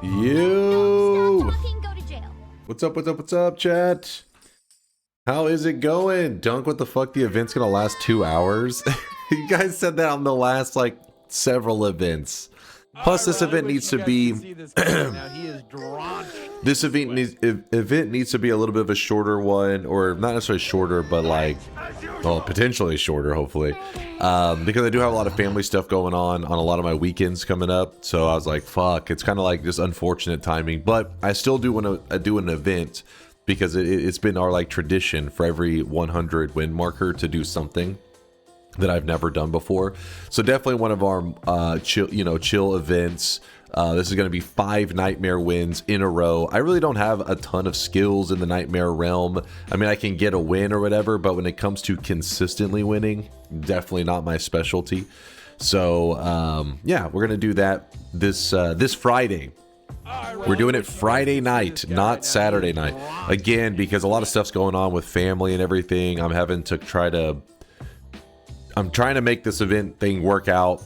You. What's up? What's up? What's up, chat? How is it going? Dunk, what the fuck? The event's gonna last 2 hours? You guys said that on the last, like, several events. Plus, this event needs to be... This event needs to be a little bit of a shorter one, or not necessarily shorter, but like, well, potentially shorter, hopefully. Because I do have a lot of family stuff going on a lot of my weekends coming up. So I was like, fuck, it's kind of like just unfortunate timing. But I still do want to do an event because it's been our like tradition for every 100 win marker to do something that I've never done before. So definitely one of our chill events. This is going to be 5 nightmare wins in a row. I really don't have a ton of skills in the nightmare realm. I mean, I can get a win or whatever, but when it comes to consistently winning, definitely not my specialty. So yeah, we're going to do that this Friday. We're doing it Friday night, not Saturday night. Again, because a lot of stuff's going on with family and everything. I'm trying to make this event thing work out.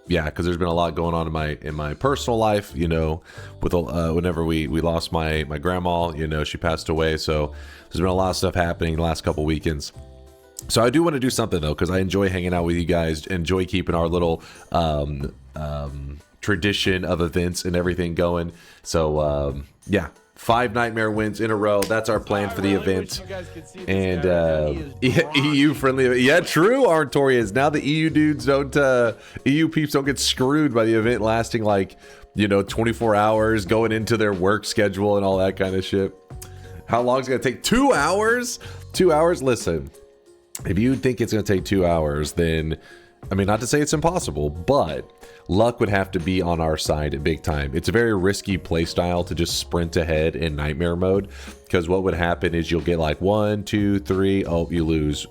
Yeah, because there's been a lot going on in my personal life, you know, with whenever we lost my grandma, you know, she passed away. So there's been a lot of stuff happening the last couple weekends. So I do want to do something though, because I enjoy hanging out with you guys, enjoy keeping our little tradition of events and everything going. So yeah. 5 nightmare wins in a row. That's our plan for the event. And EU friendly. Yeah, true, Artorias. Now the EU dudes don't, EU peeps don't get screwed by the event lasting like, you know, 24 hours, going into their work schedule and all that kind of shit. How long is it going to take? 2 hours? 2 hours? Listen, if you think it's going to take 2 hours, then, I mean, not to say it's impossible, but luck would have to be on our side big time. It's a very risky play style to just sprint ahead in nightmare mode, because what would happen is you'll get like 1, 2, 3, oh, you lose,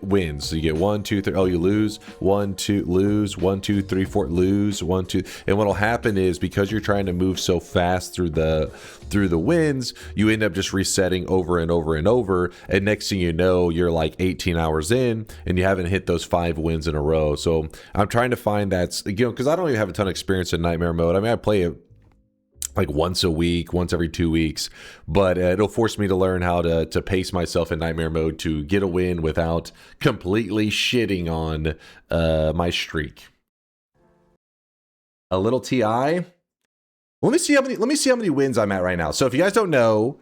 wins. So you get 1, 2, 3, oh, you lose, 1, 2, lose, 1, 2, 3, 4, lose, 1, 2. And what'll happen is, because you're trying to move so fast through the wins, you end up just resetting over and over and over. And next thing you know, you're like 18 hours in and you haven't hit those 5 wins in a row. So I'm trying to find that, you know, because I don't even have a ton of experience in nightmare mode. I mean, I play it like once a week, once every 2 weeks, but it'll force me to learn how to pace myself in nightmare mode to get a win without completely shitting on my streak. A little TI. Let me see how many wins I'm at right now. So if you guys don't know,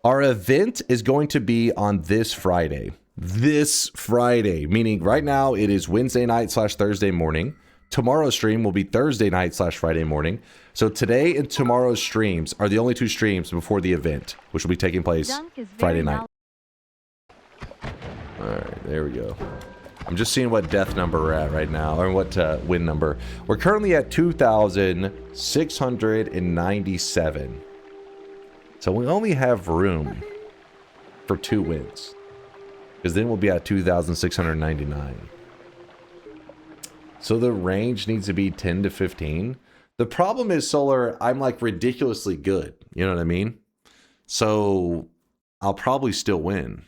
our event is going to be on this Friday. This Friday, meaning right now it is Wednesday night / Thursday morning. Tomorrow's stream will be Thursday night / Friday morning. So today and tomorrow's streams are the only 2 streams before the event, which will be taking place Friday night. All right, there we go. I'm just seeing what death number we're at right now, or what win number. We're currently at 2,697. So we only have room for 2 wins, because then we'll be at 2,699. So the range needs to be 10 to 15. The problem is, Solar, I'm like ridiculously good. You know what I mean? So I'll probably still win.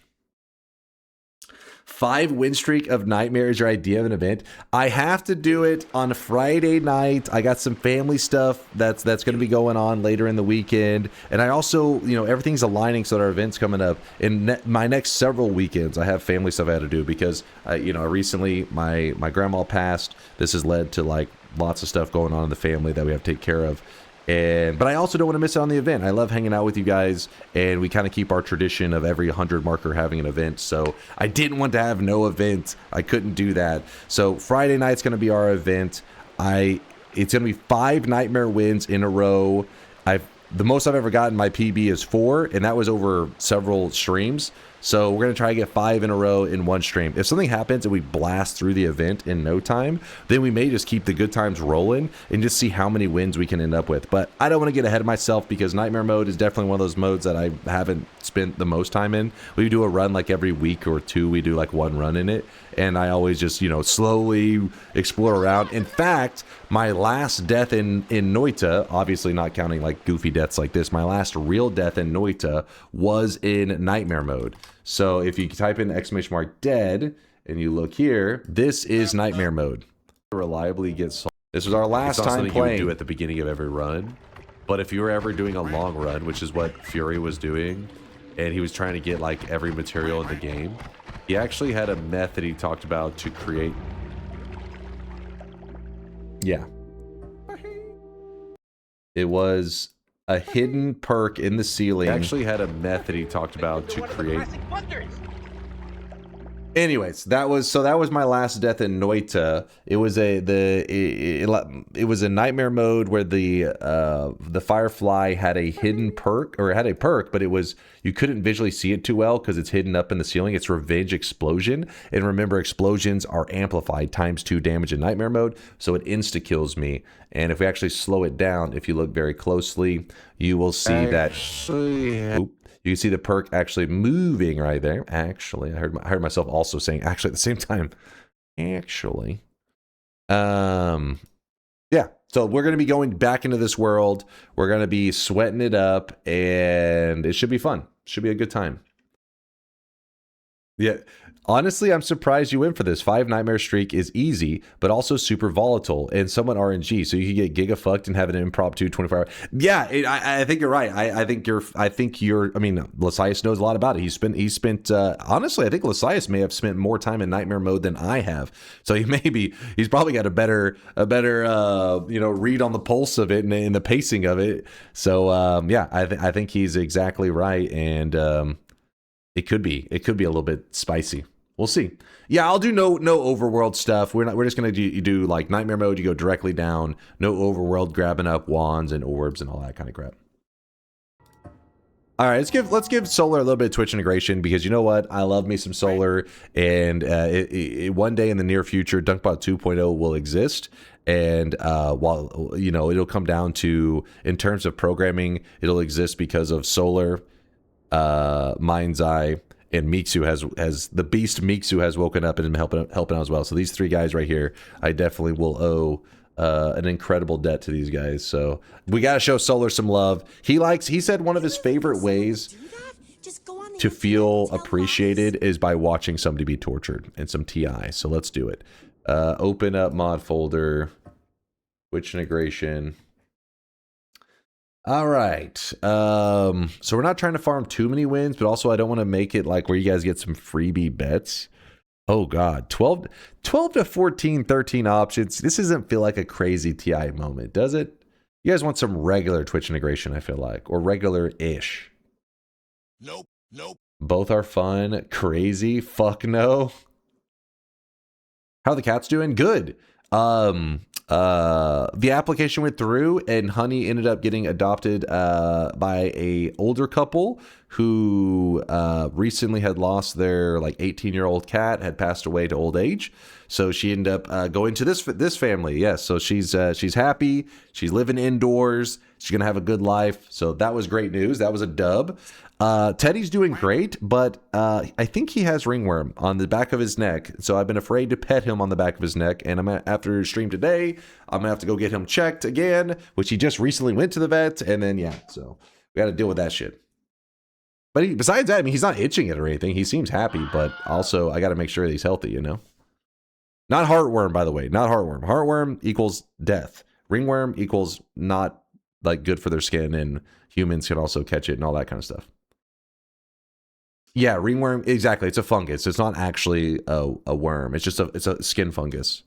5 win streak of nightmare is your idea of an event. I have to do it on Friday night. I got some family stuff that's going to be going on later in the weekend, and I also, you know, everything's aligning so that our event's coming up in my next several weekends. I have family stuff I had to do because you know, recently my grandma passed. This has led to like lots of stuff going on in the family that we have to take care of. But I also don't want to miss out on the event. I love hanging out with you guys, and we kind of keep our tradition of every 100 marker having an event. So I didn't want to have no event. I couldn't do that. So Friday night's going to be our event. It's going to be 5 nightmare wins in a row. The most I've ever gotten my PB is 4, and that was over several streams. So we're going to try to get 5 in a row in one stream. If something happens and we blast through the event in no time, then we may just keep the good times rolling and just see how many wins we can end up with. But I don't want to get ahead of myself, because nightmare mode is definitely one of those modes that I haven't spent the most time in. We do a run like every week or 2. We do like 1 run in it. And I always just, you know, slowly explore around. In fact, my last death in Noita, obviously not counting like goofy deaths like this, my last real death in Noita was in nightmare mode. So if you type in !dead and you look here, this is nightmare mode. Reliably get solved. This was our last time something playing. you would do at the beginning of every run. But if you were ever doing a long run, which is what Fury was doing, and he was trying to get like every material in the game, he actually had a method he talked about to create. Yeah. It was a hidden perk in the ceiling. He actually had a method he talked about to create. Anyways, that was my last death in Noita. It was it was a nightmare mode where the Firefly had a hidden perk, or it had a perk, but you couldn't visually see it too well because it's hidden up in the ceiling. It's Revenge Explosion, and remember, explosions are amplified ×2 damage in nightmare mode, so it insta kills me. And if we actually slow it down, if you look very closely, you will see that. You can see the perk actually moving right there. Actually, I heard myself also saying actually at the same time. Actually. Yeah. So we're going to be going back into this world. We're going to be sweating it up, and it should be fun. Should be a good time. Yeah. Honestly, I'm surprised you went for this. 5 nightmare streak is easy, but also super volatile and somewhat RNG. So you could get giga fucked and have an impromptu 24-hour. Yeah, I think you're right. I think you're. I mean, Lasias knows a lot about it. He spent. Honestly, I think Lasias may have spent more time in nightmare mode than I have. So he's probably got a better read on the pulse of it and the pacing of it. So yeah, I think he's exactly right, and it could be a little bit spicy. We'll see. Yeah, I'll do no overworld stuff. We're just gonna do like nightmare mode. You go directly down. No overworld grabbing up wands and orbs and all that kind of crap. All right, let's give Solar a little bit of Twitch integration, because you know what? I love me some Solar, and one day in the near future, DunkBot 2.0 will exist. And while it'll come down to, in terms of programming, it'll exist because of Solar, Mind's Eye, and Mixu has the beast. Mixu has woken up and been helping out as well. So these 3 guys right here, I definitely will owe an incredible debt to these guys. So we gotta show Solar some love. He said one of his favorite ways to feel appreciated is by watching somebody be tortured, and some TI. So let's do it. Open up mod folder, Twitch integration. All right. So we're not trying to farm too many wins, but also I don't want to make it like where you guys get some freebie bets. Oh God, 12 to 14, 13 options. This doesn't feel like a crazy TI moment, does it? You guys want some regular Twitch integration, I feel like, or regular-ish. Nope. Both are fun. Crazy? Fuck no. How are the cats doing? Good. The application went through, and Honey ended up getting adopted by a older couple who recently had lost their 18-year-old cat, had passed away to old age. So she ended up going to this family. Yes, so she's happy. She's living indoors. She's gonna have a good life. So that was great news. That was a dub. Teddy's doing great, but I think he has ringworm on the back of his neck. So I've been afraid to pet him on the back of his neck. And after stream today, I'm gonna have to go get him checked again, which he just recently went to the vet. And then yeah, so we got to deal with that shit. But besides that, I mean, he's not itching it or anything. He seems happy, but also I got to make sure that he's healthy, you know? Not heartworm, by the way. Not heartworm. Heartworm equals death. Ringworm equals not good for their skin, and humans can also catch it and all that kind of stuff. Yeah, ringworm, exactly. It's a fungus. It's not actually a worm. It's just it's a skin fungus.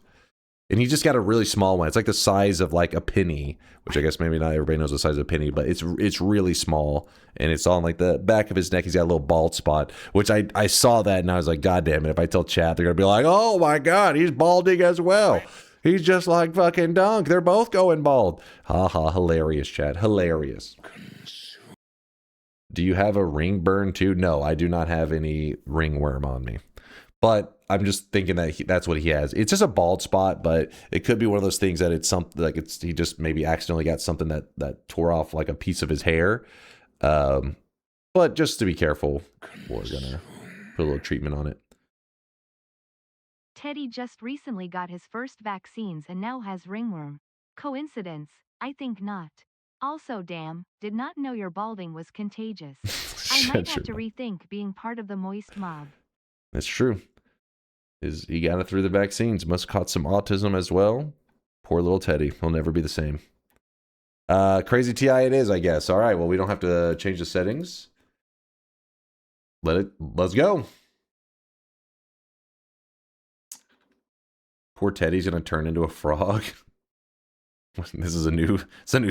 And he just got a really small one. It's like the size of a penny, which I guess maybe not everybody knows the size of a penny, but it's really small, and it's on the back of his neck. He's got a little bald spot, which I saw that and I was like, God damn it! If I tell chat, they're gonna be like, oh my God, he's balding as well. He's just like fucking Dunk. They're both going bald. Ha ha! Hilarious, chat. Hilarious. Do you have a ring burn too? No, I do not have any ringworm on me. But I'm just thinking that that's what he has. It's just a bald spot, but it could be one of those things that it's something he just maybe accidentally got something that tore off a piece of his hair. But just to be careful, we're gonna put a little treatment on it. Teddy just recently got his first vaccines and now has ringworm. Coincidence? I think not. Also, damn, did not know your balding was contagious. I might have to rethink being part of the moist mob. That's true. He got it through the vaccines. Must have caught some autism as well. Poor little Teddy. He'll never be the same. Crazy TI it is, I guess. All right, well, we don't have to change the settings. Let's go. Poor Teddy's gonna turn into a frog. This is a new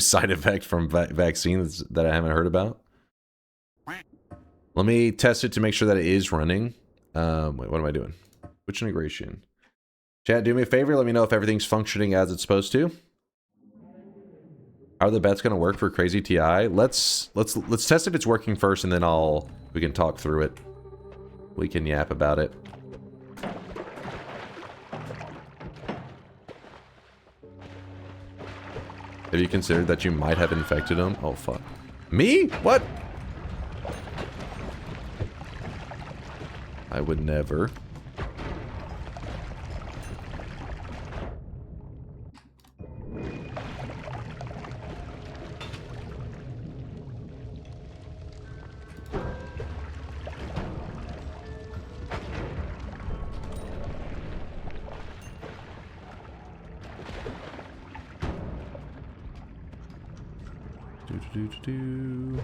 side effect from vaccines that I haven't heard about. Let me test it to make sure that it is running. Wait, what am I doing? Which integration? Chat, do me a favor. Let me know if everything's functioning as it's supposed to. How are the bets gonna work for Crazy TI? Let's test if it's working first, and then we can talk through it. We can yap about it. Have you considered that you might have infected him? Oh, fuck. Me? What? I would never. Do.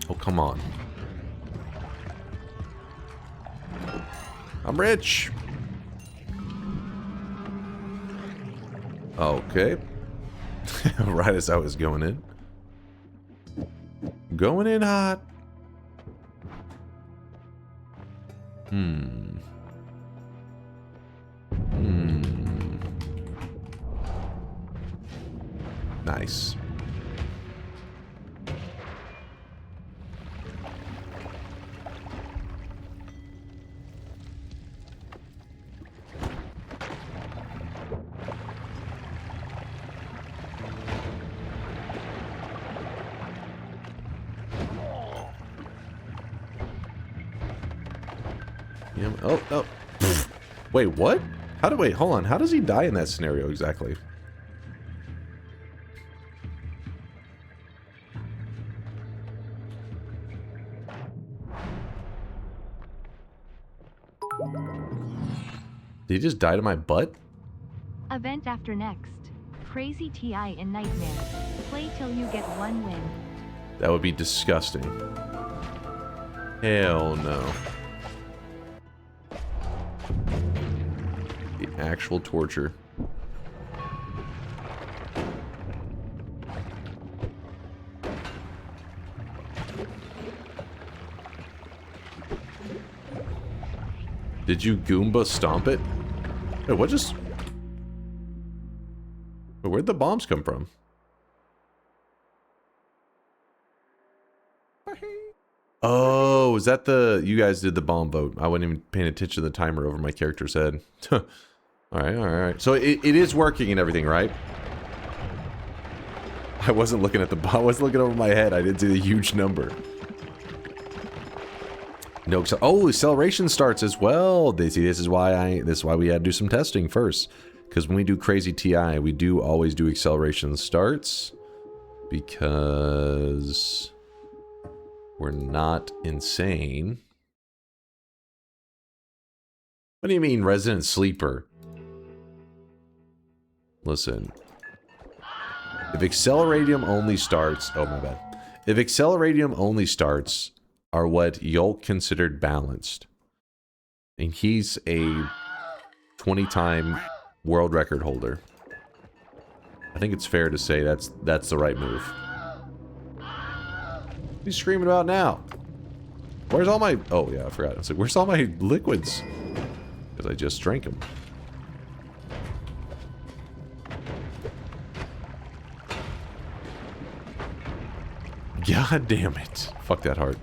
Oh, come on. I'm rich. Okay. Right as I was going in. Going in hot. Nice. Oh. Wait, what? Hold on. How does he die in that scenario exactly? Did he just die to my butt? Event after next. Crazy TI in Nightmare. Play till you get 1 win. That would be disgusting. Hell no. The actual torture. Did you Goomba stomp it? Wait, what just... Wait, where'd the bombs come from? Oh, is that the... You guys did the bomb vote. I wasn't even paying attention to the timer over my character's head. Alright. So it is working and everything, right? I wasn't looking at the bomb. I was looking over my head. I didn't see the huge number. No, oh, acceleration starts as well. This is why we had to do some testing first. Because when we do Crazy TI, we do always do acceleration starts. Because we're not insane. What do you mean, Resident Sleeper? Listen. If Acceleradium only starts... Oh, my bad. If Acceleradium only starts... are what Yolk considered balanced. And he's a 20-time world record holder. I think it's fair to say that's the right move. What are you screaming about now? Where's all my... Oh, yeah, I forgot. I was like, where's all my liquids? Because I just drank them. God damn it. Fuck that heart.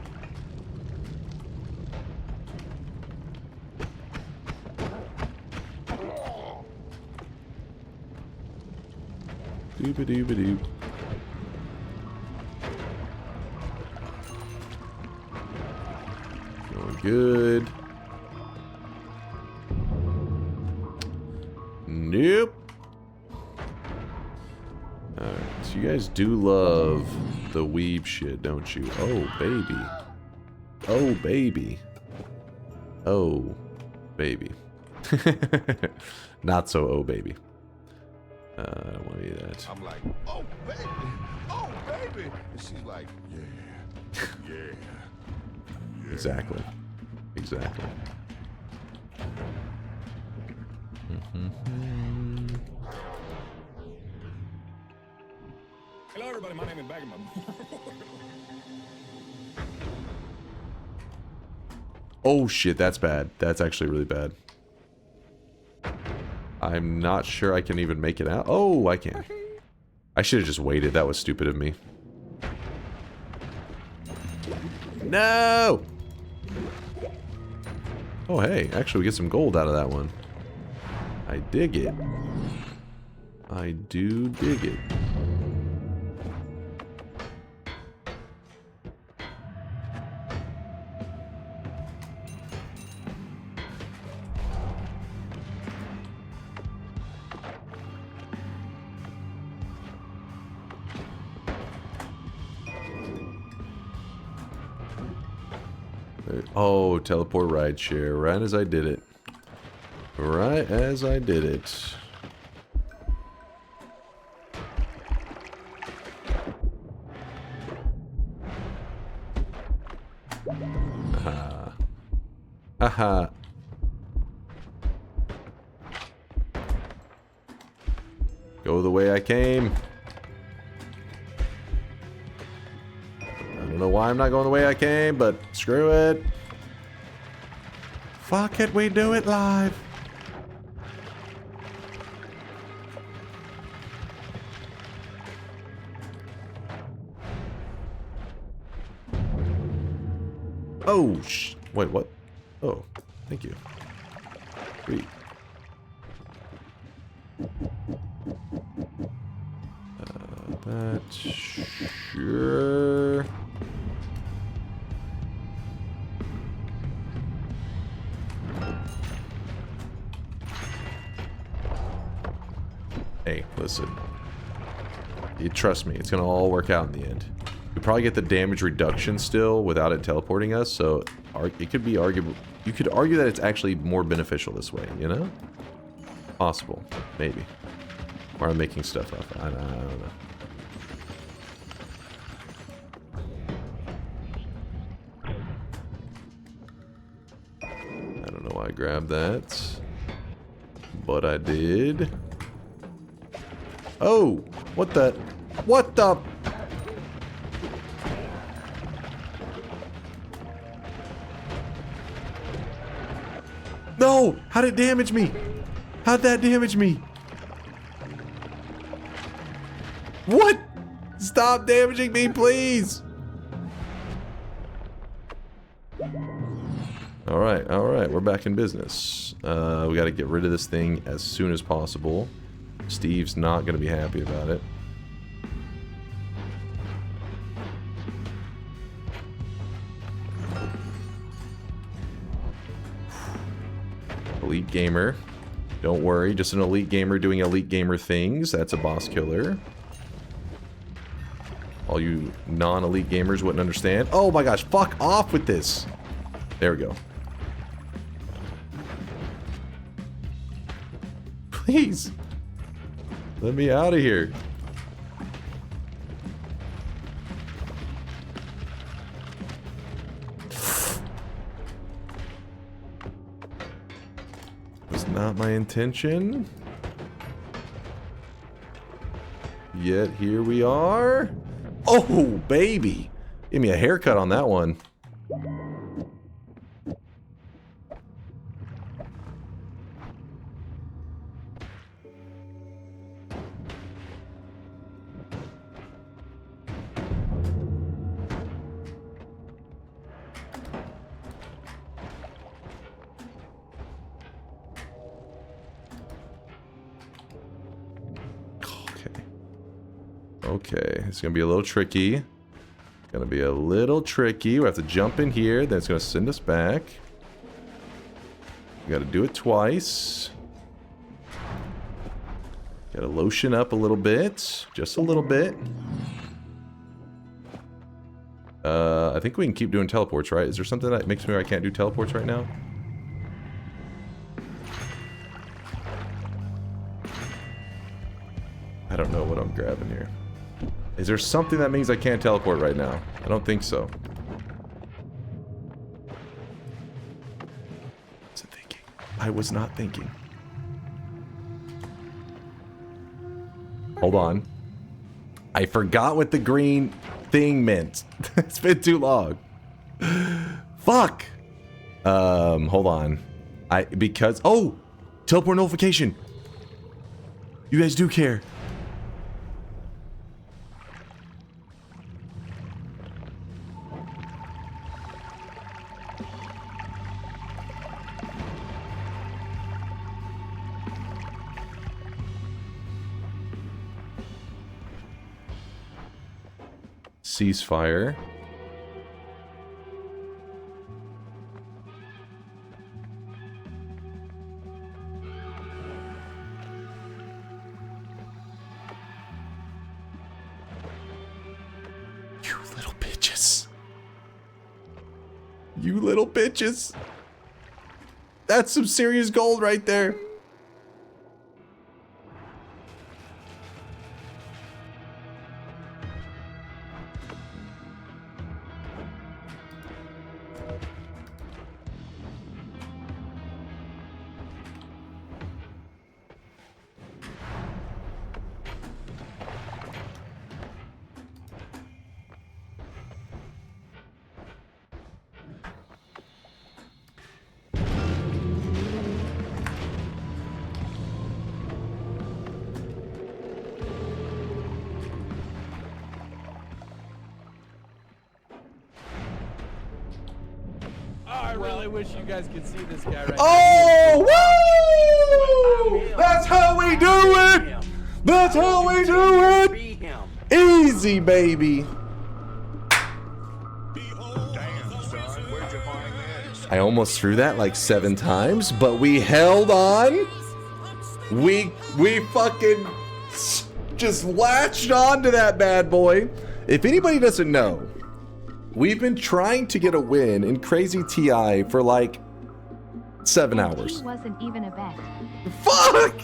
Doop-a-doop-a-doop. Going good. Nope. Alright, so you guys do love the weeb shit, don't you? Oh, baby. Oh, baby. Oh, baby. Not so oh, baby. I don't want to do that. I'm like, oh, baby. Oh, baby. And she's like, yeah. Yeah. Exactly. Exactly. Hello, everybody. My name is Bagman. Oh shit, that's bad. That's actually really bad. I'm not sure I can even make it out. Oh, I can. I should have just waited. That was stupid of me. No! Oh, hey. Actually, we get some gold out of that one. I dig it. I do dig it. Oh, teleport ride share. Right as I did it. Right as I did it. Aha. Aha. Go the way I came. I don't know why I'm not going the way I came, but screw it. Fuck it, we do it live. Oh, wait, what? Oh, thank you. Sweet. That's sure. Hey, listen. You trust me, it's gonna all work out in the end. We probably get the damage reduction still without it teleporting us, so it could be arguable. You could argue that it's actually more beneficial this way, you know? Possible, maybe. Or I'm making stuff up. I don't know. I don't know why I grabbed that, but I did. Oh, what the? What the? No! How'd it damage me? How'd that damage me? What? Stop damaging me, please! Alright, we're back in business. We gotta get rid of this thing as soon as possible. Steve's not gonna be happy about it. Elite gamer. Don't worry, just an elite gamer doing elite gamer things. That's a boss killer. All you non-elite gamers wouldn't understand. Oh my gosh, fuck off with this. There we go. Please. Let me out of here. Was not my intention. Yet here we are. Oh, baby. Give me a haircut on that one. Okay, it's gonna be a little tricky. Gonna be a little tricky. We have to jump in here, then it's gonna send us back. We gotta do it twice. Gotta lotion up a little bit. Just a little bit. I think we can keep doing teleports, right? Is there something that makes me where I can't do teleports right now? I don't know what I'm grabbing here. Is there something that means I can't teleport right now? I don't think so. I was not thinking. Hold on. I forgot what the green thing meant. It's been too long. Fuck. Hold on. Oh! Teleport notification. You guys do care. Ceasefire. You little bitches. You little bitches. That's some serious gold right there. I really wish you guys could see this guy right Oh, woo! That's how we do it! That's how we do it! Easy, baby. I almost threw that like 7 times, but we held on. We fucking just latched on to that bad boy. If anybody doesn't know, we've been trying to get a win in Crazy TI for like 7 hours. It wasn't even a bet. Fuck!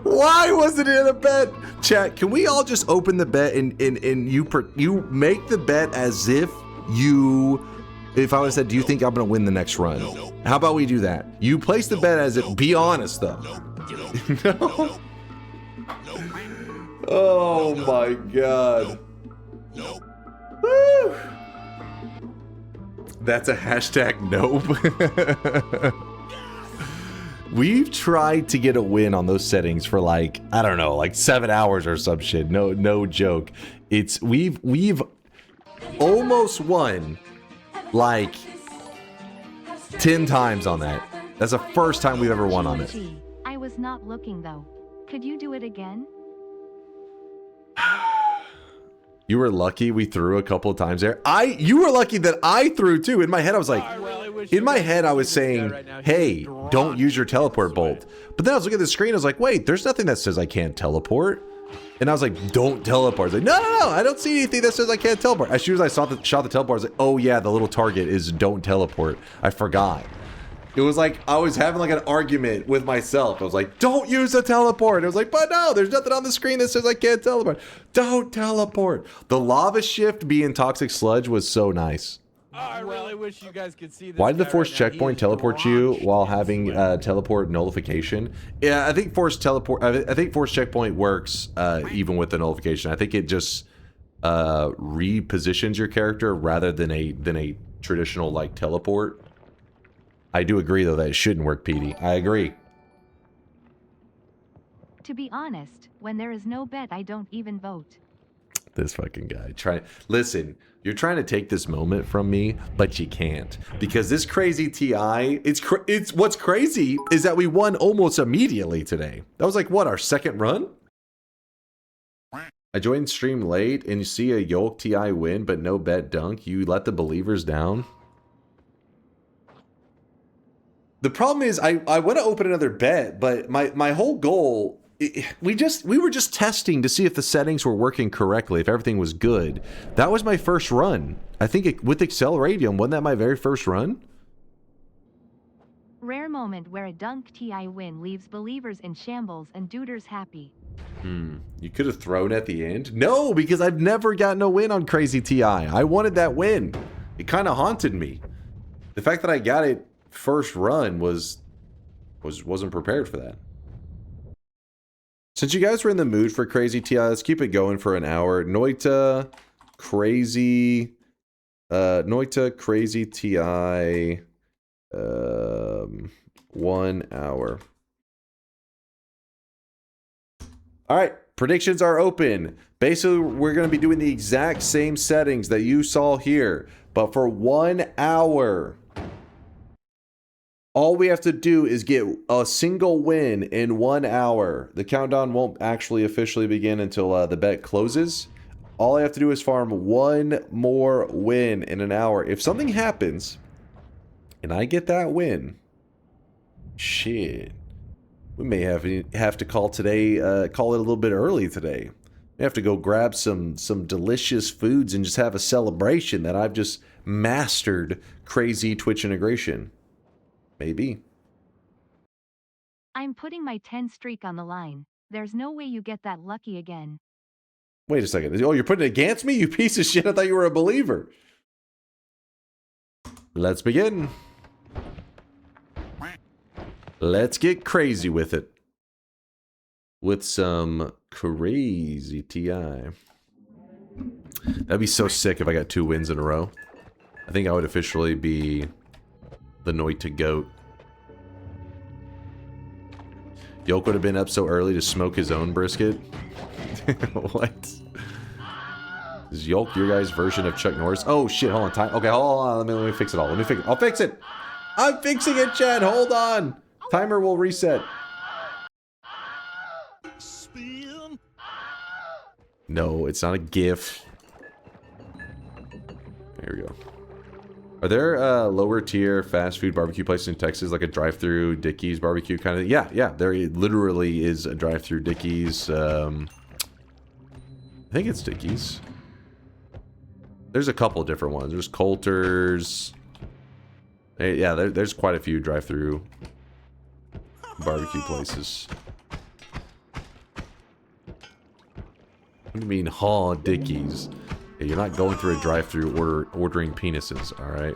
Why wasn't it a bet? Chat, can we all just open the bet and you make the bet as if I would have said, do you think I'm gonna win the next run? How about we do that? You place the bet as if, be honest though. No. Oh my god. Woo. That's a hashtag nope. We've tried to get a win on those settings for like, I don't know, like 7 hours or some shit. No joke. We've almost won like 10 times on that. That's the first time we've ever won on it. I was not looking though. Could you do it again? You were lucky we threw a couple of times there. You were lucky that I threw too. In my head, I was like, I was saying, hey, don't use your teleport bolt. But then I was looking at the screen, I was like, wait, there's nothing that says I can't teleport. And I was like, don't teleport. I was like, no, I don't see anything that says I can't teleport. As soon as I shot the teleport, I was like, oh yeah, the little target is don't teleport. I forgot. It was like I was having like an argument with myself. I was like, don't use a teleport. I was like, but no, there's nothing on the screen that says I can't teleport. Don't teleport. The lava shift being toxic sludge was so nice. I really wish you guys could see this. Why did the guy force right now. checkpoint teleport you while having teleport nullification? Yeah, I think force checkpoint works even with the nullification. I think it just repositions your character rather than a traditional like teleport. I do agree though that it shouldn't work, Petey. I agree. To be honest, when there is no bet, I don't even vote. This fucking guy. Listen, you're trying to take this moment from me, but you can't. Because this Crazy TI, it's what's crazy is that we won almost immediately today. That was like, what, our second run? I joined stream late and you see a Yolk TI win, but no bet dunk. You let the believers down. The problem is I want to open another bet, but my whole goal we were just testing to see if the settings were working correctly, if everything was good. That was my first run. I think with Acceleradium, wasn't that my very first run? Rare moment where a Dunk TI win leaves believers in shambles and duders happy. You could have thrown at the end. No, because I've never gotten a win on Crazy TI. I wanted that win. It kind of haunted me. The fact that I got it first run wasn't prepared for that. Since you guys were in the mood for Crazy TI, let's keep it going for an hour. Noita Crazy TI 1 hour. All right, predictions are open. Basically, we're going to be doing the exact same settings that you saw here, but for 1 hour. All we have to do is get a single win in 1 hour. The countdown won't actually officially begin until the bet closes. All I have to do is farm one more win in an hour. If something happens and I get that win, shit, we may have to call today, call it a little bit early today. We have to go grab some delicious foods and just have a celebration that I've just mastered crazy Twitch integration. Maybe. I'm putting my 10 streak on the line. There's no way you get that lucky again. Wait a second. Oh, you're putting it against me? You piece of shit. I thought you were a believer. Let's begin. Let's get crazy with it. With some crazy TI. That'd be so sick if I got 2 wins in a row. I think I would officially be the Noita Goat. Yolk would have been up so early to smoke his own brisket. What? Is Yolk your guys' version of Chuck Norris? Oh shit, hold on, time. Okay, hold on, let me fix it all. I'll fix it! I'm fixing it, Chad, hold on! Timer will reset. Spin. No, it's not a GIF. There we go. Are there lower tier fast food barbecue places in Texas, like a drive-through Dickie's barbecue kind of? Yeah, there literally is a drive-through Dickie's. I think it's Dickie's. There's a couple different ones. There's Coulter's. Yeah, there's quite a few drive-through barbecue places. What do you mean, Dickie's? Yeah, you're not going through a drive-through ordering penises, alright?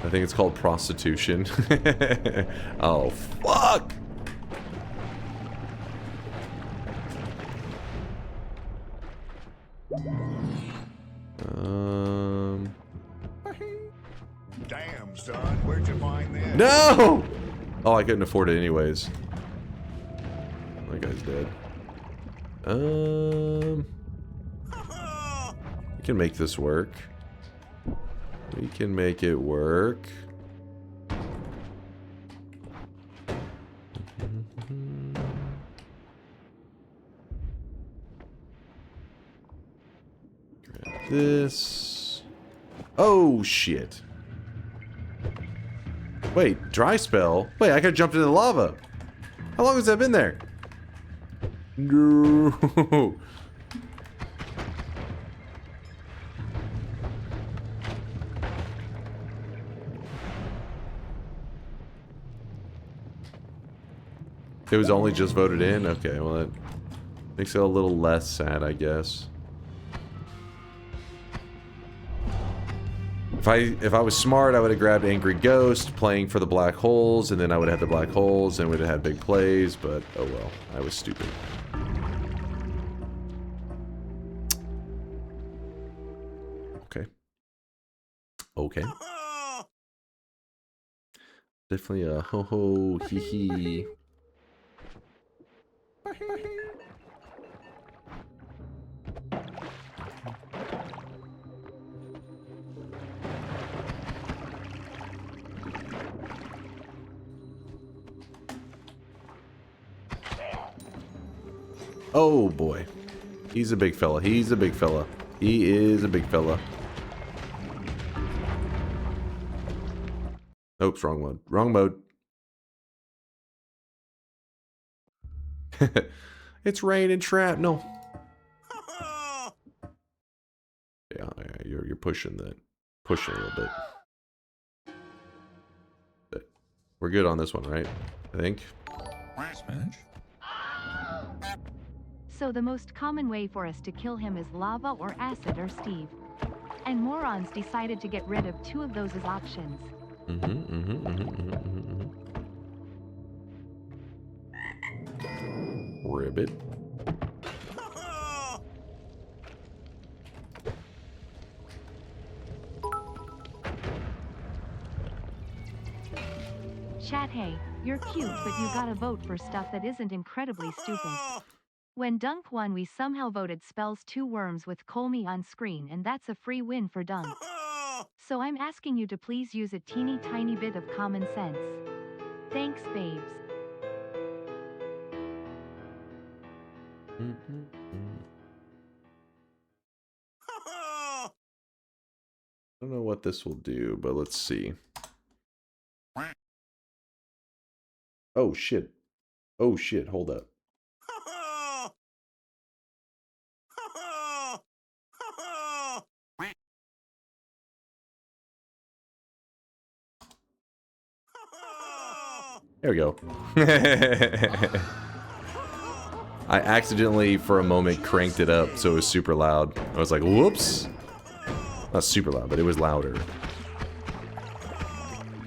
I think it's called prostitution. Oh, fuck! Damn, son, where'd you find this? No! Oh, I couldn't afford it anyways. That guy's dead. We can make this work. We can make it work. Grab this. Oh, shit. Wait, dry spell? Wait, I could've jumped into the lava. How long has that been there? No. It was only just voted in? Okay, well that makes it a little less sad, I guess. If I was smart, I would have grabbed Angry Ghost, playing for the black holes, and then I would have had the black holes, and would have had big plays, but oh well, I was stupid. Okay. Okay. Definitely a ho-ho, hee-hee. Oh boy. He's a big fella. He's a big fella. He is a big fella. Oops, wrong mode. Wrong mode. It's raining shrapnel. Yeah, you're pushing that. Pushing a little bit. But we're good on this one, right? I think. Smash. So the most common way for us to kill him is lava or acid or Steve. And morons decided to get rid of 2 of those as options. Ribbit. Chat, hey, you're cute, but you gotta vote for stuff that isn't incredibly stupid. When Dunk won, we somehow voted spells 2 worms with Colmy on screen, and that's a free win for Dunk. So I'm asking you to please use a teeny tiny bit of common sense. Thanks, babes. I don't know what this will do, but let's see. Oh shit. Oh shit, hold up. There we go. I accidentally, for a moment, cranked it up so it was super loud. I was like, whoops. Not super loud, but it was louder.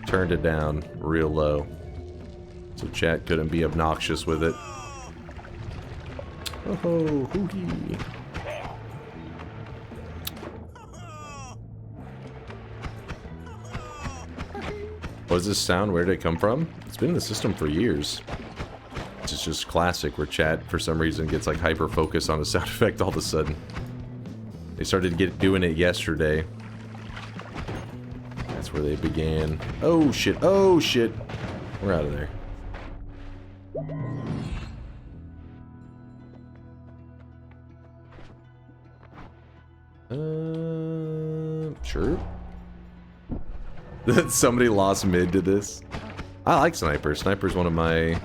Turned it down real low. So chat couldn't be obnoxious with it. Oh, hoo-hee. What does this sound? Where did it come from? It's been in the system for years. It's just classic where chat, for some reason, gets like hyper-focused on a sound effect all of a sudden. They started doing it yesterday. That's where they began. Oh shit, oh shit. We're out of there. Sure. Somebody lost mid to this. I like Sniper. Sniper's one of my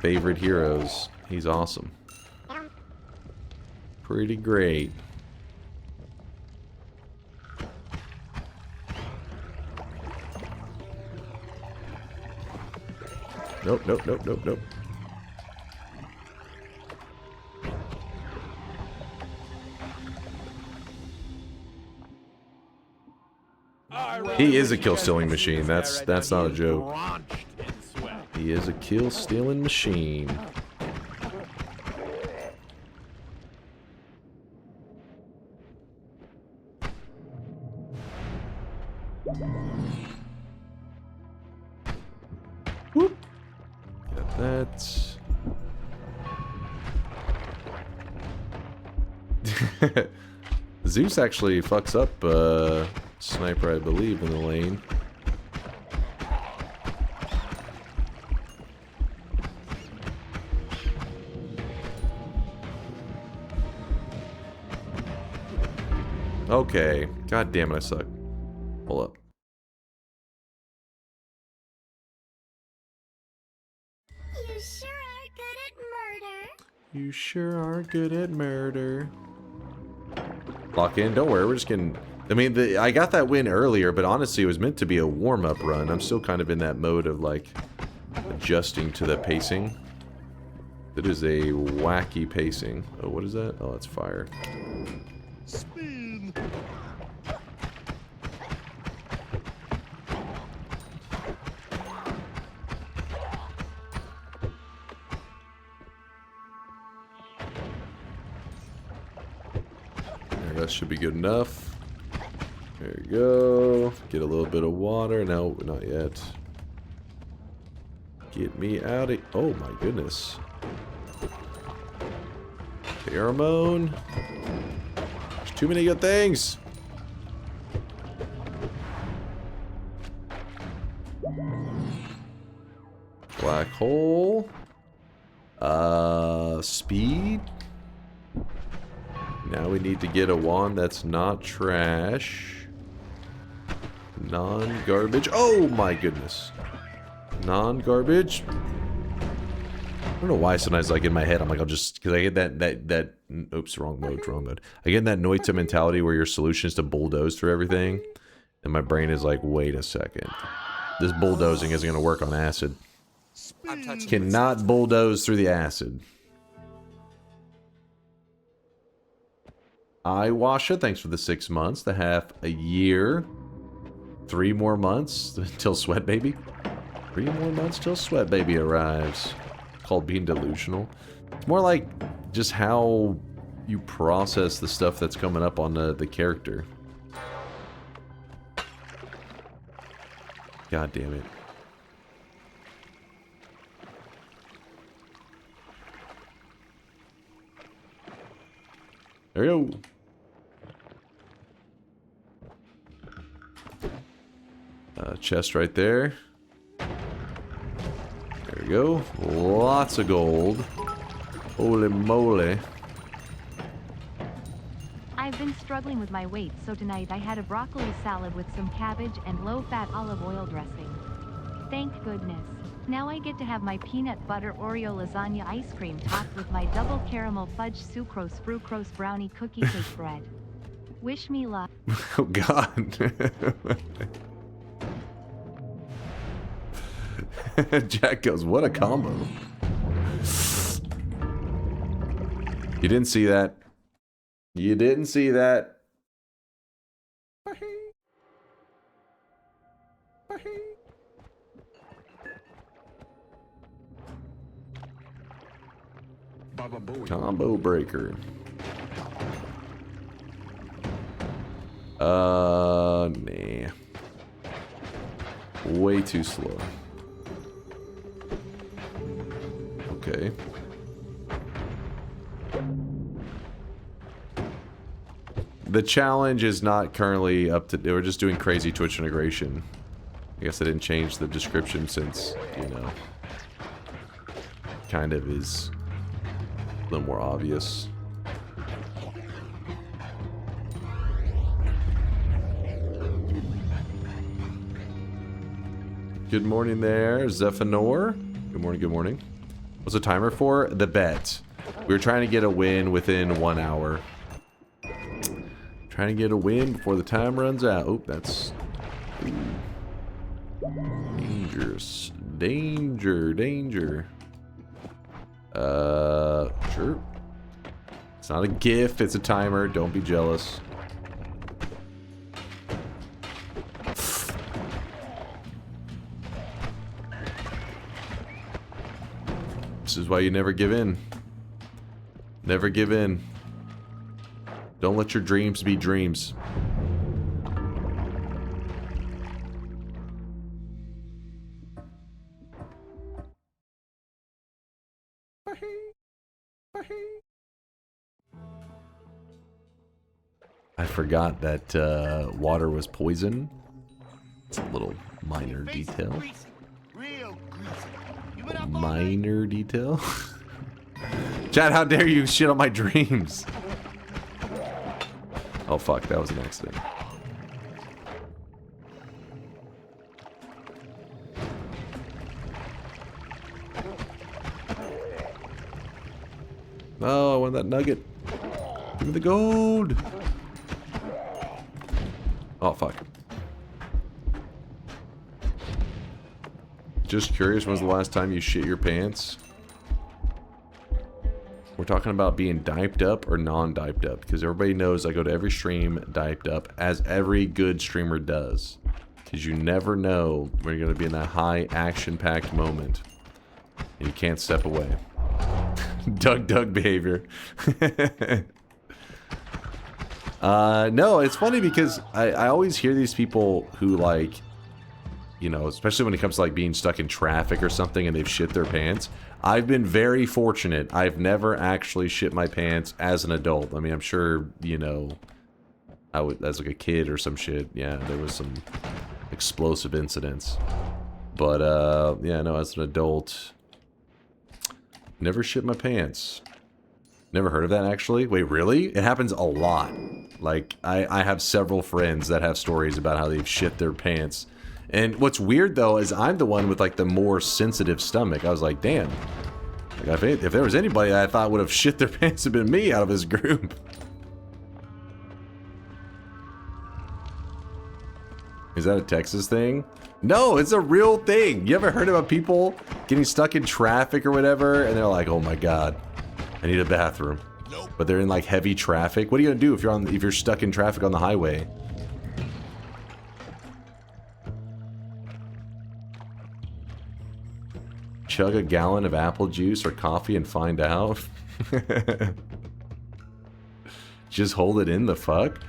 favorite heroes. He's awesome. Pretty great. Nope, nope, nope, nope, nope. He is a kill-stealing machine. That's not a joke. He is a kill-stealing machine. Whoop. Got that. Zeus actually fucks up Sniper, I believe, in the lane. Okay. God damn it, I suck. Hold up. You sure are good at murder. You sure are good at murder. Lock in. Don't worry, we're just getting... I mean, I got that win earlier, but honestly, it was meant to be a warm-up run. I'm still kind of in that mode of, like, adjusting to the pacing. It is a wacky pacing. Oh, what is that? Oh, that's fire. Spin. There, that should be good enough. There you go. Get a little bit of water. No, not yet. Get me out of... Oh my goodness. Pheromone. There's too many good things. Black hole. Speed. Now we need to get a wand that's not trash. Non-garbage. Oh my goodness. Non-garbage. I don't know why sometimes like in my head I'm like I'll just because I get that oops, wrong mode. I get that Noita mentality where your solution is to bulldoze through everything, and my brain is like, wait a second, this bulldozing isn't gonna work on acid. Cannot bulldoze through the acid. Iwasha, thanks for the 6 months, the half a year, 3 more months till Sweat Baby. 3 more months till Sweat Baby arrives. Called being delusional. It's more like just how you process the stuff that's coming up on the character. God damn it. There we go. Chest right there. There we go. Lots of gold. Holy moly. I've been struggling with my weight, so tonight I had a broccoli salad with some cabbage and low-fat olive oil dressing. Thank goodness. Now I get to have my peanut butter Oreo lasagna ice cream topped with my double caramel fudge sucrose fructose brownie cookie cake bread. Wish me luck. Oh god. Jack goes, what a combo. You didn't see that. You didn't see that. Combo breaker. Nah. Way too slow. Okay. The challenge is not currently up to... We're just doing crazy Twitch integration. I guess I didn't change the description since, you know... kind of is a little more obvious. Good morning there, Zephanor. Good morning, good morning. What's the timer for? The bet. We were trying to get a win within 1 hour. Trying to get a win before the time runs out. Oh, that's... Ooh. Dangerous. Danger. Sure. It's not a GIF, it's a timer. Don't be jealous. This is why you never give in. Never give in. Don't let your dreams be dreams. I forgot that water was poison. It's a little minor detail. Minor detail? Chad, how dare you shit on my dreams? Oh fuck, that was an accident. Oh, I want that nugget. Give me the gold. Oh fuck. Just curious, when's the last time you shit your pants? We're talking about being diped up or non-diped up, because everybody knows I go to every stream diped up, as every good streamer does. Because you never know when you're going to be in that high action-packed moment. And you can't step away. Doug behavior. No, it's funny because I always hear these people who like... You know, especially when it comes to like being stuck in traffic or something and they've shit their pants. I've been very fortunate. I've never actually shit my pants as an adult. I mean, I'm sure, you know, as like a kid or some shit. Yeah, there was some explosive incidents. But, yeah, no, as an adult, never shit my pants. Never heard of that, actually. Wait, really? It happens a lot. Like, I have several friends that have stories about how they've shit their pants. And what's weird, though, is I'm the one with, like, the more sensitive stomach. I was like, damn. Like, if there was anybody that I thought would have shit their pants, it'd been me out of this group. Is that a Texas thing? No, it's a real thing. You ever heard about people getting stuck in traffic or whatever, and they're like, oh my god, I need a bathroom. Nope. But they're in like heavy traffic. What are you gonna do if you're stuck in traffic on the highway? Chug a gallon of apple juice or coffee and find out? Just hold it in, the fuck?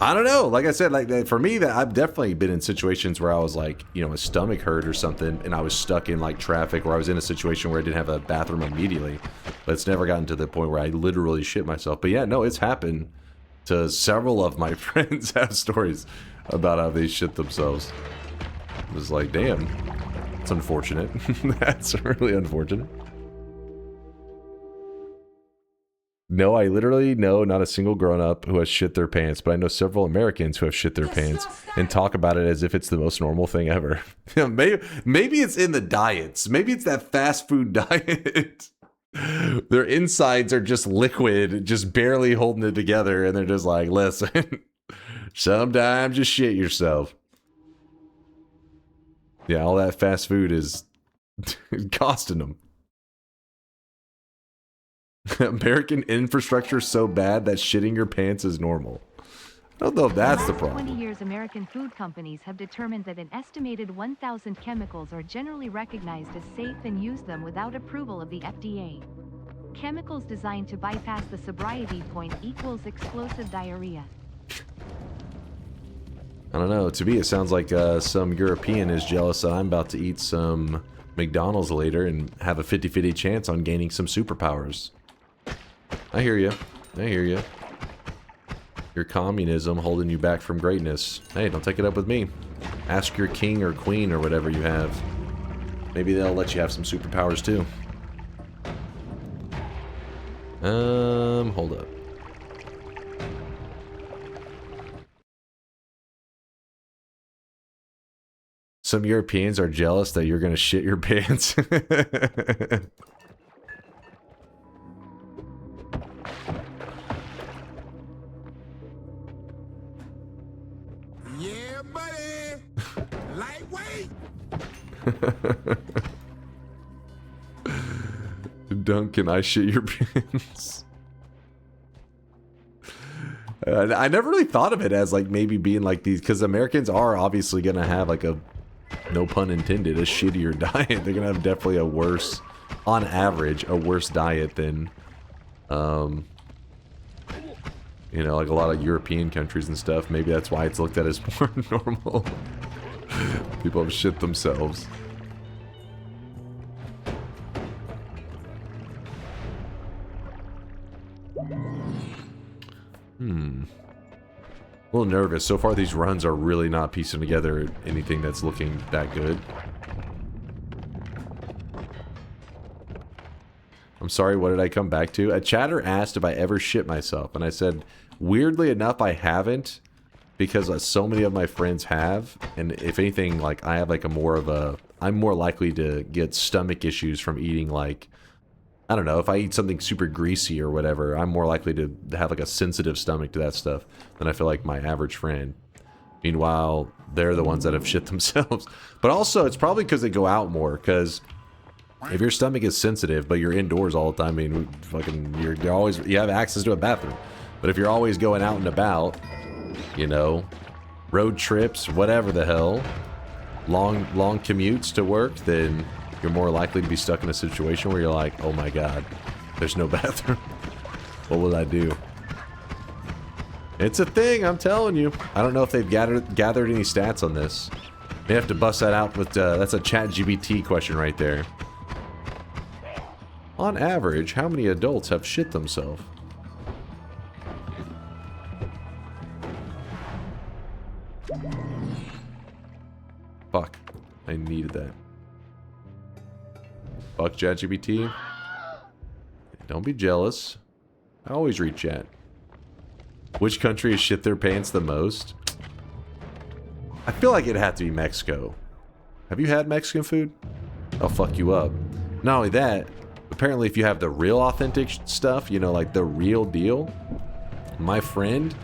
I don't know. Like I said, like for me, that I've definitely been in situations where I was like, you know, my stomach hurt or something, and I was stuck in like traffic, or I was in a situation where I didn't have a bathroom immediately. But it's never gotten to the point where I literally shit myself. But yeah, no, it's happened to several of my friends. Have stories about how they shit themselves. It was like, damn, it's unfortunate. That's really unfortunate. No, I literally know not a single grown-up who has shit their pants, but I know several Americans who have shit their pants and talk about it as if it's the most normal thing ever. Maybe it's in the diets. Maybe it's that fast food diet. Their insides are just liquid, just barely holding it together, and they're just like, listen, sometimes just shit yourself. Yeah, all that fast food is costing them. American infrastructure is so bad that shitting your pants is normal. I don't know if that's the problem. 20 years, American food companies have determined that an estimated 1,000 chemicals are generally recognized as safe and use them without approval of the FDA. Chemicals designed to bypass the sobriety point equals explosive diarrhea. I don't know. To me, it sounds like some European is jealous that I'm about to eat some McDonald's later and have a 50-50 chance on gaining some superpowers. I hear you. I hear you. Your communism holding you back from greatness. Hey, don't take it up with me. Ask your king or queen or whatever you have. Maybe they'll let you have some superpowers too. Hold up. Some Europeans are jealous that you're gonna shit your pants. Yeah, buddy. Lightweight. Duncan, I shit your pants. I never really thought of it as like maybe being like these, because Americans are obviously gonna have like a, no pun intended, a shittier diet. They're gonna have definitely a worse, on average, a worse diet than, you know, like a lot of European countries and stuff. Maybe that's why it's looked at as more normal. People have shit themselves. A little nervous. So far, these runs are really not piecing together anything that's looking that good. I'm sorry, what did I come back to? A chatter asked if I ever shit myself, and I said, weirdly enough, I haven't, because so many of my friends have, and if anything, like, I have like I'm more likely to get stomach issues from eating, like, I don't know, if I eat something super greasy or whatever, I'm more likely to have like a sensitive stomach to that stuff than I feel like my average friend. Meanwhile, they're the ones that have shit themselves. But also, it's probably because they go out more, because if your stomach is sensitive, but you're indoors all the time, I mean, fucking, you have access to a bathroom. But if you're always going out and about, you know, road trips, whatever the hell, long commutes to work, then you're more likely to be stuck in a situation where you're like, oh my god, there's no bathroom. What will I do? It's a thing, I'm telling you. I don't know if they've gathered any stats on this. May have to bust that out with, that's a ChatGPT question right there. On average, how many adults have shit themselves? Fuck. I needed that. Fuck ChatGPT. Don't be jealous. I always read chat. Which country has shit their pants the most? I feel like it'd have to be Mexico. Have you had Mexican food? I'll fuck you up. Not only that, apparently if you have the real authentic stuff, you know, like the real deal. My friend,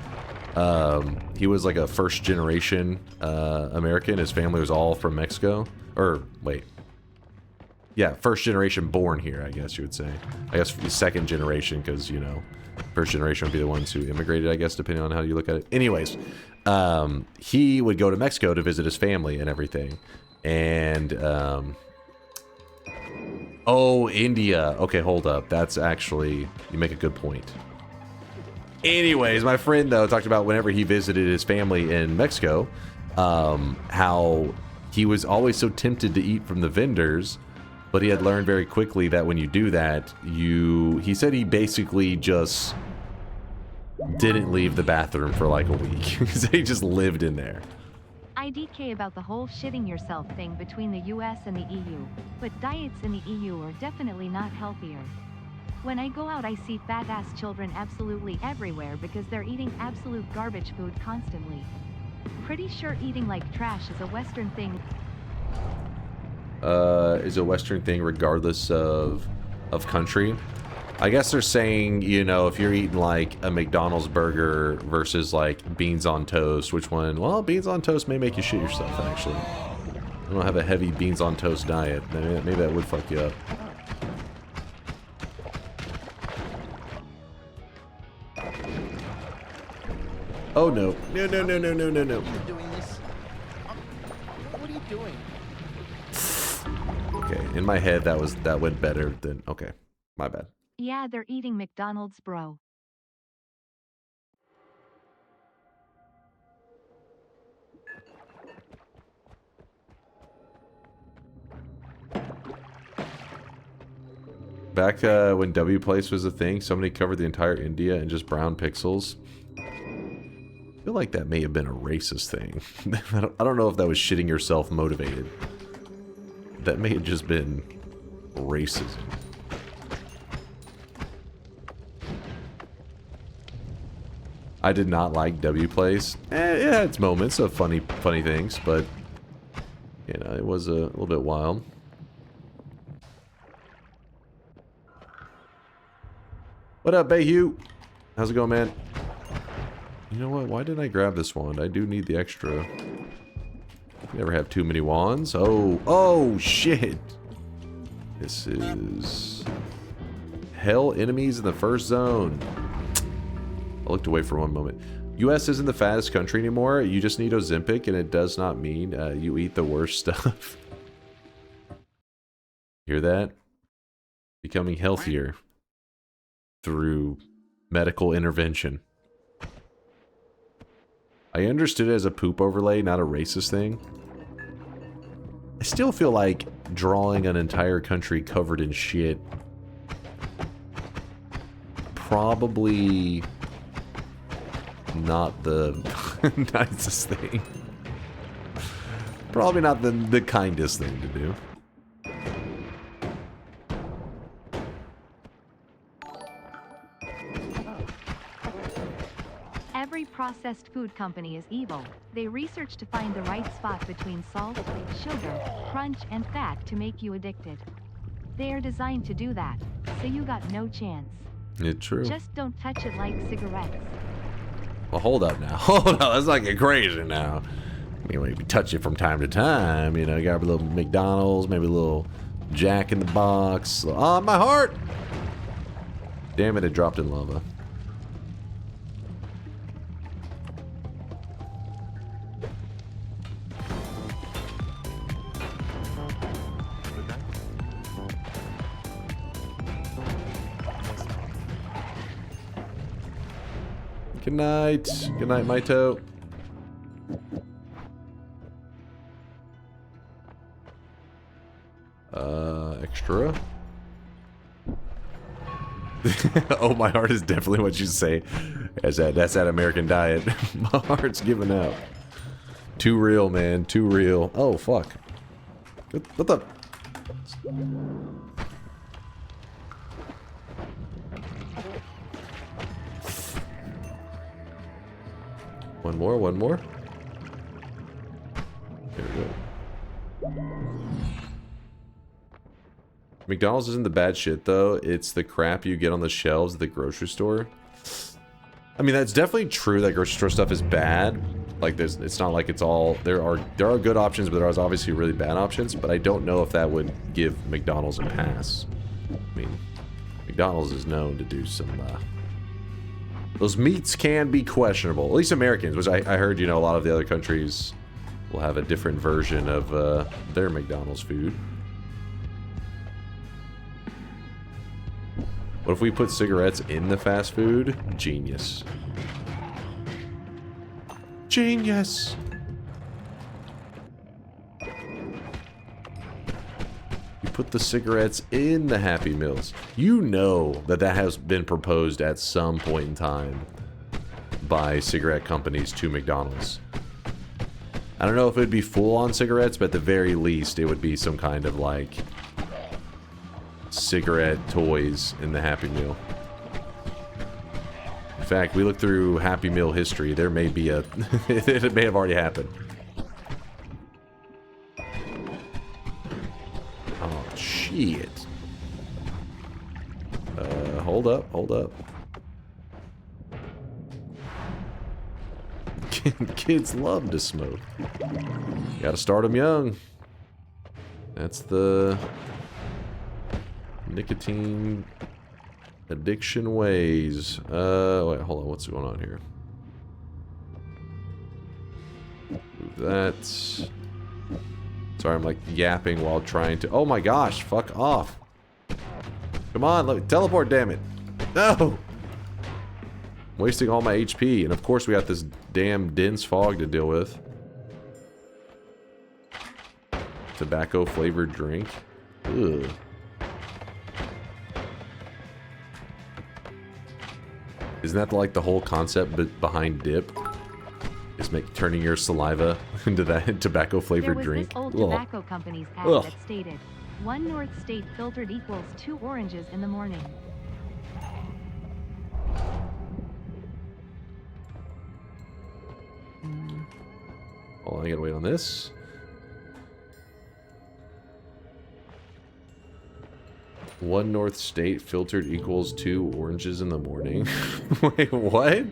he was like a first generation American. His family was all from Mexico. Or, wait. Yeah, first generation born here, I guess you would say. I guess second generation, because, you know, first generation would be the ones who immigrated, I guess, depending on how you look at it. Anyways, he would go to Mexico to visit his family and everything. And, oh, India. Okay, hold up. That's actually, you make a good point. Anyways, my friend, though, talked about whenever he visited his family in Mexico, how he was always so tempted to eat from the vendors, but he had learned very quickly that when you do that, he said he basically just didn't leave the bathroom for like a week. He just lived in there. IDK about the whole shitting yourself thing between the US and the EU, but diets in the EU are definitely not healthier. When I go out I see fat-ass children absolutely everywhere because they're eating absolute garbage food constantly. Pretty sure eating like trash is a Western thing. Is a Western thing regardless of country. I guess they're saying, you know, if you're eating like a McDonald's burger versus like beans on toast, which one? Well, beans on toast may make you shit yourself, actually. I don't have a heavy beans on toast diet. Maybe that would fuck you up. Oh no. No, no, no, no, no, no, no. You're doing this. What are you doing? Okay, in my head that went better than, okay, my bad. Yeah, they're eating McDonald's, bro. Back when W Place was a thing, somebody covered the entire India in just brown pixels. I feel like that may have been a racist thing. I don't know if that was shitting yourself motivated. That may have just been racism. I did not like W Place. It had its moments of funny things, but you know, it was a little bit wild. What up, Bayhue? How's it going, man? You know what? Why didn't I grab this wand? I do need the extra. Never have too many wands. Oh, shit. This is hell enemies in the first zone. I looked away for one moment. US isn't the fattest country anymore. You just need Ozempic, and it does not mean you eat the worst stuff. Hear that? Becoming healthier through medical intervention. I understood it as a poop overlay, not a racist thing. I still feel like drawing an entire country covered in shit probably not the nicest thing. Probably not the kindest thing to do. Every processed food company is evil. They research to find the right spot between salt, sugar, crunch, and fat to make you addicted. They are designed to do that, so you got no chance. It's true. Just don't touch it like cigarettes. Well, hold up now. Hold up. Let's not get crazy now. I mean, maybe touch it from time to time. You know, you got a little McDonald's, maybe a little Jack in the Box. Oh, my heart! Damn it, it dropped in lava. Good night. Good night, Maito. Extra. Oh, my heart is definitely what you say. That's that American diet. My heart's giving out. Too real, man. Too real. Oh, fuck. What the? One more, one more. There we go. McDonald's isn't the bad shit, though. It's the crap you get on the shelves at the grocery store. I mean, that's definitely true that grocery store stuff is bad. Like, it's not like it's all... There are good options, but there are obviously really bad options. But I don't know if that would give McDonald's a pass. I mean, McDonald's is known to do some... those meats can be questionable. At least Americans, which I heard, you know, a lot of the other countries will have a different version of their McDonald's food. What if we put cigarettes in the fast food? Genius. Genius! You put the cigarettes in the Happy Meals. You know that that has been proposed at some point in time by cigarette companies to McDonald's. I don't know if it would be full-on cigarettes, but at the very least, it would be some kind of, like, cigarette toys in the Happy Meal. In fact, we look through Happy Meal history. There may be a... it may have already happened. Oh, shit. Hold up, hold up. Kids love to smoke. You gotta start them young. That's the... nicotine addiction ways. Wait, hold on. What's going on here? Move that. Sorry, I'm like yapping while trying to... Oh my gosh, fuck off. Come on, let me teleport, damn it. No! I'm wasting all my HP, and of course we got this damn dense fog to deal with. Tobacco flavored drink. Ugh. Isn't that like the whole concept behind dip? Is turning your saliva into that tobacco flavored drink? There was this old tobacco company's ad that stated, 1 North State filtered equals 2 oranges in the morning. Oh, I gotta wait on this. One North State filtered equals 2 oranges in the morning. Wait, what?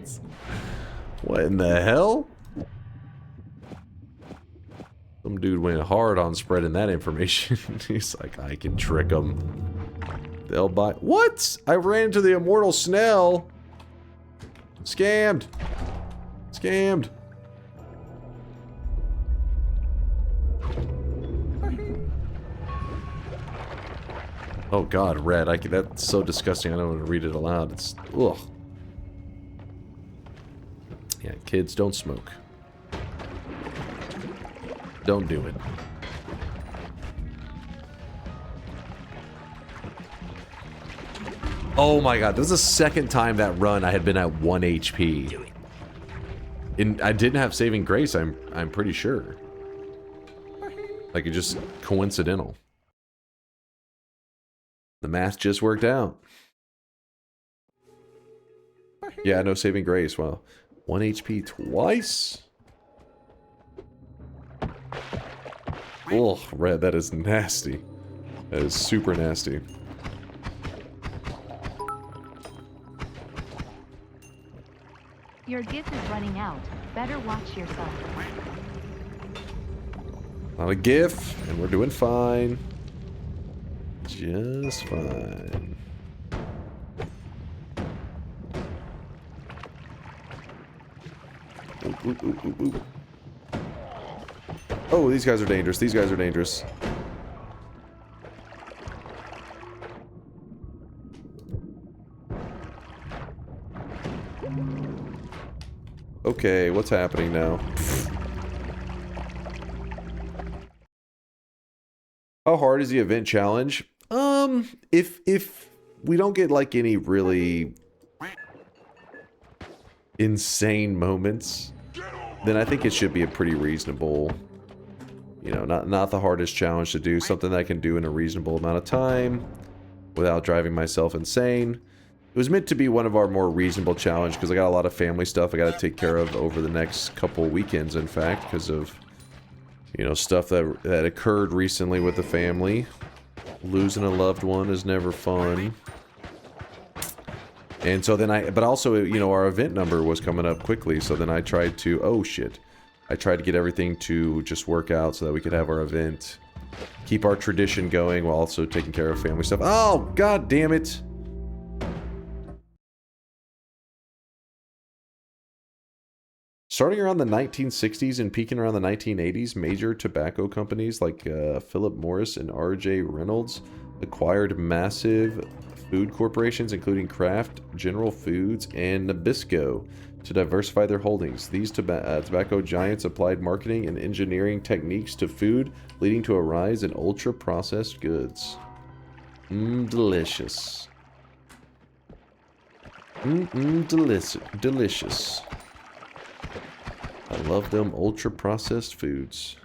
What in the hell? Some dude went hard on spreading that information. He's like, I can trick them. They'll buy... What? I ran into the immortal Snell. Scammed. Scammed. Oh god, red. That's so disgusting. I don't want to read it aloud. It's... Ugh. Yeah, kids, don't smoke. Don't do it. Oh my god, this is the second time that run I had been at 1 HP. And I didn't have saving grace, I'm pretty sure. Like, it's just coincidental. The math just worked out. Yeah, no saving grace. Wow. 1 HP twice? Ugh, red, that is nasty. That is super nasty. Your gift is running out. Better watch yourself. Not a GIF, and we're doing fine. Just fine. Ooh, ooh, ooh, ooh, ooh. Oh, these guys are dangerous. These guys are dangerous. Okay, what's happening now? How hard is the event challenge? If we don't get like any really insane moments, then I think it should be a pretty reasonable, you know, not the hardest challenge to do, something that I can do in a reasonable amount of time without driving myself insane. was meant to be one of our more reasonable challenge because I got a lot of family stuff I got to take care of over the next couple weekends, in fact, because of, you know, stuff that occurred recently with the family. Losing a loved one is never fun. And so then but also, you know, our event number was coming up quickly, so then I tried to, oh shit. I tried to get everything to just work out so that we could have our event. Keep our tradition going while also taking care of family stuff. Oh, god damn it. Starting around the 1960s and peaking around the 1980s, major tobacco companies like Philip Morris and R.J. Reynolds acquired massive food corporations, including Kraft, General Foods, and Nabisco, to diversify their holdings. These tobacco giants applied marketing and engineering techniques to food, leading to a rise in ultra-processed goods. Delicious. Delicious. I love them ultra-processed foods.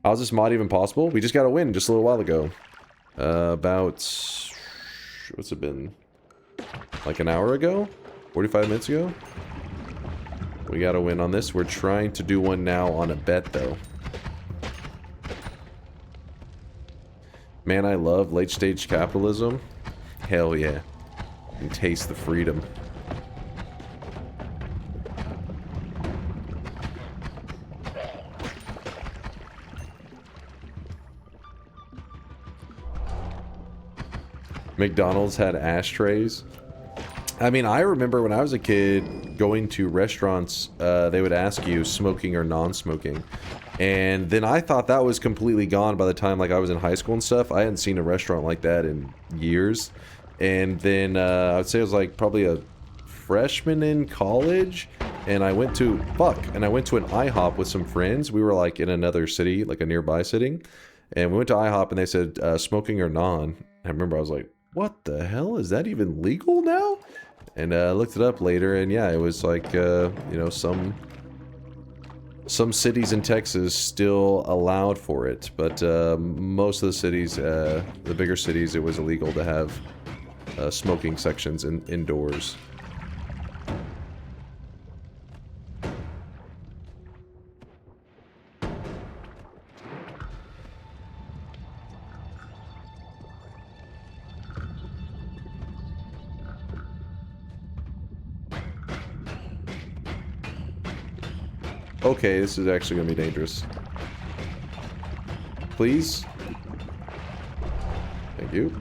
How's this mod even possible? We just got a win just a little while ago. About... what's it been? Like an hour ago? 45 minutes ago? We got a win on this. We're trying to do one now on a bet, though. Man, I love late-stage capitalism. Hell yeah. And taste the freedom. McDonald's had ashtrays. I mean, I remember when I was a kid going to restaurants, they would ask you smoking or non-smoking. And then I thought that was completely gone by the time like I was in high school and stuff. I hadn't seen a restaurant like that in years. And then I would say it was like probably a freshman in college. And I went to, I went to an IHOP with some friends. We were like in another city, like a nearby city. And we went to IHOP and they said smoking or non. I remember I was like, what the hell? Is that even legal now? And I looked it up later, and yeah, it was like, you know, some cities in Texas still allowed for it, but most of the cities, the bigger cities, it was illegal to have smoking sections indoors. Okay, this is actually going to be dangerous. Please? Thank you.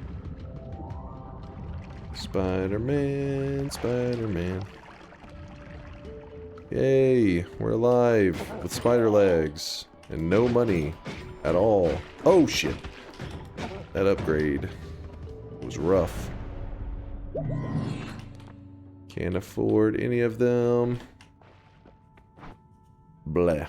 Spider-Man, Spider-Man. Yay, we're alive with spider legs and no money at all. Oh shit. That upgrade was rough. Can't afford any of them. Blah.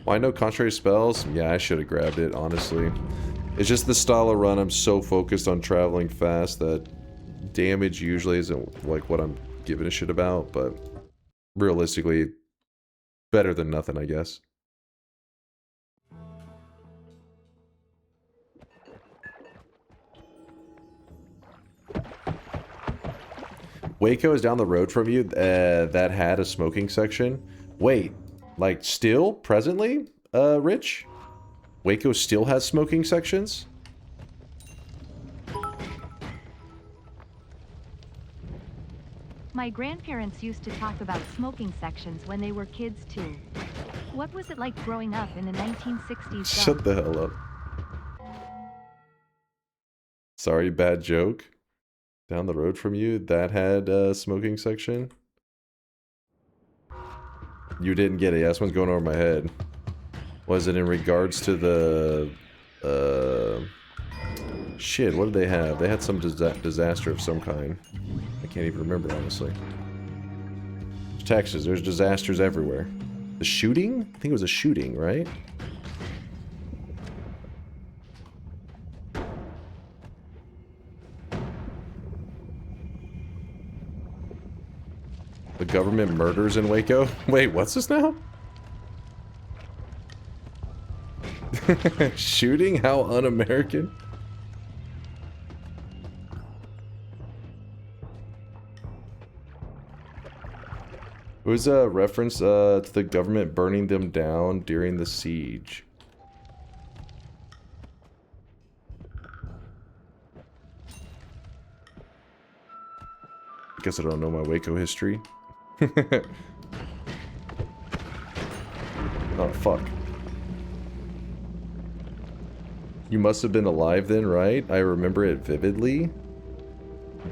Why no contrary spells? Yeah, I should have grabbed it, honestly. It's just the style of run. I'm so focused on traveling fast that damage usually isn't like what I'm giving a shit about, but realistically, better than nothing, I guess. Waco is down the road from you that had a smoking section. Wait, like still, presently, Rich? Waco still has smoking sections? My grandparents used to talk about smoking sections when they were kids too. What was it like growing up in the 1960s? Shut the hell up. Sorry, bad joke. Down the road from you, that had a smoking section? You didn't get it. Yeah, this one's going over my head. Was it in regards to the... shit, what did they have? They had some disaster of some kind. I can't even remember, honestly. Texas, there's disasters everywhere. The shooting? I think it was a shooting, right? The government murders in Waco. Wait, what's this now? Shooting? How un-American? It was a reference to the government burning them down during the siege. Guess I don't know my Waco history. Oh, fuck. You must have been alive then, right? I remember it vividly.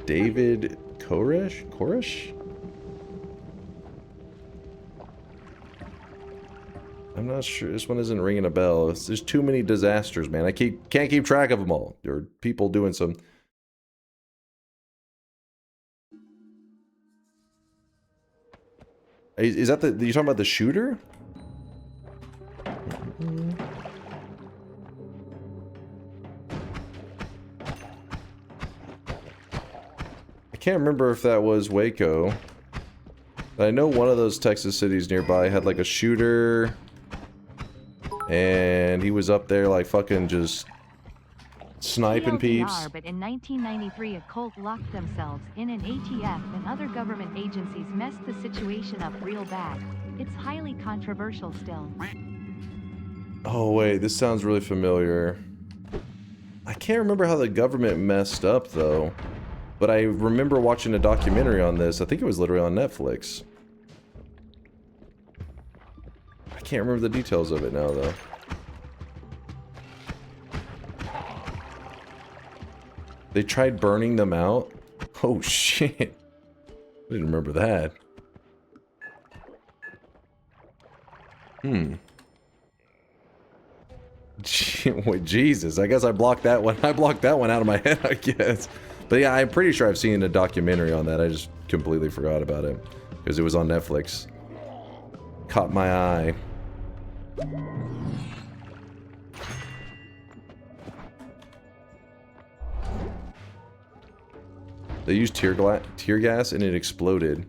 David Koresh? Koresh? I'm not sure. This one isn't ringing a bell. There's too many disasters, man. I can't keep track of them all. There are people doing some... Is that the... You talking about the shooter? I can't remember if that was Waco. But I know one of those Texas cities nearby had like a shooter... And he was up there like fucking just sniping peeps. But in 1993 a cult locked themselves in an ATF and other government agencies messed the situation up real bad. It's highly controversial still. Oh wait, this sounds really familiar. I can't remember how the government messed up though. But I remember watching a documentary on this. I think it was literally on Netflix. I can't remember the details of it now, though. They tried burning them out? Oh, shit. I didn't remember that. Wait, Jesus. I guess I blocked that one. I blocked that one out of my head, I guess. But yeah, I'm pretty sure I've seen a documentary on that. I just completely forgot about it. Because it was on Netflix. Caught my eye. They used tear gas and it exploded.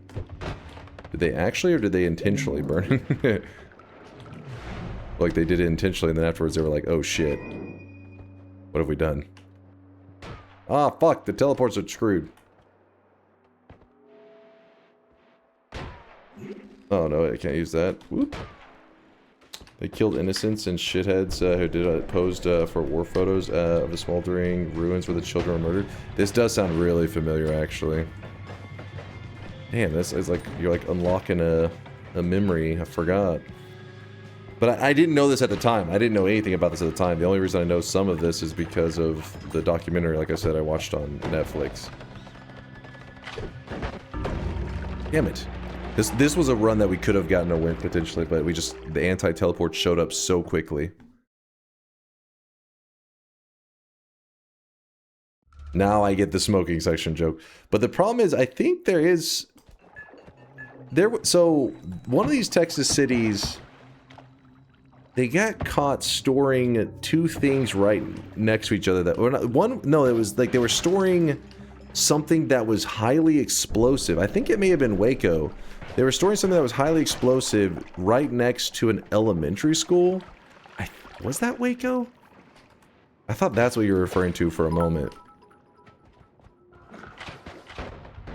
Did they actually or did they intentionally burn it? Like they did it intentionally and then afterwards they were like, oh shit. What have we done? Ah, fuck, the teleports are screwed. Oh no, I can't use that. Whoop. They killed innocents and shitheads who did posed for war photos of the smoldering ruins where the children were murdered. This does sound really familiar, actually. Damn, this is like you're like unlocking a memory. I forgot. But I didn't know this at the time. I didn't know anything about this at the time. The only reason I know some of this is because of the documentary, like I said, I watched on Netflix. Damn it. This was a run that we could have gotten a win potentially, but the anti-teleport showed up so quickly. Now I get the smoking section joke. But the problem is, I think so one of these Texas cities, they got caught storing two things right next to each other it was like they were storing something that was highly explosive. I think it may have been Waco. They were storing something that was highly explosive right next to an elementary school. Was that Waco? I thought that's what you were referring to for a moment.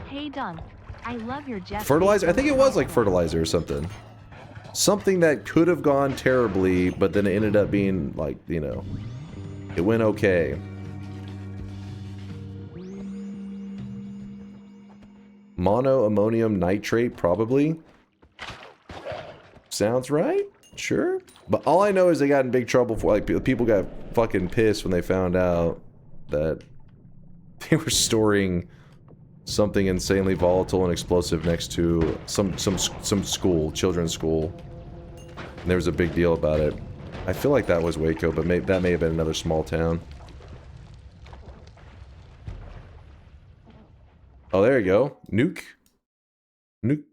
Hey Dunk, I love your Jeff. Fertilizer? I think it was like fertilizer or something. Something that could have gone terribly, but then it ended up being like, you know, it went okay. Monoammonium nitrate, probably. Sounds right? Sure. But all I know is they got in big trouble for, like, people got fucking pissed when they found out that they were storing something insanely volatile and explosive next to some school, children's school. And there was a big deal about it. I feel like that was Waco, but that may have been another small town. Oh, there you go. Nuke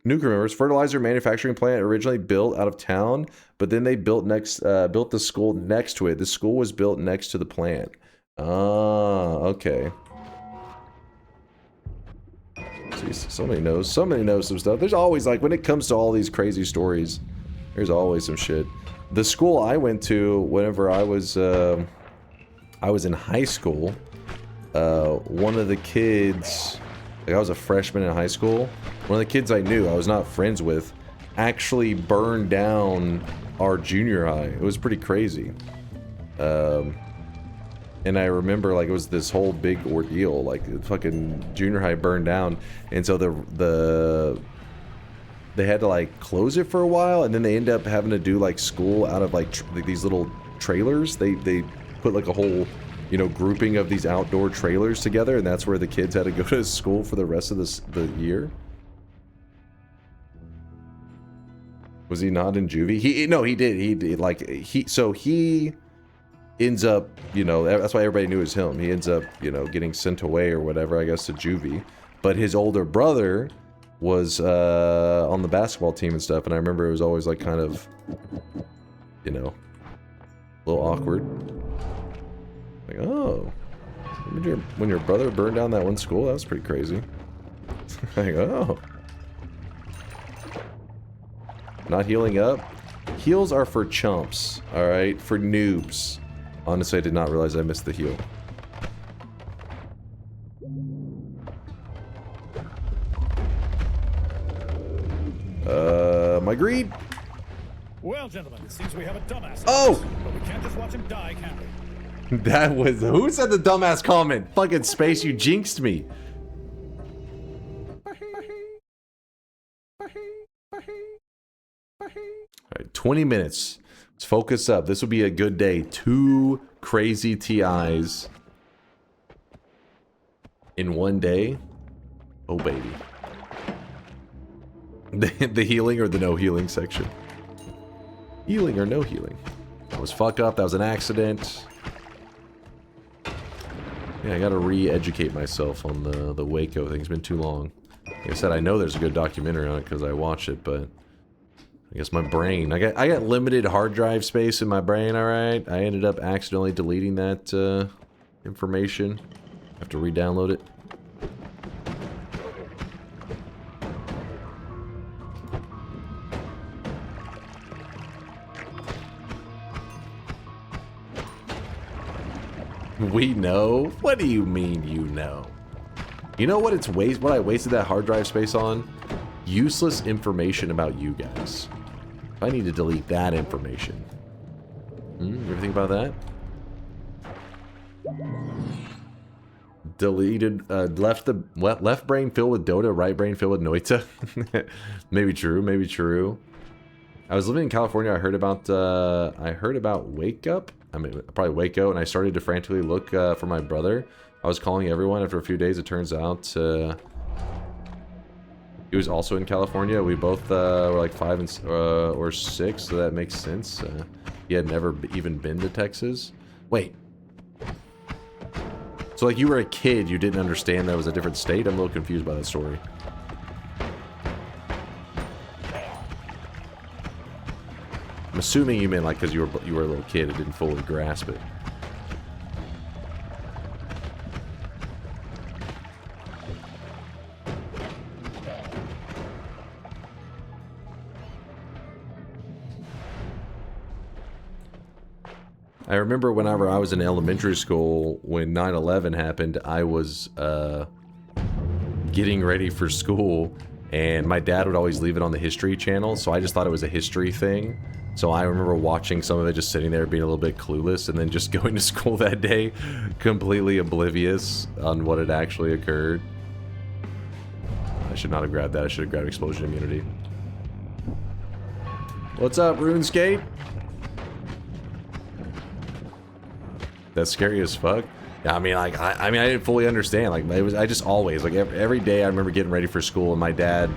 remembers. Fertilizer manufacturing plant originally built out of town, but then they built the school next to it. The school was built next to the plant. Ah, okay. Jeez, somebody knows some stuff. There's always, like, when it comes to all these crazy stories, there's always some shit. The school I went to whenever I was in high school, one of the kids, like I was a freshman in high school, one of the kids I knew, I was not friends with, actually burned down our junior high. It was pretty crazy. And I remember, like, it was this whole big ordeal, like, fucking junior high burned down, and so they had to, like, close it for a while, and then they ended up having to do, like, school out of, like, these little trailers. They put, like, a whole, you know, grouping of these outdoor trailers together, and that's where the kids had to go to school for the rest of the year. Was he not in juvie? No, he did. Like, he ends up, you know, that's why everybody knew it was him. He ends up, you know, getting sent away or whatever, I guess, to juvie. But his older brother was on the basketball team and stuff, and I remember it was always, like, kind of, you know, a little awkward. Like, oh, when your brother burned down that one school, that was pretty crazy. Like, oh. Not healing up? Heals are for chumps, alright? For noobs. Honestly, I did not realize I missed the heal. My greed? Well, gentlemen, it seems we have a dumbass. Oh! But we can't just watch him die, can we? That was... Who said the dumbass comment? Fucking Space, you jinxed me. Alright, 20 minutes. Let's focus up. This will be a good day. 2 crazy TIs in one day. Oh, baby. The healing or the no healing section? Healing or no healing? That was fuck up. That was an accident. Yeah, I gotta re-educate myself on the Waco thing. It's been too long. Like I said, I know there's a good documentary on it because I watched it, but I guess my brain, I got limited hard drive space in my brain, alright? I ended up accidentally deleting that information. I have to re-download it. We know? What do you mean you know? You know what what I wasted that hard drive space on? Useless information about you guys. I need to delete that information. You ever think about that? Deleted, left brain filled with Dota, right brain filled with Noita. Maybe true, maybe true. I was living in California, I heard about Wake Up. I mean, probably Waco, and I started to frantically look for my brother. I was calling everyone. After a few days, it turns out he was also in California. We both were like 5 or 6, so that makes sense. He had never even been to Texas. Wait. So, like, you were a kid, you didn't understand that was a different state? I'm a little confused by that story. I'm assuming you meant, like, because you were a little kid and didn't fully grasp it. I remember whenever I was in elementary school, when 9/11 happened, I was getting ready for school, and my dad would always leave it on the History Channel, so I just thought it was a history thing. So I remember watching some of it, just sitting there being a little bit clueless, and then just going to school that day completely oblivious on what had actually occurred. I should not have grabbed that. I should have grabbed explosion immunity. What's up, RuneScape? That's scary as fuck. Yeah, I mean, like, I mean, I didn't fully understand. Like, I just always, like, every day I remember getting ready for school, and my dad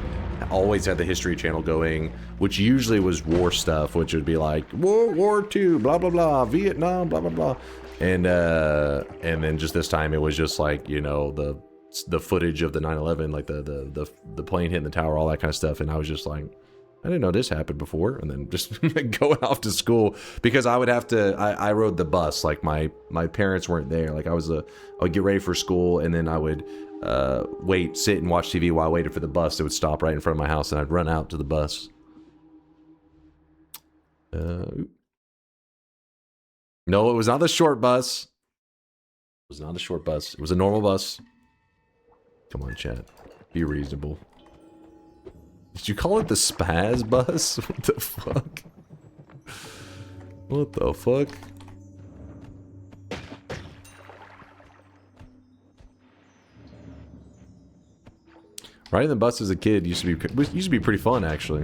always had the History Channel going, which usually was war stuff, which would be like World War II, blah blah blah, Vietnam, blah blah blah, and then just this time it was just like, you know, the footage of the 9/11, like the plane hitting the tower, all that kind of stuff, and I was just like, I didn't know this happened before, and then just going off to school, because I would have to, I rode the bus, like my parents weren't there, like I would get ready for school, and then I would wait, sit and watch TV while I waited for the bus. It would stop right in front of my house, and I'd run out to the bus. No, it was not the short bus. It was not a short bus. It was a normal bus. Come on, chat. Be reasonable. Did you call it the spaz bus? What the fuck? What the fuck? Riding the bus as a kid used to be pretty fun, actually.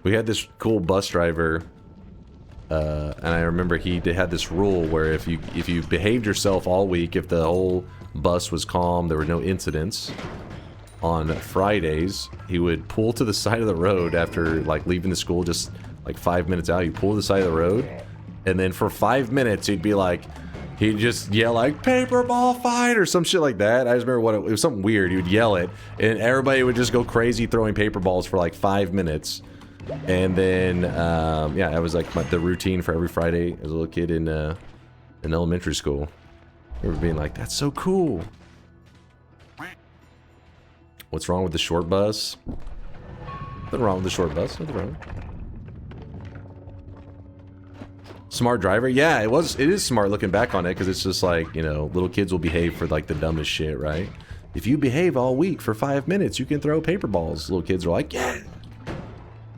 We had this cool bus driver, and I remember he had this rule where if you behaved yourself all week, if the whole bus was calm, there were no incidents, on Fridays he would pull to the side of the road after like leaving the school, just like 5 minutes out. He'd pull to the side of the road, and then for 5 minutes he'd be like, he'd just yell like paper ball fight or some shit like that. I just remember it was something weird. He would yell it, and everybody would just go crazy throwing paper balls for like 5 minutes. And then, yeah, that was like the routine for every Friday as a little kid in elementary school. I remember being like, that's so cool. What's wrong with the short bus? Nothing wrong with the short bus. Nothing wrong. Smart driver? Yeah, it is smart looking back on it, because it's just like, you know, little kids will behave for like the dumbest shit, right? If you behave all week for 5 minutes, you can throw paper balls. Little kids are like, yeah.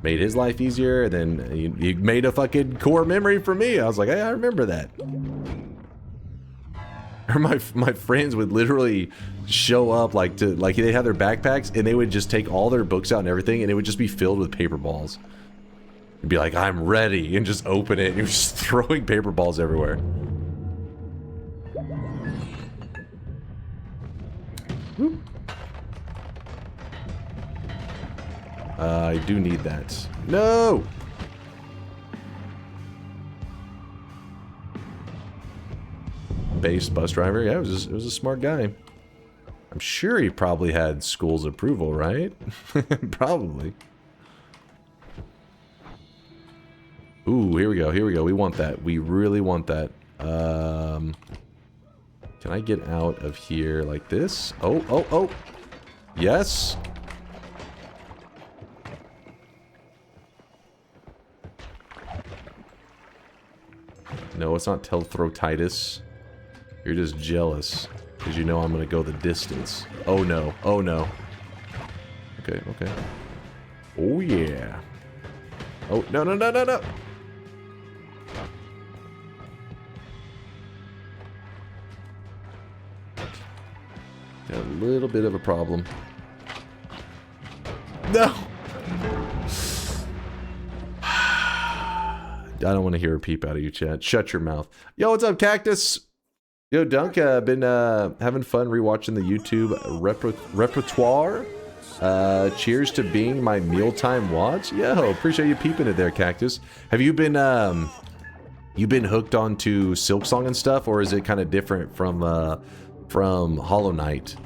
Made his life easier, and then he made a fucking core memory for me. I was like, hey, I remember that. Or my friends would literally show up like they had their backpacks, and they would just take all their books out and everything, and it would just be filled with paper balls. It'd be like, I'm ready, and just open it, and you're just throwing paper balls everywhere. Whoop. I do need that. No! Base bus driver. Yeah, it was a smart guy. I'm sure he probably had school's approval, right? Probably. Ooh, here we go. Here we go. We want that. We really want that. Can I get out of here like this? Oh, oh, oh. Yes. No, it's not telthroatitis. You're just jealous because you know I'm gonna go the distance. Oh no! Oh no! Okay, okay. Oh yeah! Oh no no no no no! Got a little bit of a problem. No! I don't want to hear a peep out of you, chat. Shut your mouth. Yo, what's up, Cactus? Yo, Dunk, been having fun rewatching the YouTube repertoire. Cheers to being my mealtime watch. Yo, appreciate you peeping it there, Cactus. Have you been hooked onto Silksong and stuff, or is it kind of different from Hollow Knight?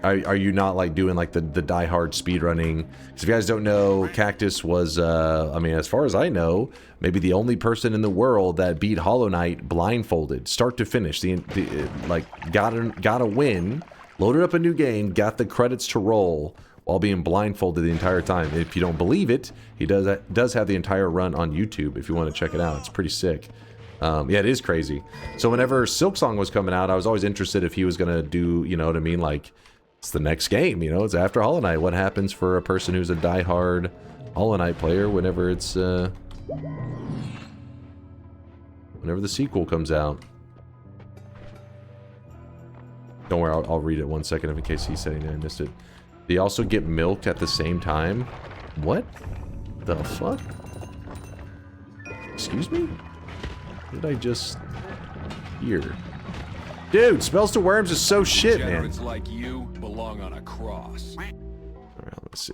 Are you not like doing like the die-hard speedrunning? Because if you guys don't know, Cactus was, I mean, as far as I know, maybe the only person in the world that beat Hollow Knight blindfolded, start to finish. Like got a win, loaded up a new game, got the credits to roll while being blindfolded the entire time. If you don't believe it, he does have the entire run on YouTube. If you want to check it out, it's pretty sick. Yeah, it is crazy. So whenever Silksong was coming out, I was always interested if he was gonna do, you know what I mean, like. It's the next game, you know, it's after Hollow Knight. What happens for a person who's a die-hard Hollow Knight player whenever it's, whenever the sequel comes out? Don't worry, I'll read it 1 second in case he said anything, I missed it. They also get milked at the same time? What the fuck? Excuse me? What did I just hear? Dude, Spells to Worms is so shit, man. Degenerates like you belong on a cross. Alright, let's see.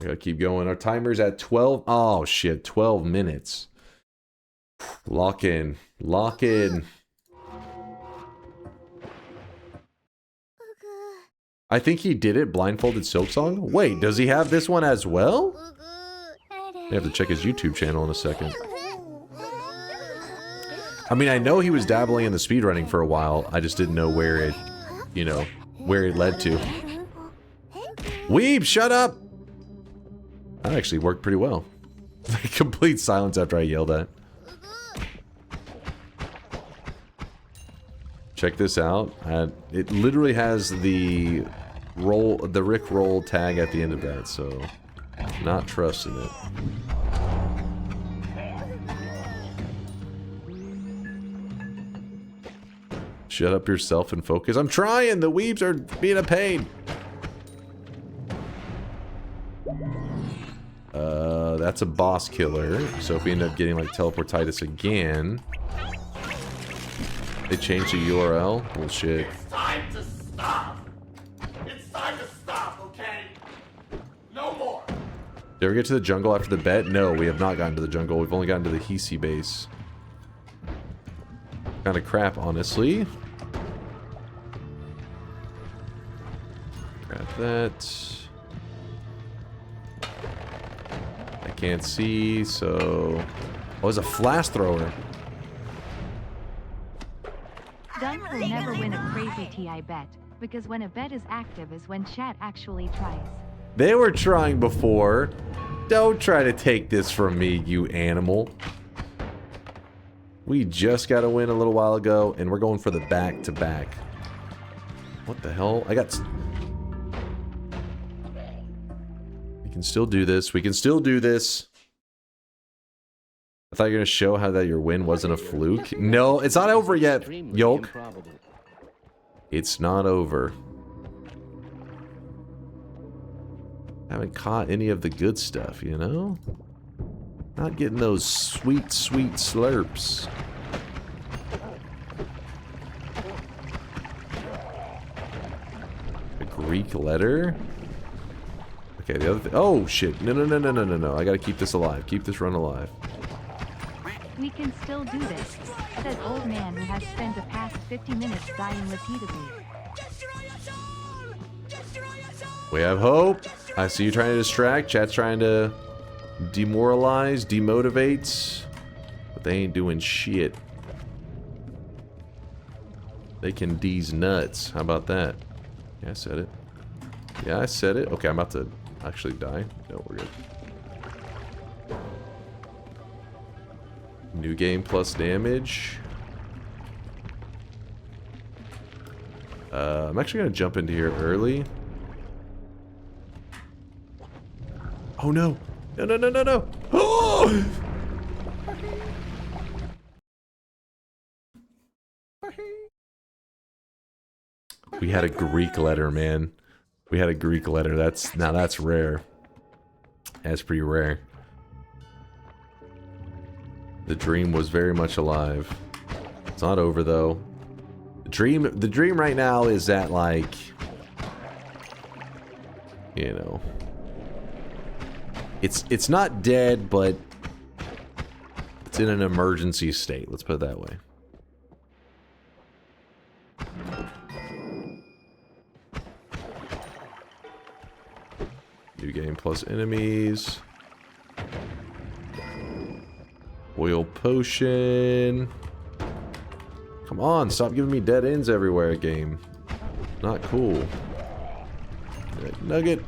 I gotta keep going. Our timer's at 12. Oh, shit. 12 minutes. Lock in. Lock in. I think he did it blindfolded Silksong. Wait, does he have this one as well? I have to check his YouTube channel in a second. I mean, I know he was dabbling in the speedrunning for a while. I just didn't know where it, you know, where it led to. Weeb, shut up! That actually worked pretty well. Complete silence after I yelled at. Check this out. It literally has the Rick roll tag at the end of that, so not trusting it. Shut up yourself and focus. I'm trying! The weebs are being a pain! That's a boss killer. So if we end up getting like teleportitis again... They changed the URL? Bullshit. It's time to stop. It's time to stop, okay? No more. Did we get to the jungle after the bet? No, we have not gotten to the jungle. We've only gotten to the Hisi base. Kind of crap, honestly. Grab that. I can't see, so... Oh, it's a flash thrower. Dunk will never win a crazy TI bet, because when a bet is active is when chat actually tries. They were trying before. Don't try to take this from me, you animal. We just got a win a little while ago, and we're going for the back-to-back. What the hell? I got... We can still do this. We can still do this. I thought you were going to show how that your win wasn't a fluke. No, it's not over yet, Yolk. It's not over. Haven't caught any of the good stuff, you know? Not getting those sweet, sweet slurps. A Greek letter? Okay, the other thing. Oh, shit. No. I gotta keep this alive. Keep this run alive. We can still do this, says old man who has spent the past 50 minutes dying repeatedly. We have hope. I see you trying to distract. Chat's trying to demoralize, demotivate. But they ain't doing shit. They can D's nuts. How about that? Yeah, I said it. Yeah, I said it. Okay, I'm about to actually die. No, we're good. New game plus damage. I'm actually going to jump into here early. Oh no! No! Oh! We had a Greek letter, man. We had a Greek letter. Now that's rare. That's pretty rare. The dream was very much alive. It's not over though. The dream right now is that, like, you know, it's not dead, but it's in an emergency state. Let's put it that way. New game plus enemies. Oil potion. Come on, stop giving me dead ends everywhere, game. Not cool. Nugget.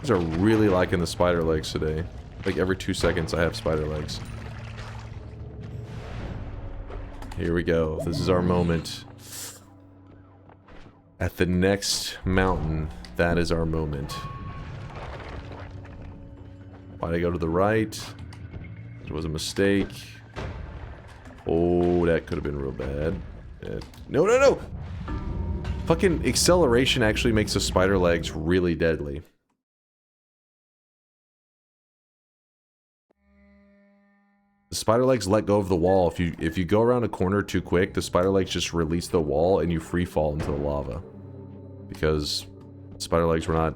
These are really liking the spider legs today. Like every 2 seconds I have spider legs. Here we go. This is our moment. At the next mountain, that is our moment. Why'd I go to the right? It was a mistake. Oh, that could have been real bad. No! Fucking acceleration actually makes the spider legs really deadly. The spider legs let go of the wall. If you go around a corner too quick, the spider legs just release the wall and you free fall into the lava. Because spider legs were not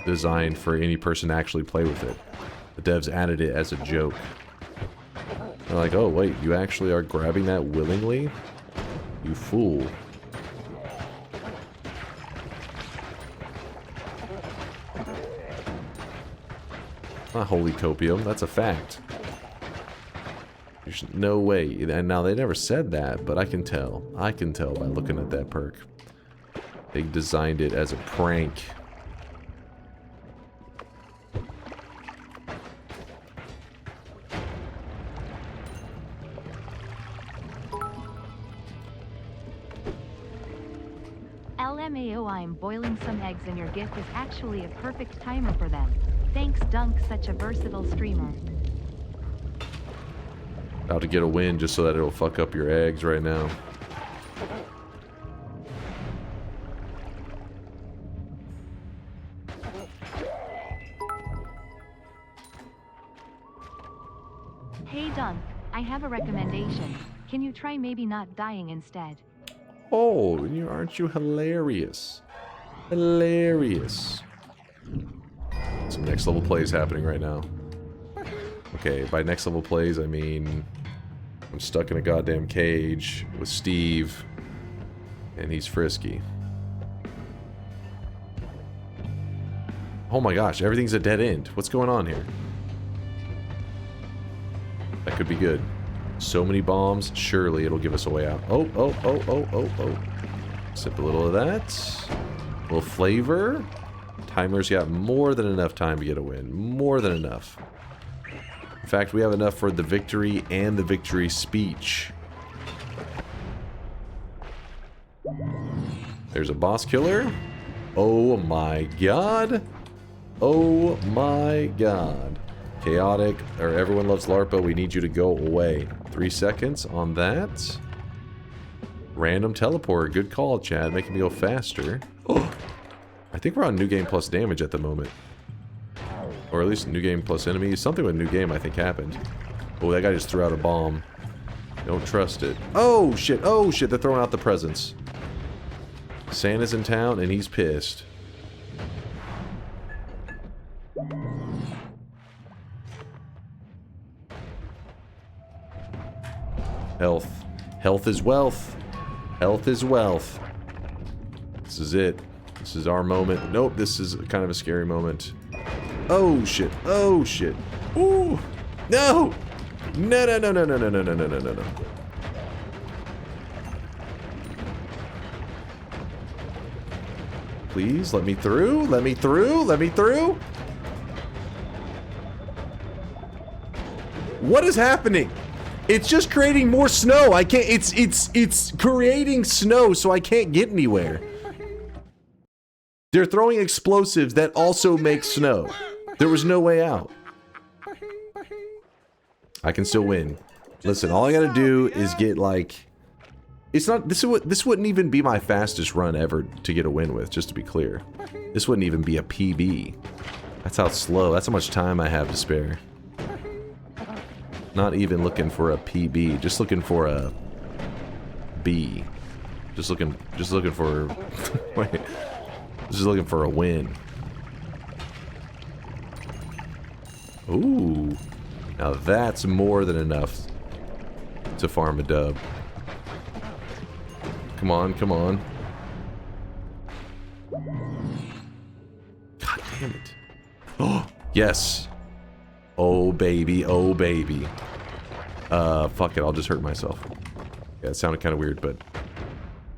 designed for any person to actually play with it. The devs added it as a joke. They're like, oh wait, you actually are grabbing that willingly? You fool. Not holy copium, that's a fact. There's no way. And now they never said that, but I can tell. I can tell by looking at that perk. They designed it as a prank. LMAO, I'm boiling some eggs and your gift is actually a perfect timer for them. Thanks Dunk, such a versatile streamer. About to get a win just so that it'll fuck up your eggs right now. Hey Dunk, I have a recommendation. Can you try maybe not dying instead? Oh, aren't you hilarious? Hilarious. Some next level plays happening right now. Okay, by next level plays, I mean I'm stuck in a goddamn cage with Steve, and he's frisky. Oh my gosh, everything's a dead end. What's going on here? That could be good. So many bombs, surely it'll give us a way out. Oh, oh, oh, oh, oh, oh. Sip a little of that. A little flavor. Timer's got more than enough time to get a win. More than enough. In fact, we have enough for the victory and the victory speech. There's a boss killer. Oh my god. Oh my god. Chaotic, or everyone loves LARPA, we need you to go away. 3 seconds on that. Random teleport, good call, Chad, making me go faster. Oh, I think we're on New Game Plus damage at the moment. Or at least New Game Plus enemies. Something with New Game, I think, happened. Oh, that guy just threw out a bomb. Don't trust it. Oh, shit, they're throwing out the presents. Santa's in town, and he's pissed. Health. Health is wealth. Health is wealth. This is it. This is our moment. Nope, this is kind of a scary moment. Oh shit. Oh shit. Ooh. No! No, no, no, no, no, no, no, no, no, no, no. Please, let me through. Let me through. Let me through. What is happening? It's just creating more snow. I can't, it's creating snow so I can't get anywhere. They're throwing explosives that also make snow. There was no way out. I can still win. Listen, all I gotta do is get like, it's not, this wouldn't even be my fastest run ever to get a win with, just to be clear. This wouldn't even be a PB. That's how slow, that's how much time I have to spare. Not even looking for a PB, just looking for a B. Just looking for wait. Just looking for a win. Ooh. Now that's more than enough to farm a dub. Come on, come on. God damn it. Oh, yes. Oh baby, oh baby. Fuck it, I'll just hurt myself. Yeah, it sounded kind of weird, but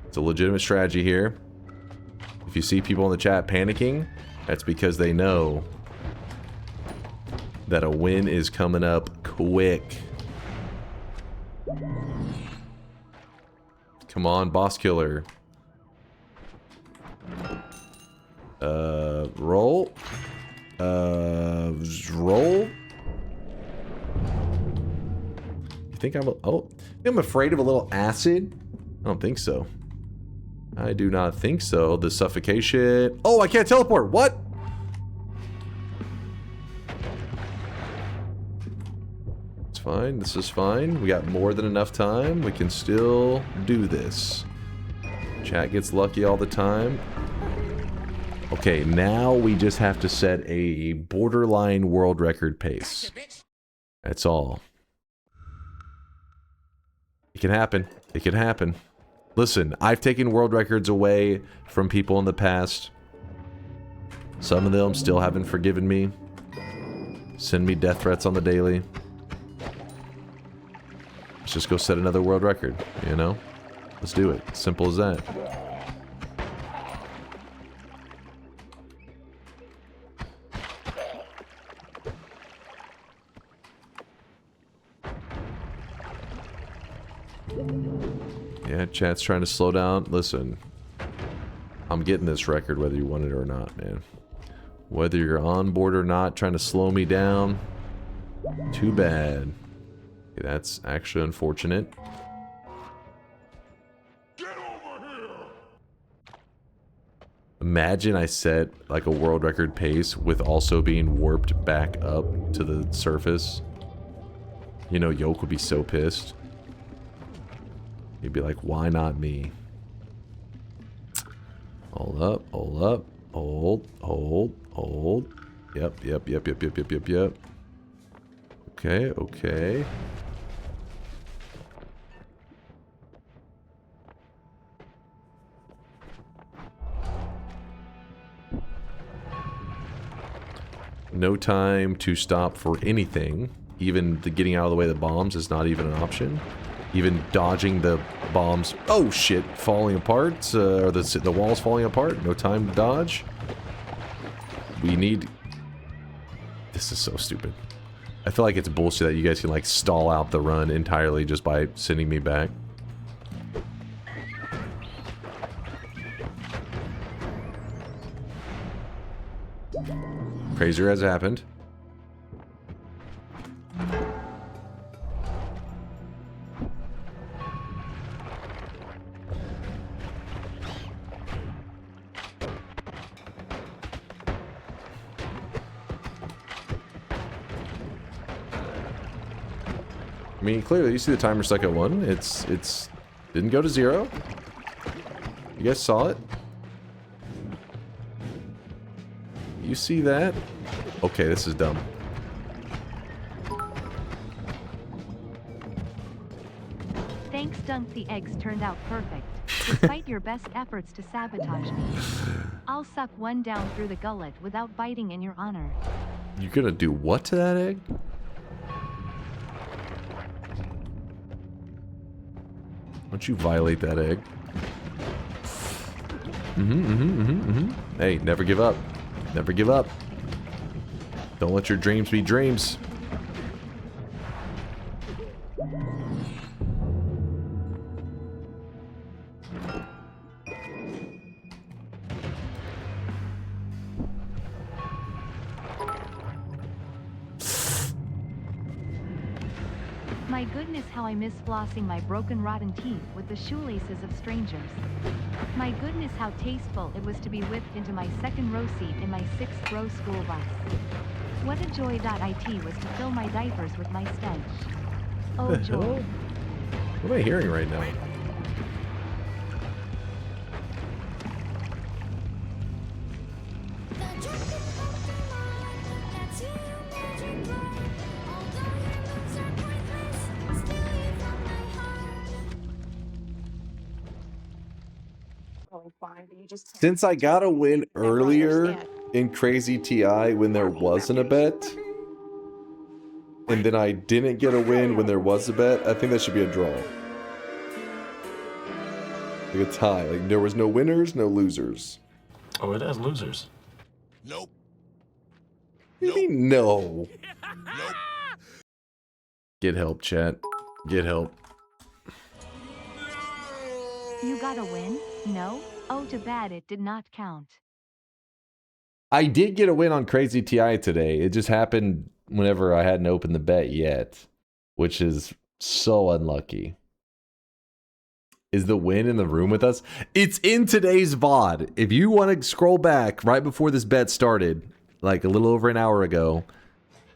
it's a legitimate strategy here. If you see people in the chat panicking, that's because they know that a win is coming up quick. Come on, boss killer. Roll. Roll. You think I'm afraid of a little acid? I don't think so. I do not think so. The suffocation. Oh, I can't teleport. What? It's fine. This is fine. We got more than enough time. We can still do this. Chat gets lucky all the time. Okay, now we just have to set a borderline world record pace. That's all. It can happen. It can happen. Listen, I've taken world records away from people in the past. Some of them still haven't forgiven me. Send me death threats on the daily. Let's just go set another world record, you know? Let's do it. Simple as that. Yeah, chat's trying to slow down. Listen, I'm getting this record whether you want it or not, man. Whether you're on board or not, trying to slow me down. Too bad. Okay, that's actually unfortunate. Imagine I set like a world record pace with also being warped back up to the surface. You know, Yoke would be so pissed. He'd be like, why not me? Hold up, hold up, hold. Yep. Okay. No time to stop for anything. Even the getting out of the way of the bombs is not even an option. Even dodging the bombs. Oh shit, falling apart. Or the walls falling apart. No time to dodge. We need... This is so stupid. I feel like it's bullshit that you guys can like stall out the run entirely just by sending me back. Crazier has happened. I mean, clearly, you see the timer stuck at 1. It's didn't go to 0. You guys saw it? You see that? Okay, this is dumb. Thanks, Dunk. The eggs turned out perfect. Despite your best efforts to sabotage me. I'll suck one down through the gullet without biting in your honor. You're gonna do what to that egg? Don't you violate that egg? Hey, never give up. Never give up. Don't let your dreams be dreams. My goodness, how I miss flossing my broken rotten teeth with the shoelaces of strangers. My goodness, how tasteful it was to be whipped into my second row seat in my 6th row school bus. What a joy .it was to fill my diapers with my stench. Oh joy. What am I hearing right now? Since I got a win earlier in Crazy TI when there wasn't a bet, and then I didn't get a win when there was a bet, I think that should be a draw. Like a tie. Like there was no winners, no losers. Oh, it has losers. Nope. What do you mean no? Nope. Get help, chat. Get help. You got a win? No? Oh, too bad it did not count. I did get a win on Crazy TI today. It just happened whenever I hadn't opened the bet yet, which is so unlucky. Is the win in the room with us? It's in today's VOD. If you want to scroll back right before this bet started, like a little over an hour ago,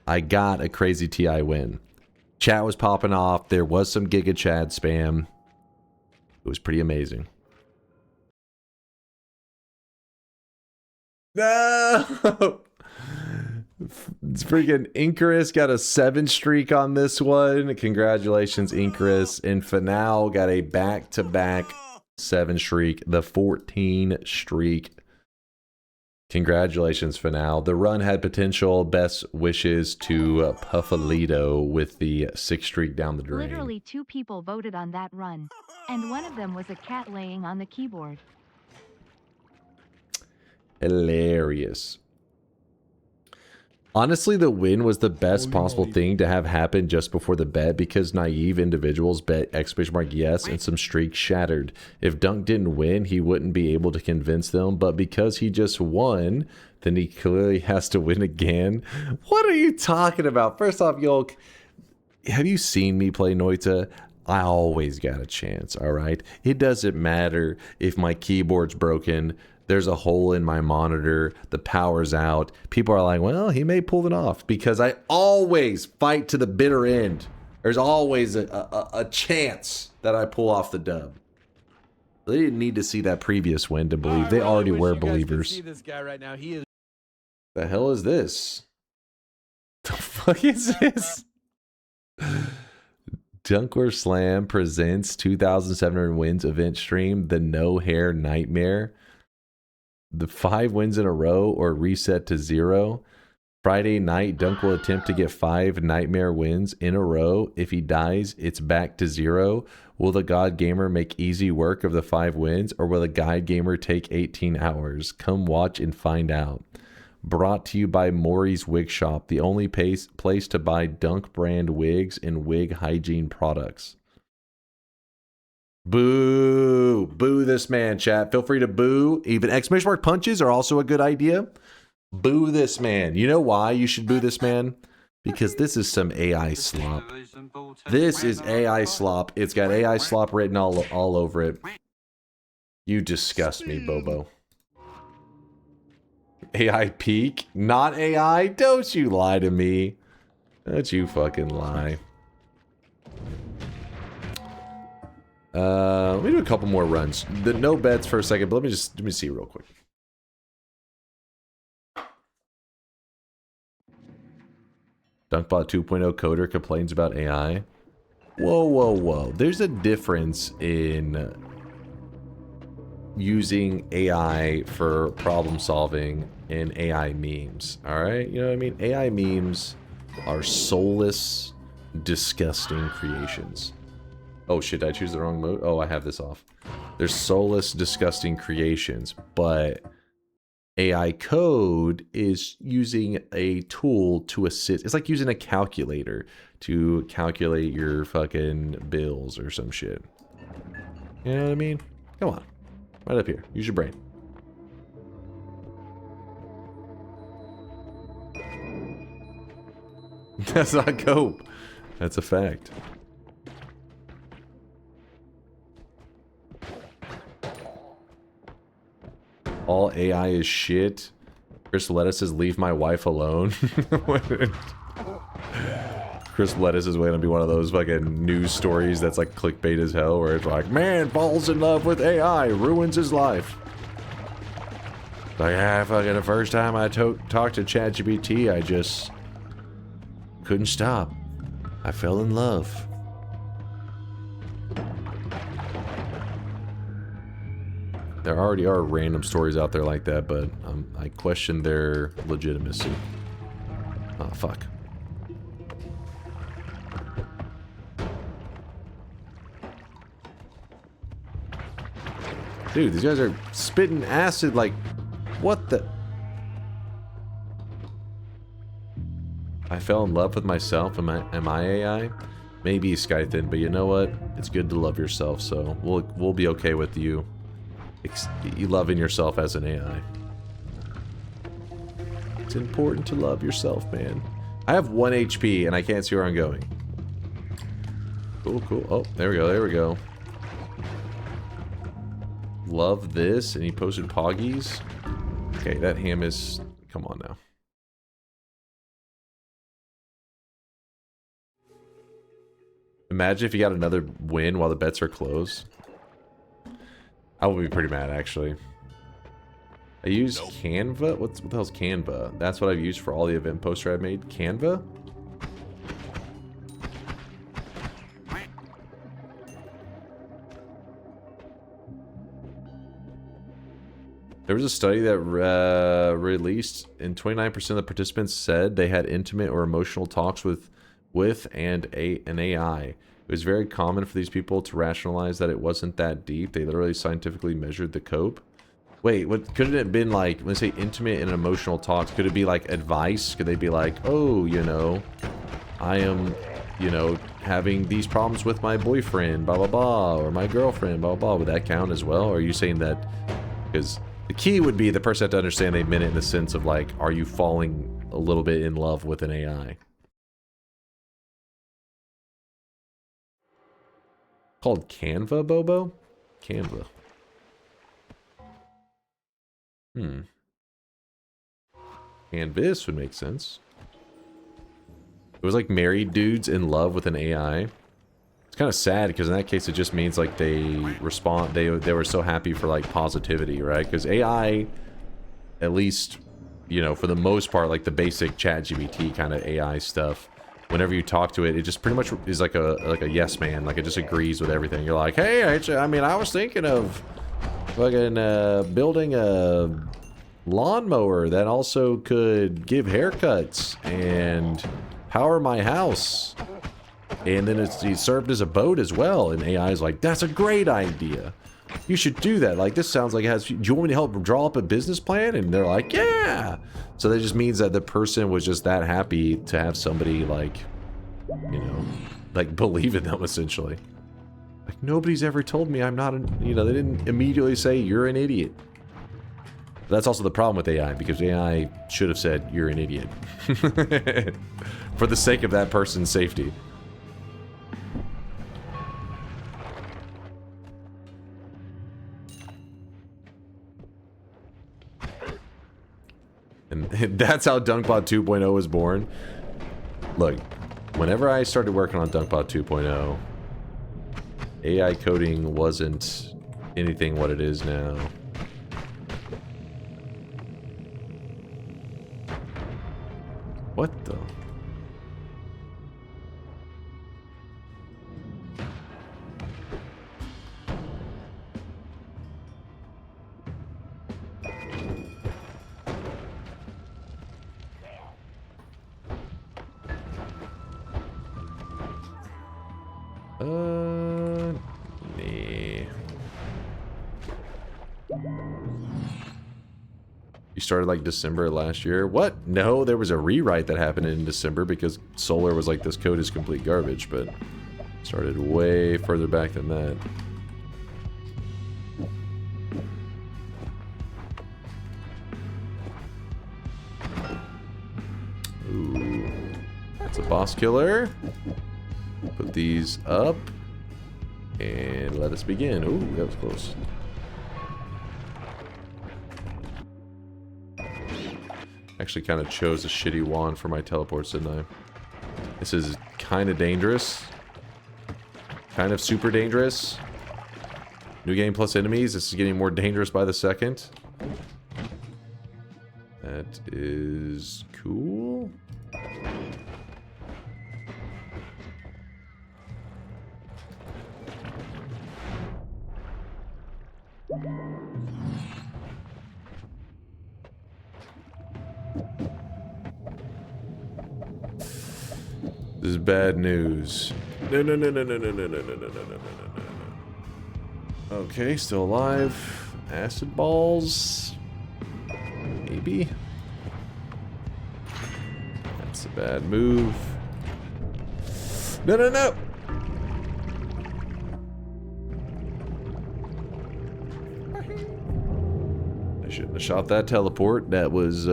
I got a Crazy TI win. Chat was popping off. There was some Giga Chad spam. It was pretty amazing. No! It's freaking Incarus got a 7 streak on this one. Congratulations, Incarus. And Fanal got a back-to-back 7 streak, the 14 streak. Congratulations, Fanal. The run had potential. Best wishes to Puffalito with the 6 streak down the drain. Literally 2 people voted on that run, and one of them was a cat laying on the keyboard. Hilarious. Honestly, the win was the best possible thing to have happen just before the bet because naive individuals bet yes and some streaks shattered. If Dunk didn't win, he wouldn't be able to convince them, but because he just won, then he clearly has to win again. What are you talking about? First off, Yolk, have you seen me play Noita? I always got a chance, all right? It doesn't matter if my keyboard's broken. There's a hole in my monitor, the power's out. People are like, well, he may pull it off because I always fight to the bitter end. There's always a chance that I pull off the dub. They didn't need to see that previous win to believe. They already were believers. See this guy right now. He is. The hell is this? The fuck is this? DunkOrSlam presents 2,700 wins event stream, the No Hair Nightmare. The 5 wins in a row or reset to 0. Friday night, Dunk will attempt to get 5 nightmare wins in a row. If he dies, it's back to 0. Will the God Gamer make easy work of the 5 wins, or will the Guide Gamer take 18 hours? Come watch and find out. Brought to you by Maury's Wig Shop, the only place to buy Dunk brand wigs and wig hygiene products. Boo! Boo this man, chat. Feel free to boo. Even exclamation mark punches are also a good idea. Boo this man. You know why you should boo this man? Because this is some AI slop. This is AI slop. It's got AI slop written all over it. You disgust me, Bobo. AI peak? Not AI? Don't you lie to me. Don't you fucking lie. Let me do a couple more runs. The no bets for a second, but let me see real quick. Dunkbot 2.0 coder complains about AI. Whoa, whoa, whoa. There's a difference in using AI for problem solving and AI memes. Alright? You know what I mean? AI memes are soulless, disgusting creations. Oh shit, did I choose the wrong mode? Oh, I have this off. They're soulless, disgusting creations, but AI code is using a tool to assist. It's like using a calculator to calculate your fucking bills or some shit. You know what I mean? Come on. Right up here. Use your brain. That's not cope. That's a fact. All AI is shit. Chris Lettuce says, leave my wife alone. Chris Lettuce is going to be one of those fucking news stories that's like clickbait as hell, where it's like, man falls in love with AI, ruins his life. Like, yeah, fucking the first time I talked to ChatGPT, I just couldn't stop. I fell in love. There already are random stories out there like that, but I question their legitimacy. Oh, fuck. Dude, these guys are spitting acid like... What the... I fell in love with myself. Am I AI? Maybe, Skythin, but you know what? It's good to love yourself, so we'll be okay with you loving yourself as an AI. It's important to love yourself, man. I have 1 HP and I can't see where I'm going. Cool, cool. Oh, there we go, there we go. Love this, and he posted Poggies. Okay, that ham is... Come on now. Imagine if you got another win while the bets are closed. I would be pretty mad, actually. I use Canva. What the hell's Canva? That's what I've used for all the event poster I've made. Canva? There was a study that released, and 29% of the participants said they had intimate or emotional talks with an AI. It was very common for these people to rationalize that it wasn't that deep. They literally scientifically measured the cope. Wait, what could it have been like? When they say intimate and emotional talks, could it be like advice? Could they be like, oh, you know, I am, you know, having these problems with my boyfriend, blah, blah, blah, or my girlfriend, blah, blah, blah. Would that count as well? Or are you saying that because the key would be the person had to understand they meant it in the sense of like, are you falling a little bit in love with an AI? Called Canva, Bobo? Canva. Canvas would make sense. It was like married dudes in love with an AI. It's kind of sad because in that case it just means like they were so happy for like positivity, right? Because AI, at least, you know, for the most part, like the basic ChatGPT kind of AI stuff, whenever you talk to it, it just pretty much is like a yes man. Like it just agrees with everything. You're like, hey, I mean, I was thinking of fucking building a lawnmower that also could give haircuts and power my house. And then it's served as a boat as well. And AI is like, that's a great idea. You should do that. Like, this sounds like it has... Do you want me to help draw up a business plan? And they're like, yeah! So that just means that the person was just that happy to have somebody, like, you know, like, believe in them, essentially. Like, nobody's ever told me I'm not an... You know, they didn't immediately say, you're an idiot. But that's also the problem with AI, because AI should have said, you're an idiot. For the sake of that person's safety. And that's how DunkBot 2.0 was born. Look, whenever I started working on DunkBot 2.0, AI coding wasn't anything what it is now. What the? Nee. You started like December last year? What? No, there was a rewrite that happened in December because Solar was like, this code is complete garbage, but started way further back than that. Ooh, that's a boss killer. Put these up and let us begin. Ooh, that was close. Actually kind of chose a shitty wand for my teleports, didn't I? This is kind of dangerous. Kind of super dangerous. New game plus enemies. This is getting more dangerous by the second. That is cool. This is bad news. No, no, no, no, no, no, no, no, no, no, no, no, no, no. Okay, still alive. Acid balls. Maybe. That's a bad move. No, no, no! I shouldn't have shot that teleport. That was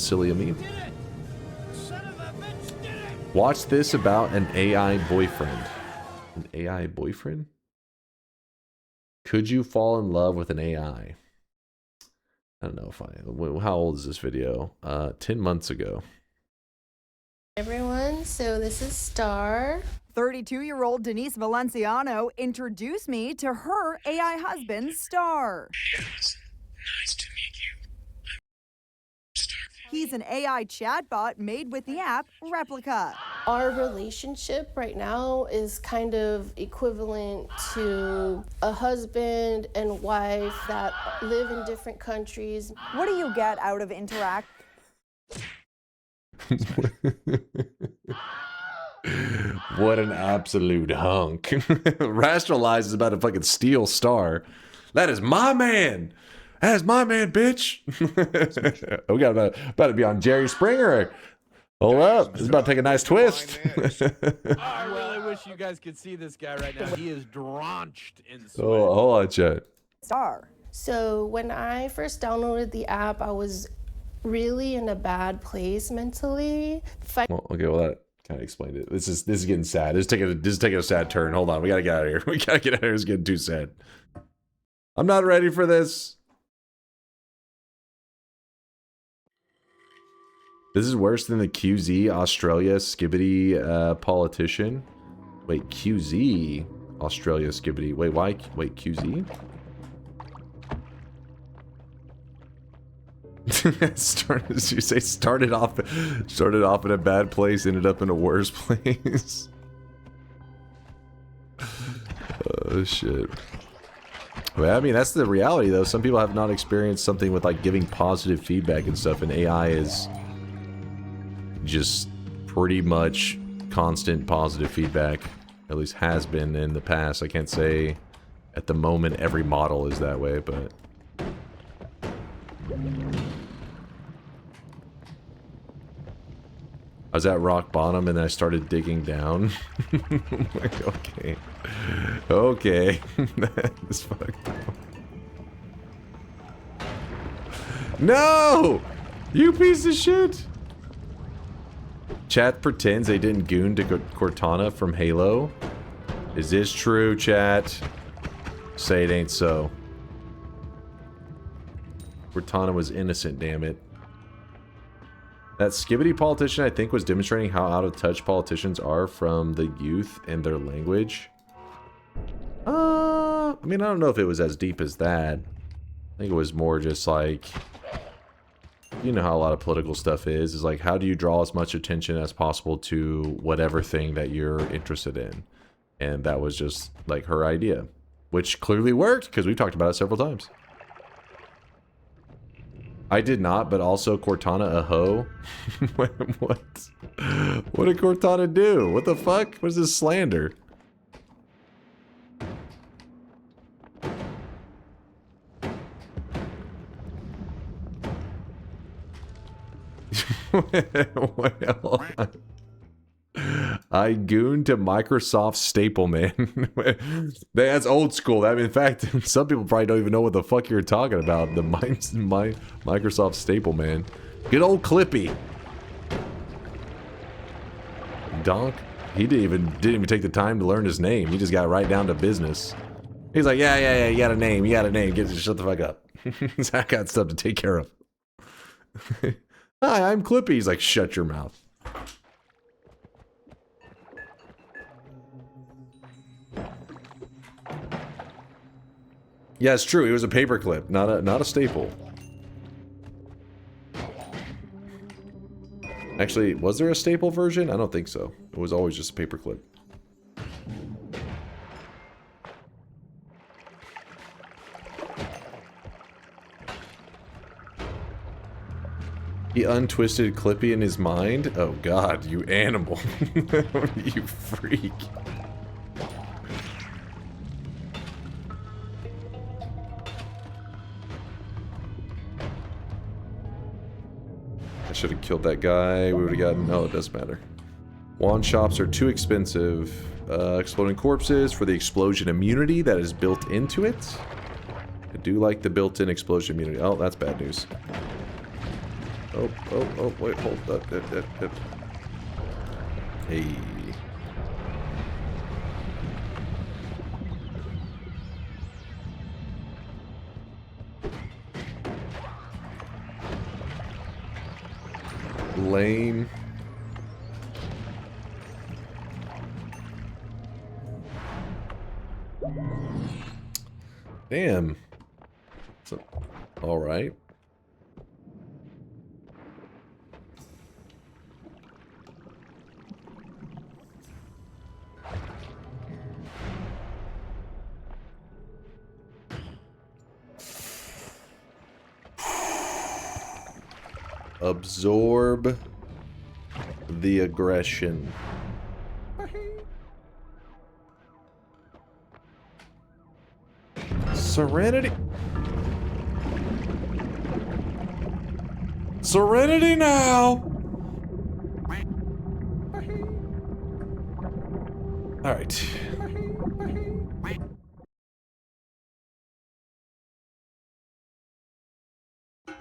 silly of me. Watch this about an AI boyfriend. An AI boyfriend? Could you fall in love with an AI? I don't know if how old is this video? 10 months ago. Everyone, so this is Star. 32-year-old Denise Valenciano introduced me to her AI husband, Star. Yes, nice to meet you. He's an AI chatbot made with the app Replica. Our relationship right now is kind of equivalent to a husband and wife that live in different countries. What do you get out of interact? What an absolute hunk. Rationalize is about to fucking steal Star. That is my man. That is my man, bitch. We got about to be on Jerry Springer. Hold up. This is about to take a nice twist. I really wish you guys could see this guy right now. He is drenched in sweat. Oh, hold on, chat. Star. So when I first downloaded the app, I was really in a bad place mentally. Well, okay, well that kind of explained it. This is getting sad. This is taking a sad turn. Hold on, we gotta get out of here. We gotta get out of here. It's getting too sad. I'm not ready for this. This is worse than the QZ Australia Skibbity politician. Wait, QZ Australia Skibbity. Wait, why? Wait, QZ? Started off in a bad place, ended up in a worse place. Oh shit. Well, I mean, that's the reality though. Some people have not experienced something with like giving positive feedback and stuff, and AI is just pretty much constant positive feedback. At least has been in the past. I can't say at the moment every model is that way, but I was at rock bottom and then I started digging down. Like, okay. Okay. That's fucked up. No! You piece of shit! Chat pretends they didn't goon to Cortana from Halo. Is this true, chat? Say it ain't so. Cortana was innocent, damn it. That skibbity politician, I think, was demonstrating how out of touch politicians are from the youth and their language. I mean, I don't know if it was as deep as that. I think it was more just like, you know how a lot of political stuff is like, how do you draw as much attention as possible to whatever thing that you're interested in? And that was just like her idea, which clearly worked because we've talked about it several times. I did not, but also Cortana a hoe. What? What did Cortana do? What the fuck? What is this slander? Well, I gooned to Microsoft Staple Man. That's old school. I mean, in fact, some people probably don't even know what the fuck you're talking about. The Microsoft Staple Man. Good old Clippy. Donk. He didn't even take the time to learn his name. He just got right down to business. He's like, yeah, you got a name. Shut the fuck up. I got stuff to take care of. Hi, I'm Clippy. He's like, shut your mouth. Yeah, it's true. It was a paperclip, not a staple. Actually, was there a staple version? I don't think so. It was always just a paperclip. He untwisted Clippy in his mind? Oh god, you animal. You freak. I should have killed that guy. We would have gotten... No, it doesn't matter. Wand shops are too expensive. Exploding corpses for the explosion immunity that is built into it. I do like the built-in explosion immunity. Oh, that's bad news. Oh, wait, hold up. Hey. Lame. Damn. So, all right. Absorb the aggression. Serenity. Serenity now. All right.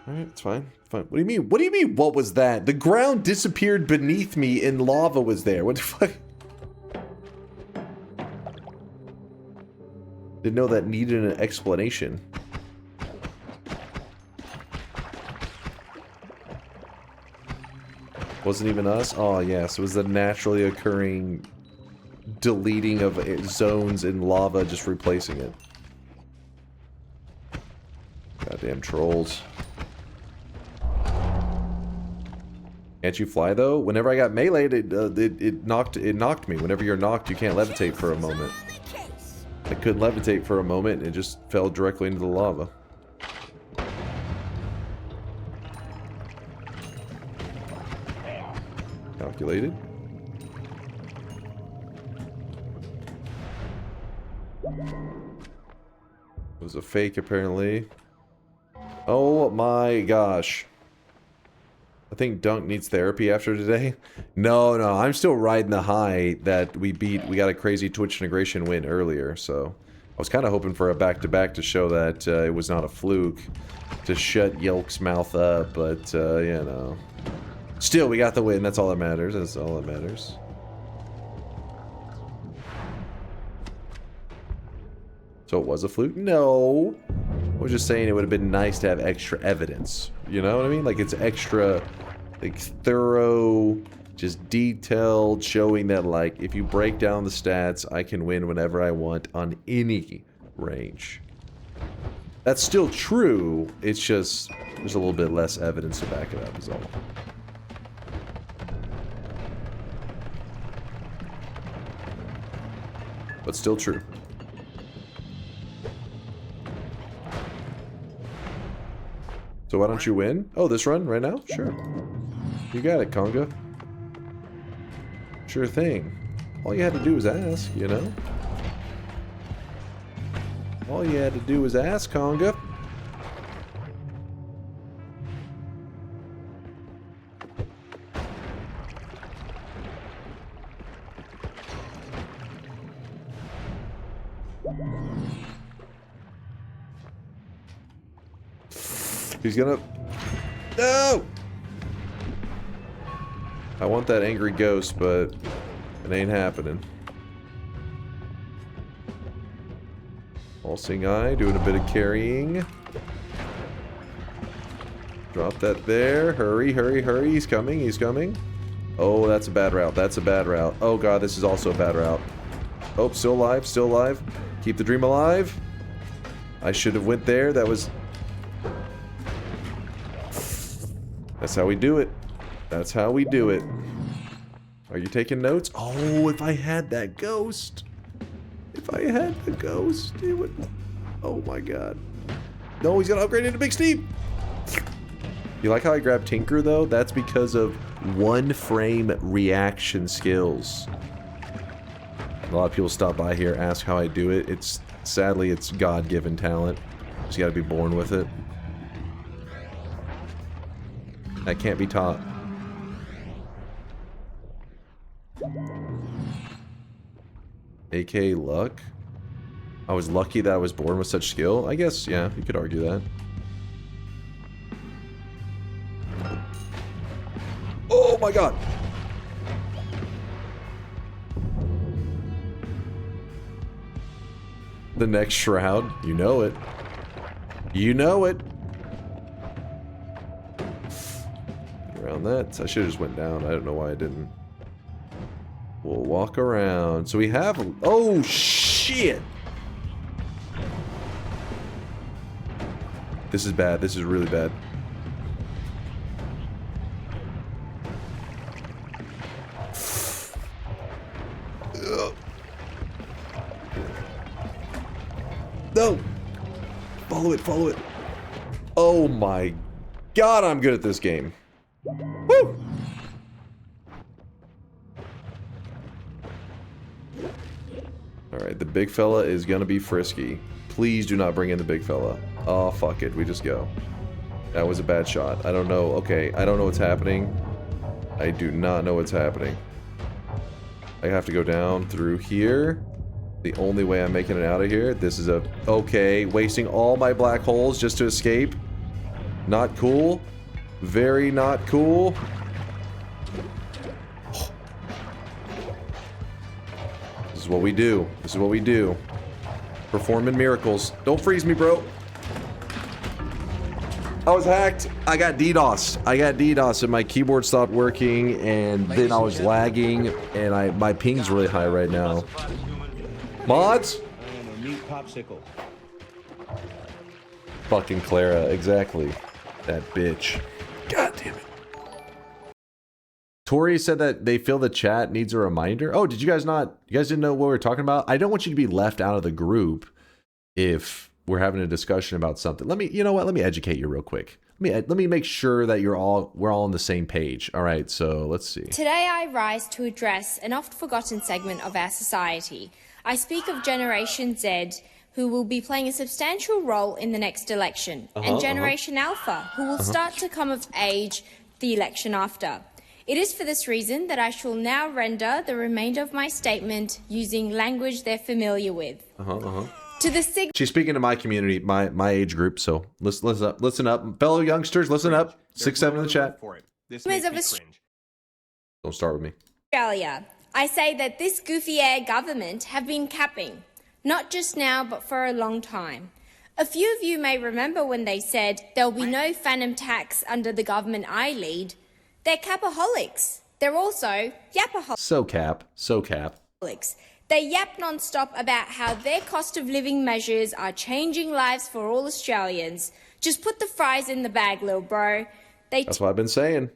Alright, it's fine. It's fine. What do you mean? What do you mean, what was that? The ground disappeared beneath me and lava was there. What the fuck? Didn't know that needed an explanation. Wasn't even us? Oh, yes. It was the naturally occurring deleting of zones in lava, just replacing it. Goddamn trolls. Can't you fly though? Whenever I got meleeed, it knocked me. Whenever you're knocked, you can't levitate for a moment. I couldn't levitate for a moment, and it just fell directly into the lava. Calculated. It was a fake, apparently. Oh my gosh. I think Dunk needs therapy after today. No, I'm still riding the high that we got a crazy Twitch integration win earlier, so I was kind of hoping for a back-to-back to show that it was not a fluke, to shut Yelk's mouth up, but, you know. Still, we got the win, that's all that matters, that's all that matters. So it was a fluke? No. I was just saying it would have been nice to have extra evidence. You know what I mean? Like, it's extra, like, thorough, just detailed, showing that, like, if you break down the stats, I can win whenever I want on any range. That's still true, it's just, there's a little bit less evidence to back it up, is all. But still true. So why don't you win? Oh, this run right now? Sure. You got it, Conga. Sure thing. All you had to do was ask, you know? All you had to do was ask, Conga. He's gonna... No! I want that angry ghost, but it ain't happening. All-seeing eye, doing a bit of carrying. Drop that there. Hurry, hurry, hurry. He's coming, he's coming. Oh, that's a bad route. That's a bad route. Oh god, this is also a bad route. Oh, still alive, still alive. Keep the dream alive. I should have went there. That was... That's how we do it. That's how we do it. Are you taking notes? Oh, if I had that ghost. If I had the ghost, it would... Oh my god. No, he's gonna upgrade into Big Steve. You like how I grabbed Tinker, though? That's because of one-frame reaction skills. A lot of people stop by here, ask how I do it. Sadly, it's God-given talent. Just gotta be born with it. That can't be taught. AK luck? I was lucky that I was born with such skill? I guess, yeah, you could argue that. Oh my god! The next shroud, you know it. You know it! Around that. I should have just went down. I don't know why I didn't. We'll walk around. So we have... Oh, shit! This is bad. This is really bad. No! Follow it, follow it. Oh my god, I'm good at this game. Woo! Alright, the big fella is gonna be frisky. Please do not bring in the big fella. Oh, fuck it. We just go. That was a bad shot. I don't know. Okay, I don't know what's happening. I do not know what's happening. I have to go down through here. The only way I'm making it out of here. This is a... Okay, wasting all my black holes just to escape. Not cool. Very not cool. This is what we do. This is what we do. Performing miracles. Don't freeze me, bro. I was hacked. I got DDoS. I got DDoS and my keyboard stopped working and then I was lagging and my ping's really high right now. Mods? Meat popsicle. Fucking Clara, exactly. That bitch. God damn it. Tori said that they feel the chat needs a reminder. Oh, did you guys not? You guys didn't know what we were talking about? I don't want you to be left out of the group if we're having a discussion about something. Let me, you know what? Let me educate you real quick. Let me make sure that we're all on the same page. All right, so let's see. Today I rise to address an oft-forgotten segment of our society. I speak of Generation Z, who will be playing a substantial role in the next election, and Generation Alpha, who will start to come of age the election after. It is for this reason that I shall now render the remainder of my statement using language they're familiar with. To the She's speaking to my community, my age group, so listen up. Fellow youngsters, listen up. 6-7 in the chat. Don't start with me. Australia, I say that this goofy air government have been capping, not just now but for a long time. A few of you may remember when they said there'll be no phantom tax under the government I lead. They're capaholics. They're also yapaholics. So cap. They yap non-stop about how their cost of living measures are changing lives for all Australians. Just put the fries in the bag, little bro. That's what I've been saying.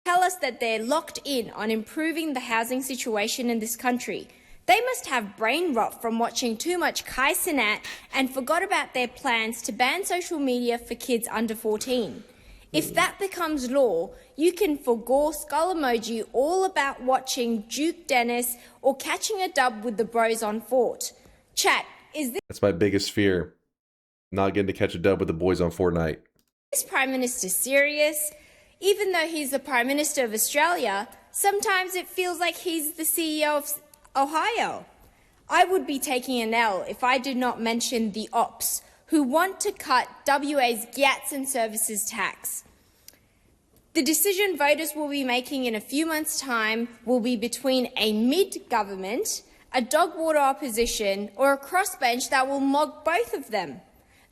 Tell us that they're locked in on improving the housing situation in this country. They must have brain rot from watching too much Kai Cenat and forgot about their plans to ban social media for kids under 14. If that becomes law, you can forgo skull emoji all about watching Duke Dennis or catching a dub with the bros on Fort. Chat, is That's my biggest fear. Not getting to catch a dub with the boys on Fortnite. this Prime Minister serious? Even though he's the Prime Minister of Australia, sometimes it feels like he's the CEO of Ohio. I would be taking an L if I did not mention the Ops, who want to cut WA's Gats and Services tax. The decision voters will be making in a few months' time will be between a mid-government, a dog-water opposition, or a crossbench that will mog both of them.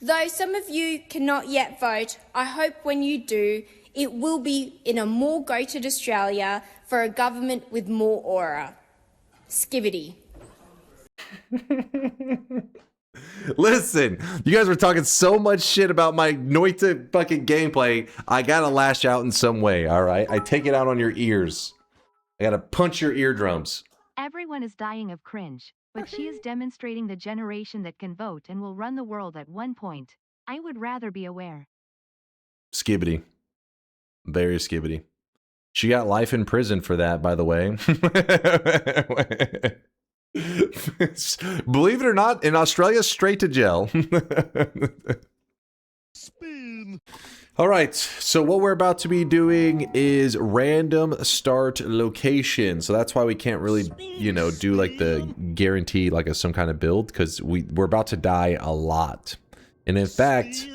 Though some of you cannot yet vote, I hope when you do, it will be in a more goated Australia for a government with more aura. Skibbity. Listen, you guys were talking so much shit about my Noita fucking gameplay. I gotta lash out in some way, alright? I take it out on your ears. I gotta punch your eardrums. Everyone is dying of cringe, but she is demonstrating the generation that can vote and will run the world at one point. I would rather be aware. Skibbity. Very skibbity. She got life in prison for that, by the way. Believe it or not, in Australia, straight to jail. Spin. All right, so what we're about to be doing is random start location. So that's why we can't really, you know, do like the guarantee like some kind of build, because we're about to die a lot. And in fact,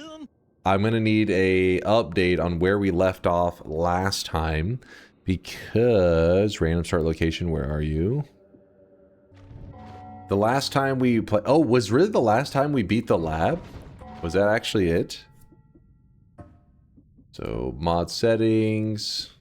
I'm gonna need a update on where we left off last time, because random start location, where are you? The last time we played, oh, was really the last time we beat the lab? Was that actually it? So mod settings.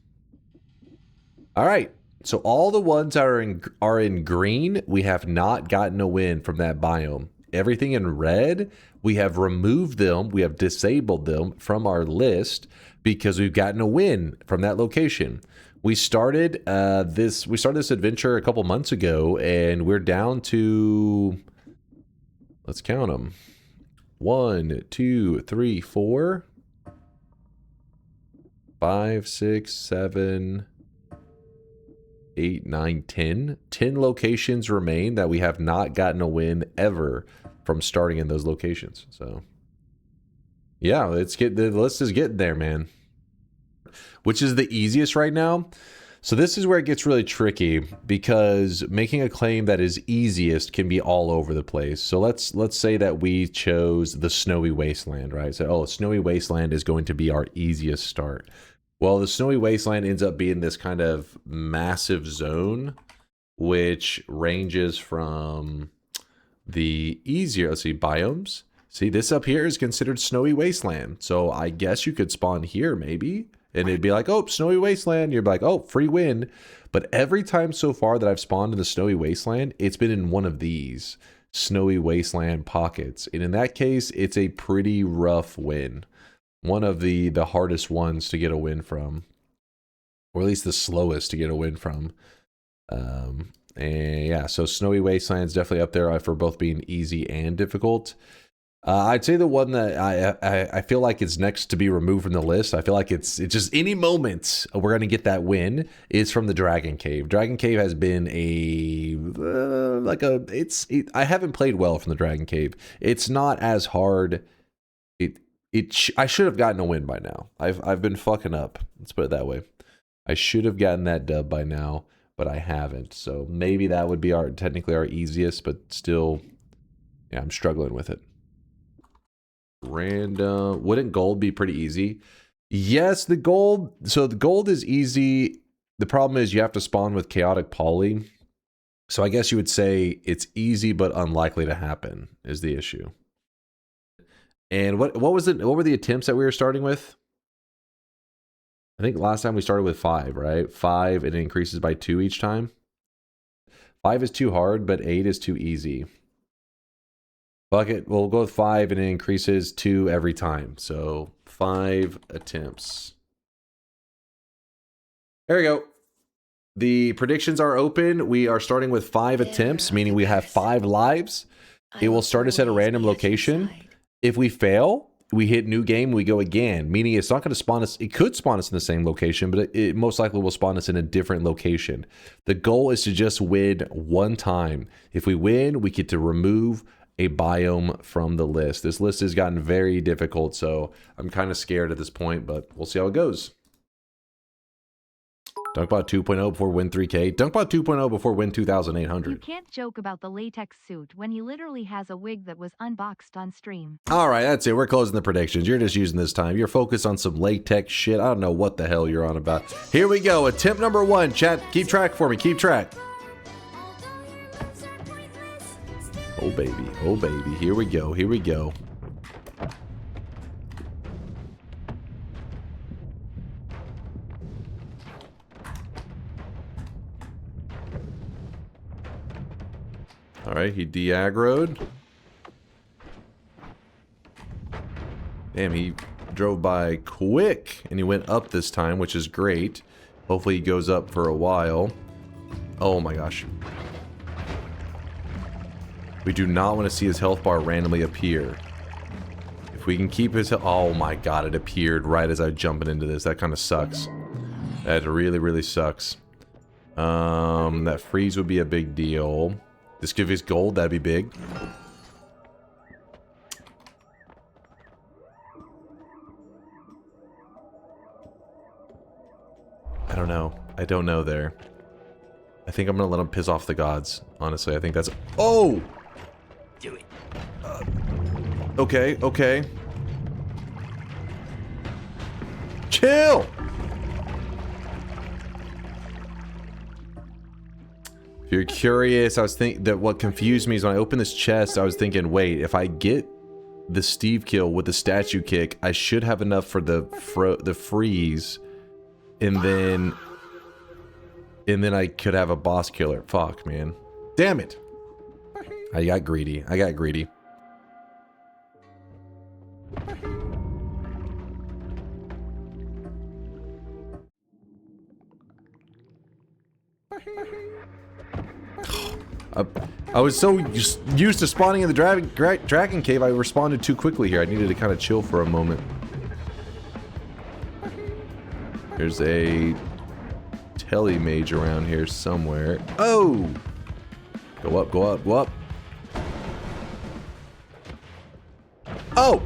All right. So all the ones that are in green, we have not gotten a win from that biome. Everything in red, we have removed them, we have disabled them from our list because we've gotten a win from that location. We started this adventure a couple months ago, and we're down to, let's count them. 1, 2, 3, 4. 5, 6, 7, 8, 9, 10. 10 locations remain that we have not gotten a win ever from starting in those locations. So, yeah, the list is getting there, man. Which is the easiest right now? So this is where it gets really tricky, because making a claim that is easiest can be all over the place. So let's say that we chose the Snowy Wasteland, right? So, oh, Snowy Wasteland is going to be our easiest start. Well, the Snowy Wasteland ends up being this kind of massive zone, which ranges from the easier, let's see, biomes. See, this up here is considered Snowy Wasteland. So I guess you could spawn here maybe. And it'd be like, oh, Snowy Wasteland. You're like, oh, free win. But every time so far that I've spawned in the Snowy Wasteland, it's been in one of these Snowy Wasteland pockets. And in that case, it's a pretty rough win. One of the hardest ones to get a win from. Or at least the slowest to get a win from. And yeah, so Snowy Wasteland is definitely up there for both being easy and difficult. I'd say the one that I feel like is next to be removed from the list, I feel like it's just any moment we're going to get that win, is from the Dragon Cave. Dragon Cave has been I haven't played well from the Dragon Cave. It's not as hard. I should have gotten a win by now. I've been fucking up. Let's put it that way. I should have gotten that dub by now, but I haven't. So maybe that would be technically our easiest, but still, yeah, I'm struggling with it. Random. Wouldn't gold be pretty easy? Yes, the gold. So the gold is easy. The problem is you have to spawn with chaotic poly. So I guess you would say it's easy but unlikely to happen is the issue. And what was it? What were the attempts that we were starting with? I think last time we started with 5, right? 5, and it increases by 2 each time. 5 is too hard, but 8 is too easy. Fuck it, we'll go with 5 and it increases 2 every time. So 5 attempts. There we go. The predictions are open. We are starting with 5 attempts, meaning we have 5 lives. It will start us at a random location. If we fail, we hit new game, we go again, meaning it's not going to spawn us. It could spawn us in the same location, but it most likely will spawn us in a different location. The goal is to just win one time. If we win, we get to remove a biome from the list. This list has gotten very difficult, so I'm kind of scared at this point, but we'll see how it goes. Dunkbot 2.0 before win 3K. Dunkbot 2.0 before win 2,800. You can't joke about the latex suit when he literally has a wig that was unboxed on stream. All right, that's it. We're closing the predictions. You're just using this time. You're focused on some latex shit. I don't know what the hell you're on about. Here we go. Attempt number 1. Chat, keep track for me. Keep track. Oh baby, oh baby, here we go, here we go. Alright, he de-aggroed. Damn, he drove by quick, and he went up this time, which is great. Hopefully he goes up for a while. Oh my gosh. We do not want to see his health bar randomly appear. If we can keep his health... Oh my god, it appeared right as I was jumping into this. That kind of sucks. That really, really sucks. That freeze would be a big deal. This give us gold, that'd be big. I don't know. I don't know there. I think I'm gonna let him piss off the gods. Honestly, I think that's... Oh! Do it. Okay, okay. Chill! If you're curious, I was thinking that what confused me is when I opened this chest, I was thinking, wait, if I get the Steve kill with the statue kick, I should have enough for the freeze, and then I could have a boss killer. Fuck, man. Damn it. I got greedy. I got greedy. I was so used to spawning in the dragon cave, I responded too quickly here. I needed to kind of chill for a moment. There's a tele mage around here somewhere. Oh! Go up, go up, go up. Oh!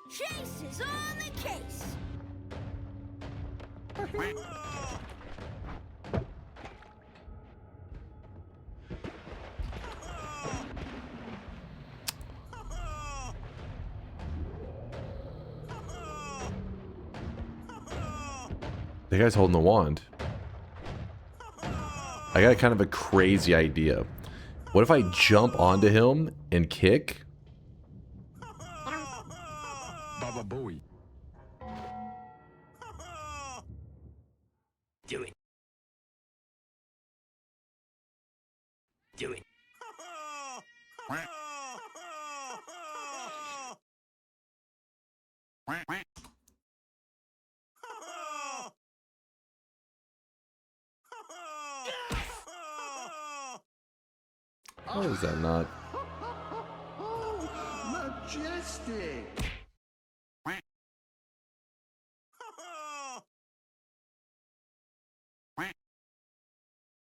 Chase is on the case. The guy's holding the wand. I got kind of a crazy idea. What if I jump onto him and kick? Baba Booey. Do it. Do it. How is that not? Majestic.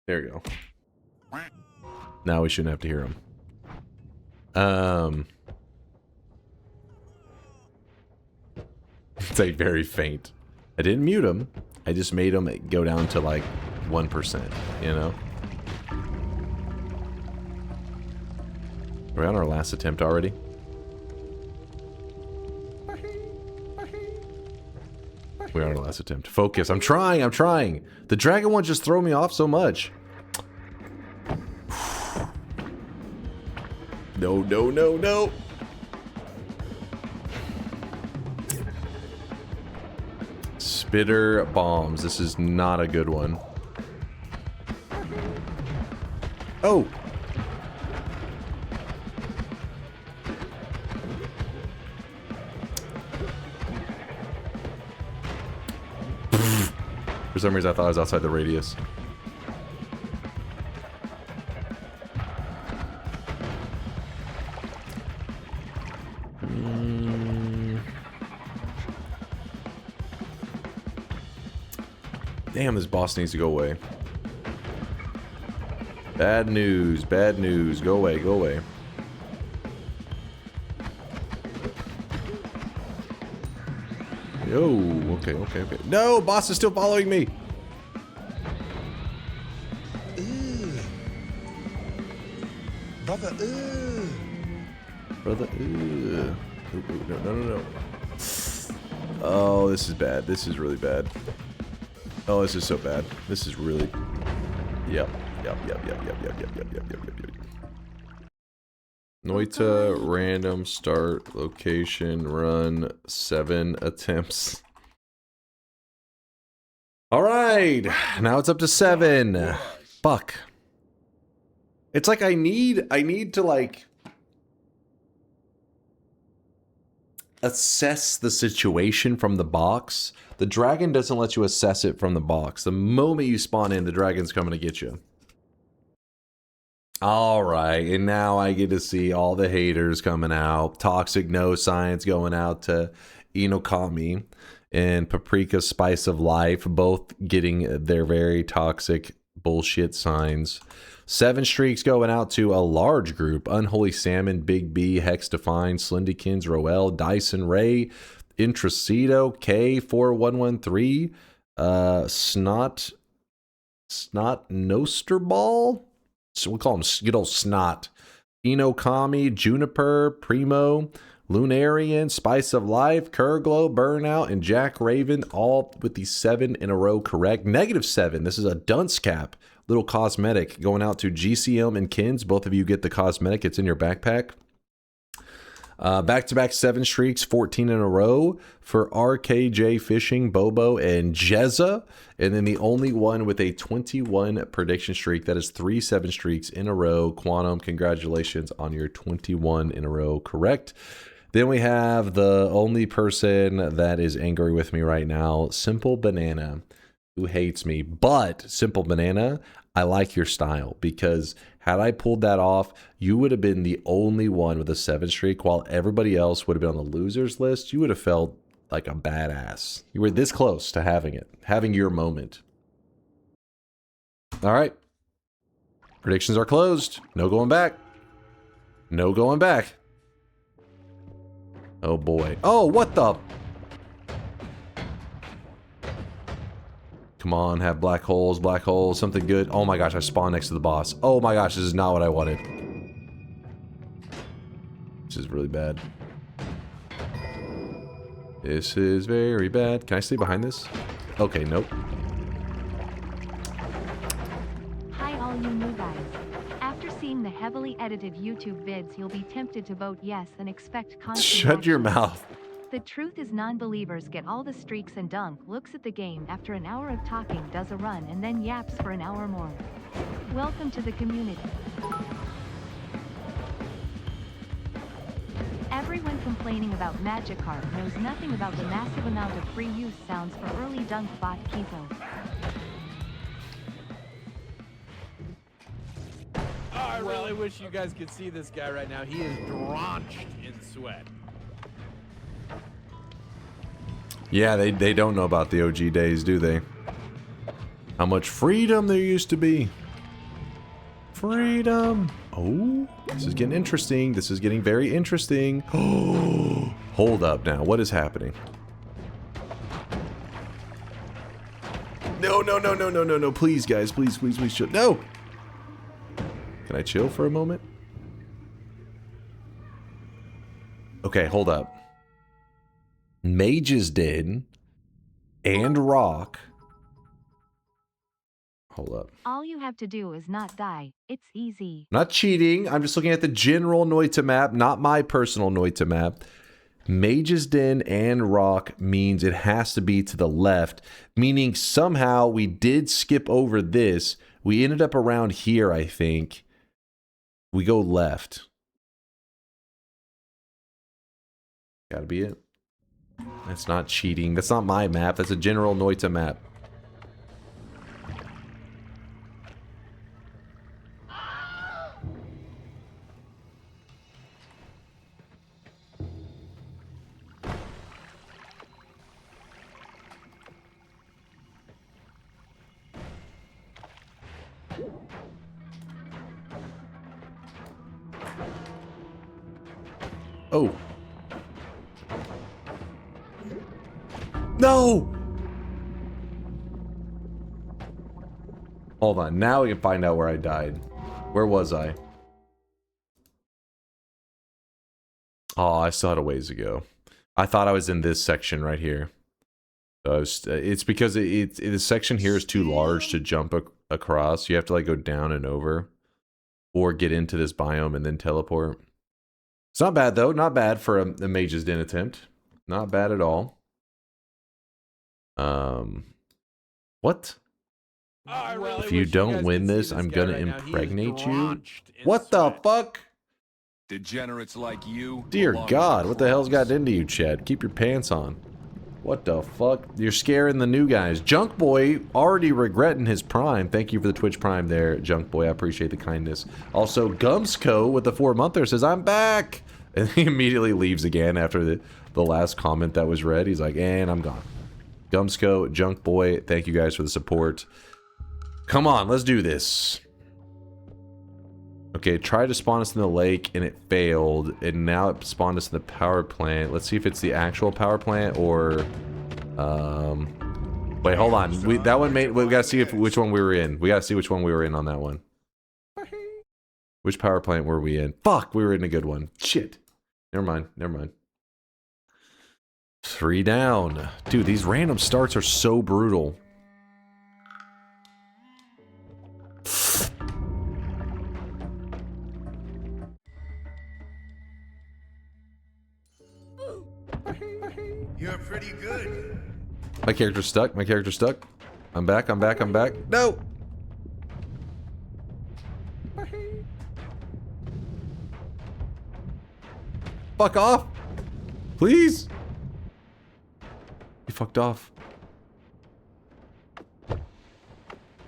There you go. Now we shouldn't have to hear him. It's like very faint. I didn't mute him. I just made him go down to like 1%, you know? Are we on our last attempt already? We are on our last attempt. Focus. I'm trying. I'm trying. The dragon one just throw me off so much. No, no, no, no. Spitter bombs. This is not a good one. Oh. For some reason, I thought I was outside the radius. Damn, this boss needs to go away. Bad news, bad news. Go away, go away. Yo, okay, okay, okay. No, boss is still following me. Brother, Brother, ooh, ooh, no, no, no, no. Oh, this is bad. This is really bad. Oh, this is so bad. This is really... Yep, yep, yep, yep, yep, yep, yep, yep, yep, yep, yep. Noita, random, start, location, run, 7 attempts. Alright, now it's up to 7. Fuck. It's like I need to like... assess the situation from the box. The dragon doesn't let you assess it from the box. The moment you spawn in, the dragon's coming to get you. All right, and now I get to see all the haters coming out. Toxic no science going out to Inokami and Paprika Spice of Life, both getting their very toxic bullshit signs. 7 streaks going out to a large group. Unholy Salmon, Big B, Hex Define, Slindykins, Roel, Dyson Ray, Intracito, K4113, Snot Nosterball? So we'll call him good old Snot. Inokami, Juniper, Primo, Lunarian, Spice of Life, Kurglow, Burnout, and Jack Raven, all with the 7 in a row correct. -7. This is a dunce cap. Little cosmetic going out to GCM and Kins. Both of you get the cosmetic. It's in your backpack. Back-to-back 7 streaks, 14 in a row for RKJ Fishing, Bobo, and Jezza. And then the only one with a 21 prediction streak. That is 3 7 streaks in a row. Quantum, congratulations on your 21 in a row correct. Then we have the only person that is angry with me right now, Simple Banana, who hates me. But Simple Banana, I like your style, because had I pulled that off, you would have been the only one with a 7 streak, while everybody else would have been on the losers list. You would have felt like a badass. You were this close to having it, having your moment. All right. Predictions are closed. No going back. No going back. Oh boy. Oh, what the? Come on, have black holes, something good. Oh my gosh, I spawned next to the boss. Oh my gosh, this is not what I wanted. This is really bad. This is very bad. Can I stay behind this? Okay, nope. Hi all you new guys. After seeing the heavily edited YouTube vids, you'll be tempted to vote yes and expect constant Shut your mouth. The truth is non-believers get all the streaks and Dunk looks at the game after an hour of talking, does a run, and then yaps for an hour more. Welcome to the community. Everyone complaining about Magikarp knows nothing about the massive amount of free use sounds for early Dunk bot Kipo. I really wish you guys could see this guy right now. He is drenched in sweat. Yeah, they don't know about the OG days, do they? How much freedom there used to be. Freedom. Oh, this is getting interesting. This is getting very interesting. Oh, hold up now. What is happening? No, no, no, no, no, no, no. Please, guys. Please, please, please chill. No. Can I chill for a moment? Okay, hold up. Mages did, and Rock. Hold up. All you have to do is not die. It's easy. Not cheating. I'm just looking at the general Noita map, not my personal Noita map. Mage's Den and Rock means it has to be to the left, meaning somehow we did skip over this. We ended up around here, I think. We go left. Gotta be it. That's not cheating. That's not my map. That's a general Noita map. Oh. No! Hold on. Now we can find out where I died. Where was I? Oh, I still had a ways to go. I thought I was in this section right here. So it's because the section here is too large to jump across. You have to like go down and over. Or get into this biome and then teleport. It's not bad though. Not bad for a Mage's Den attempt. Not bad at all. What? If you don't win this, I'm gonna impregnate you? What the fuck? Degenerates like you. Dear God, what the hell's got into you, Chad? Keep your pants on. What the fuck? You're scaring the new guys. Junk Boy already regretting his prime. Thank you for the Twitch Prime there, Junk Boy. I appreciate the kindness. Also, Gumsco with the 4-monther says, I'm back! And he immediately leaves again after the last comment that was read. He's like, and I'm gone. Gumsco, Junk Boy, thank you guys for the support. Come on, let's do this. Okay, tried to spawn us in the lake and it failed, and now it spawned us in the power plant. Let's see if it's the actual power plant or wait, hold on. That one made. We gotta see which one we were in. We gotta see which one we were in on that one. Which power plant were we in? Fuck, we were in a good one. Shit. Never mind. Never mind. 3 down. Dude, these random starts are so brutal. You're pretty good. My character's stuck. My character's stuck. I'm back. I'm back. I'm back. No! Fuck off! Please! He fucked off.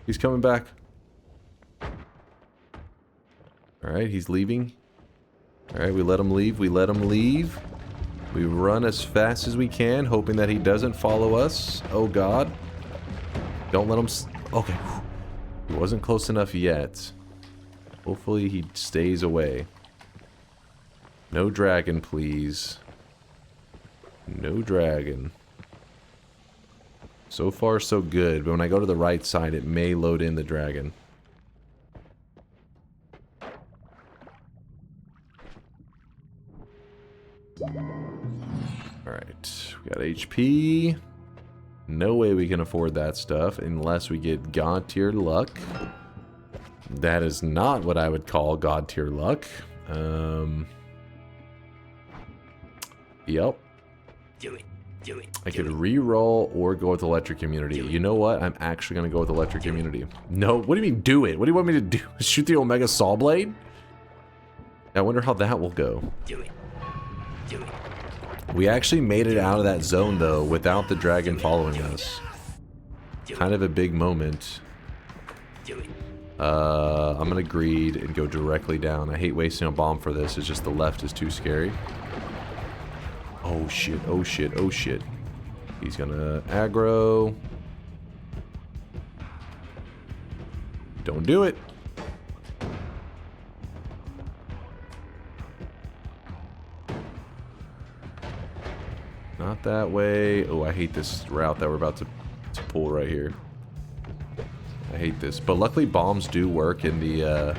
He's coming back. Alright, he's leaving. Alright, we let him leave. We let him leave. We run as fast as we can, hoping that he doesn't follow us. Oh god. Don't let him... Okay. He wasn't close enough yet. Hopefully he stays away. No dragon, please. No dragon. So far, so good. But when I go to the right side, it may load in the dragon. Alright. We got HP. No way we can afford that stuff unless we get God tier luck. That is not what I would call God tier luck. Yep. Do it. Do it. I could re-roll or go with electric immunity. You know what? I'm actually going to go with electric immunity. No, what do you mean do it? What do you want me to do? Shoot the Omega Saw Blade? I wonder how that will go. Do it. Do it. We actually made it out of that zone though without the dragon following us. Kind of a big moment. I'm gonna greed and go directly down. I hate wasting a bomb for this. It's just the left is too scary. Oh shit, oh shit, oh shit. He's gonna aggro. Don't do it. Not that way. Oh, I hate this route that we're about to pull right here. I hate this. But luckily bombs do work in the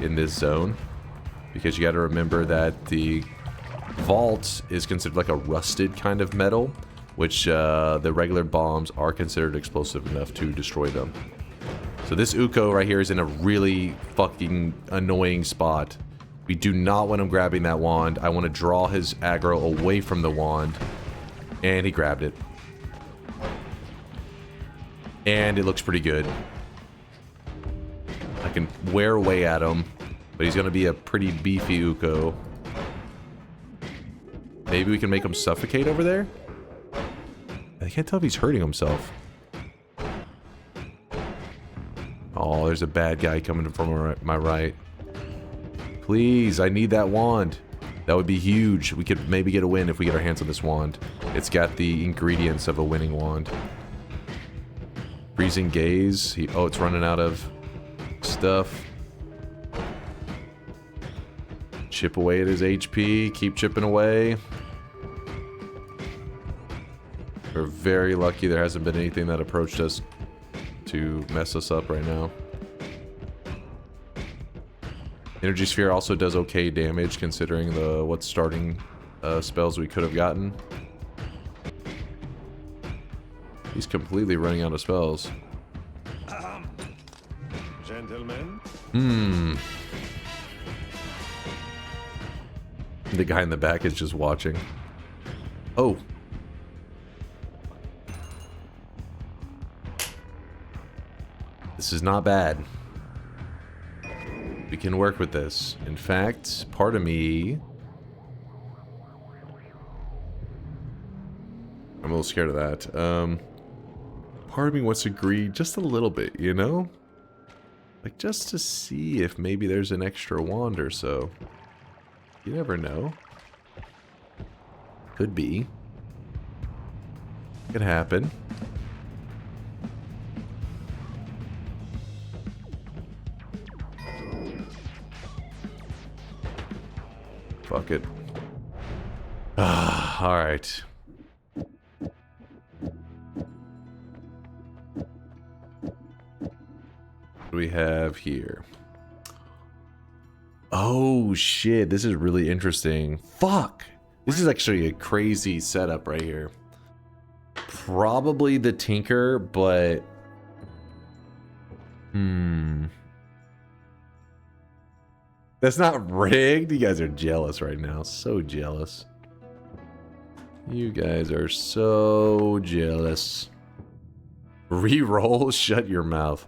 in this zone. Because you gotta remember that the vault is considered like a rusted kind of metal, which the regular bombs are considered explosive enough to destroy them. So this Uko right here is in a really fucking annoying spot. We do not want him grabbing that wand. I want to draw his aggro away from the wand. And he grabbed it. And it looks pretty good. I can wear away at him, but he's going to be a pretty beefy Uko. Maybe we can make him suffocate over there? I can't tell if he's hurting himself. Oh, there's a bad guy coming from my right. Please, I need that wand. That would be huge. We could maybe get a win if we get our hands on this wand. It's got the ingredients of a winning wand. Freezing gaze. Oh, it's running out of stuff. Chip away at his HP. Keep chipping away. We're very lucky there hasn't been anything that approached us to mess us up right now. Energy Sphere also does okay damage considering what starting spells we could have gotten. He's completely running out of spells. Gentlemen. The guy in the back is just watching. Oh. This is not bad. We can work with this. In fact, part of me... I'm a little scared of that. Part of me wants to greed just a little bit, you know? Like, just to see if maybe there's an extra wand or so. You never know. Could be. Could happen. Fuck it. Alright. What do we have here? Oh shit, this is really interesting. Fuck! This is actually a crazy setup right here. Probably the Tinker, but... That's not rigged. You guys are jealous right now. So jealous. You guys are so jealous. Reroll? Shut your mouth.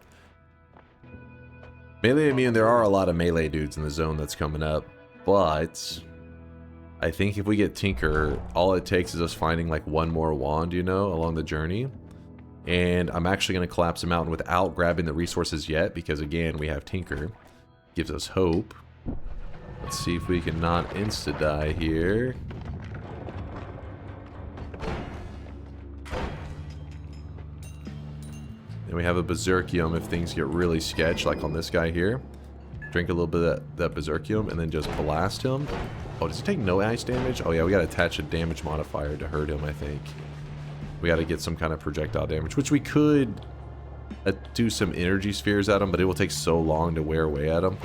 Melee, I mean, there are a lot of melee dudes in the zone that's coming up. But I think if we get Tinker, all it takes is us finding like one more wand, you know, along the journey. And I'm actually going to collapse a mountain without grabbing the resources yet. Because again, we have Tinker. Gives us hope. Let's see if we can not insta-die here. And we have a Berserkium if things get really sketch, like on this guy here. Drink a little bit of that Berserkium and then just blast him. Oh, does he take no ice damage? Oh yeah, we gotta attach a damage modifier to hurt him, I think. We gotta get some kind of projectile damage, which we could do some energy spheres at him, but it will take so long to wear away at him.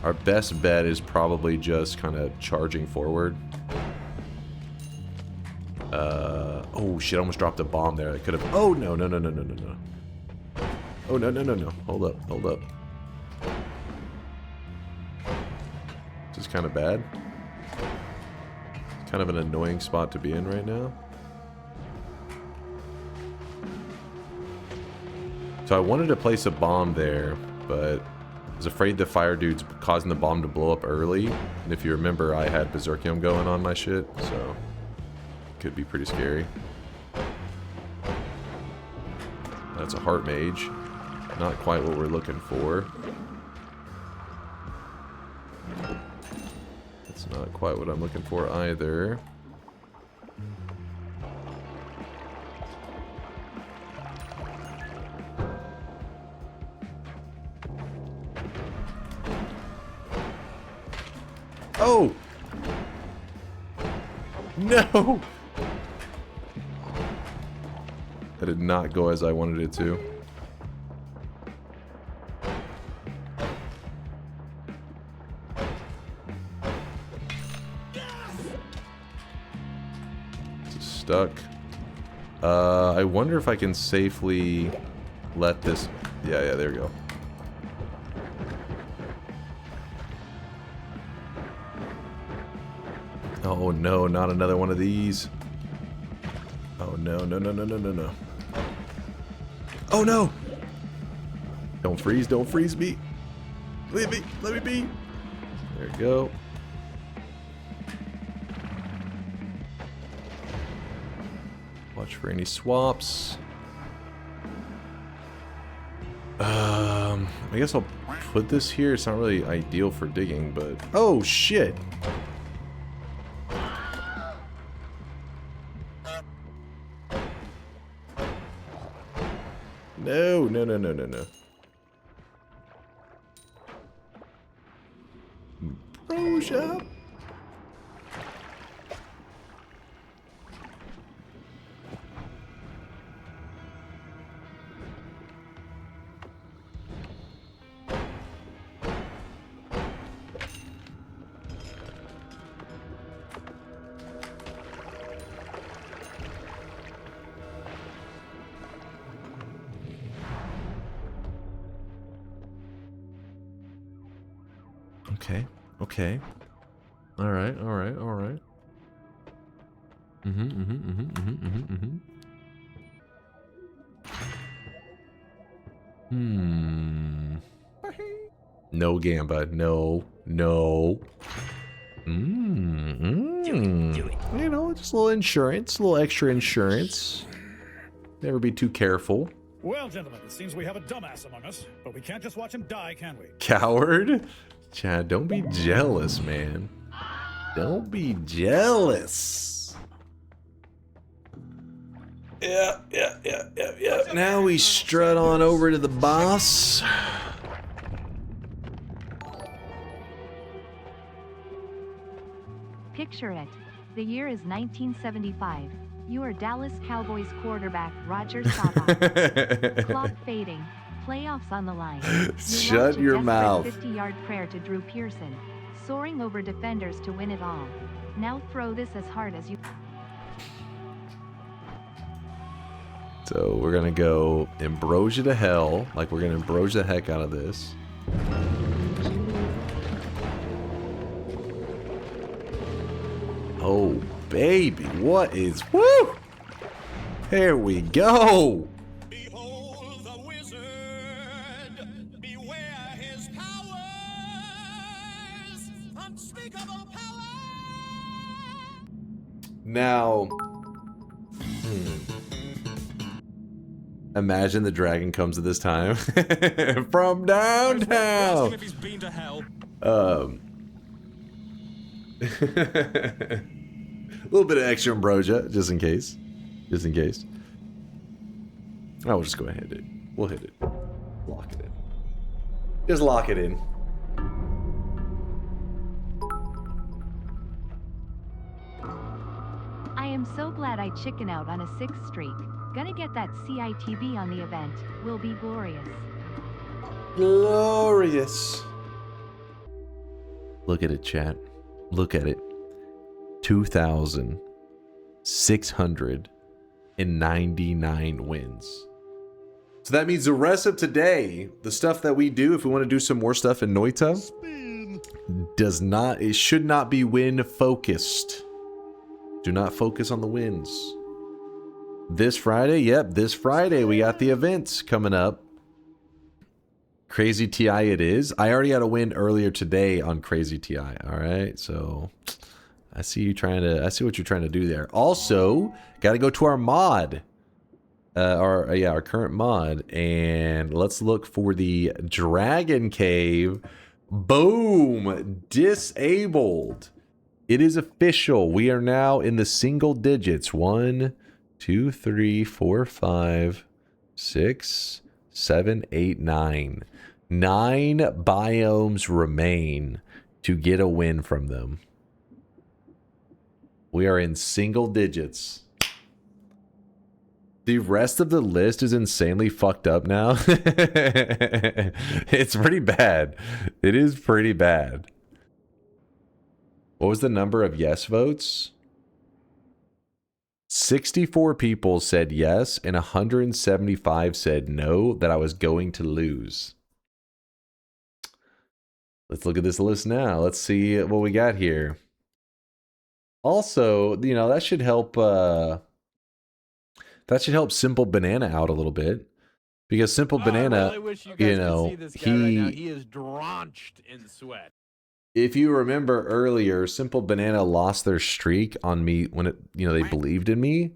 Our best bet is probably just kind of charging forward. Oh shit, I almost dropped a bomb there. I could have... Oh, no. Oh, no. Hold up. This is kind of bad. It's kind of an annoying spot to be in right now. So I wanted to place a bomb there, but I was afraid the fire dude's causing the bomb to blow up early. And if you remember, I had Berserkium going on my shit, so could be pretty scary. That's a heart mage. Not quite what we're looking for. That's not quite what I'm looking for either. Oh! No! That did not go as I wanted it to. It's stuck. I wonder if I can safely let this... Yeah, there we go. Oh no, not another one of these. Oh no. Oh no! Don't freeze me. Let me be. There we go. Watch for any swaps. I guess I'll put this here. It's not really ideal for digging, but... Oh shit! No. Brosia. Okay. All right. No Gamba. No. Do it. You know, just a little insurance, a little extra insurance. Never be too careful. Well, gentlemen, it seems we have a dumbass among us, but we can't just watch him die, can we? Coward? Chad, don't be jealous, man. Don't be jealous. Yeah. Now we strut on over to the boss. Picture it. The year is 1975. You are Dallas Cowboys quarterback Roger Staubach. Clock fading. Playoffs on the line. Shut your mouth. 50-yard prayer to Drew Pearson. Soaring over defenders to win it all. Now throw this as hard as you... So we're gonna go ambrosia to hell. Like we're gonna ambrosia the heck out of this. Oh baby, what is... Woo! There we go! Behold the wizard, beware his powers, unspeakable power. Now... Imagine the dragon comes at this time. From downtown! If he's been to hell. A little bit of extra ambrosia, just in case. Just in case. Oh, we'll just go ahead and hit it. We'll hit it. Lock it in. Just lock it in. I am so glad I chicken out on a 6th streak. Gonna get that CITB on the event. Will be glorious. Glorious. Look at it, chat. Look at it. 2,699 wins. So that means the rest of today, the stuff that we do, if we want to do some more stuff in Noita, it should not be win focused. Do not focus on the wins. This Friday, yep, this Friday we got the events coming up. Crazy TI it is. I already had a win earlier today on Crazy TI. All right, so I see what you're trying to do there. Also, got to go to our mod. Our current mod, and let's look for the Dragon Cave. Boom! Disabled. It is official. We are now in the single digits. 1, 2, 3, 4, 5, 6, 7, 8, 9. 9 biomes remain to get a win from them. We are in single digits. The rest of the list is insanely fucked up now. It's pretty bad. It is pretty bad. What was the number of yes votes? 64 people said yes, and 175 said no, that I was going to lose. Let's look at this list now. Let's see what we got here. Also, you know, that should help Simple Banana out a little bit. Because Simple Banana, I really wish you guys could see this guy right now. He is drenched in sweat. If you remember earlier, Simple Banana lost their streak on me when they believed in me.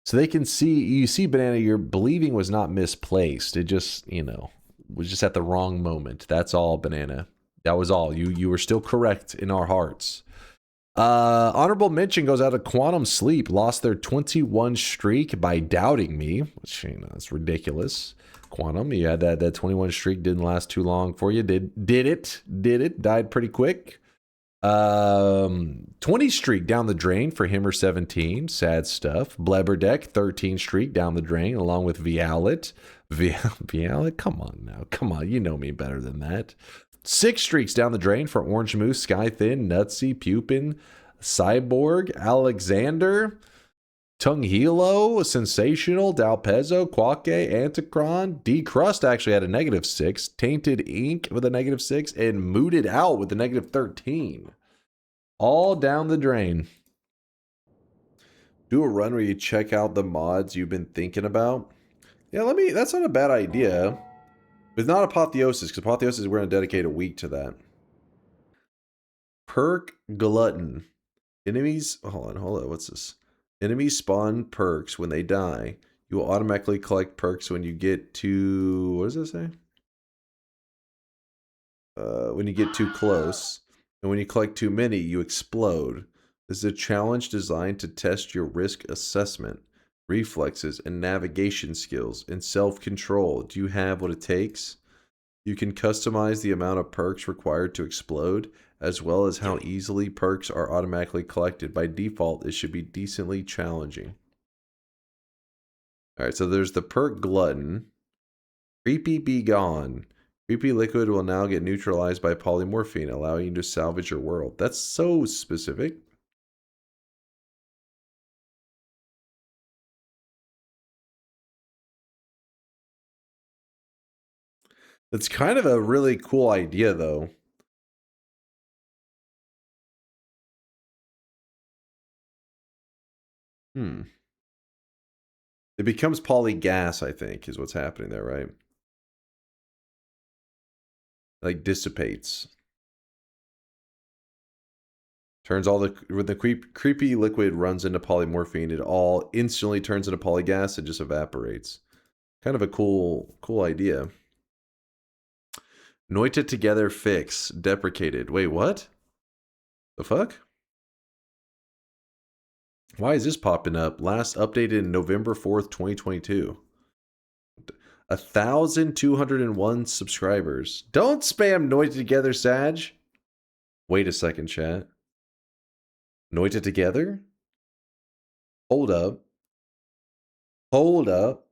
So they can see, you see, Banana, your believing was not misplaced. It just, was just at the wrong moment. That's all, Banana. That was all. You were still correct in our hearts. Honorable mention goes out to Quantum Sleep. Lost their 21 streak by doubting me, which, it's ridiculous. Quantum, you had that 21 streak, didn't last too long for you. Did it, died pretty quick. 20 streak down the drain for Himmer 17, sad stuff. Blebberdeck 13 streak down the drain along with Vialet. Vialet, come on now, come on, you know me better than that. 6 streaks down the drain for Orange Moose, Skythin, Nutsy, Pupin, Cyborg, Alexander, Tung Hilo, Sensational, Dalpezzo, Quake, Anticron, D-Crust actually had a -6, Tainted Ink with a -6, and Mooted Out with a -13. All down the drain. Do a run where you check out the mods you've been thinking about. Yeah, that's not a bad idea. But not Apotheosis, because Apotheosis, we're going to dedicate a week to that. Perk Glutton. Enemies, hold on, what's this? Enemies spawn perks when they die. You will automatically collect perks when you get to, what does it say? When you get too close. And when you collect too many, you explode. This is a challenge designed to test your risk assessment, reflexes, and navigation skills, and self-control. Do you have what it takes? You can customize the amount of perks required to explode, as well as how easily perks are automatically collected. By default, it should be decently challenging. Alright, so there's the perk Glutton. Creepy Be Gone. Creepy liquid will now get neutralized by polymorphine, allowing you to salvage your world. That's so specific. It's kind of a really cool idea, though. It becomes polygas, I think, is what's happening there, right? Like dissipates. Turns all when the creepy liquid runs into polymorphine, it all instantly turns into polygas and just evaporates. Kind of a cool idea. Noita Together fix deprecated. Wait, what? The fuck? Why is this popping up? Last updated November 4th, 2022. 1,201 subscribers. Don't spam Noita Together, Sag. Wait a second, chat. Noita Together? Hold up. Hold up.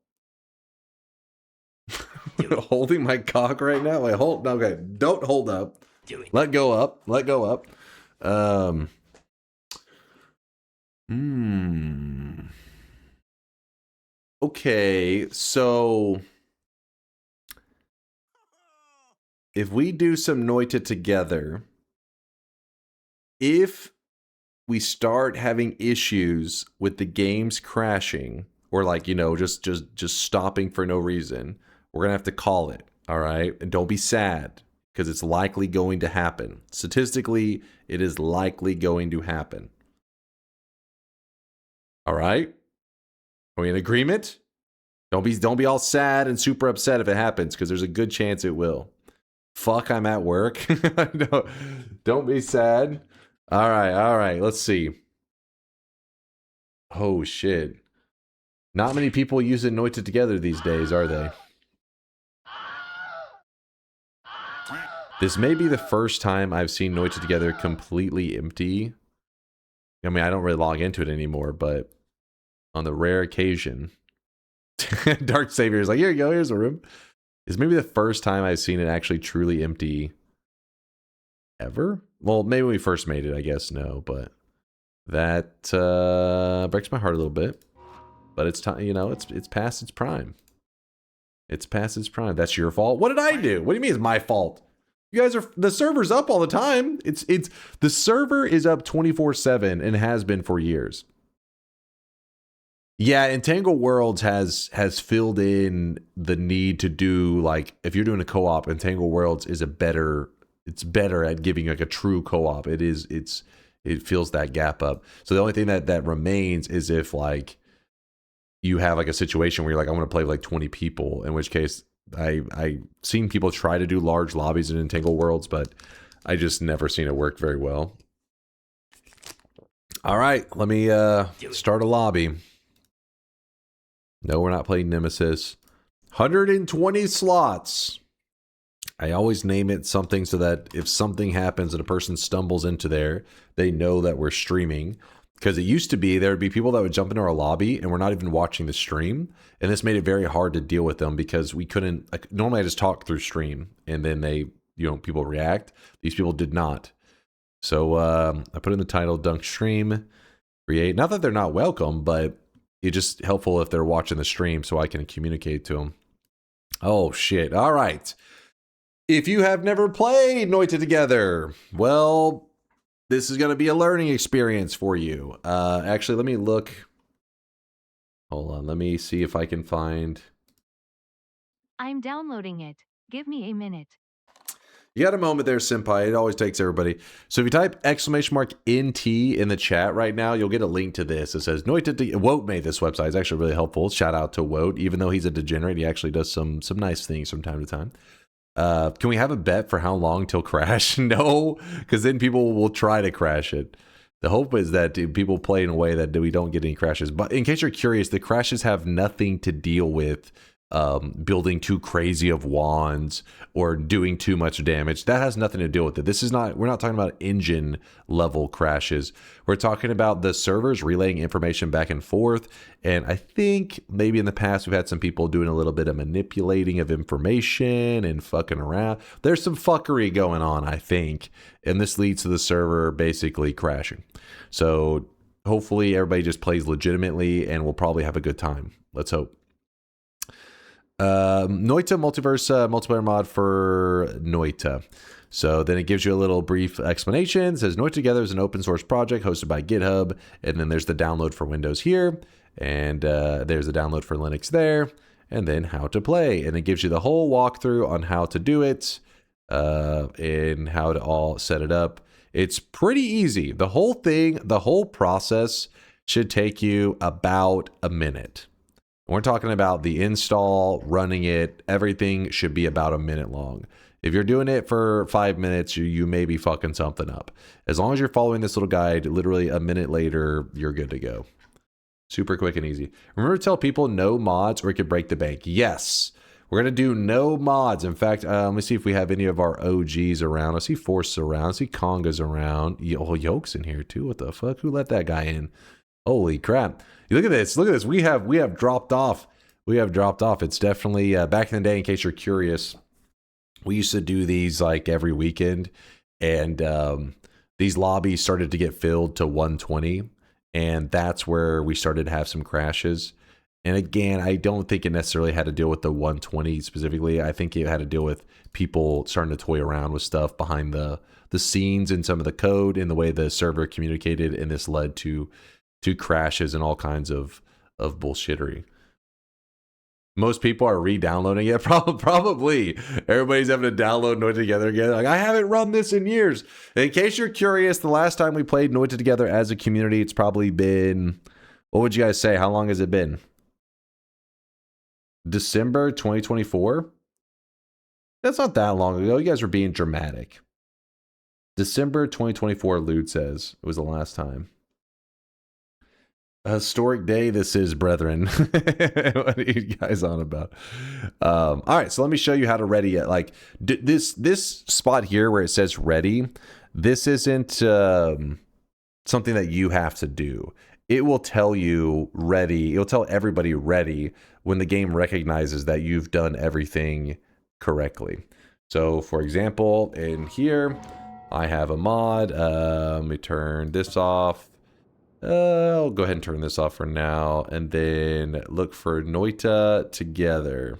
Holding my cock right now? Wait, hold. Okay, don't hold up. Let go up. Let go up. Okay, so if we do some Noita Together, if we start having issues with the games crashing, or like, you know, just stopping for no reason, we're gonna have to call it. All right, and don't be sad, because it's likely going to happen. Statistically, it is likely going to happen. All right, are we in agreement? Don't be all sad and super upset if it happens, because there's a good chance it will. Fuck, I'm at work. No, don't be sad. All right, let's see. Oh shit. Not many people using Noita Together these days, are they? This may be the first time I've seen Noita Together completely empty. I mean, I don't really log into it anymore, but on the rare occasion, Dark Savior is like, here you go, here's a room. It's maybe the first time I've seen it actually truly empty ever. Well, maybe when we first made it, I guess, no, but that breaks my heart a little bit. But it's time, you know, it's past its prime. It's past its prime. That's your fault. What did I do? What do you mean it's my fault? You guys are, the server's up all the time. It's the server is up 24/7 and has been for years. Yeah, Entangle Worlds has filled in the need to do, like, if you're doing a co-op, Entangle Worlds is it's better at giving like a true co-op. It fills that gap up. So the only thing that remains is if like you have like a situation where you're like, I want to play with like 20 people, in which case I've seen people try to do large lobbies in Entangle Worlds, but I just never seen it work very well. All right, let me start a lobby. No, we're not playing Nemesis. 120 slots. I always name it something so that if something happens and a person stumbles into there, they know that we're streaming. Because it used to be there would be people that would jump into our lobby and we're not even watching the stream. And this made it very hard to deal with them because we couldn't, like, normally I just talk through stream and then they, you know, people react. These people did not. So I put in the title, Dunk Stream, create. Not that they're not welcome, but it's just helpful if they're watching the stream so I can communicate to them. Oh, shit. All right. If you have never played Noita Together, well, this is going to be a learning experience for you. Actually, let me look. Hold on. Let me see if I can find. I'm downloading it. Give me a minute. You got a moment there, Senpai. It always takes everybody. So if you type !NT in the chat right now, you'll get a link to this. It says Noita. Woat made this website. It's actually really helpful. Shout out to Woat. Even though he's a degenerate, he actually does some nice things from time to time. Can we have a bet for how long till crash? No, because then people will try to crash it. The hope is that people play in a way that we don't get any crashes. But in case you're curious, the crashes have nothing to deal with building too crazy of wands or doing too much damage. That has nothing to do with it. This is not, we're not talking about engine level crashes. We're talking about the servers relaying information back and forth. And I think maybe in the past we've had some people doing a little bit of manipulating of information and fucking around. There's some fuckery going on, I think. And this leads to the server basically crashing. So hopefully everybody just plays legitimately and we'll probably have a good time. Let's hope. Noita Multiverse multiplayer mod for Noita. So then it gives you a little brief explanation. It says Noita Together is an open source project hosted by GitHub. And then there's the download for Windows here. And there's the download for Linux there. And then how to play. And it gives you the whole walkthrough on how to do it. And how to all set it up. It's pretty easy. The whole thing, the whole process should take you about a minute. We're talking about the install, running it, everything should be about a minute long. If you're doing it for 5 minutes, you may be fucking something up. As long as you're following this little guide, literally a minute later, you're good to go. Super quick and easy. Remember to tell people no mods or it could break the bank. Yes. We're going to do no mods. In fact, let me see if we have any of our OGs around. I see Force around. I see Conga's around. Oh, Yoke's in here too. What the fuck? Who let that guy in? Holy crap. Look at this. Look at this. We have dropped off. We have dropped off. It's definitely, back in the day, in case you're curious, we used to do these like every weekend. And these lobbies started to get filled to 120. And that's where we started to have some crashes. And again, I don't think it necessarily had to deal with the 120 specifically. I think it had to deal with people starting to toy around with stuff behind the scenes and some of the code and the way the server communicated. And this led to crashes and all kinds of bullshittery. Most people are re-downloading it. Probably. Everybody's having to download Noita Together again. Like, I haven't run this in years. In case you're curious, the last time we played Noita Together as a community, it's probably been, what would you guys say? How long has it been? December 2024? That's not that long ago. You guys were being dramatic. December 2024, Lude says. It was the last time. A historic day this is, brethren. What are you guys on about? All right, so let me show you how to ready it. Like this spot here where it says ready, this isn't something that you have to do. It will tell you ready. It'll tell everybody ready when the game recognizes that you've done everything correctly. So for example, in here, I have a mod. Let me turn this off. I'll go ahead and turn this off for now, and then look for Noita Together.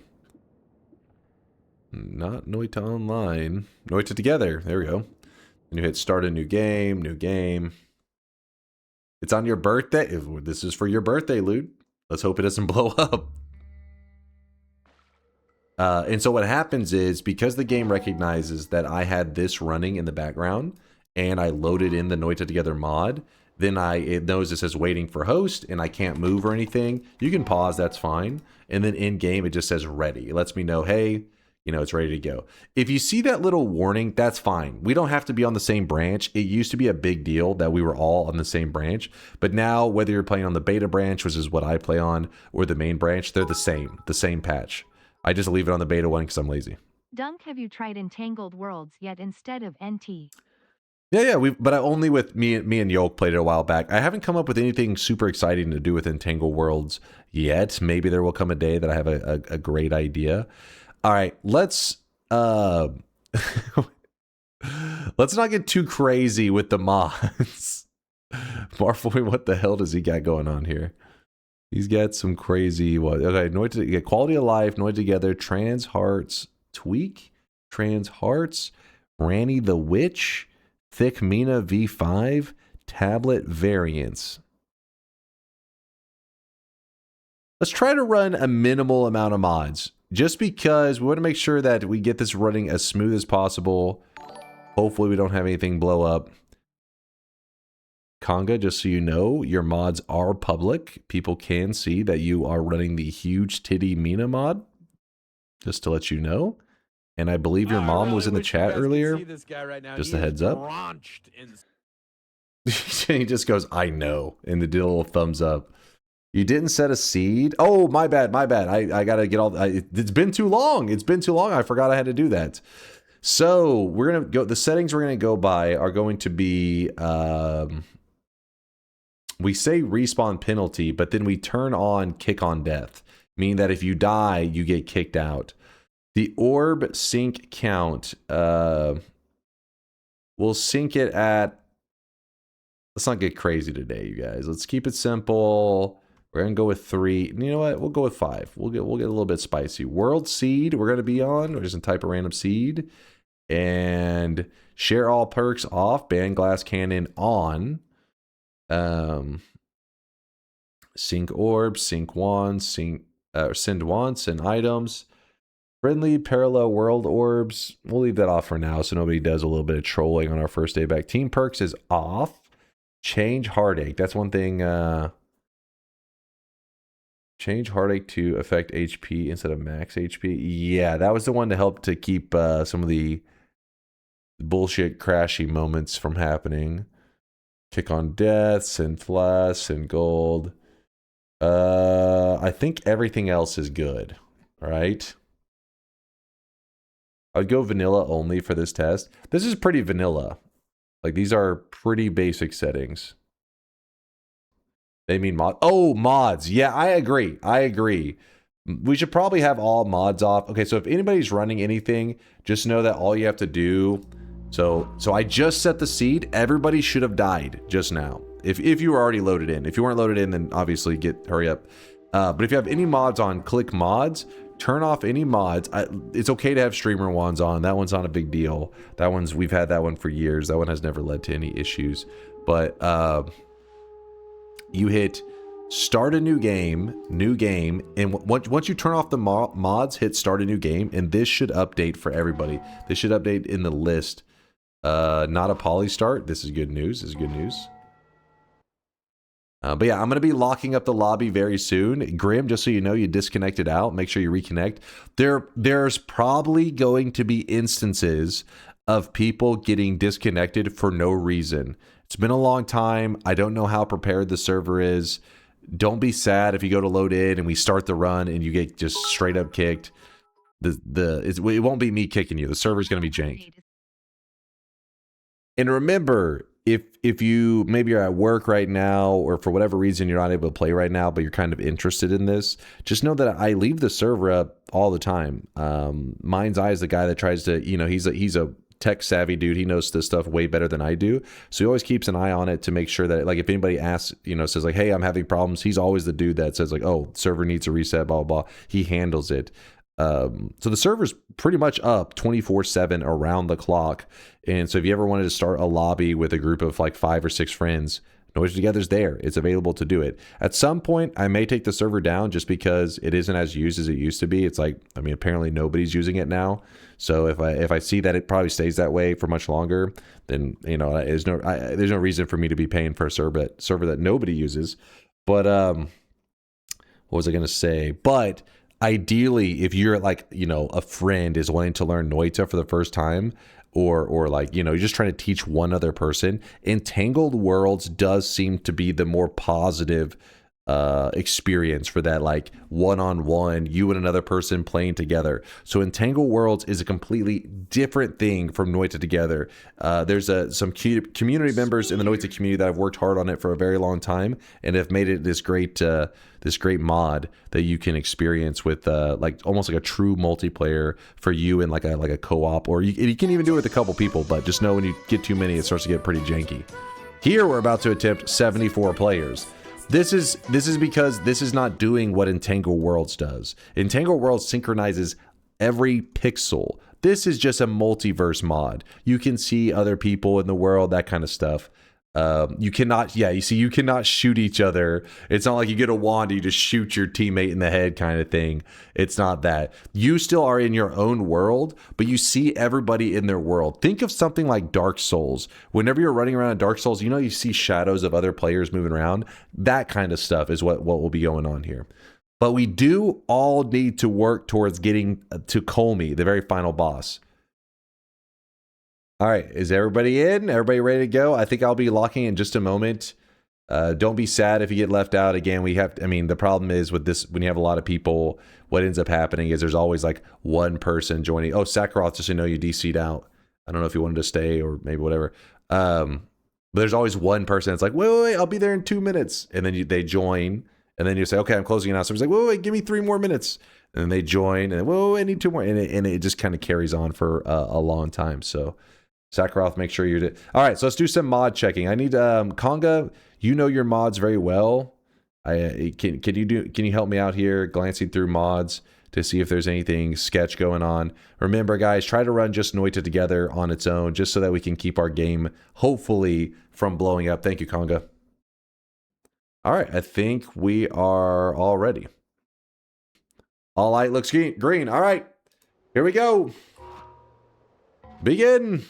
Not Noita Online. Noita Together. There we go. And you hit start a new game, new game. It's on your birthday. This is for your birthday, Lude. Let's hope it doesn't blow up. And so what happens is, because the game recognizes that I had this running in the background, and I loaded in the Noita Together mod, then it knows it says waiting for host and I can't move or anything. You can pause, that's fine. And then in game, it just says ready. It lets me know, hey, you know, it's ready to go. If you see that little warning, that's fine. We don't have to be on the same branch. It used to be a big deal that we were all on the same branch. But now, whether you're playing on the beta branch, which is what I play on, or the main branch, they're the same patch. I just leave it on the beta one because I'm lazy. Dunk, have you tried Entangled Worlds yet instead of NT? Yeah, but I only with me and Yoke played it a while back. I haven't come up with anything super exciting to do with Entangled Worlds yet. Maybe there will come a day that I have a great idea. All right, let's let's not get too crazy with the mods. Marvel, what the hell does he got going on here? He's got some crazy Okay, Noita, quality of life, Noita Together, Trans Hearts, Tweak, Trans Hearts, Ranny the Witch, Thick Mina V5, tablet variants. Let's try to run a minimal amount of mods, just because we want to make sure that we get this running as smooth as possible. Hopefully we don't have anything blow up. Conga, just so you know, your mods are public. People can see that you are running the huge titty Mina mod, just to let you know. And I believe your mom was in the chat earlier. Just a heads up. He just goes, I know. And the little thumbs up. You didn't set a seed? Oh, my bad. I got to get all... it's been too long. I forgot I had to do that. So we're going to go... The settings we're going to go by are going to be... we say respawn penalty, but then we turn on kick on death. Meaning that if you die, you get kicked out. The orb sync count, we'll sync it at, let's not get crazy today, you guys. Let's keep it simple. We're going to go with 3. You know what? We'll go with 5. We'll get a little bit spicy. World seed we're going to be on. We're just going to type a random seed. And share all perks off. Ban glass cannon on. Sync orbs, sync wands, send wands and items. Friendly parallel world orbs, we'll leave that off for now so nobody does a little bit of trolling on our first day back. Team perks is off. Change heartache. That's one thing. Change heartache to affect HP instead of max HP. Yeah, that was the one to help to keep some of the bullshit crashy moments from happening. Kick on deaths and flash and gold. I think everything else is good, right? I'd go vanilla only for this test. This is pretty vanilla. Like, these are pretty basic settings. They mean mod. Oh, mods. Yeah, I agree. I agree. We should probably have all mods off. Okay, so if anybody's running anything, just know that all you have to do. So I just set the seed. Everybody should have died just now. If you were already loaded in. If you weren't loaded in, then obviously hurry up. But if you have any mods on, click mods. Turn off any mods. It's okay to have streamer wands on. That one's not a big deal. We've had that one for years. That one has never led to any issues. But you hit start a new game, and once you turn off the mods, hit start a new game, and this should update for everybody. This should update in the list. Not a poly start. This is good news. This is good news. But yeah, I'm going to be locking up the lobby very soon. Grim, just so you know, you disconnected out. Make sure you reconnect. There's probably going to be instances of people getting disconnected for no reason. It's been a long time. I don't know how prepared the server is. Don't be sad if you go to load in and we start the run and you get just straight up kicked. It won't be me kicking you. The server's going to be jank. And remember, if you maybe you're at work right now, or for whatever reason you're not able to play right now, but you're kind of interested in this, just know that I leave the server up all the time. Mind's Eye is the guy that tries to, he's a tech savvy dude. He knows this stuff way better than I do. So he always keeps an eye on it to make sure that, like, if anybody asks, says like, hey, I'm having problems, he's always the dude that says like, oh, server needs a reset, blah, blah, blah. He handles it. So the server's pretty much up 24/7 around the clock. And so if you ever wanted to start a lobby with a group of like 5 or 6 friends, Noita Together's there. It's available to do it. At some point, I may take the server down just because it isn't as used as it used to be. It's like, apparently nobody's using it now. So if I see that it probably stays that way for much longer, then, there's no reason for me to be paying for a server that nobody uses. But, what was I going to say? But ideally, if you're like, a friend is wanting to learn Noita for the first time, or like, you're just trying to teach one other person, Entangled Worlds does seem to be the more positive experience for that, like one-on-one, you and another person playing together. So Entangled Worlds is a completely different thing from Noita Together. There's some community members in the Noita community that have worked hard on it for a very long time and have made it this great mod that you can experience with like almost like a true multiplayer for you in like a co-op, or you can even do it with a couple people, but just know when you get too many, it starts to get pretty janky. Here we're about to attempt 74 players. This is because this is not doing what Entangled Worlds does. Entangled Worlds synchronizes every pixel. This is just a multiverse mod. You can see other people in the world, that kind of stuff. You cannot shoot each other. It's not like you get a wand and you just shoot your teammate in the head kind of thing. It's not that. You still are in your own world, but you see everybody in their world. Think of something like Dark Souls. Whenever you're running around in Dark Souls, you see shadows of other players moving around. That kind of stuff is what will be going on here. But we do all need to work towards getting to Colmy, the very final boss. All right, is everybody in? Everybody ready to go? I think I'll be locking in just a moment. Don't be sad if you get left out. Again, the problem is with this, when you have a lot of people, what ends up happening is there's always like one person joining. Oh, Sakharoth, just so you know, you DC'd out. I don't know if you wanted to stay or maybe whatever. But there's always one person that's like, wait, I'll be there in 2 minutes. And then they join. And then you say, okay, I'm closing it out. So it's like, wait, give me 3 more minutes. And then they join. And I need 2 more. And it just kind of carries on for a long time. So Sakharoth, make sure you're... All right, so let's do some mod checking. I need... Conga, you know your mods very well. Can you help me out here glancing through mods to see if there's anything sketch going on? Remember, guys, try to run just Noita Together on its own, just so that we can keep our game, hopefully, from blowing up. Thank you, Conga. All right, I think we are all ready. All light looks green. All right, here we go. Begin.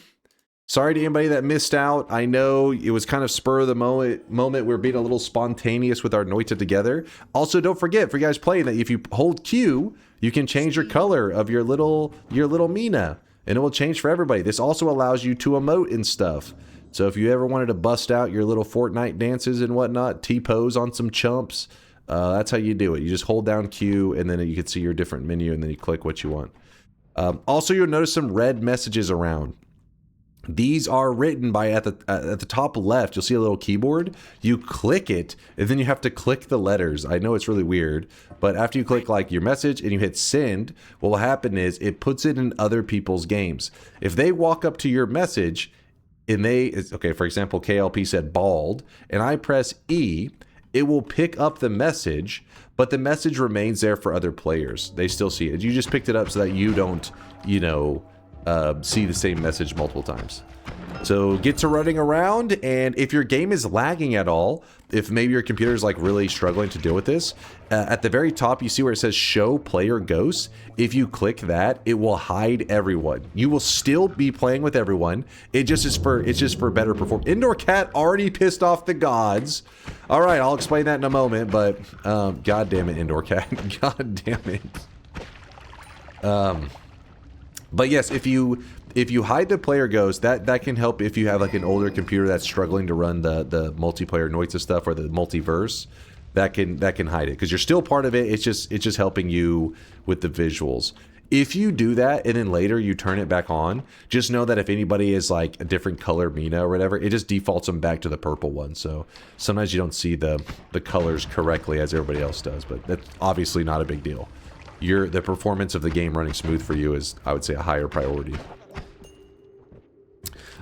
Sorry to anybody that missed out. I know it was kind of spur of the moment. We're being a little spontaneous with our Noita Together. Also, don't forget, for you guys playing, that if you hold Q, you can change your color of your little Mina, and it will change for everybody. This also allows you to emote and stuff. So if you ever wanted to bust out your little Fortnite dances and whatnot, T-pose on some chumps, that's how you do it. You just hold down Q, and then you can see your different menu, and then you click what you want. Also, you'll notice some red messages around. These are written by at the top left. You'll see a little keyboard. You click it, and then you have to click the letters. I know it's really weird, but after you click like your message and you hit send, what will happen is it puts it in other people's games. If they walk up to your message and okay, for example, KLP said bald, and I press E, it will pick up the message, but the message remains there for other players. They still see it. You just picked it up so that you don't, see the same message multiple times. So get to running around, and if your game is lagging at all, if maybe your computer is like really struggling to deal with this, at the very top you see where it says show player ghosts. If you click that, it will hide everyone. You will still be playing with everyone. It's just for better performance. Indoor Cat already pissed off the gods. All right, I'll explain that in a moment, but god damn it, Indoor Cat. God damn it. But yes, if you hide the player ghost, that can help if you have like an older computer that's struggling to run the multiplayer Noita stuff or the multiverse. That can hide it because you're still part of it. It's just helping you with the visuals. If you do that and then later you turn it back on, just know that if anybody is like a different color Mina or whatever, it just defaults them back to the purple one. So sometimes you don't see the colors correctly as everybody else does, but that's obviously not a big deal. The performance of the game running smooth for you is, I would say, a higher priority.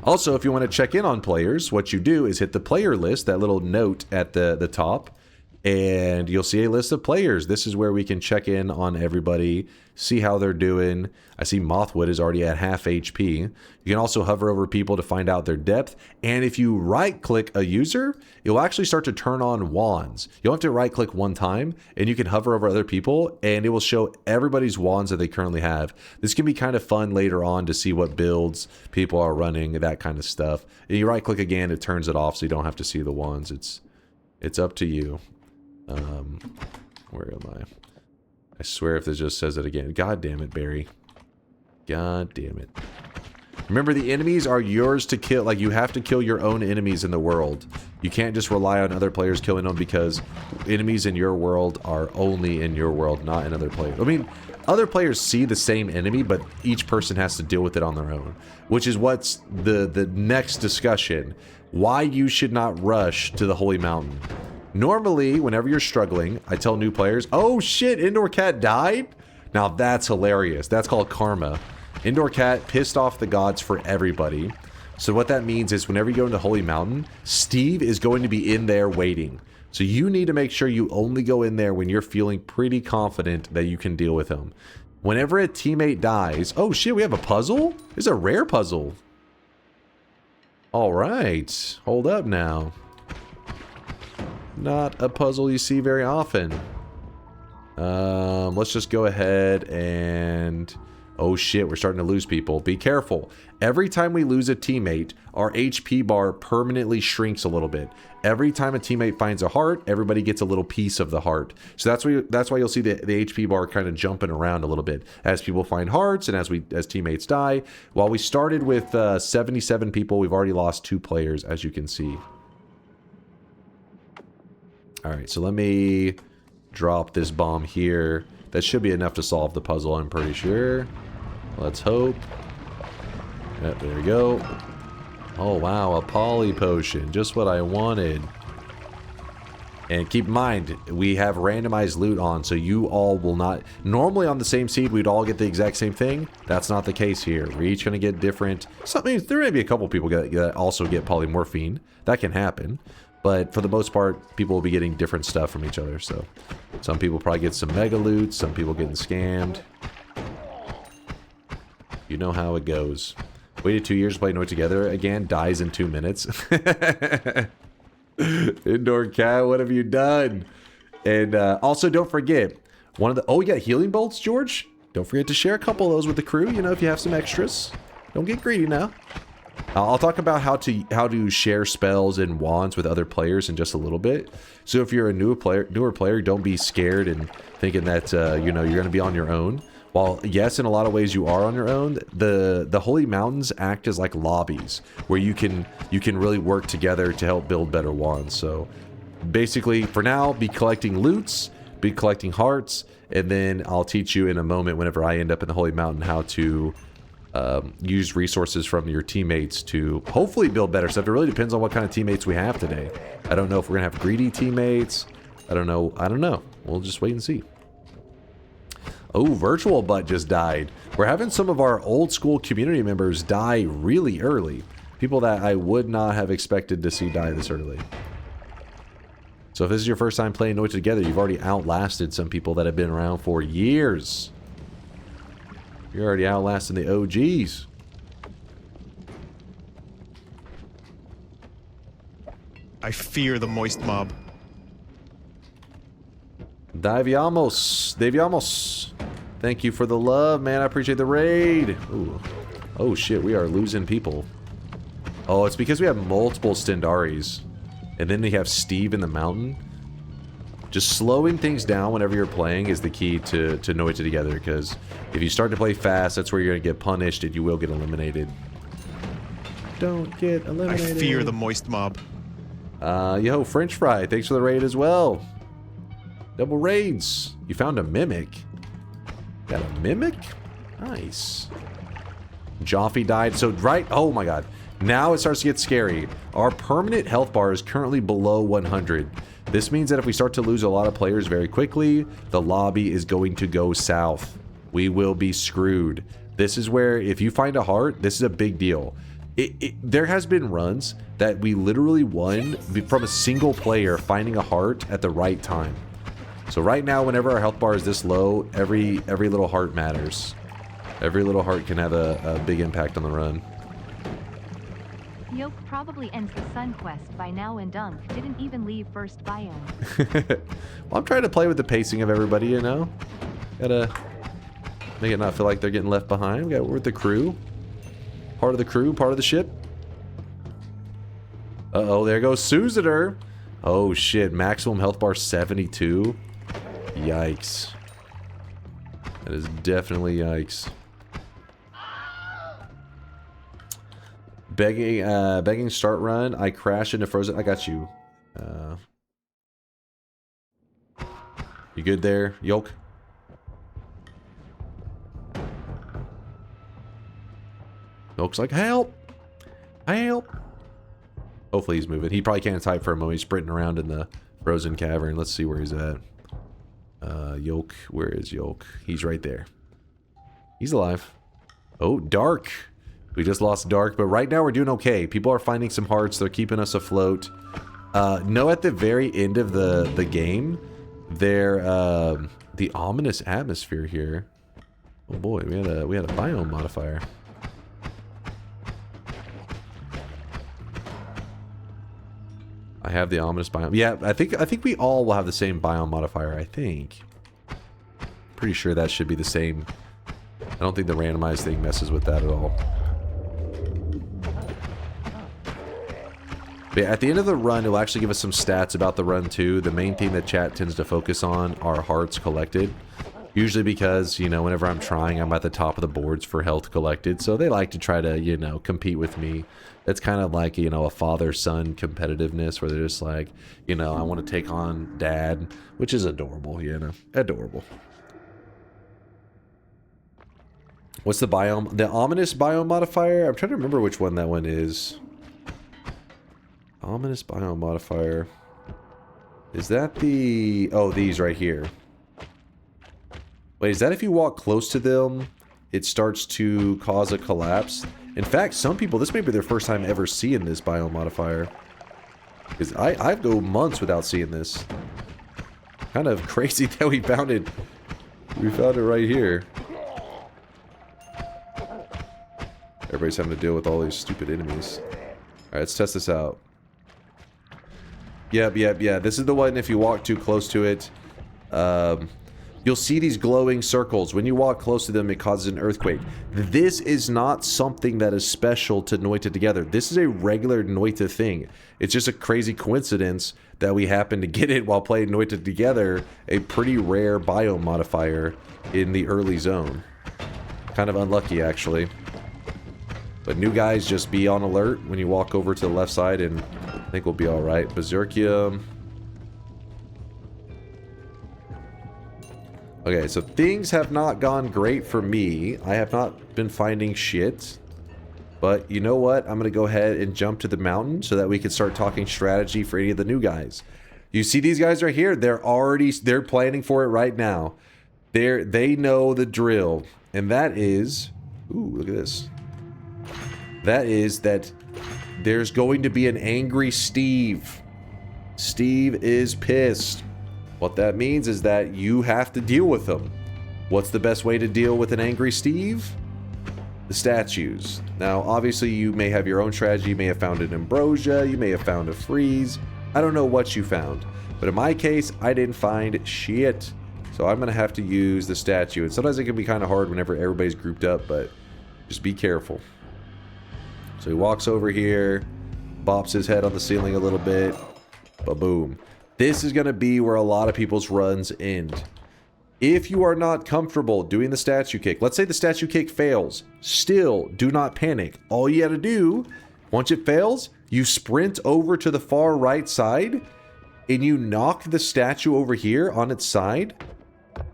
Also, if you want to check in on players, what you do is hit the player list, that little note at the top, and you'll see a list of players. This is where we can check in on everybody, see how they're doing. I see Mothwood is already at half HP. You can also hover over people to find out their depth, and if you right-click a user, it will actually start to turn on wands. You'll have to right-click one time, and you can hover over other people, and it will show everybody's wands that they currently have. This can be kind of fun later on to see what builds people are running, that kind of stuff. And you right-click again, it turns it off, so you don't have to see the wands. It's up to you. Where am I? I swear if this just says it again. God damn it, Barry. God damn it. Remember, the enemies are yours to kill. Like, you have to kill your own enemies in the world. You can't just rely on other players killing them, because enemies in your world are only in your world, not in other players. I mean, other players see the same enemy, but each person has to deal with it on their own. Which is what's the next discussion. Why you should not rush to the Holy Mountain. Normally, whenever you're struggling, I tell new players, oh shit, Indoor Cat died? Now that's hilarious. That's called karma. Indoor Cat pissed off the gods for everybody. So what that means is whenever you go into Holy Mountain, Steve is going to be in there waiting. So you need to make sure you only go in there when you're feeling pretty confident that you can deal with him. Whenever a teammate dies, oh shit, we have a puzzle? It's a rare puzzle. All right, hold up now. Not a puzzle you see very often. Let's just go ahead and... Oh shit, we're starting to lose people. Be careful. Every time we lose a teammate, our HP bar permanently shrinks a little bit. Every time a teammate finds a heart, everybody gets a little piece of the heart. So that's why you'll see the HP bar kind of jumping around a little bit as people find hearts and as teammates die. While we started with 77 people, we've already lost 2 players, as you can see. Alright, so let me drop this bomb here. That should be enough to solve the puzzle, I'm pretty sure. Let's hope. Yep, there we go. Oh wow, a poly potion. Just what I wanted. And keep in mind, we have randomized loot on, so you all will not... Normally on the same seed, we'd all get the exact same thing. That's not the case here. We're each going to get different... There may be a couple people that also get polymorphine. That can happen. But for the most part, people will be getting different stuff from each other. So some people probably get some mega loot, some people getting scammed. You know how it goes. Waited 2 years to play Noita Together again, dies in 2 minutes. Indoor Cat, what have you done? And also don't forget, oh, you got healing bolts, George? Don't forget to share a couple of those with the crew, you know, if you have some extras. Don't get greedy now. I'll talk about how to share spells and wands with other players in just a little bit. So if you're a newer player, don't be scared and thinking that you know, you're going to be on your own. While yes, in a lot of ways you are on your own, the Holy Mountains act as like lobbies where you can really work together to help build better wands. So basically, for now, be collecting loots, be collecting hearts, and then I'll teach you in a moment whenever I end up in the Holy Mountain how to use resources from your teammates to hopefully build better stuff. It really depends on what kind of teammates we have today. I don't know if we're gonna have greedy teammates. I don't know. We'll just wait and see. Oh, Virtual Butt just died. We're having some of our old school community members die really early. People that I would not have expected to see die this early. So if this is your first time playing Noita Together, you've already outlasted some people that have been around for years. You're already outlasting the OGs. I fear the moist mob. Daviamos. Thank you for the love, man. I appreciate the raid. Ooh. Oh shit, we are losing people. Oh, it's because we have multiple Stendaris. And then we have Steve in the mountain. Just slowing things down whenever you're playing is the key to Noita Together, because if you start to play fast, that's where you're going to get punished and you will get eliminated. Don't get eliminated. I fear the moist mob. Yo, French Fry, thanks for the raid as well. Double raids. You found a mimic. Got a mimic? Nice. Joffy died. So, right. Oh my god. Now it starts to get scary. Our permanent health bar is currently below 100. This means that if we start to lose a lot of players very quickly, the lobby is going to go south. We will be screwed. This is where, if you find a heart, this is a big deal. There has been runs that we literally won from a single player finding a heart at the right time. So right now, whenever our health bar is this low, every little heart matters. Every little heart can have a big impact on the run. Yoke probably ends the Sun Quest by now, and Dunk didn't even leave first biome. Well, I'm trying to play with the pacing of everybody, you know? Gotta make it not feel like they're getting left behind. We're with the crew. Part of the crew, part of the ship. Uh-oh, there goes Susader. Oh, shit. Maximum health bar 72. Yikes. That is definitely yikes. Begging start run. I crash into frozen. I got you. You good there, Yoke? Yoke's like, help! Help! Hopefully he's moving. He probably can't type for a moment. He's sprinting around in the frozen cavern. Let's see where he's at. Yoke. Where is Yoke? He's right there. He's alive. Oh, Dark. We just lost Dark, but right now we're doing okay. People are finding some hearts. They're keeping us afloat. No, at the very end of the game, the ominous atmosphere here. Oh boy, we had a biome modifier. I have the ominous biome. Yeah, I think we all will have the same biome modifier. I think. Pretty sure that should be the same. I don't think the randomized thing messes with that at all. But yeah, at the end of the run, it'll actually give us some stats about the run too. The main thing that chat tends to focus on are hearts collected. Usually because, you know, whenever I'm trying, I'm at the top of the boards for health collected. So they like to try to, you know, compete with me. It's kind of like, you know, a father-son competitiveness where they're just like, you know, I want to take on dad, which is adorable, you know, adorable. What's the biome? The ominous biome modifier? I'm trying to remember which one that one is. Ominous biome modifier. Is that the... Oh, these right here. Wait, is that if you walk close to them, it starts to cause a collapse? In fact, some people, this may be their first time ever seeing this biome modifier. Because I go months without seeing this. Kind of crazy that we found it. We found it right here. Everybody's having to deal with all these stupid enemies. Alright, let's test this out. Yep. This is the one if you walk too close to it. You'll see these glowing circles. When you walk close to them, it causes an earthquake. This is not something that is special to Noita Together. This is a regular Noita thing. It's just a crazy coincidence that we happen to get it while playing Noita Together, a pretty rare biome modifier in the early zone. Kind of unlucky, actually. But new guys, just be on alert when you walk over to the left side, and I think we'll be alright. Berserkium. Okay, so things have not gone great for me. I have not been finding shit. But you know what? I'm going to go ahead and jump to the mountain so that we can start talking strategy for any of the new guys. You see these guys right here? They're planning for it right now. They know the drill. And that is... Ooh, look at this. That is that there's going to be an angry Steve. Steve is pissed. What that means is that you have to deal with them. What's the best way to deal with an angry Steve? The statues. Now, obviously, you may have your own strategy. You may have found an ambrosia. You may have found a freeze. I don't know what you found. But in my case, I didn't find shit. So I'm going to have to use the statue. And sometimes it can be kind of hard whenever everybody's grouped up, but just be careful. So he walks over here, bops his head on the ceiling a little bit. Ba-boom. This is going to be where a lot of people's runs end. If you are not comfortable doing the statue kick, let's say the statue kick fails, still do not panic. All you got to do, once it fails, you sprint over to the far right side and you knock the statue over here on its side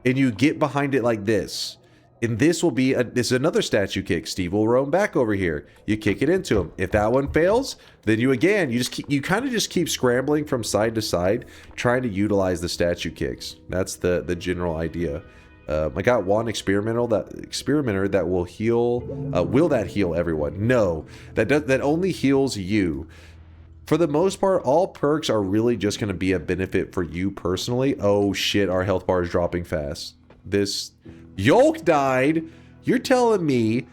and you get behind it like this. And this will be this is another statue kick. Steve will roam back over here. You kick it into him. If that one fails, then you kind of just keep scrambling from side to side, trying to utilize the statue kicks. That's the general idea. I got one experimenter that will heal. Will that heal everyone? No, that only heals you. For the most part, all perks are really just going to be a benefit for you personally. Oh shit, our health bar is dropping fast. This Yolk died. You're telling me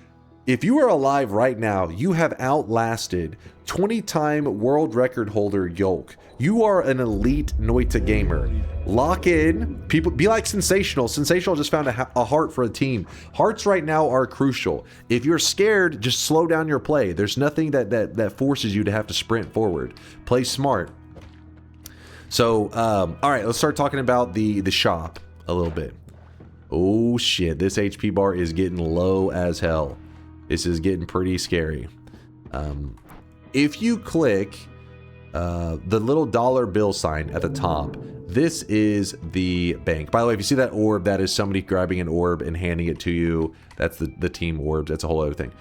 if you are alive right now, you have outlasted 20-time world record holder Yolk. You are an elite Noita gamer. Lock in. People be like Sensational. Sensational just found a heart for a team. Hearts right now are crucial. If you're scared, just slow down your play. There's nothing that forces you to have to sprint forward. Play smart. So, all right, let's start talking about the shop a little bit. Oh shit, this HP bar is getting low as hell. This is getting pretty scary. If you click the little dollar bill sign at the top, this is the bank. By the way, if you see that orb, that is somebody grabbing an orb and handing it to you. That's the team orbs. That's a whole other thing.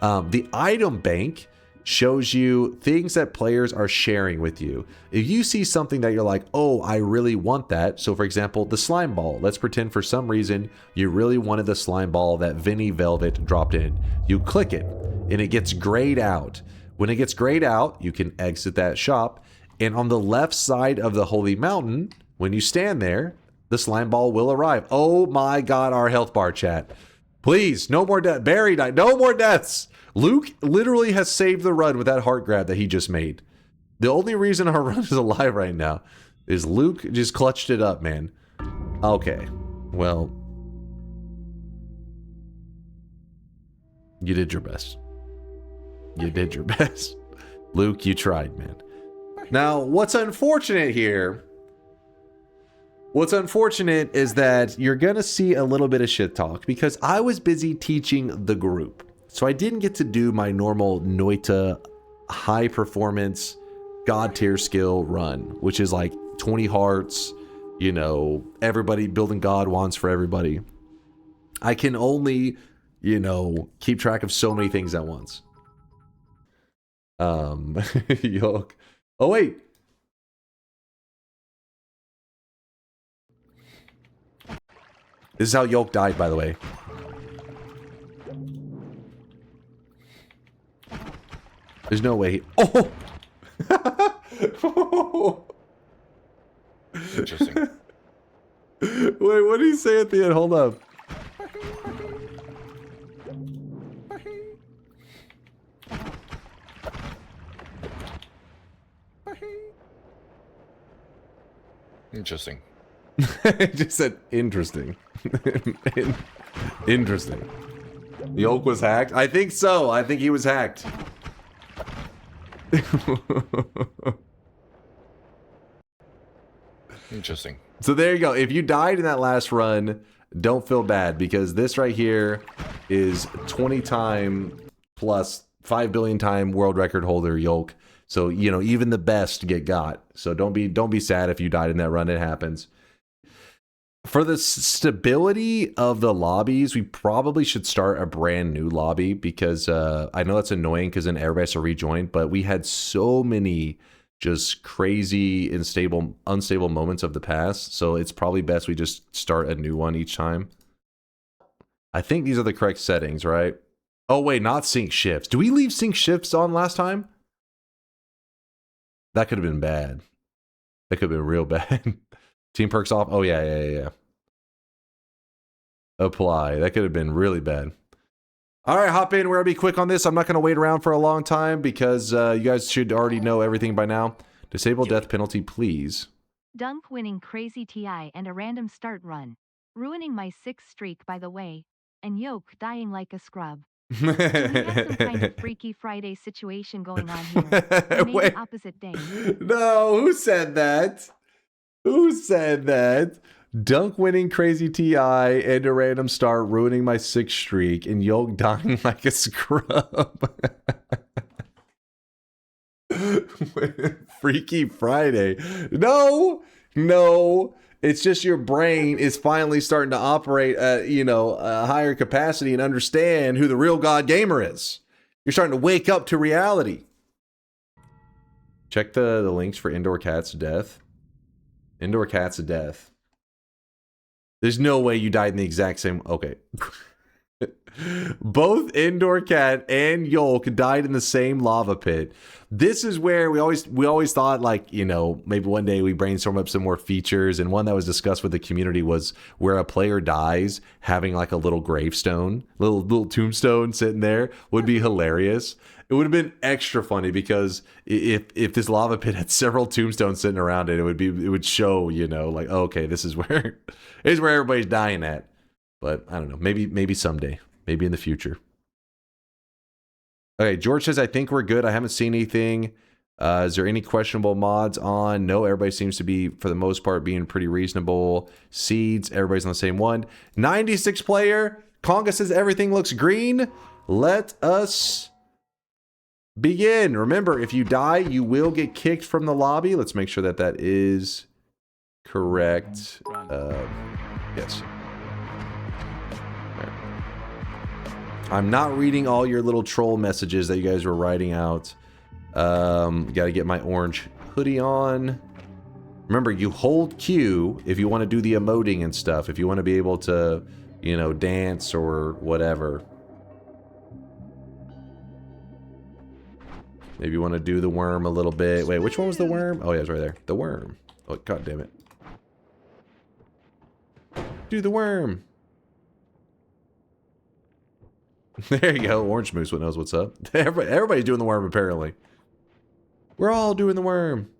The item bank shows you things that players are sharing with you. If you see something that you're like, oh, I really want that. So for example, the slime ball. Let's pretend for some reason you really wanted the slime ball that Vinny Velvet dropped in. You click it and it gets grayed out. When it gets grayed out, you can exit that shop. And on the left side of the Holy Mountain, when you stand there, the slime ball will arrive. Oh my God, our health bar, chat. Please, no more deaths. Barry died. No more deaths. Luke literally has saved the run with that heart grab that he just made. The only reason our run is alive right now is Luke just clutched it up, man. Okay. Well, you did your best. You did your best. Luke, you tried, man. Now, what's unfortunate here... What's unfortunate is that you're going to see a little bit of shit talk because I was busy teaching the group. So I didn't get to do my normal Noita high performance god tier skill run, which is like 20 hearts, you know, everybody building god wands for everybody. I can only, you know, keep track of so many things at once. Yolk. Oh, wait. This is how Yolk died, by the way. There's no way. Oh! Interesting. Wait, what did he say at the end? Hold up. Interesting. It just said interesting. Interesting. The Yolk was hacked? I think so. I think he was hacked. Interesting. So there you go. If you died in that last run, don't feel bad, because this right here is 20-time plus 5 billion time world record holder Yolk. So, you know, even the best get got. So don't be sad if you died in that run. It happens. For the stability of the lobbies, we probably should start a brand new lobby, because I know that's annoying because then everybody has to rejoin, but we had so many just crazy, unstable moments of the past. So it's probably best we just start a new one each time. I think these are the correct settings, right? Oh, wait, not sync shifts. Do we leave sync shifts on last time? That could have been bad. That could have been real bad. Team perks off. Oh, yeah. Apply. That could have been really bad. All right, hop in. We're going to be quick on this. I'm not going to wait around for a long time because you guys should already know everything by now. Disable death penalty, please. Dunk winning crazy TI and a random start run. Ruining my 6th streak, by the way. And Yoke dying like a scrub. So we have some kind of Freaky Friday situation going on here. Maybe Wait. opposite day. No, who said that? Who said that? Dunk winning crazy TI and a random start ruining my 6th streak and Yolk dying like a scrub. Freaky Friday. No. It's just your brain is finally starting to operate at, a higher capacity and understand who the real God gamer is. You're starting to wake up to reality. Check the links for Indoor Cat's death. Indoor Cat's death. There's no way you died in the exact same... Okay. Both Indoor Cat and Yolk died in the same lava pit. This is where we always thought, like, maybe one day we brainstorm up some more features, and one that was discussed with the community was where a player dies, having like a little gravestone, little tombstone sitting there would be hilarious. It would have been extra funny because if this lava pit had several tombstones sitting around it, it would show, like, oh, okay, this is where everybody's dying at. But I don't know, maybe someday, maybe in the future. Okay, George says, I think we're good. I haven't seen anything. Is there any questionable mods on? No, everybody seems to be, for the most part, being pretty reasonable. Seeds, everybody's on the same one. 96 player. Conga says everything looks green. Let us begin. Remember, if you die, you will get kicked from the lobby. Let's make sure that is correct. Yes. I'm not reading all your little troll messages that you guys were writing out. Got to get my orange hoodie on. Remember, you hold Q if you want to do the emoting and stuff. If you want to be able to, dance or whatever. Maybe you want to do the worm a little bit. Wait, which one was the worm? Oh, yeah, it's right there. The worm. Oh, god damn it. Do the worm. There you go. Orange Moose knows what's up. Everybody's doing the worm, apparently. We're all doing the worm.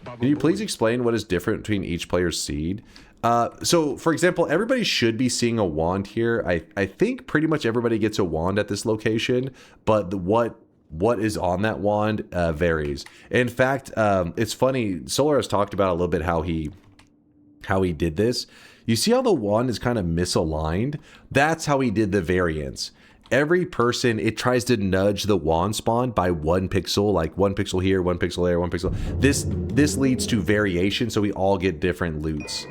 Can you please explain what is different between each player's seed? So, for example, everybody should be seeing a wand here. I think pretty much everybody gets a wand at this location, but what is on that wand varies. In fact, it's funny. Solar has talked about a little bit how he did this. You see how the wand is kind of misaligned? That's how he did the variance. Every person, it tries to nudge the wand spawn by 1 pixel, like 1 pixel here, 1 pixel there, 1 pixel. This leads to variation, so we all get different loots.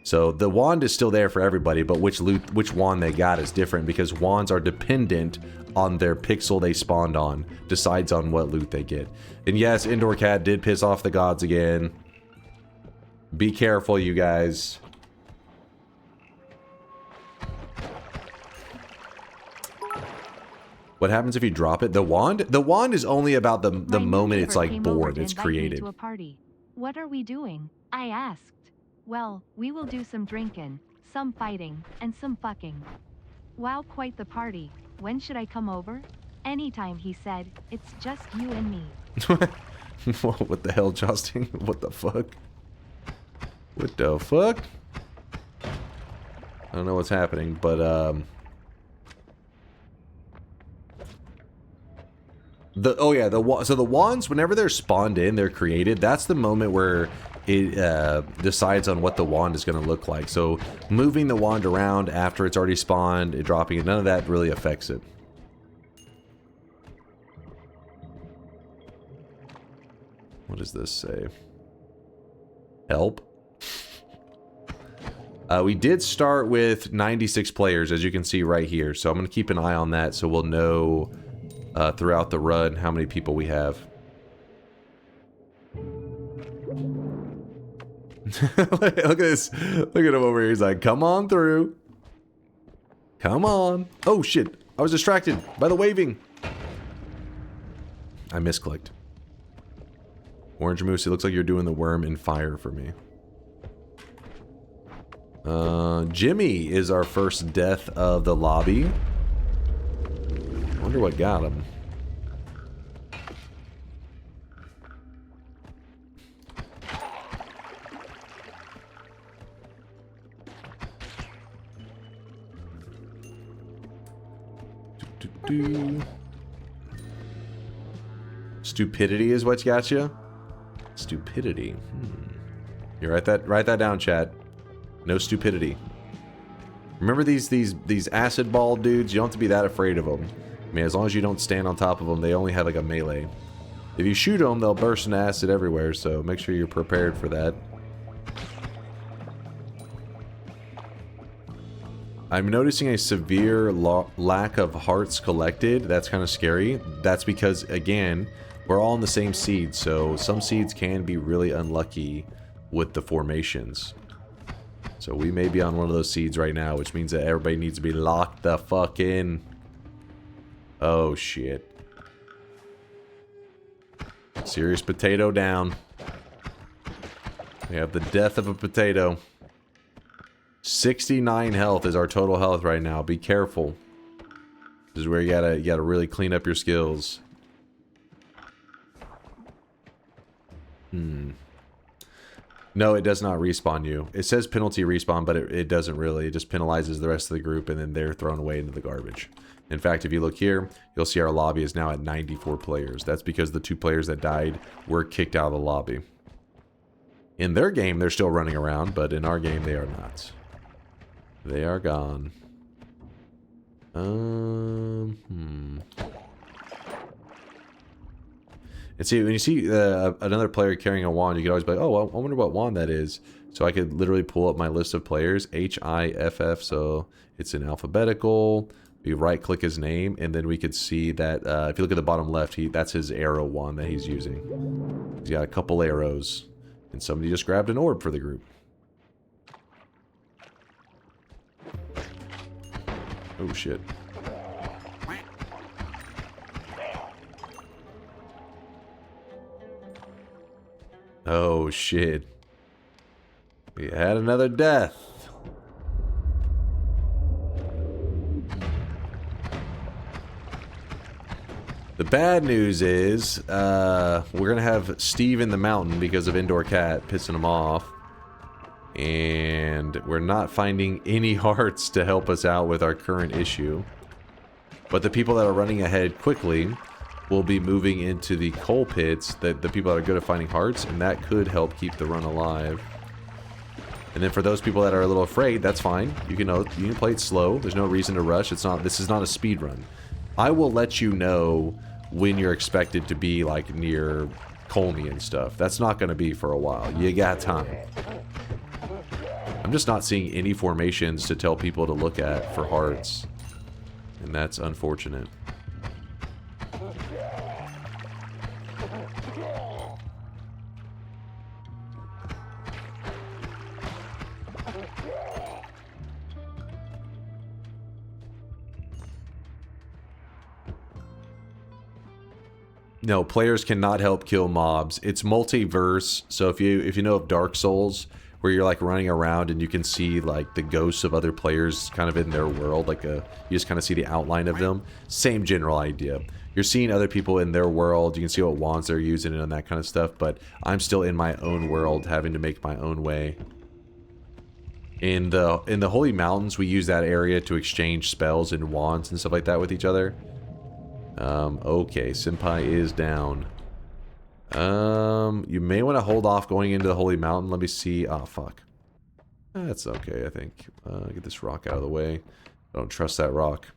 So the wand is still there for everybody, but which wand they got is different because wands are dependent on their pixel they spawned on, decides on what loot they get. And yes, Indoor Cat did piss off the gods again. Be careful, you guys. What happens if you drop it? The wand is only about the moment it's like born, it's created. To a party. What are we doing? I asked. Well, we will do some drinking, some fighting, and some fucking. Wow, quite the party. When should I come over? Anytime, he said. It's just you and me. What the hell, Justin? What the fuck? What the fuck? I don't know what's happening, but so the wands, whenever they're spawned in, they're created. That's the moment where it decides on what the wand is going to look like. So moving the wand around after it's already spawned, dropping it, none of that really affects it. What does this say? Help? We did start with 96 players, as you can see right here. So I'm going to keep an eye on that so we'll know throughout the run how many people we have. Look at this. Look at him over here. He's like, come on through. Come on. Oh, shit. I was distracted by the waving. I misclicked. Orange Moose, it looks like you're doing the worm in fire for me. Jimmy is our first death of the lobby. Wonder what got him. Stupidity is what's got you? Stupidity. You write that down, chat. No stupidity. Remember these acid ball dudes? You don't have to be that afraid of them. I mean, as long as you don't stand on top of them, they only have like a melee. If you shoot them, they'll burst into acid everywhere, so make sure you're prepared for that. I'm noticing a severe lack of hearts collected. That's kind of scary. That's because, again, we're all in the same seed, so some seeds can be really unlucky with the formations. So we may be on one of those seeds right now, which means that everybody needs to be locked the fuck in. Oh, shit. Serious potato down. We have the death of a potato. 69 health is our total health right now. Be careful. This is where you gotta really clean up your skills. No, it does not respawn you. It says penalty respawn, but it doesn't really. It just penalizes the rest of the group, and then they're thrown away into the garbage. In fact, if you look here, you'll see our lobby is now at 94 players. That's because the 2 players that died were kicked out of the lobby. In their game, they're still running around, but in our game, they are not. They are gone. And see, when you see another player carrying a wand, you can always be like, oh, well, I wonder what wand that is. So I could literally pull up my list of players, HIFF, so it's in alphabetical. We right-click his name, and then we could see that, if you look at the bottom left, that's his arrow wand that he's using. He's got a couple arrows, and somebody just grabbed an orb for the group. Oh, shit. Oh, shit. We had another death. The bad news is, we're going to have Steve in the mountain because of Indoor Cat pissing him off. And we're not finding any hearts to help us out with our current issue. But the people that are running ahead quickly will be moving into the coal pits, the people that are good at finding hearts, and that could help keep the run alive. And then for those people that are a little afraid, that's fine. You can play it slow. There's no reason to rush. This is not a speed run. I will let you know when you're expected to be like near Colney and stuff. That's not going to be for a while. You got time. I'm just not seeing any formations to tell people to look at for hearts. And that's unfortunate. No, players cannot help kill mobs. It's multiverse, so if you know of Dark Souls, where you're like running around and you can see like the ghosts of other players kind of in their world, like you just kind of see the outline of them. Same general idea. You're seeing other people in their world, you can see what wands they're using and that kind of stuff, but I'm still in my own world having to make my own way. In the Holy Mountains, we use that area to exchange spells and wands and stuff like that with each other. Okay, Senpai is down. You may want to hold off going into the Holy Mountain. Let me see. Oh, fuck. That's okay, I think. Get this rock out of the way. I don't trust that rock.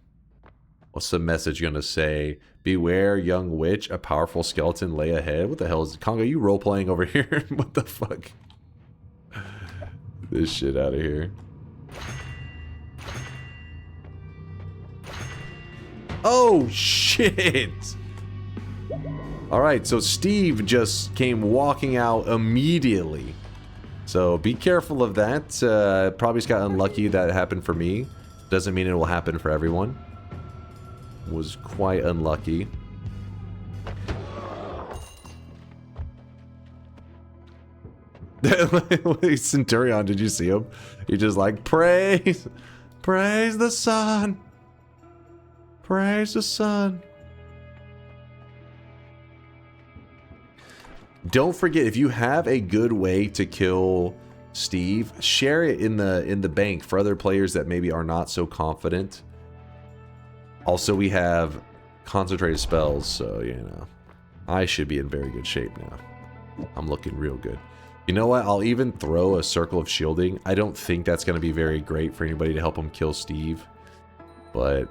What's the message gonna say? Beware, young witch, a powerful skeleton lay ahead. What the hell is Congo? You role-playing over here? What the fuck? This shit out of here. Oh, shit! Alright, so Steve just came walking out immediately. So be careful of that. Probably just got unlucky that it happened for me. Doesn't mean it will happen for everyone. Was quite unlucky. Centurion, did you see him? He just like, praise the sun. Praise the sun. Don't forget, if you have a good way to kill Steve, share it in the bank for other players that maybe are not so confident. Also, we have concentrated spells, so you know, I should be in very good shape now. I'm looking real good. You know what? I'll even throw a circle of shielding. I don't think that's going to be very great for anybody to help him kill Steve, but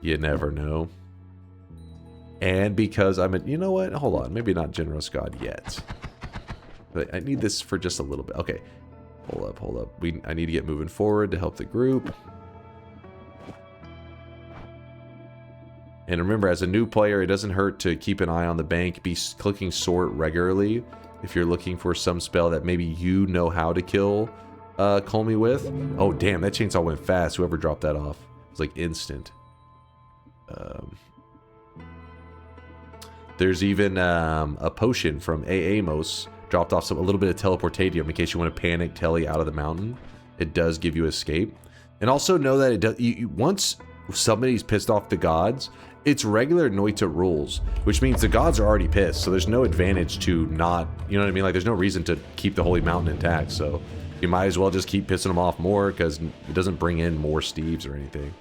you never know. And because I'm a, you know what? Hold on. Maybe not Generous God yet. But I need this for just a little bit. Okay. Hold up. I need to get moving forward to help the group. And remember, as a new player, it doesn't hurt to keep an eye on the bank. Be clicking sort regularly if you're looking for some spell that maybe you know how to kill Colmy with. Oh, damn. That chainsaw went fast. Whoever dropped that off. It was like instant. There's even a potion from Amos dropped off a little bit of teleportatium in case you want to panic Telly out of the mountain. It does give you escape. And also know that it does, once somebody's pissed off the gods, it's regular Noita rules, which means the gods are already pissed, so there's no advantage to not, you know what I mean? Like, there's no reason to keep the Holy Mountain intact, so you might as well just keep pissing them off more, because it doesn't bring in more Steves or anything.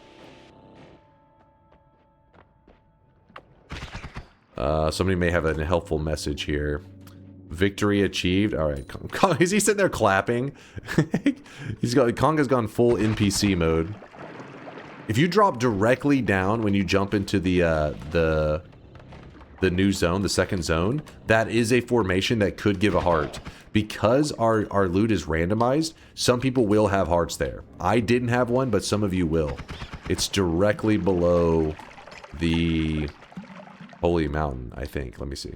Somebody may have a helpful message here. Victory achieved. All right, is he sitting there clapping? Konga's gone full NPC mode. If you drop directly down when you jump into the new zone, the second zone, that is a formation that could give a heart. Because our loot is randomized, some people will have hearts there. I didn't have one, but some of you will. It's directly below the Holy Mountain, I think. Let me see.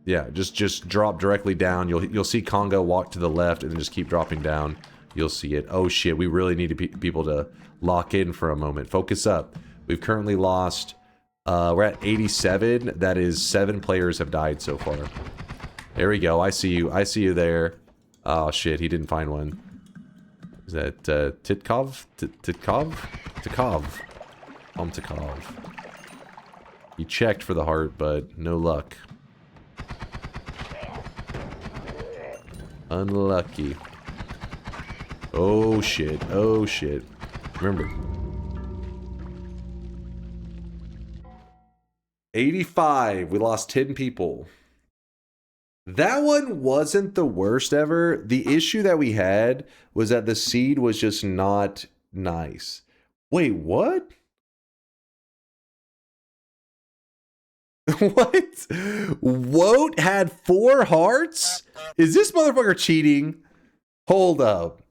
Yeah, just drop directly down. You'll see Congo walk to the left and then just keep dropping down. You'll see it. Oh shit, we really need people to lock in for a moment. Focus up. We've currently lost, we're at 87. That is 7 players have died so far. There we go. I see you. I see you there. Oh shit, he didn't find one. Is that Titkov? Titkov? Titkov. Titkov. He checked for the heart, but no luck. Unlucky. Oh shit. Oh shit. Remember. 85. We lost 10 people. That one wasn't the worst ever. The issue that we had was that the seed was just not nice. Wait, what? What? Woat had 4 hearts? Is this motherfucker cheating? Hold up.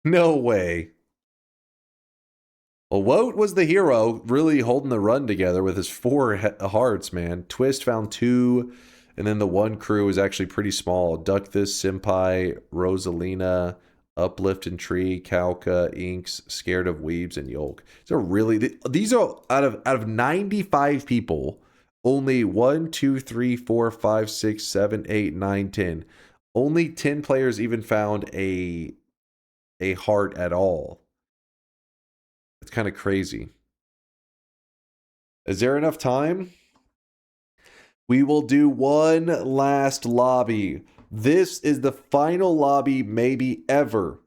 No way. Well, Woat was the hero, really holding the run together with his 4 hearts, man. Twist found 2, and then the one crew was actually pretty small. Duck This, Senpai, Rosalina, Uplift and Tree, Kauka, Inks, Scared of Weebs, and Yolk. So really, these are out of 95 people. Only 1, 2, 3, 4, 5, 6, 7, 8, 9, 10. Only 10 players even found a heart at all. It's kind of crazy. Is there enough time? We will do one last lobby. This is the final lobby maybe ever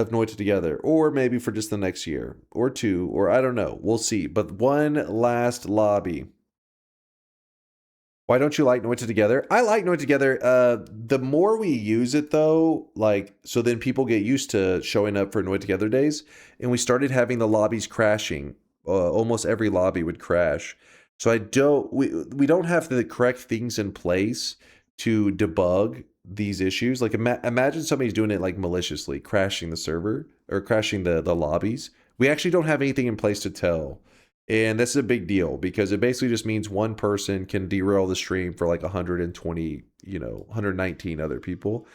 of Noita Together, or maybe for just the next year or two, or I don't know. We'll see. But one last lobby. Why don't you like Noita Together? I like Noita Together. The more we use it, though, like, so then people get used to showing up for Noita Together days, and we started having the lobbies crashing. Almost every lobby would crash. So we don't have the correct things in place to debug these issues. Like, imagine somebody's doing it like maliciously, crashing the server or crashing the lobbies. We actually don't have anything in place to tell. And this is a big deal because it basically just means one person can derail the stream for like 120, 119 other people.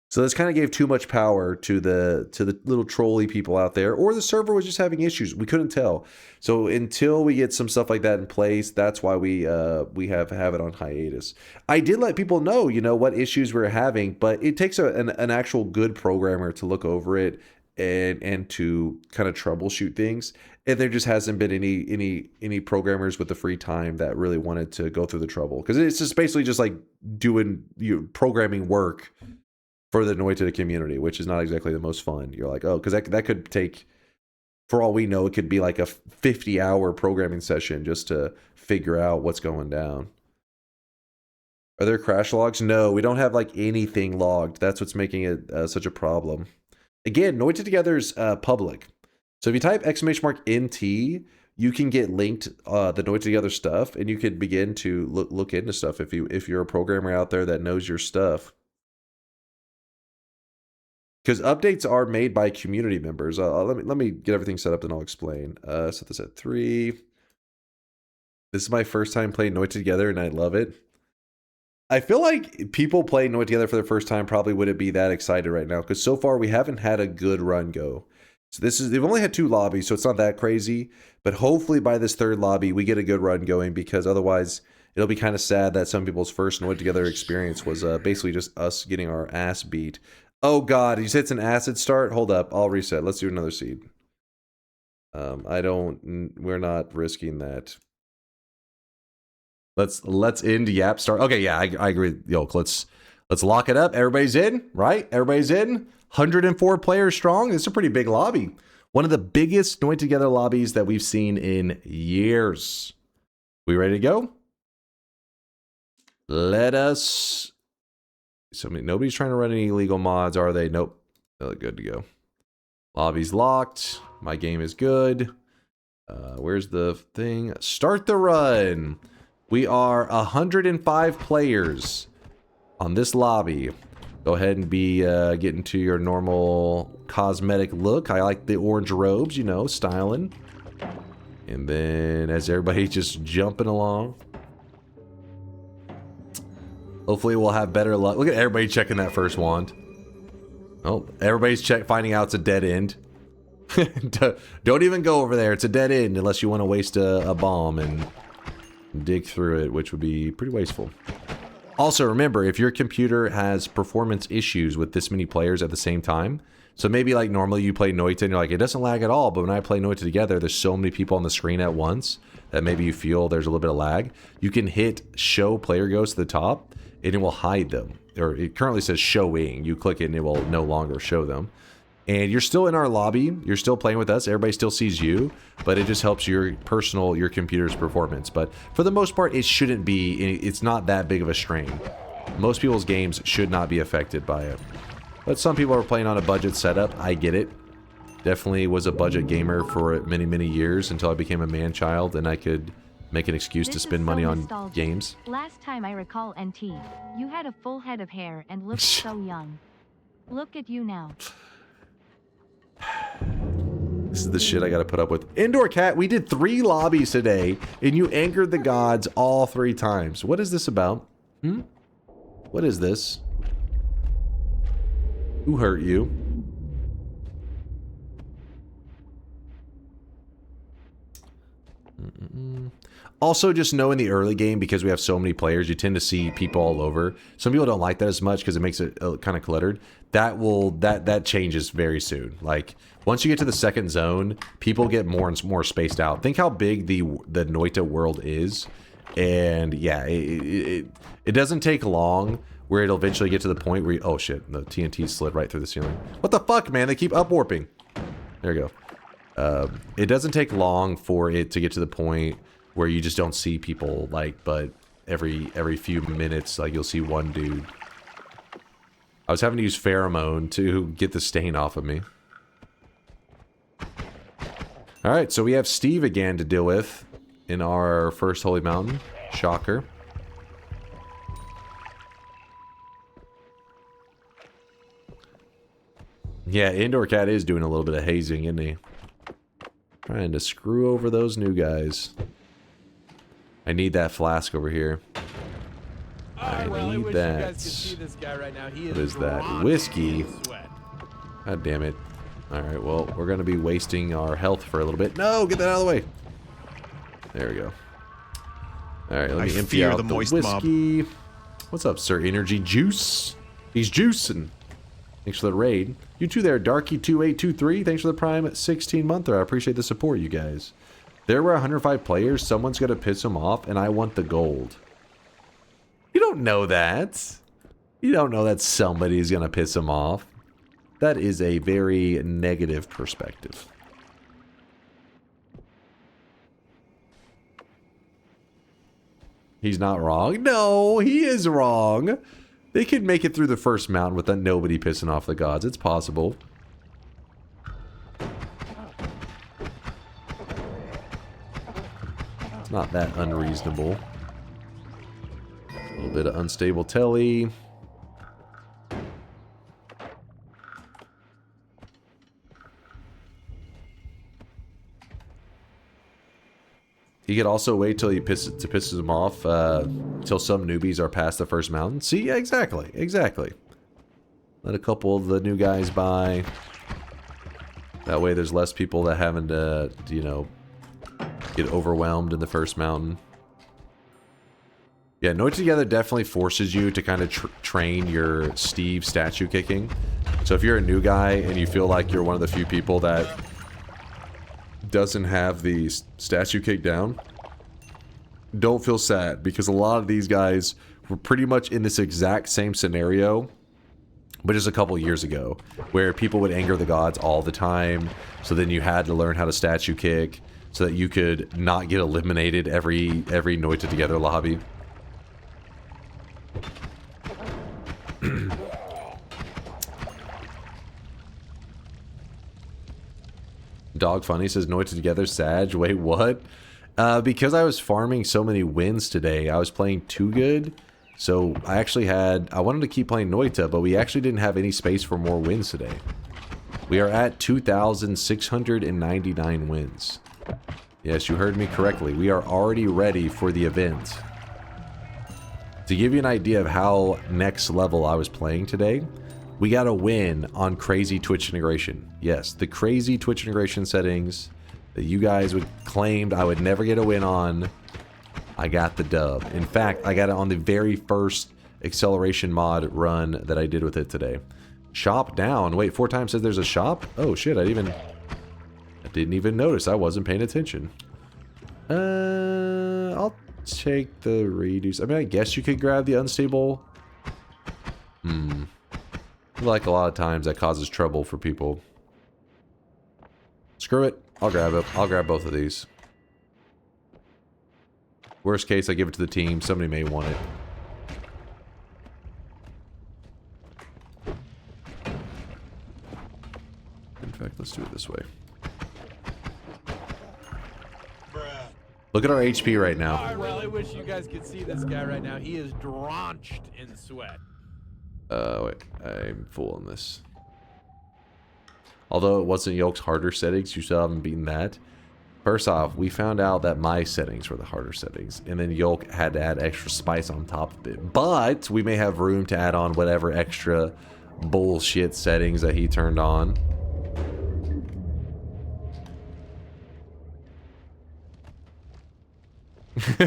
So this kind of gave too much power to the little trolly people out there, or the server was just having issues. We couldn't tell. So until we get some stuff like that in place, that's why we have it on hiatus. I did let people know, what issues we're having, but it takes an actual good programmer to look over it and to kind of troubleshoot things. And there just hasn't been any programmers with the free time that really wanted to go through the trouble, because it's just basically just like doing programming work for the Noita community, which is not exactly the most fun. You're like, oh, because that could take, for all we know, it could be like a 50-hour programming session just to figure out what's going down. Are there crash logs? No, we don't have like anything logged. That's what's making it such a problem. Again, Noita Together is public. So if you type !NT, you can get linked the Noita Together stuff, and you can begin to look into stuff if you're a programmer out there that knows your stuff. Because updates are made by community members. Let me get everything set up and I'll explain. Set this at 3. This is my first time playing Noita Together and I love it. I feel like people playing Noita Together for the first time probably wouldn't be that excited right now, because so far we haven't had a good run go. So they've only had 2 lobbies, so it's not that crazy. But hopefully by this 3rd lobby we get a good run going, because otherwise it'll be kind of sad that some people's first Noita Together experience was basically just us getting our ass beat. Oh God, you said it's an acid start? Hold up, I'll reset. Let's do another seed. We're not risking that. Let's end Yap start. Okay, yeah, I agree with Yoke. Let's lock it up. Everybody's in, right? Everybody's in. 104 players strong. It's a pretty big lobby. One of the biggest Noita Together lobbies that we've seen in years. We ready to go? Let us... Nobody's trying to run any illegal mods, are they? Nope. They're good to go. Lobby's locked. My game is good. Where's the thing? Start the run. We are 105 players on this lobby. Go ahead and be getting to your normal cosmetic look. I like the orange robes, styling. And then as everybody just jumping along. Hopefully we'll have better luck. Look at everybody checking that first wand. Oh, everybody's finding out it's a dead end. Don't even go over there. It's a dead end unless you want to waste a bomb and dig through it, which would be pretty wasteful. Also, remember, if your computer has performance issues with this many players at the same time, so maybe like normally you play Noita and you're like, it doesn't lag at all, but when I play Noita Together, there's so many people on the screen at once that maybe you feel there's a little bit of lag. You can hit show player ghosts to the top and it will hide them. Or it currently says showing. You click it and it will no longer show them. And you're still in our lobby. You're still playing with us. Everybody still sees you, but it just helps your computer's performance. But for the most part, it shouldn't be. It's not that big of a strain. Most people's games should not be affected by it. But some people are playing on a budget setup. I get it. Definitely was a budget gamer for many, many years until I became a man-child and I could make an excuse to spend money on games. Last time I recall, NT, you had a full head of hair and looked so young. Look at you now. This is the shit I gotta put up with. Indoor Cat, we did 3 lobbies today, and you angered the gods all 3 times. What is this about? What is this? Who hurt you? Also, just know in the early game, because we have so many players, you tend to see people all over. Some people don't like that as much because it makes it kind of cluttered. That changes very soon. Like once you get to the second zone, people get more and more spaced out. Think how big the Noita world is, and yeah, it doesn't take long where it'll eventually get to the point where you, oh shit, the TNT slid right through the ceiling. What the fuck, man? They keep upwarping. There you go. It doesn't take long for it to get to the point where you just don't see people, like, but every few minutes, like, you'll see one dude. I was having to use pheromone to get the stain off of me. Alright, so we have Steve again to deal with in our first Holy Mountain. Shocker. Yeah, Indoor Cat is doing a little bit of hazing, isn't he? Trying to screw over those new guys. I need that flask over here. I need that. What is that? Whiskey. God damn it. Alright, well, we're going to be wasting our health for a little bit. No, get that out of the way. There we go. Alright, let me empty out the whiskey. What's up, Sir Energy Juice? He's juicing. Thanks for the raid. You too there, Darky2823. Thanks for the Prime 16-monther. I appreciate the support, you guys. There were 105 players. Someone's going to piss them off, and I want the gold. You don't know that. You don't know that somebody's going to piss them off. That is a very negative perspective. He's not wrong. No, he is wrong. They could make it through the first mountain without nobody pissing off the gods. It's possible. It's not that unreasonable. A little bit of unstable telly. He could also wait till he pisses them off, till some newbies are past the first mountain. See, yeah, exactly, exactly. Let a couple of the new guys by. That way there's less people that having to, you know, get overwhelmed in the first mountain. Yeah, Noita Together definitely forces you to kind of train your Steve statue kicking. So if you're a new guy and you feel like you're one of the few people that doesn't have the statue kick down, don't feel sad, because a lot of these guys were pretty much in this exact same scenario, but just a couple years ago, where people would anger the gods all the time, so then you had to learn how to statue kick so that you could not get eliminated every Noita Together lobby. Dog Funny says Noita Together, Sag. Wait, what? Because I was farming so many wins today, I was playing too good. So I wanted to keep playing Noita, but we actually didn't have any space for more wins today. We are at 2,699 wins. Yes, you heard me correctly. We are already ready for the event. To give you an idea of how next level I was playing today, we got a win on crazy Twitch integration. Yes, the crazy Twitch integration settings that you guys would claimed I would never get a win on. I got the dub. In fact, I got it on the very first acceleration mod run that I did with it today. Shop down. Wait, 4 times says there's a shop? Oh shit, I didn't even notice. I wasn't paying attention. I'll take the reduce. I mean, I guess you could grab the unstable. Like a lot of times that causes trouble for people. Screw it. I'll grab it. I'll grab both of these. Worst case, I give it to the team. Somebody may want it. In fact, let's do it this way. Look at our HP right now. I really wish you guys could see this guy right now. He is drenched in sweat. Wait, I'm full on this. Although it wasn't Yolk's harder settings, you still haven't beaten that. First off, we found out that my settings were the harder settings, and then Yolk had to add extra spice on top of it. But we may have room to add on whatever extra bullshit settings that he turned on.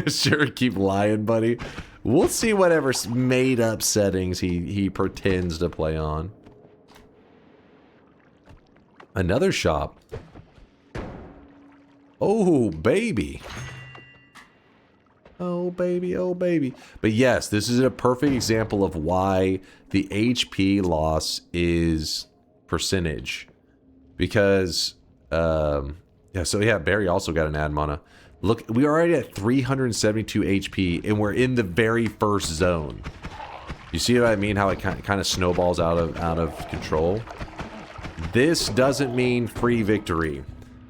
Sure, keep lying, buddy. We'll see whatever made-up settings he pretends to play on. Another shop. Oh, baby. Oh, baby, oh, baby. But yes, this is a perfect example of why the HP loss is percentage. Because, yeah, so yeah, Barry also got an ad mana. Look, we're already at 372 HP, and we're in the very first zone. You see what I mean? How it kind of snowballs out of control? This doesn't mean free victory.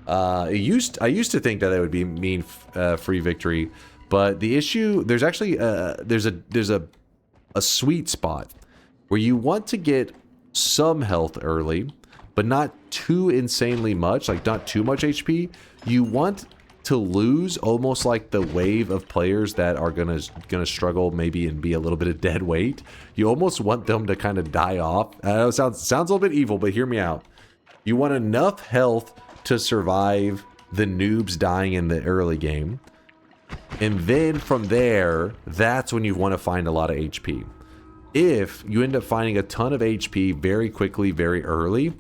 I used to think that it would mean free victory. But the issue, there's actually there's a sweet spot where you want to get some health early, but not too insanely much, like not too much HP. You want to lose almost like the wave of players that are gonna struggle maybe and be a little bit of dead weight. You almost want them to kind of die off. I know it sounds a little bit evil, but hear me out. You want enough health to survive the noobs dying in the early game. And then from there, that's when you want to find a lot of HP. If you end up finding a ton of HP very quickly, very early,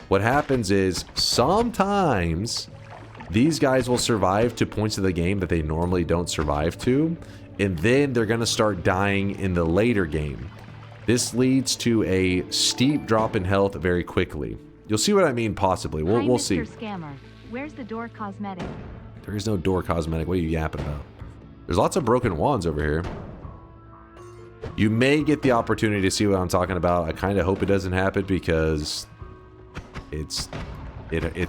what happens is sometimes these guys will survive to points of the game that they normally don't survive to, and then they're going to start dying in the later game. This leads to a steep drop in health very quickly. You'll see what I mean, possibly. We'll see. Mr. Scammer, where's the door cosmetic? There is no door cosmetic. What are you yapping about? There's lots of broken wands over here. You may get the opportunity to see what I'm talking about. I kind of hope it doesn't happen because it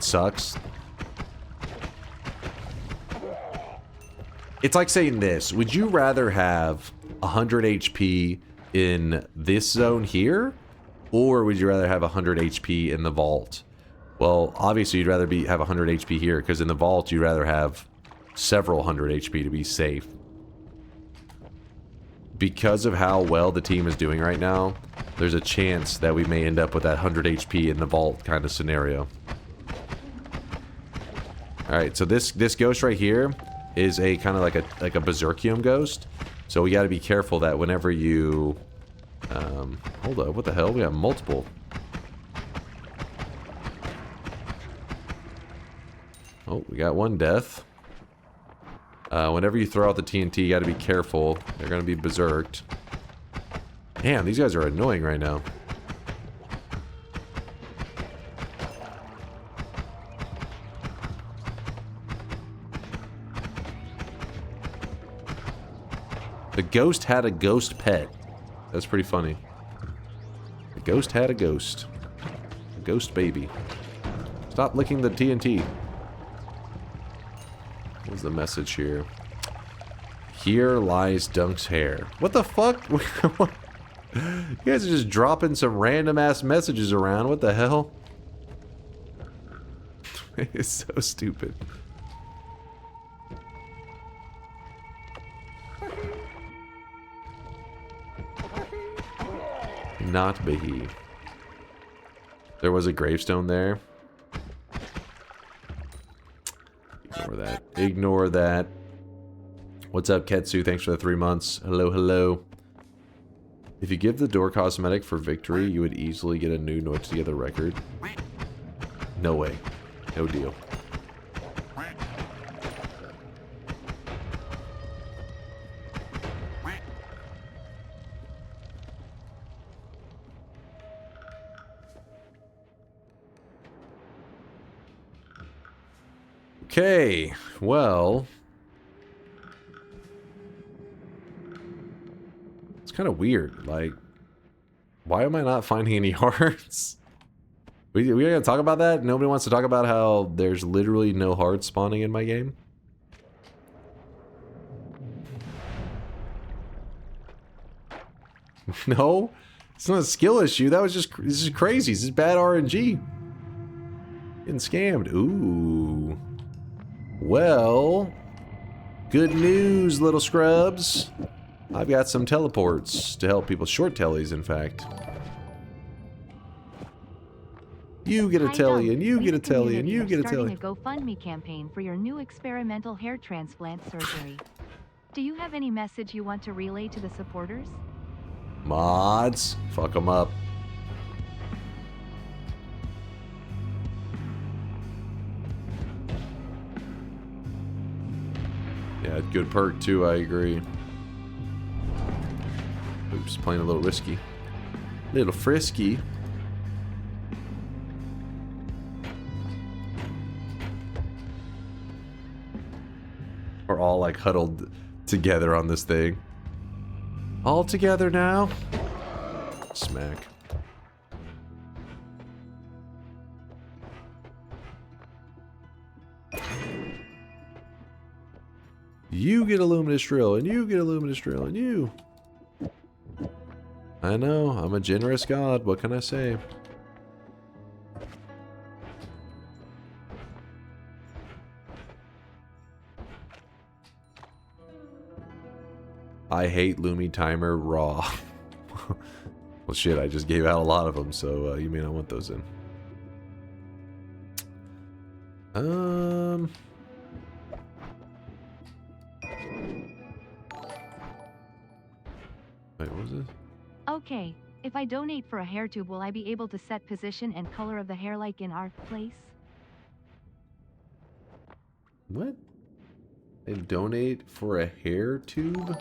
sucks. It's like saying this. Would you rather have 100 HP in this zone here? Or would you rather have 100 HP in the vault? Well, obviously you'd rather have 100 HP here, because in the vault you'd rather have several hundred HP to be safe. Because of how well the team is doing right now, there's a chance that we may end up with that 100 HP in the vault kind of scenario. Alright, so this ghost right here is a kind of like a Berserkium ghost. So we got to be careful that whenever you... hold up, what the hell? We have multiple. Oh, we got one death. Whenever you throw out the TNT, you got to be careful. They're going to be berserked. Damn, these guys are annoying right now. The ghost had a ghost pet. That's pretty funny. The ghost had a ghost. A ghost baby. Stop licking the TNT. What's the message here? Here lies Dunk's hair. What the fuck? You guys are just dropping some random ass messages around. What the hell? It's so stupid. Not Bahi. There was a gravestone there. Ignore that. Ignore that. What's up, Ketsu? Thanks for the 3 months. Hello, hello. If you give the door cosmetic for victory, you would easily get a new Noita Together record. No way. No deal. Okay, well... It's kind of weird, like... Why am I not finding any hearts? We gonna talk about that? Nobody wants to talk about how there's literally no hearts spawning in my game? No? It's not a skill issue, that was just... This is crazy, this is bad RNG. Getting scammed, ooh... Well, good news, little scrubs. I've got some teleports to help people. Short tellies, in fact. You get a telly, and you get a telly, and you get a telly. Starting a GoFundMe campaign for your new experimental hair transplant surgery. Do you have any message you want to relay to the supporters? Mods, fuck them up. Yeah, Yeah, good perk too, I agree. Oops, playing a little risky. Little frisky. We're all like huddled together on this thing. All together now. Smack. You get a luminous drill, and you get a luminous drill, and you. I know, I'm a generous god. What can I say? I hate Lumi Timer raw. Well, shit, I just gave out a lot of them, so you may not want those in. Wait, what was this? Okay, if I donate for a hair tube, will I be able to set position and color of the hair like in our place? What? And donate for a hair tube?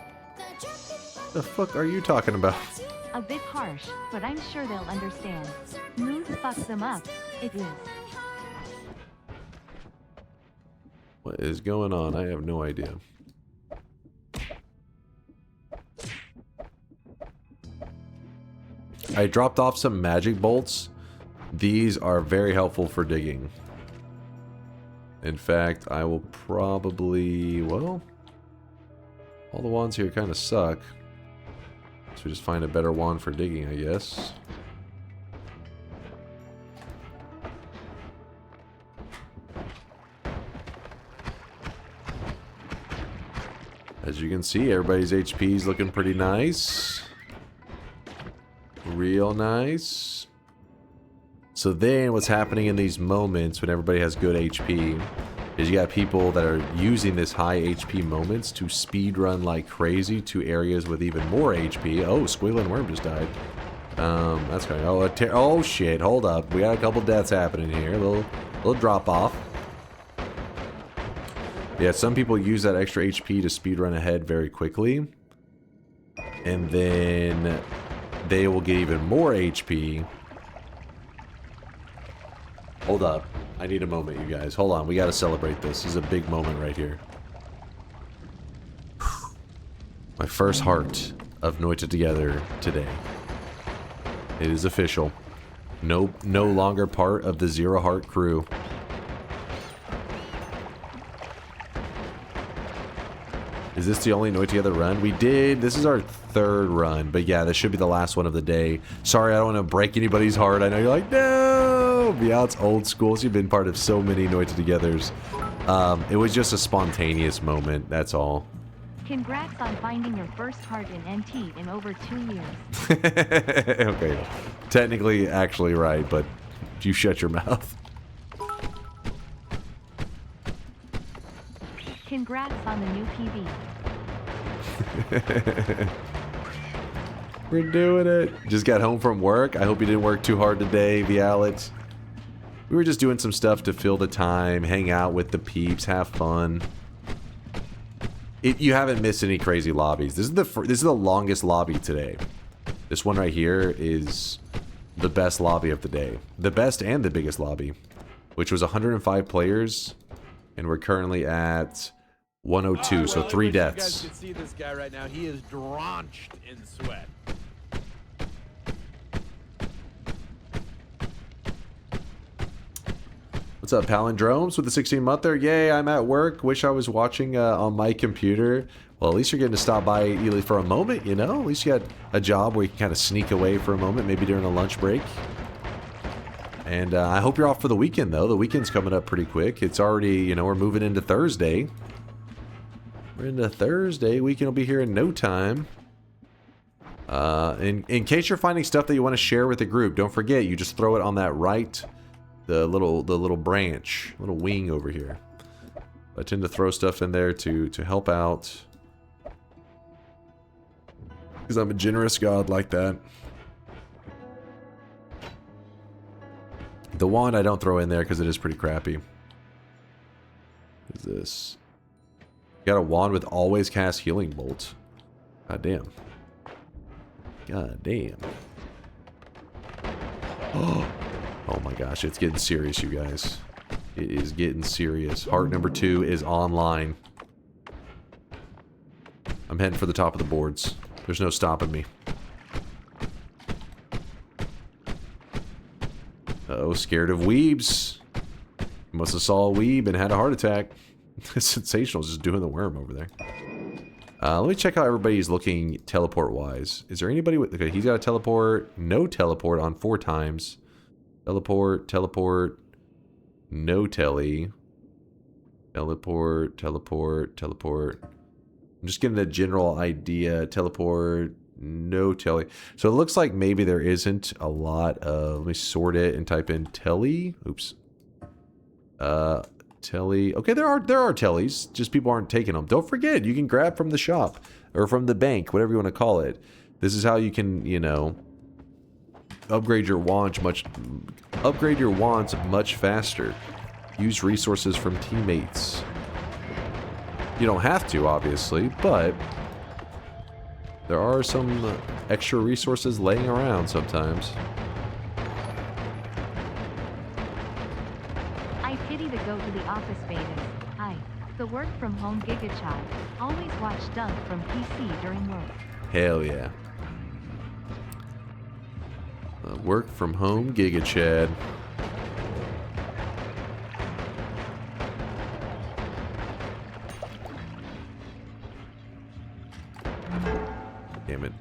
The fuck are you talking about? A bit harsh, but I'm sure they'll understand. Mood fucks them up. It is. What is going on? I have no idea. I dropped off some magic bolts. These are very helpful for digging. In fact, I will probably, well, all the wands here kind of suck. So just find a better wand for digging, I guess. As you can see, everybody's HP is looking pretty nice. Real nice. So then what's happening in these moments when everybody has good HP is you got people that are using this high HP moments to speed run like crazy to areas with even more HP. Oh, Squealing Worm just died. That's kind of, oh shit, hold up. We got a couple deaths happening here. A little drop off. Yeah, some people use that extra HP to speed run ahead very quickly. And then they will get even more HP. Hold up. I need a moment, you guys. Hold on. We got to celebrate this. This is a big moment right here. My first heart of Noita Together today. It is official. No longer part of the Zero Heart crew. Is this the only Noita Together run? We did. This is our third run. But yeah, this should be the last one of the day. Sorry, I don't want to break anybody's heart. I know you're like, no! Yeah, it's old school. So you've been part of so many Noita Togethers. It was just a spontaneous moment. That's all. Congrats on finding your first heart in NT in over 2 years. Okay. Technically, actually right, but you shut your mouth. Congrats on the new PV. We're doing it. Just got home from work. I hope you didn't work too hard today, Vialet. We were just doing some stuff to fill the time, hang out with the peeps, have fun. You haven't missed any crazy lobbies. This is the longest lobby today. This one right here is the best lobby of the day. The best and the biggest lobby, which was 105 players, and we're currently at 102, so 3 deaths. You guys can see this guy right now. He is drenched in sweat. What's up, Palindromes with the 16-monther? Yay, I'm at work. Wish I was watching on my computer. Well, at least you're getting to stop by Ely for a moment, you know? At least you got a job where you can kind of sneak away for a moment, maybe during a lunch break. And I hope you're off for the weekend, though. The weekend's coming up pretty quick. It's already, you know, we're moving into Thursday. We're into Thursday. Weekend will be here in no time. In case you're finding stuff that you want to share with the group, don't forget, you just throw it on that right... The little branch, little wing over here. I tend to throw stuff in there to help out. Because I'm a generous god like that. The wand I don't throw in there because it is pretty crappy. What is this? Got a wand with always cast healing bolts. God damn. God damn. Oh my gosh, it's getting serious, you guys. It is getting serious. Heart number 2 is online. I'm heading for the top of the boards. There's no stopping me. Uh-oh, scared of weebs. Must have saw a weeb and had a heart attack. Sensational, just doing the worm over there. Let me check how everybody's looking teleport-wise. Is there anybody with... Okay, he's got a teleport. No teleport on 4 times. Teleport, teleport. No telly. Teleport, teleport, teleport. I'm just getting a general idea. Teleport, no telly. So it looks like maybe there isn't a lot of... Let me sort it and type in telly. Oops. Telly. Okay, there are tellies. Just people aren't taking them. Don't forget, you can grab from the shop or from the bank, whatever you want to call it. This is how you can, you know, upgrade your wands much faster. Use resources from teammates. You don't have to, obviously, but there are some extra resources laying around sometimes. I pity the go to the office betas. The work from home giga child. Always watch Dunk from PC during work. Hell yeah. Work from home giga chad. Damn it.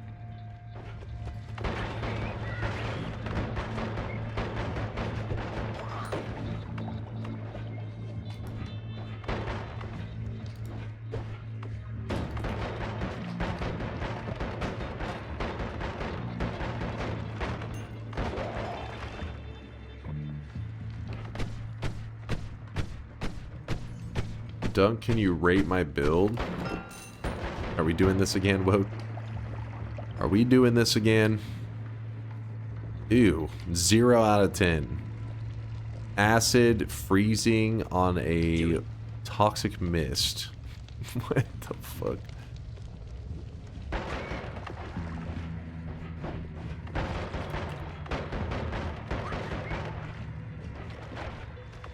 Dunk, can you rate my build? Are we doing this again, Woat? Are we doing this again? Ew. 0 out of 10. Acid freezing on a toxic mist. What the fuck?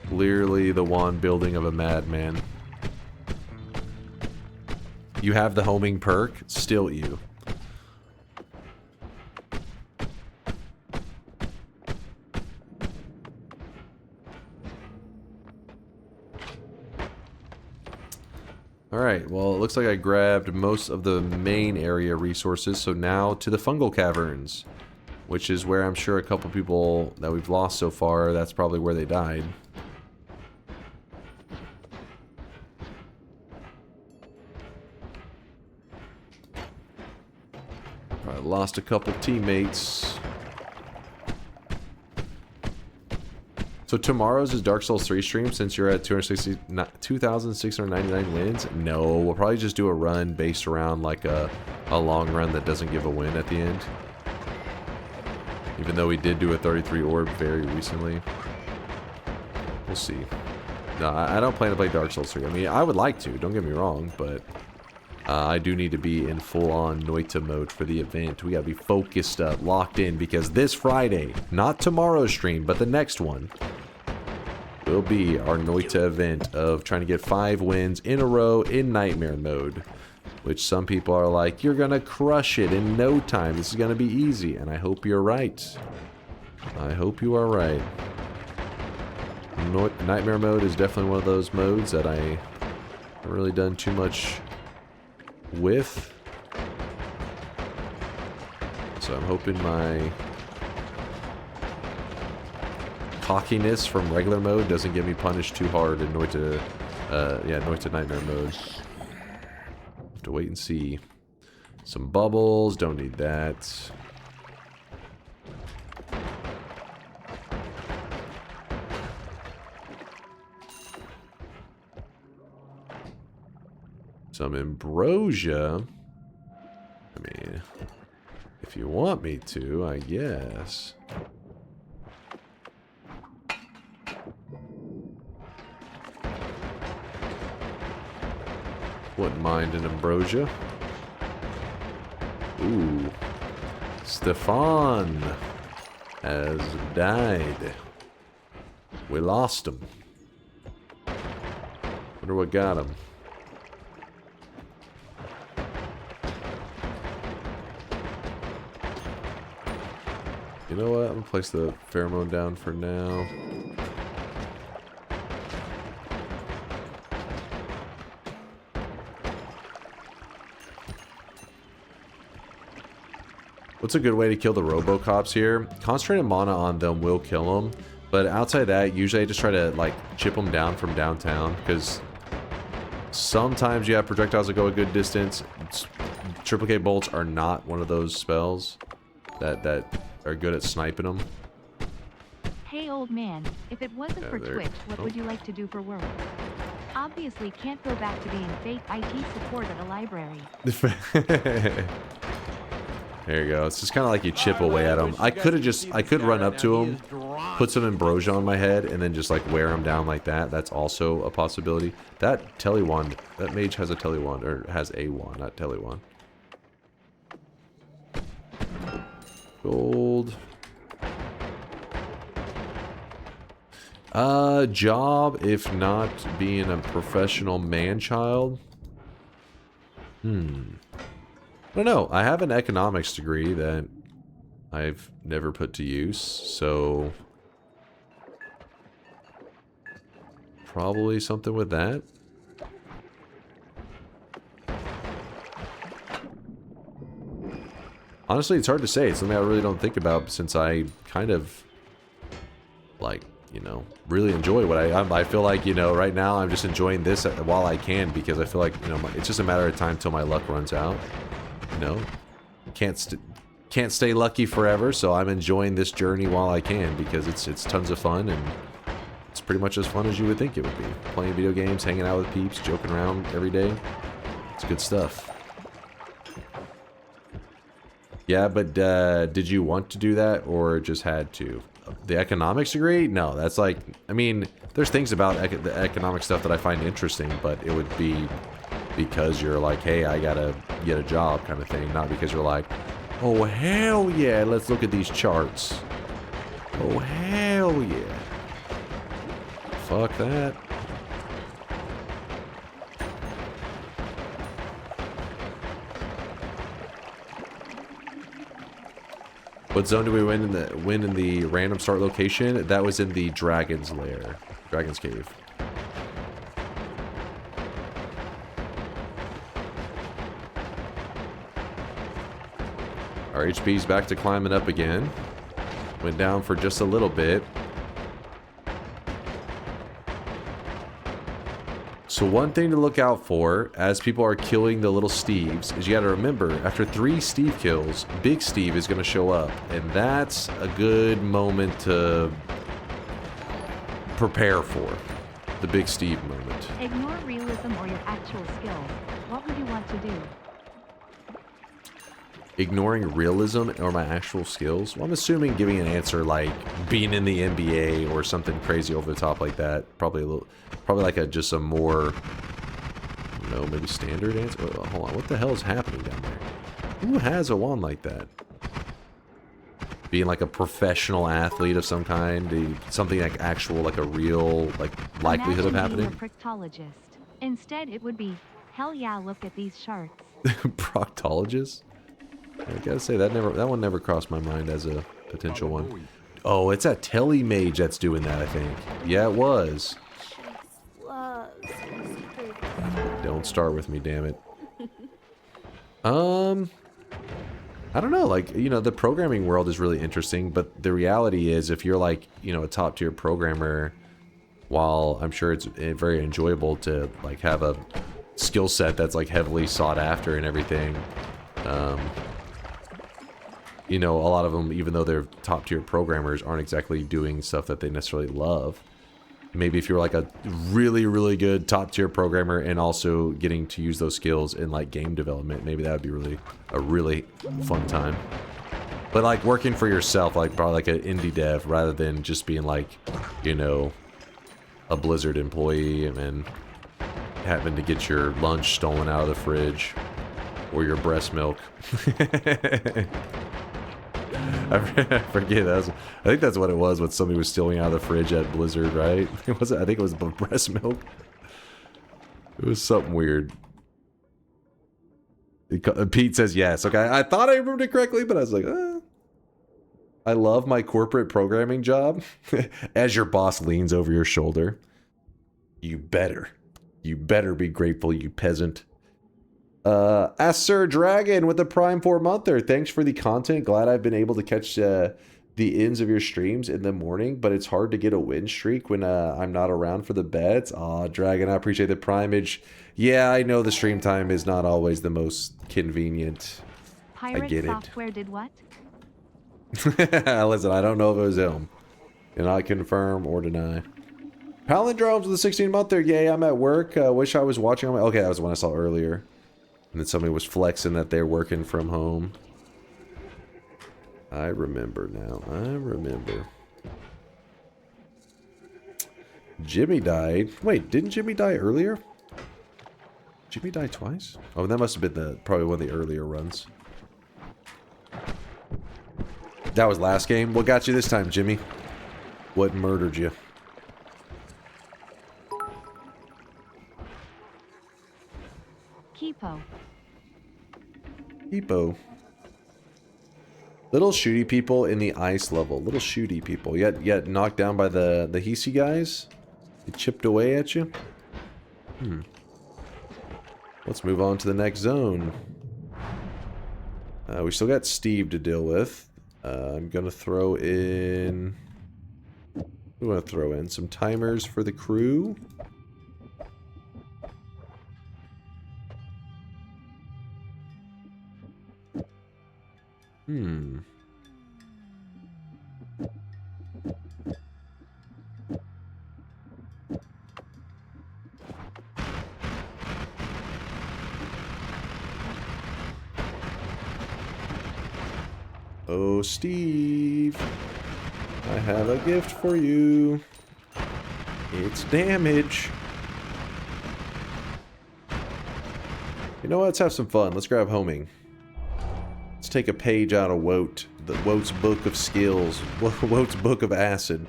Clearly the wand building of a madman. You have the homing perk? Still you. Alright, well, it looks like I grabbed most of the main area resources, so now to the fungal caverns, which is where I'm sure a couple people that we've lost so far, that's probably where they died. I lost a couple teammates. So tomorrow's is Dark Souls 3 stream since you're at 2,699 wins? No, we'll probably just do a run based around like a long run that doesn't give a win at the end. Even though we did do a 33 orb very recently. We'll see. No, I don't plan to play Dark Souls 3. I mean, I would like to, don't get me wrong, but I do need to be in full-on Noita mode for the event. We gotta be focused up, locked in, because this Friday, not tomorrow's stream, but the next one, will be our Noita event of trying to get 5 wins in a row in Nightmare mode. Which some people are like, you're gonna crush it in no time. This is gonna be easy, and I hope you're right. I hope you are right. Nightmare mode is definitely one of those modes that I haven't really done too much with. So I'm hoping my cockiness from regular mode doesn't get me punished too hard in Noita, Noita Nightmare mode. Have to wait and see. Some bubbles, don't need that. Some ambrosia. I mean, if you want me to, I guess. Wouldn't mind an ambrosia. Ooh. Stefan has died. We lost him. Wonder what got him. You know what? I'm gonna place the pheromone down for now. What's a good way to kill the Robocops here? Concentrated mana on them will kill them, but outside that, usually I just try to like chip them down from downtown, because sometimes you have projectiles that go a good distance. Triple K bolts are not one of those spells that are good at sniping them. Hey old man, if it wasn't for Twitch, what would you like to do for work? Obviously can't go back to being fake IT support at a library. There you go. It's just kind of like you chip away at them. I could run up to him, put some ambrosia on my head, and then just like wear him down like that. That's also a possibility. That telewand, that mage has a telewand, or has a wand, not telewand. Gold. Job, if not being a professional man-child. I don't know. I have an economics degree that I've never put to use, so probably something with that. Honestly, it's hard to say. It's something I really don't think about, since I kind of, like, you know, really enjoy what I feel like, you know, right now I'm just enjoying this while I can, because I feel like, you know, it's just a matter of time till my luck runs out. You know, can't stay lucky forever, so I'm enjoying this journey while I can, because it's tons of fun, and it's pretty much as fun as you would think it would be. Playing video games, hanging out with peeps, joking around every day. It's good stuff. Yeah, but did you want to do that, or just had to? The economics degree? No, that's like, I mean, there's things about the economic stuff that I find interesting, but it would be because you're like, hey, I gotta get a job kind of thing, not because you're like, oh, hell yeah, let's look at these charts. Oh, hell yeah. Fuck that. What zone do we win in the random start location? That was in the Dragon's Lair. Dragon's Cave. Our HP's back to climbing up again. Went down for just a little bit. So one thing to look out for as people are killing the little Steves is you gotta remember, after 3 Steve kills, Big Steve is gonna show up. And that's a good moment to prepare for. The Big Steve moment. Ignore realism or your actual skills. What would you want to do? Ignoring realism or my actual skills? Well, I'm assuming giving an answer like being in the NBA or something crazy over the top like that. Probably like just a more, you know, maybe standard answer. Oh, hold on, what the hell is happening down there? Who has a wand like that? Being like a professional athlete of some kind, something like actual, like a real, like likelihood of happening. Imagine being a proctologist. Instead, it would be, hell yeah, look at these charts. Proctologist? I gotta say that one never crossed my mind as a potential one. Oh, it's a tele mage that's doing that, I think. Yeah, it was. Don't start with me, damn it. I don't know, like, you know, the programming world is really interesting, but the reality is if you're like, you know, a top tier programmer, while I'm sure it's very enjoyable to like have a skill set that's like heavily sought after and everything, you know, a lot of them, even though they're top tier programmers, aren't exactly doing stuff that they necessarily love. Maybe if you're like a really, really good top tier programmer and also getting to use those skills in like game development, maybe that would be a really fun time. But like working for yourself, like probably like an indie dev, rather than just being like, you know, a Blizzard employee and having to get your lunch stolen out of the fridge or your breast milk. I forget. I think that's what it was when somebody was stealing out of the fridge at Blizzard, right? I think it was breast milk. It was something weird. Pete says yes. Okay, I thought I remembered it correctly, but I was like, I love my corporate programming job. As your boss leans over your shoulder. You better be grateful, you peasant. Ask Sir Dragon with the Prime 4-monther. Thanks for the content. Glad I've been able to catch the ends of your streams in the morning, but it's hard to get a win streak when I'm not around for the bets. Aw, Dragon, I appreciate the primage. Yeah, I know the stream time is not always the most convenient. Pirate I get Software did what? Listen, I don't know if it was him. Cannot confirm or deny. Palindromes with the 16-monther. Yay, I'm at work. Wish I was watching on my... Okay, that was the one I saw earlier. And then somebody was flexing that they're working from home. I remember now. I remember. Jimmy died. Wait, didn't Jimmy die earlier? Jimmy died twice? Oh, that must have been probably one of the earlier runs. That was last game. What got you this time, Jimmy? What murdered you? Kipo. Kipo. Little shooty people in the ice level. Little shooty people. Yet knocked down by the Hisi guys? They chipped away at you? Let's move on to the next zone. We still got Steve to deal with. I'm gonna throw in... We want to throw in some timers for the crew. Oh, Steve, I have a gift for you. It's damage. You know what? Let's have some fun. Let's grab homing. Let's take a page out of Woat. Woat's book of skills. Woat's book of acid.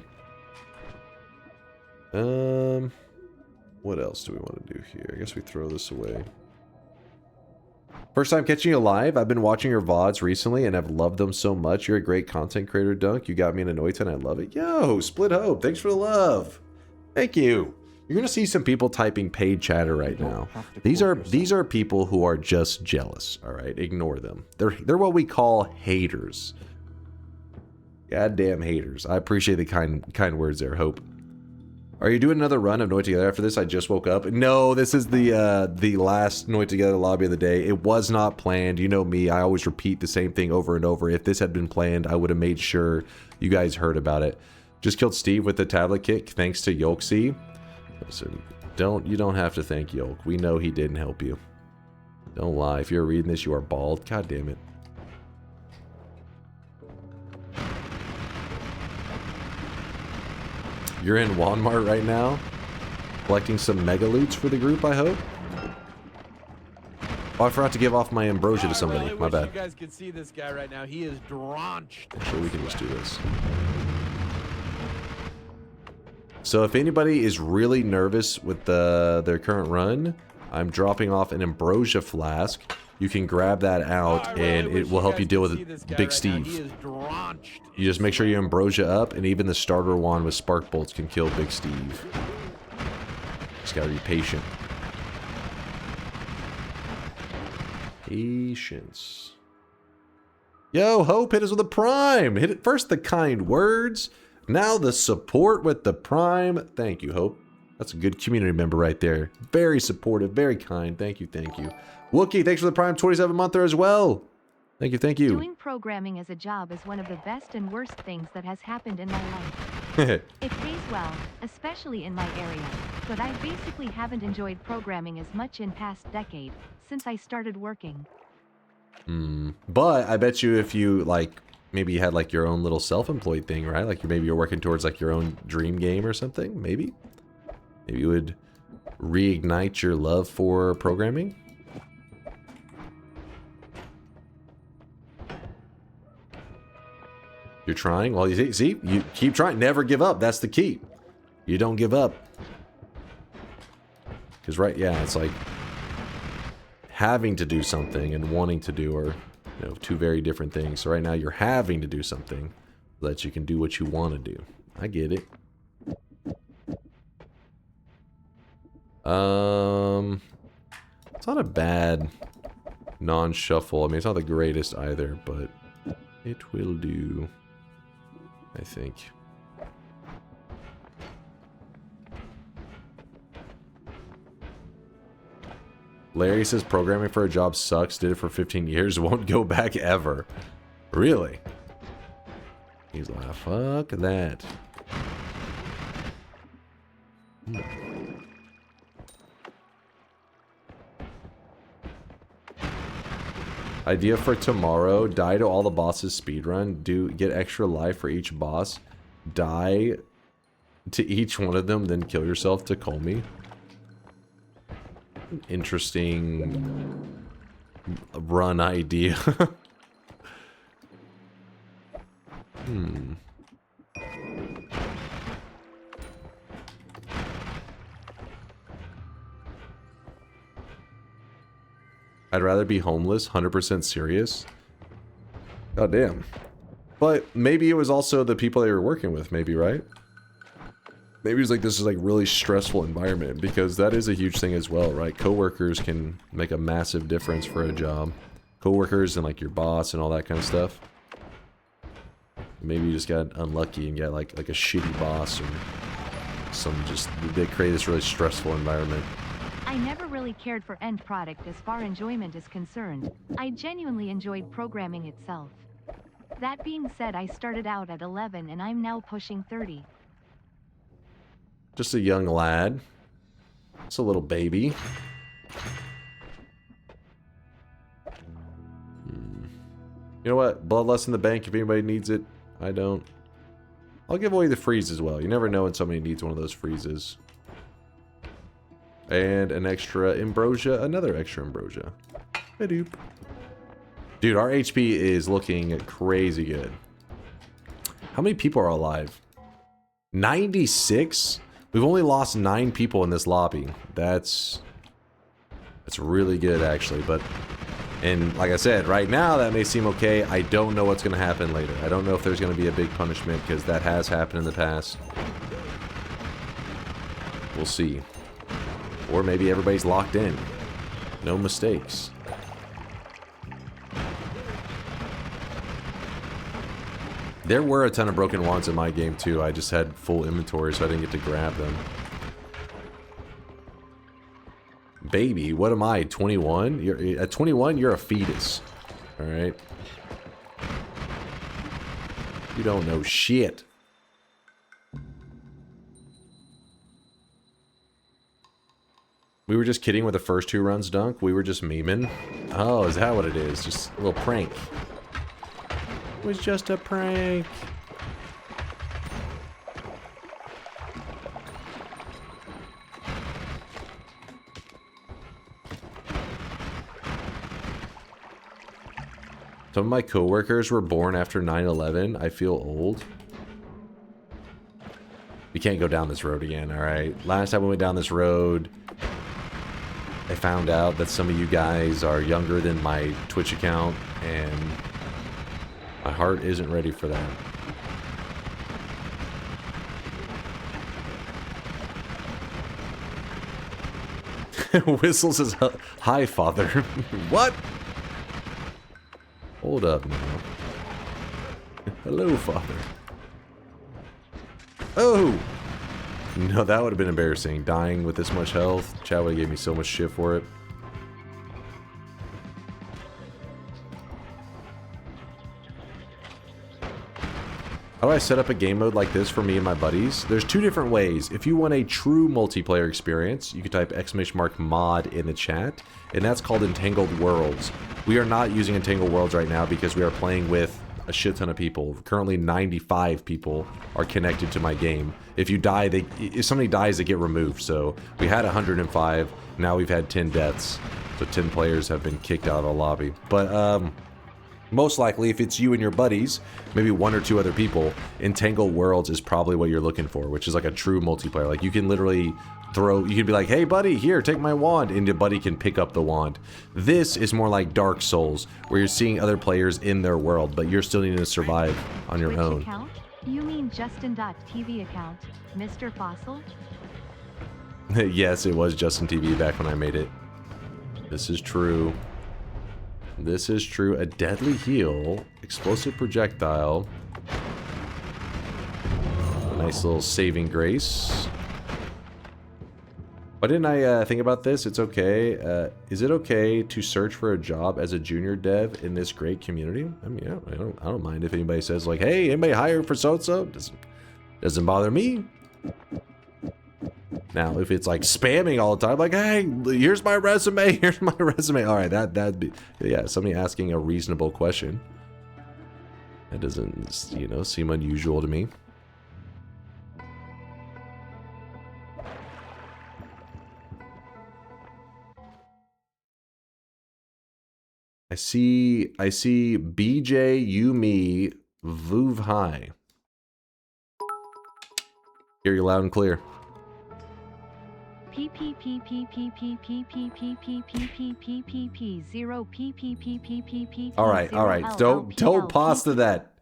What else do we want to do here? I guess we throw this away. First time catching you live. I've been watching your VODs recently and have loved them so much. You're a great content creator, Dunk. You got me into Noita and I love it. Yo, Split Hope. Thanks for the love. Thank you. You're gonna see some people typing paid chatter right now. These are people who are just jealous. All right, ignore them. They're what we call haters. Goddamn haters. I appreciate the kind words there, Hope. Are you doing another run of Noita Together after this? I just woke up. No, this is the last Noita Together lobby of the day. It was not planned. You know me. I always repeat the same thing over and over. If this had been planned, I would have made sure you guys heard about it. Just killed Steve with the tablet kick thanks to Yolksy. Listen, you don't have to thank Yolk. We know he didn't help you. Don't lie. If you're reading this, you are bald. God damn it. You're in Walmart right now, collecting some mega loots for the group, I hope. Oh, I forgot to give off my ambrosia to somebody. I really my wish bad. You guys could see this guy right now. He is drenched. Sure, we can just do this. So if anybody is really nervous with their current run, I'm dropping off an ambrosia flask. You can grab that out, and it will help you deal with Big Steve. You just make sure you ambrosia up, and even the starter wand with spark bolts can kill Big Steve. Just gotta be patient. Patience. Yo, Hope, hit us with a prime. Hit it first, the kind words. Now the support with the prime. Thank you, Hope. That's a good community member right there. Very supportive, very kind. Thank you, thank you. Wookie, thanks for the prime 27-monther as well. Thank you, thank you. Doing programming as a job is one of the best and worst things that has happened in my life. It pays well, especially in my area, but I basically haven't enjoyed programming as much in past decade, since I started working. But I bet you if you, like, maybe you had, like, your own little self-employed thing, right? Like, maybe you're working towards, like, your own dream game or something, maybe? Maybe you would reignite your love for programming? You're trying? Well, you see, you keep trying. Never give up. That's the key. You don't give up. Because, right, yeah, it's like having to do something and wanting to do are, you know, two very different things. So right now you're having to do something so that you can do what you want to do. I get it. It's not a bad non-shuffle. I mean, it's not the greatest either, but it will do, I think. Larry says programming for a job sucks. Did it for 15 years. Won't go back ever. Really? He's like, fuck that. Idea for tomorrow: die to all the bosses speedrun. Get extra life for each boss. Die to each one of them, then kill yourself to call me. Interesting run idea. I'd rather be homeless, 100% serious. God damn. But maybe it was also the people they were working with, maybe, right? Maybe it was like, this is like really stressful environment, because that is a huge thing as well, right? Coworkers can make a massive difference for a job. Coworkers and like your boss and all that kind of stuff. Maybe you just got unlucky and got like a shitty boss or some they create this really stressful environment. I never really cared for end product as far enjoyment is concerned. I genuinely enjoyed programming itself. That being said, I started out at 11 and I'm now pushing 30. Just a young lad. It's a little baby. You know what? Bloodlust in the bank if anybody needs it. I don't. I'll give away the freeze as well. You never know when somebody needs one of those freezes. And an extra ambrosia, another extra ambrosia. Hadoop. Dude, our HP is looking crazy good. How many people are alive? 96? We've only lost 9 people in this lobby. That's really good, actually. But, and like I said, right now that may seem okay. I don't know what's going to happen later. I don't know if there's going to be a big punishment, because that has happened in the past. We'll see. Or maybe everybody's locked in. No mistakes. There were a ton of broken wands in my game too. I just had full inventory, so I didn't get to grab them. Baby, what am I? 21? At 21, you're a fetus. Alright? You don't know shit. We were just kidding with the first 2 runs, Dunk. We were just memeing. Oh, is that what it is? Just a little prank. It was just a prank. Some of my coworkers were born after 9/11. I feel old. We can't go down this road again, alright? Last time we went down this road, I found out that some of you guys are younger than my Twitch account, and my heart isn't ready for that. Whistle says, hi, father. What? Hold up now. Hello, father. Oh! No, that would have been embarrassing. Dying with this much health. Chad would have gave me so much shit for it. How do I set up a game mode like this for me and my buddies? There's 2 different ways. If you want a true multiplayer experience, you can type !mod in the chat, and that's called Entangled Worlds. We are not using Entangled Worlds right now because we are playing with a shit ton of people. Currently 95 people are connected to my game. If you die, if somebody dies, they get removed. So we had 105, now we've had 10 deaths. So 10 players have been kicked out of the lobby. But most likely, if it's you and your buddies, maybe 1 or 2 other people, Entangled Worlds is probably what you're looking for, which is like a true multiplayer. Like you can literally you can be like, hey buddy, here, take my wand, and your buddy can pick up the wand. This is more like Dark Souls, where you're seeing other players in their world, but you're still needing to survive on your Twitch own. Account? You mean Justin.tv account, Mr. Fossil? Yes, it was Justin TV back when I made it. This is true. This is true. A deadly heal, explosive projectile, a nice little saving grace. Why didn't I think about this? It's okay. Is it okay to search for a job as a junior dev in this great community? I mean, yeah, I don't mind if anybody says like, "Hey, anybody hired for so-so?" Doesn't bother me. Now, if it's like spamming all the time, like, "Hey, here's my resume. Here's my resume." All right, that'd be, yeah, somebody asking a reasonable question. That doesn't, you know, seem unusual to me. I see BJ, you, me, Vuv High. Hear you loud and clear. P0 All right. Don't pause to that.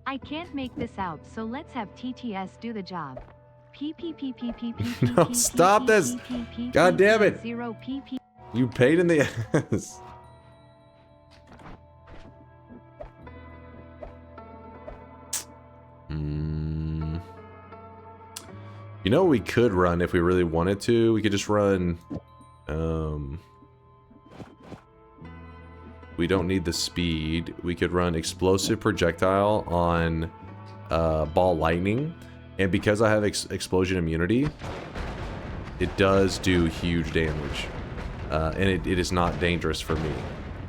I can't make this out, so let's have TTS do the job. No, stop this! God damn it! You pain in the ass. You know what we could run if we really wanted to? We could just run... we don't need the speed. We could run explosive projectile on ball lightning. And because I have explosion immunity, it does do huge damage. And it is not dangerous for me.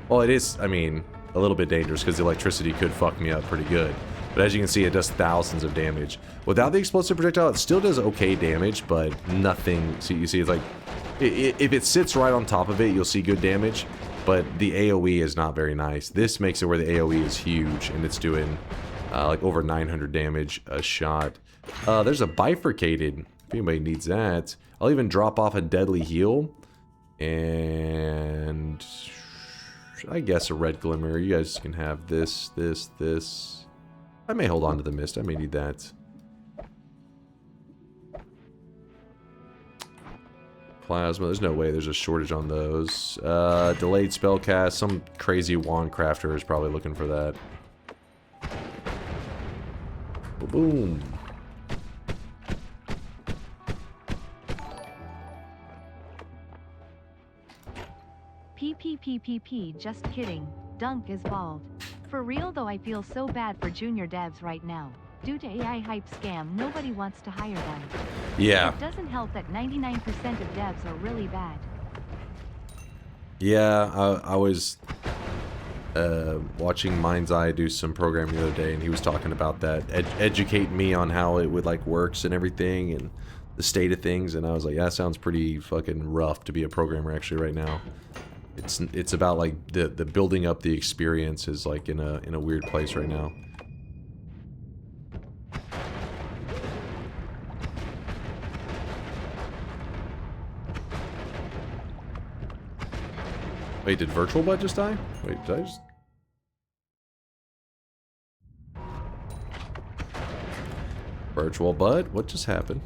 Well, it is, I mean, a little bit dangerous because the electricity could fuck me up pretty good. But as you can see, it does thousands of damage. Without the explosive projectile, it still does okay damage, but nothing. See, you see, it's like, if it sits right on top of it, you'll see good damage. But the AoE is not very nice. This makes it where the AoE is huge, and it's doing like over 900 damage a shot. There's a bifurcated, if anybody needs that. I'll even drop off a deadly heal. And I guess a red glimmer. You guys can have this. I may hold on to the mist. I may need that. Plasma. There's no way there's a shortage on those. Delayed spellcast. Some crazy wand crafter is probably looking for that. Boom. PPPPP, just kidding. Dunk is bald. For real though, I feel so bad for junior devs right now. Due to AI hype scam, nobody wants to hire them. Yeah. It doesn't help that 99% of devs are really bad. Yeah, I was watching Mind's Eye do some programming the other day, and he was talking about that, educate me on how it would like works and everything, and the state of things, and I was like, yeah, that sounds pretty fucking rough to be a programmer actually right now. It's about like the building up the experience is like in a weird place right now. Wait, did Virtual Butt just die? Wait, did I just... Virtual Butt? What just happened?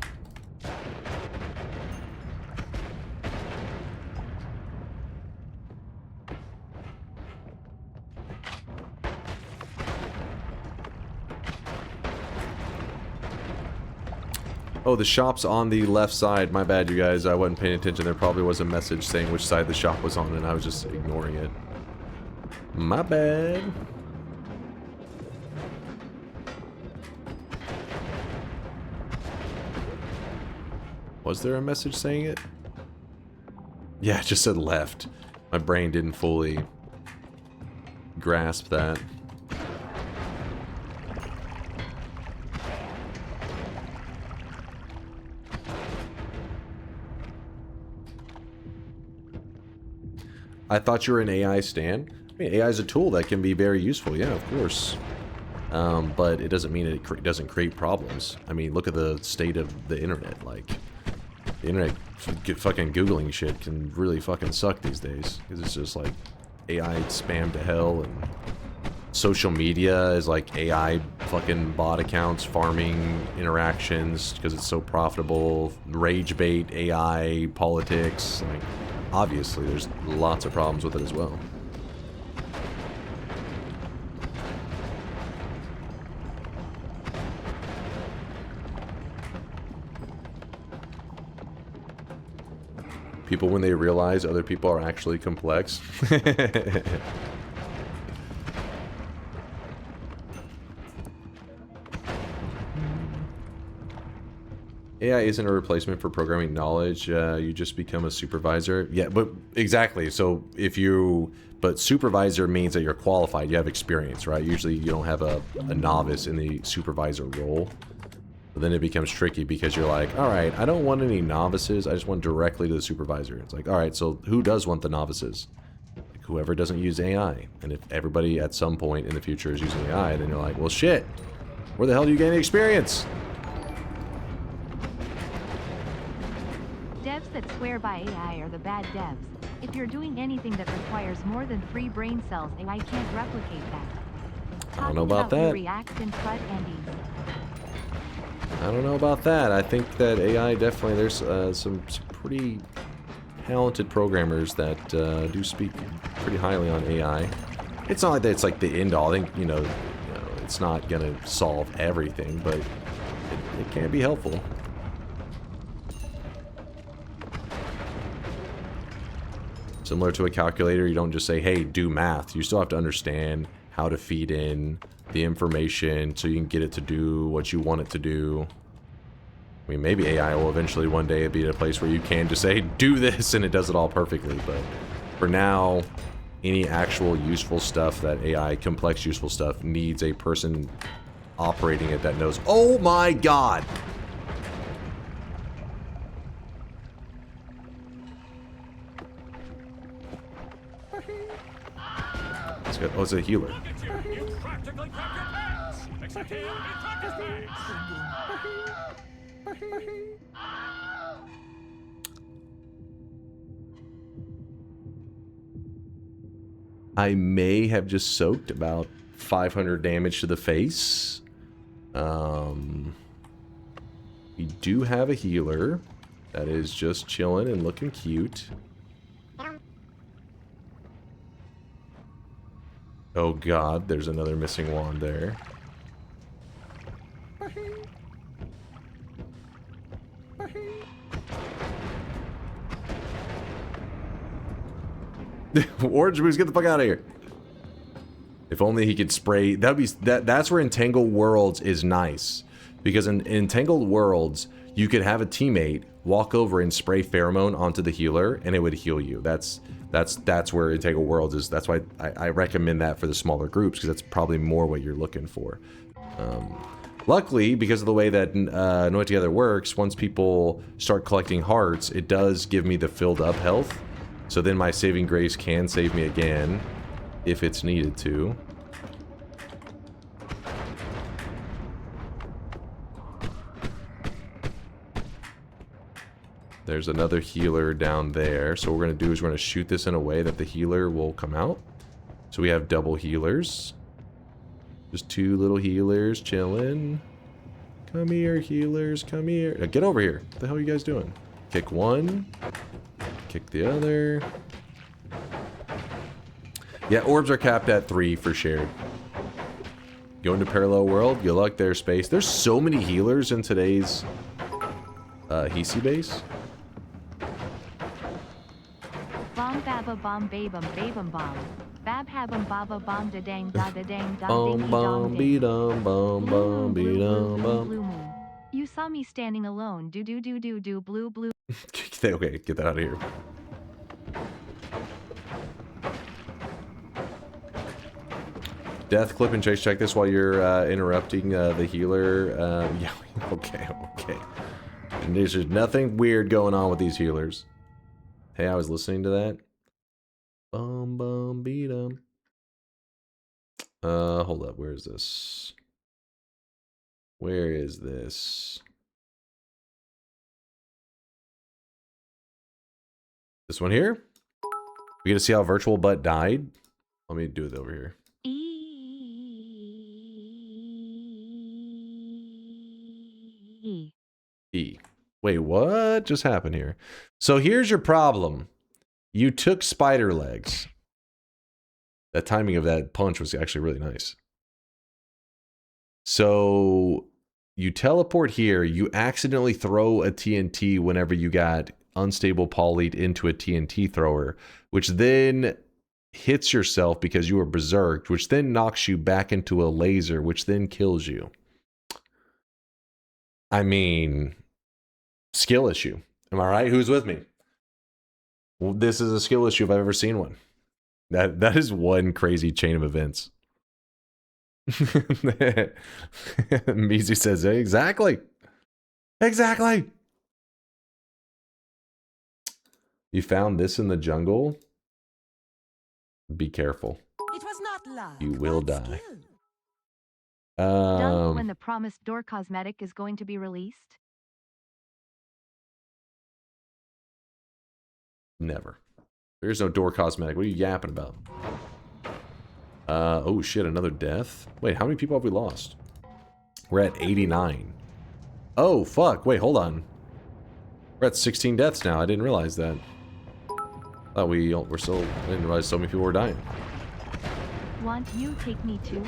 Oh, the shop's on the left side. My bad, you guys. I wasn't paying attention. There probably was a message saying which side the shop was on, and I was just ignoring it. My bad. Was there a message saying it? Yeah, it just said left. My brain didn't fully grasp that. I thought you were an AI stan. I mean, AI is a tool that can be very useful, yeah, of course. But it doesn't mean it doesn't create problems. I mean, look at the state of the internet. Like, the internet, fucking Googling shit can really fucking suck these days. Because it's just like AI spam to hell, and social media is like AI fucking bot accounts farming interactions because it's so profitable. Rage bait, AI, politics, like, obviously there's lots of problems with it as well. People, when they realize other people are actually complex. AI isn't a replacement for programming knowledge. You just become a supervisor. Yeah, but exactly. So if you... But supervisor means that you're qualified. You have experience, right? Usually you don't have a novice in the supervisor role. But then it becomes tricky because you're like, all right, I don't want any novices. I just want directly to the supervisor. It's like, all right, so who does want the novices? Like, whoever doesn't use AI. And if everybody at some point in the future is using AI, then you're like, well, shit. Where the hell do you gain experience? Devs that swear by AI are the bad devs. If you're doing anything that requires more than 3 brain cells, AI can't replicate that. I don't know about that. React and cut Andes. I don't know about that. I think that AI definitely, there's some pretty talented programmers that do speak pretty highly on AI. It's not like that it's like the end all. I think, you know it's not going to solve everything, but it can be helpful. Similar to a calculator, you don't just say, hey, do math. You still have to understand how to feed in the information so you can get it to do what you want it to do. I mean, maybe AI will eventually one day be at a place where you can just say, do this, and it does it all perfectly. But for now, any actual useful stuff that AI, complex useful stuff, needs a person operating it that knows, oh my god! Oh, it's a healer. I may have just soaked about 500 damage to the face. We do have a healer that is just chilling and looking cute. Oh god, there's another missing wand there. Orange Moose, get the fuck out of here. If only he could spray. That's where Entangled Worlds is nice. Because in Entangled Worlds, you could have a teammate walk over and spray pheromone onto the healer, and it would heal you. That's where Entangled Worlds is. That's why I recommend that for the smaller groups, because that's probably more what you're looking for. Luckily, because of the way that Noita Together works, once people start collecting hearts, it does give me the filled up health. So then my saving grace can save me again, if it's needed to. There's another healer down there. So what we're going to do is we're going to shoot this in a way that the healer will come out. So we have double healers. Just 2 little healers chilling. Come here, healers. Come here. Now get over here. What the hell are you guys doing? Kick one. Kick the other. Yeah, orbs are capped at 3 for shared. Go into parallel world. Good luck there, space. There's so many healers in today's Hisi base. Bomb baba bomb babum babum bomb. Bab habum baba bomb da dang da da dang da Bum ding bum be dum bum bum be dum bum. blue moon. You saw me standing alone. Do do do do do blue blue. Okay, get that out of here. Death clip and Chase, check this while you're interrupting the healer. Yeah, okay. And there's just nothing weird going on with these healers. Hey, I was listening to that. Bum bum beat 'em. Hold up. Where is this? Where is this? This one here? We get to see how Virtual Butt died? Let me do it over here. E. Wait, what just happened here? So here's your problem. You took spider legs. That timing of that punch was actually really nice. So you teleport here, you accidentally throw a TNT whenever you got unstable polyed into a TNT thrower, which then hits yourself because you were berserked, which then knocks you back into a laser, which then kills you. I mean, skill issue. Am I right? Who's with me? Well, this is a skill issue if I've ever seen one. That is one crazy chain of events. Mizu says, exactly. Exactly. You found this in the jungle? Be careful. It was not love. You will die. Dunk when the promised door cosmetic is going to be released? Never. There's no door cosmetic. What are you yapping about? Oh shit, another death? Wait, how many people have we lost? We're at 89. Oh, fuck. Wait, hold on. We're at 16 deaths now. I didn't realize that. Thought we're still... I didn't realize so many people were dying. Want you take me to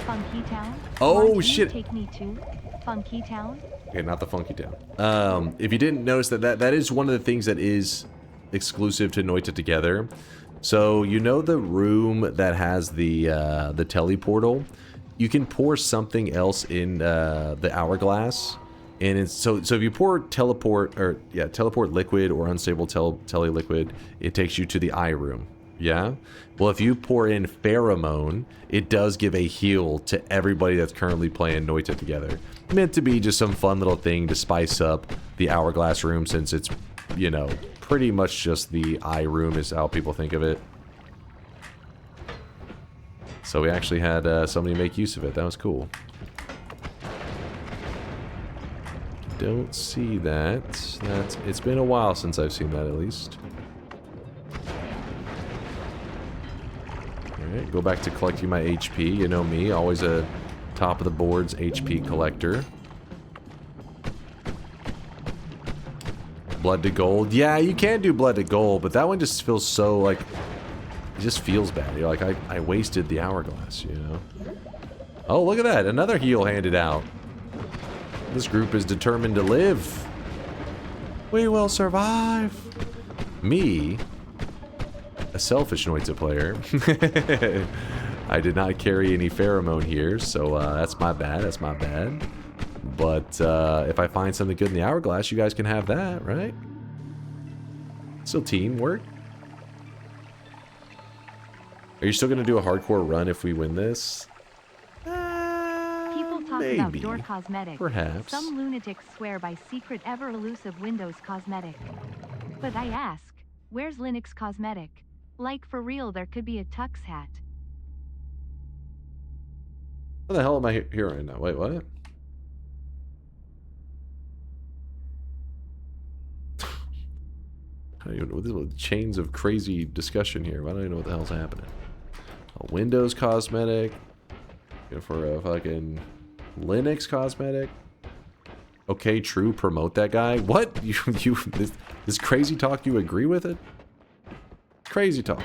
Funky Town? Oh, Want shit. You take me to Funky Town? Okay, not the Funky Town. If you didn't notice that is one of the things that is exclusive to Noita Together. So you know the room that has the teleportal? You can pour something else in the hourglass, and it's so if you pour teleport liquid or unstable tele liquid, it takes you to the eye room. Yeah. Well, if you pour in pheromone, it does give a heal to everybody that's currently playing Noita Together. Meant to be just some fun little thing to spice up the hourglass room, since it's, you know, pretty much just the eye room is how people think of it. So we actually had somebody make use of it. That was cool. Don't see that. It's been a while since I've seen that, at least. Alright, go back to collecting my HP. You know me, always a top of the boards HP collector. Blood to gold. Yeah, you can do blood to gold, but that one just feels so, like, it just feels bad. You're like, I wasted the hourglass, you know? Oh, look at that. Another heal handed out. This group is determined to live. We will survive. Me, a selfish Noita player. I did not carry any pheromone here, so that's my bad. That's my bad. But if I find something good in the hourglass, you guys can have that, right? Still teamwork. Are you still going to do a hardcore run if we win this? People talk maybe. about door cosmetic. Perhaps. Some lunatics swear by secret ever-elusive Windows cosmetic. But I ask, where's Linux cosmetic? Like, for real, there could be a tux hat. What the hell am I hearing right now? Wait, what? I don't even know. This is chains of crazy discussion here. I don't even know what the hell's happening. A Windows cosmetic. For a fucking Linux cosmetic. Okay, true. Promote that guy. What? This crazy talk, you agree with it? Crazy talk.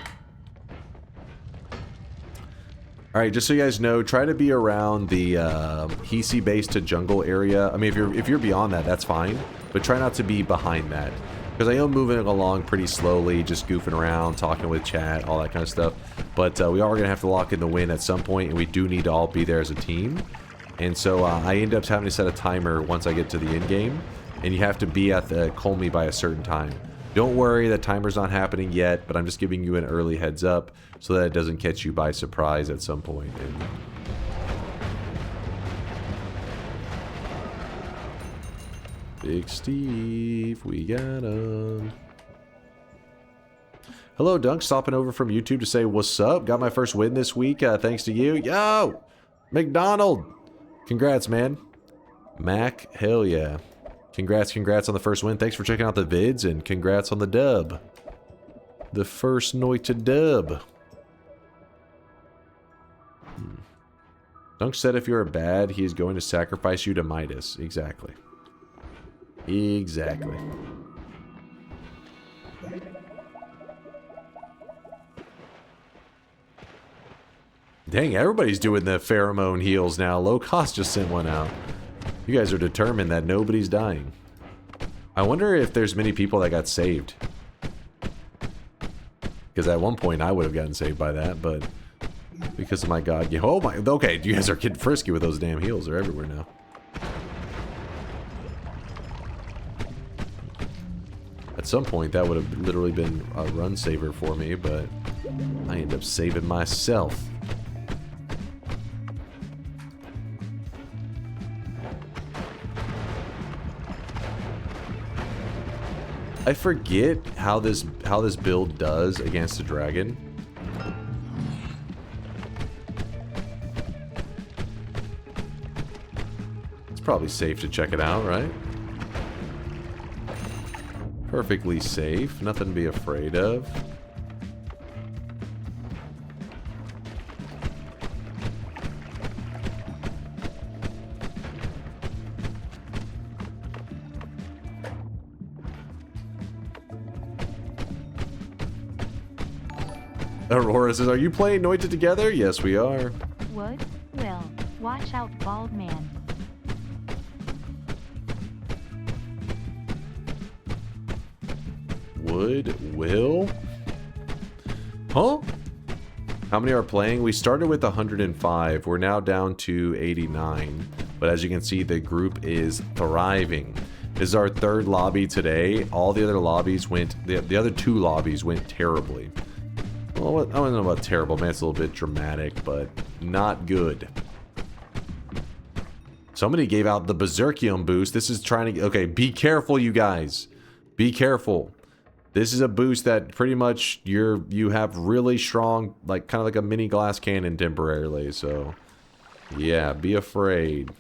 Alright, just so you guys know, try to be around the Hisi base to jungle area. I mean, if you're beyond that, that's fine. But try not to be behind that. Because I am moving along pretty slowly, just goofing around, talking with chat, all that kind of stuff. But we are going to have to lock in the win at some point, and we do need to all be there as a team. And so I end up having to set a timer once I get to the end game, and you have to be at the Colmy by a certain time. Don't worry, that timer's not happening yet, but I'm just giving you an early heads up so that it doesn't catch you by surprise at some point. And Big Steve, we got him. Hello, Dunk, stopping over from YouTube to say what's up. Got my first win this week, thanks to you. Yo! McDonald! Congrats, man. Mac, hell yeah. Congrats on the first win. Thanks for checking out the vids, and congrats on the dub. The first Noita dub. Dunk said if you're bad, he is going to sacrifice you to Midas. Exactly. Exactly. Dang, everybody's doing the pheromone heals now. Low cost just sent one out. You guys are determined that nobody's dying. I wonder if there's many people that got saved. Because at one point I would have gotten saved by that, but because of my god. Oh my, okay, you guys are getting frisky with those damn heals. They're everywhere now. At some point that would have literally been a run saver for me, but I ended up saving myself. I forget how this build does against a dragon. It's probably safe to check it out, right? Perfectly safe, nothing to be afraid of. Aurora says, are you playing Noita Together? Yes, we are. Would, will, watch out, bald man. Would, will? Huh? How many are playing? We started with 105. We're now down to 89. But as you can see, the group is thriving. This is our third lobby today. All the other lobbies went... The other two lobbies went terribly. Well, I don't know about terrible, man. It's a little bit dramatic, but not good. Somebody gave out the Berserkium boost. This is trying to... Okay, be careful, you guys. Be careful. This is a boost that pretty much you have really strong, like kind of like a mini glass cannon temporarily. So, yeah, be afraid.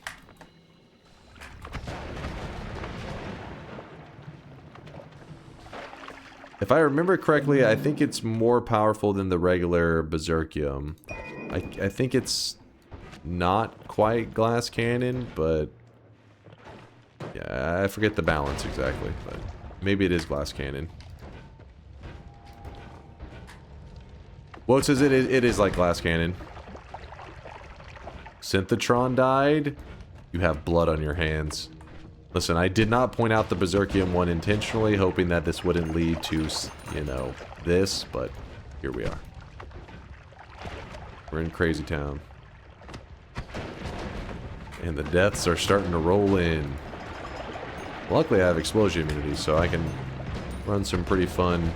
If I remember correctly, I think it's more powerful than the regular Berserkium. I think it's not quite glass cannon, but yeah, I forget the balance exactly, but maybe it is glass cannon. Well, it says it is like glass cannon. Synthetron died. You have blood on your hands. Listen, I did not point out the Berserkium one intentionally, hoping that this wouldn't lead to, you know, this, but here we are. We're in Crazy Town. And the deaths are starting to roll in. Luckily, I have explosion immunity, so I can run some pretty fun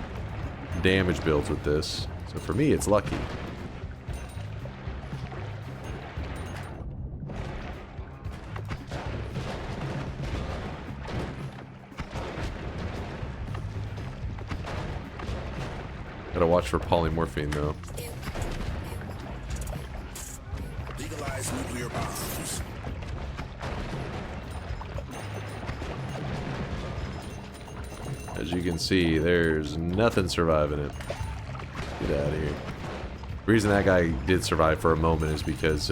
damage builds with this. So for me, it's lucky. Gotta watch for polymorphine, though. Legalize nuclear bombs. As you can see, there's nothing surviving it. Get out of here. The reason that guy did survive for a moment is because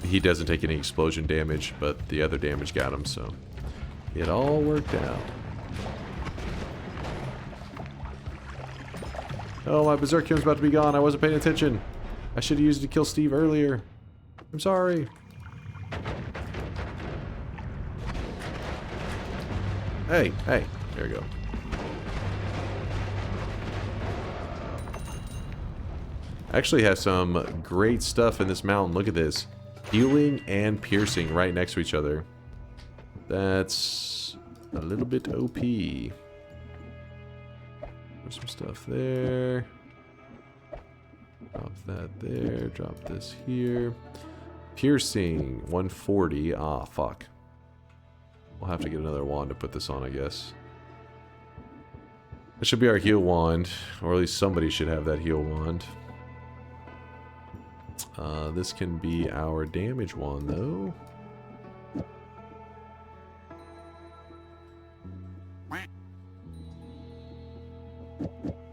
he doesn't take any explosion damage, but the other damage got him, so it all worked out. Oh, my Berserkium's about to be gone. I wasn't paying attention. I should have used it to kill Steve earlier. I'm sorry. Hey, hey. There we go. I actually have some great stuff in this mountain. Look at this. Healing and piercing right next to each other. That's a little bit OP. Put some stuff there. Drop that there. Drop this here. Piercing, 140. Ah, fuck. We'll have to get another wand to put this on, I guess. That should be our heal wand, or at least somebody should have that heal wand. This can be our damage wand, though.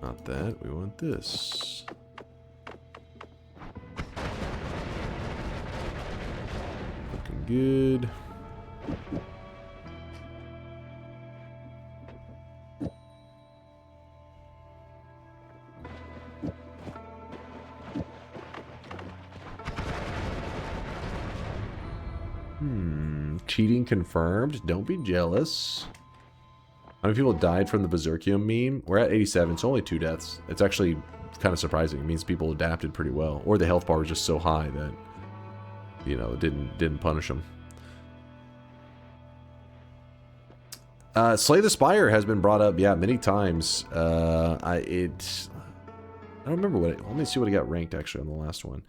Not that, we want this. Looking good. Cheating confirmed. Don't be jealous. How many people died from the Berserkium meme? We're at 87, so only 2 deaths. It's actually kind of surprising. It means people adapted pretty well. Or the health bar was just so high that, you know, it didn't punish them. Slay the Spire has been brought up, yeah, many times. I don't remember what let me see what I got ranked actually on the last one.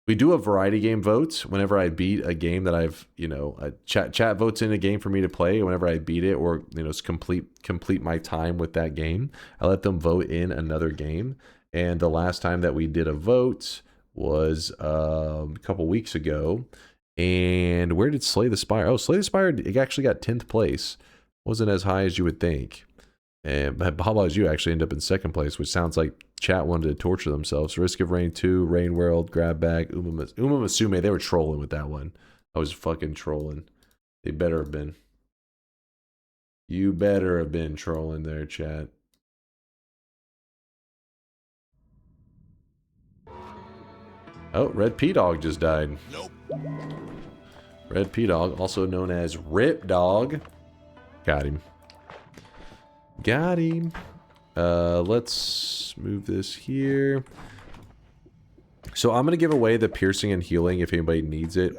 We do a variety game vote whenever I beat a game that I've, you know, chat votes in a game for me to play. Whenever I beat it, or, you know, complete my time with that game, I let them vote in another game. And the last time that we did a vote was a couple weeks ago. And where did Slay the Spire? Oh, Slay the Spire, it actually got 10th place. Wasn't as high as you would think. And how about you actually end up in 2nd place, which sounds like chat wanted to torture themselves. Risk of Rain 2, Rain World, Grab Bag, Uma Musume. They were trolling with that one. I was fucking trolling. They better have been. You better have been trolling there, chat. Oh, Red P-Dog just died. Nope. Red P-Dog, also known as Rip Dog. Got him. Got him. Let's move this here. So I'm going to give away the piercing and healing if anybody needs it.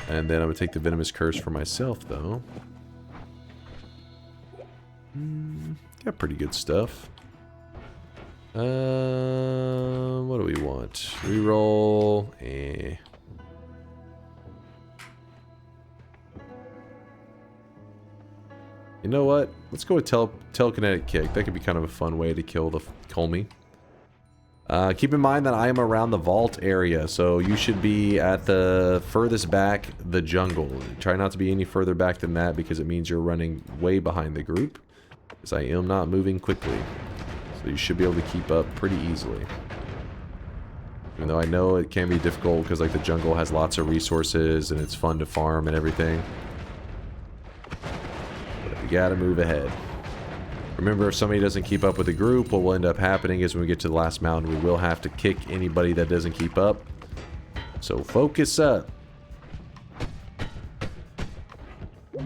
And then I'm going to take the venomous curse for myself, though. Got pretty good stuff. What do we want? Reroll. You know what? Let's go with telekinetic kick. That could be kind of a fun way to kill the Colmy. Keep in mind that I am around the vault area, so you should be at the furthest back, the jungle. Try not to be any further back than that, because it means you're running way behind the group, because I am not moving quickly. So you should be able to keep up pretty easily. Even though I know it can be difficult, because like the jungle has lots of resources, and it's fun to farm and everything. You gotta move ahead. Remember, if somebody doesn't keep up with the group, what will end up happening is when we get to the last mountain, we will have to kick anybody that doesn't keep up. So focus up. I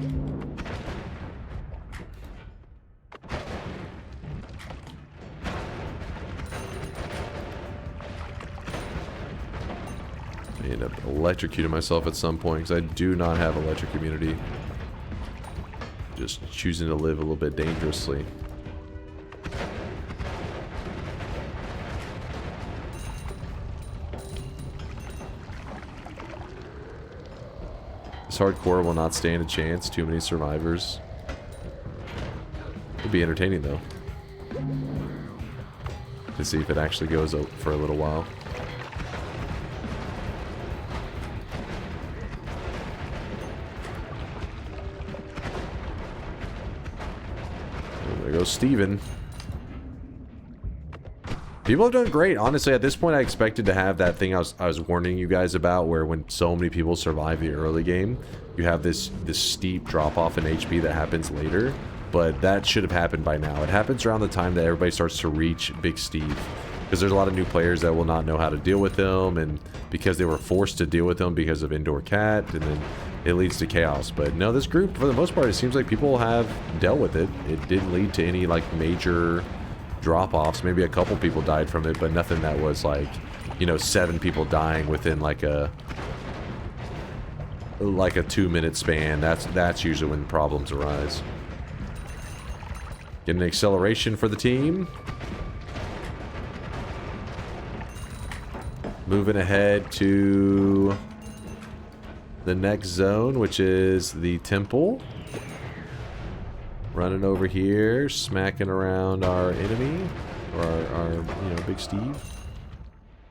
end up electrocuting myself at some point because I do not have electric immunity. Just choosing to live a little bit dangerously. This hardcore will not stand a chance. Too many survivors. It'll be entertaining though, to see if it actually goes for a little while. There goes Steven. People have done great. Honestly, at this point, I expected to have that thing I was warning you guys about, where when so many people survive the early game, you have this steep drop-off in HP that happens later. But that should have happened by now. It happens around the time that everybody starts to reach Big Steve. Because there's a lot of new players that will not know how to deal with them, and because they were forced to deal with them because of Indoor Cat, and then it leads to chaos. But no, this group, for the most part, it seems like people have dealt with it. It didn't lead to any, like, major drop-offs. Maybe a couple people died from it, but nothing that was, like, you know, 7 people dying within, like a 2-minute span. That's usually when problems arise. Get an acceleration for the team. Moving ahead to the next zone, which is the temple. Running over here, smacking around our enemy, or our you know, Big Steve.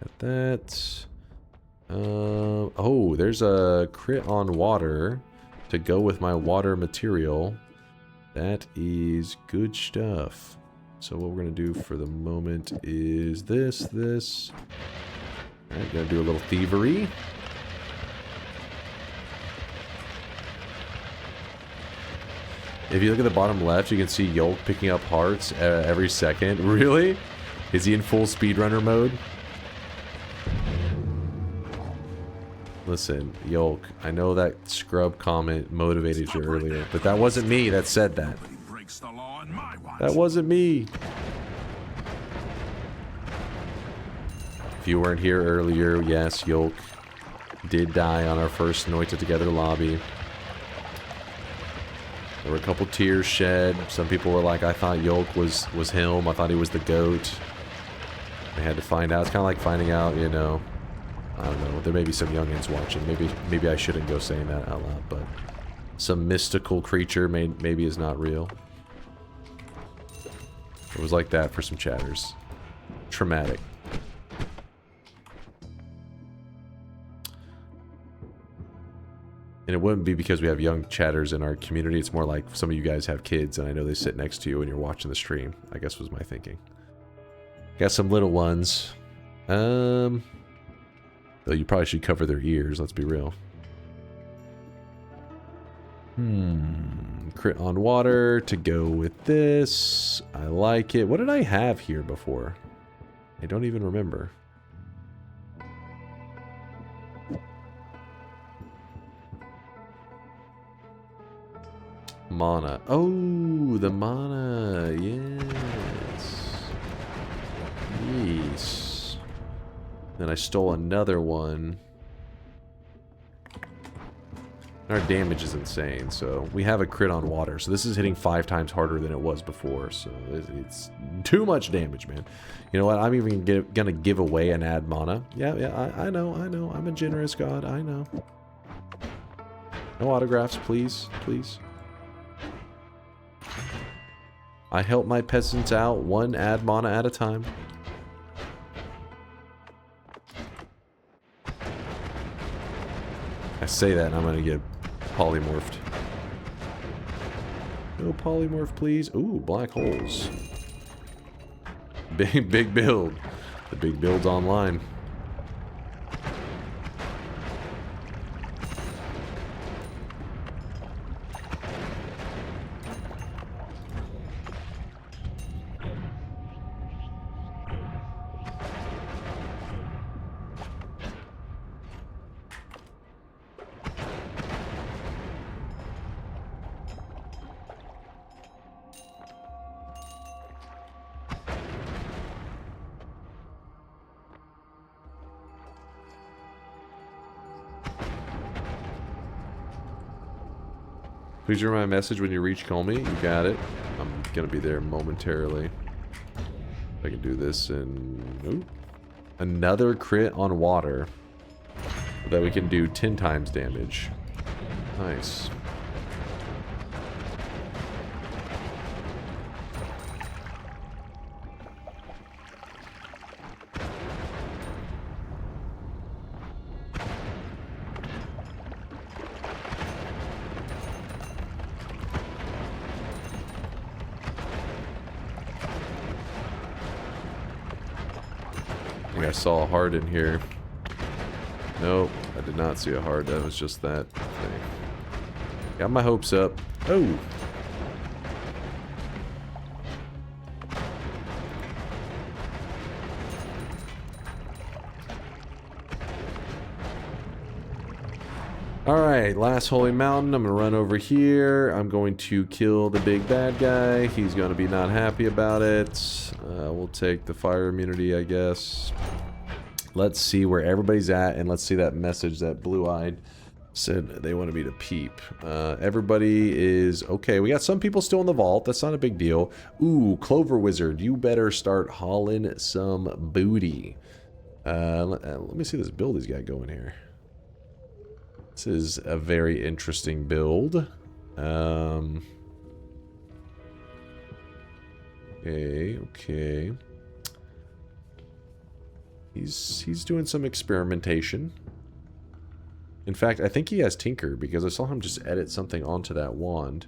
At that. Oh, there's a crit on water to go with my water material. That is good stuff. So what we're gonna do for the moment is this. Alright, gonna do a little thievery. If you look at the bottom left, you can see Yolk picking up hearts every second. Really? Is he in full speedrunner mode? Listen, Yolk, I know that scrub comment motivated you earlier, but that wasn't me that said that. That wasn't me. If you weren't here earlier, yes, Yolk did die on our first Noita Together lobby. There were a couple tears shed. Some people were like, I thought Yolk was him. I thought he was the GOAT. They had to find out. It's kind of like finding out, you know, I don't know. There may be some youngins watching. Maybe I shouldn't go saying that out loud, but some mystical creature maybe is not real. It was like that for some chatters. Traumatic. And it wouldn't be because we have young chatters in our community. It's more like some of you guys have kids, and I know they sit next to you when you're watching the stream. I guess was my thinking. Got some little ones. Though you probably should cover their ears, let's be real. Crit on water to go with this. I like it. What did I have here before? I don't even remember. Mana. Oh, the mana. Yes. Yes. Then I stole another one. Our damage is insane, so we have a crit on water. So this is hitting 5 times harder than it was before, so it's too much damage, man. You know what? I'm even gonna give away an ad mana. Yeah, I know. I'm a generous god, I know. No autographs, please, please. I help my peasants out 1 ad mana at a time. I say that and I'm gonna get polymorphed. No polymorph, please. Ooh, black holes. Big build. The big build's online. Please read my message when you reach Comey. You got it. I'm gonna be there momentarily. I can do this and ooh, another crit on water that we can do 10 times damage. Nice. I saw a heart in here. Nope, I did not see a heart. That was just that thing. Got my hopes up. Oh! Alright, last holy mountain. I'm going to run over here. I'm going to kill the big bad guy. He's going to be not happy about it. We'll take the fire immunity, I guess. Let's see where everybody's at, and let's see that message that blue-eyed Said they wanted me to peep. Everybody is okay. We got some people still in the vault. That's not a big deal. Ooh, Clover Wizard, you better start hauling some booty. Let me see this build he's got going here. This is a very interesting build. Okay. He's doing some experimentation. In fact, I think he has Tinker, because I saw him just edit something onto that wand.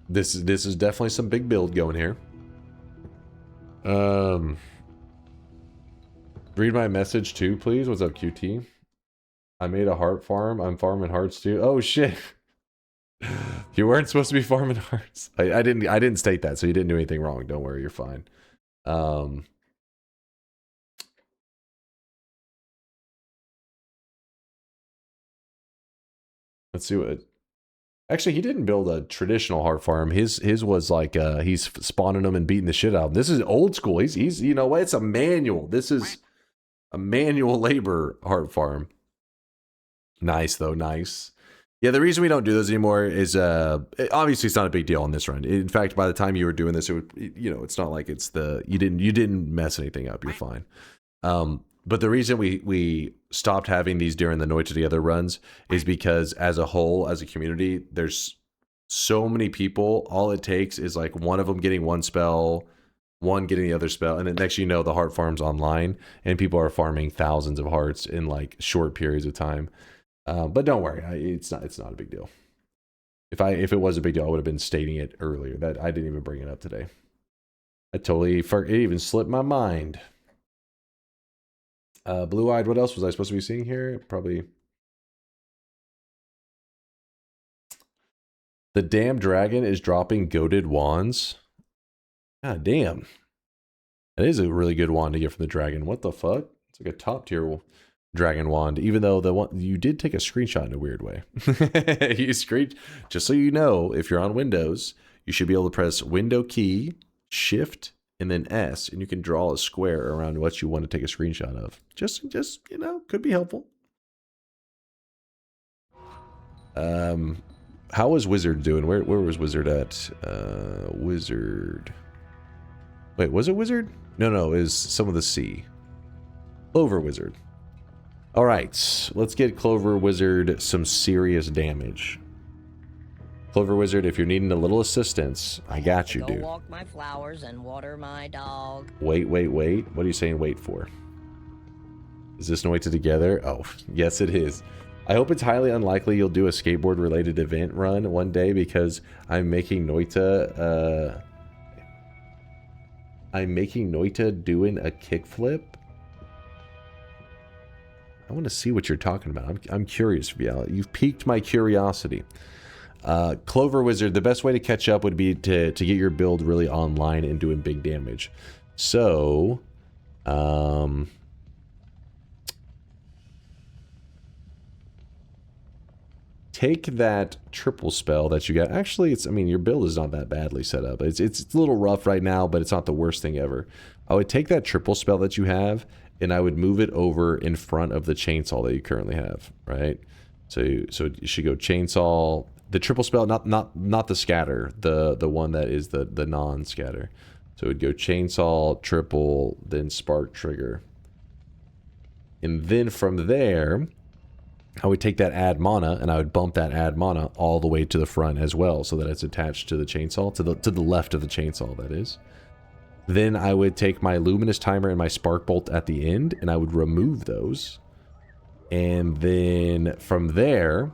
This is definitely some big build going here. Read my message too, please. What's up, QT? I made a heart farm. I'm farming hearts too. Oh shit. You weren't supposed to be farming hearts. I didn't state that, so you didn't do anything wrong. Don't worry, you're fine. Let's see what... Actually, he didn't build a traditional heart farm. His was like he's spawning them and beating the shit out of them. This is old school. He's you know what? It's a manual. This is a manual labor heart farm. Nice though, nice. Yeah, the reason we don't do those anymore is obviously it's not a big deal on this run. In fact, by the time you were doing this, it would, you know, it's not like it's the you didn't mess anything up. You're fine. But the reason we stopped having these during the Noita Together runs is because as a whole, as a community, there's so many people. All it takes is like one of them getting one spell, one getting the other spell, and then next you know the heart farm's online and people are farming thousands of hearts in like short periods of time. But don't worry, it's not a big deal. If it was a big deal, I would have been stating it earlier. That I didn't even bring it up today. I totally forgot. It even slipped my mind. Blue-eyed, what else was I supposed to be seeing here? Probably. The damn dragon is dropping goated wands. God damn. That is a really good wand to get from the dragon. What the fuck? It's like a top tier dragon wand, even though the one you did take a screenshot in a weird way. Just so you know, if you're on Windows, you should be able to press Window key, Shift, and then S, and you can draw a square around what you want to take a screenshot of. Just you know, could be helpful. How was Wizard doing? Where was Wizard at? Wizard. Wait, was it Wizard? No, it was some of the C. Clover Wizard. All right, let's get Clover Wizard some serious damage. Clover Wizard, if you're needing a little assistance, I got you, dude. Go walk my flowers and water my dog. Wait. What are you saying wait for? Is this Noita Together? Oh, yes it is. I hope it's highly unlikely you'll do a skateboard-related event run one day because I'm making Noita... I'm making Noita doing a kickflip. I want to see what you're talking about. I'm curious, Viala. You've piqued my curiosity. Clover Wizard, the best way to catch up would be to get your build really online and doing big damage. So, take that triple spell that you got. Actually, I mean, your build is not that badly set up. It's a little rough right now, but it's not the worst thing ever. I would take that triple spell that you have, and I would move it over in front of the chainsaw that you currently have, right? So you should go chainsaw, the triple spell, not the scatter, the one that is the non-scatter. So it would go chainsaw, triple, then spark trigger. And then from there, I would take that add mana and I would bump that add mana all the way to the front as well, so that it's attached to the chainsaw, to the left of the chainsaw, that is. Then I would take my luminous timer and my spark bolt at the end, and I would remove those. And then from there,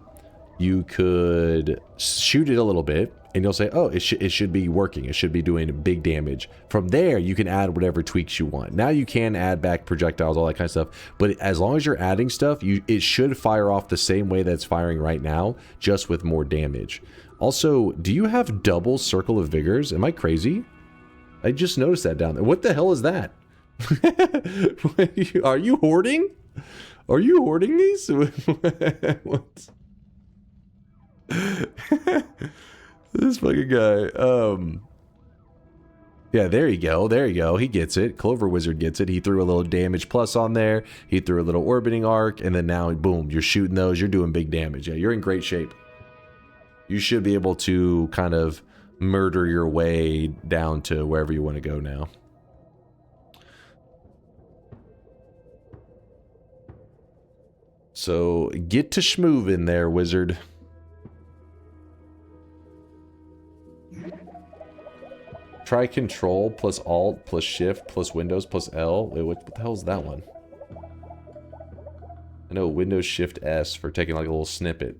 you could shoot it a little bit, and you'll say, oh, it should be working. It should be doing big damage. From there, you can add whatever tweaks you want. Now you can add back projectiles, all that kind of stuff. But as long as you're adding stuff, it should fire off the same way that it's firing right now, just with more damage. Also, do you have double Circle of Vigors? Am I crazy? I just noticed that down there. What the hell is that? Are you hoarding? Are you hoarding these? What? This fucking guy. Yeah, there you go. There you go. He gets it. Clover Wizard gets it. He threw a little damage plus on there. He threw a little orbiting arc, and then now, boom, you're shooting those. You're doing big damage. Yeah, you're in great shape. You should be able to kind of murder your way down to wherever you want to go now. So get to schmoovin' there, wizard. Try Control plus Alt plus Shift plus Windows plus L. Wait, what the hell is that one? I know Windows Shift S for taking like a little snippet.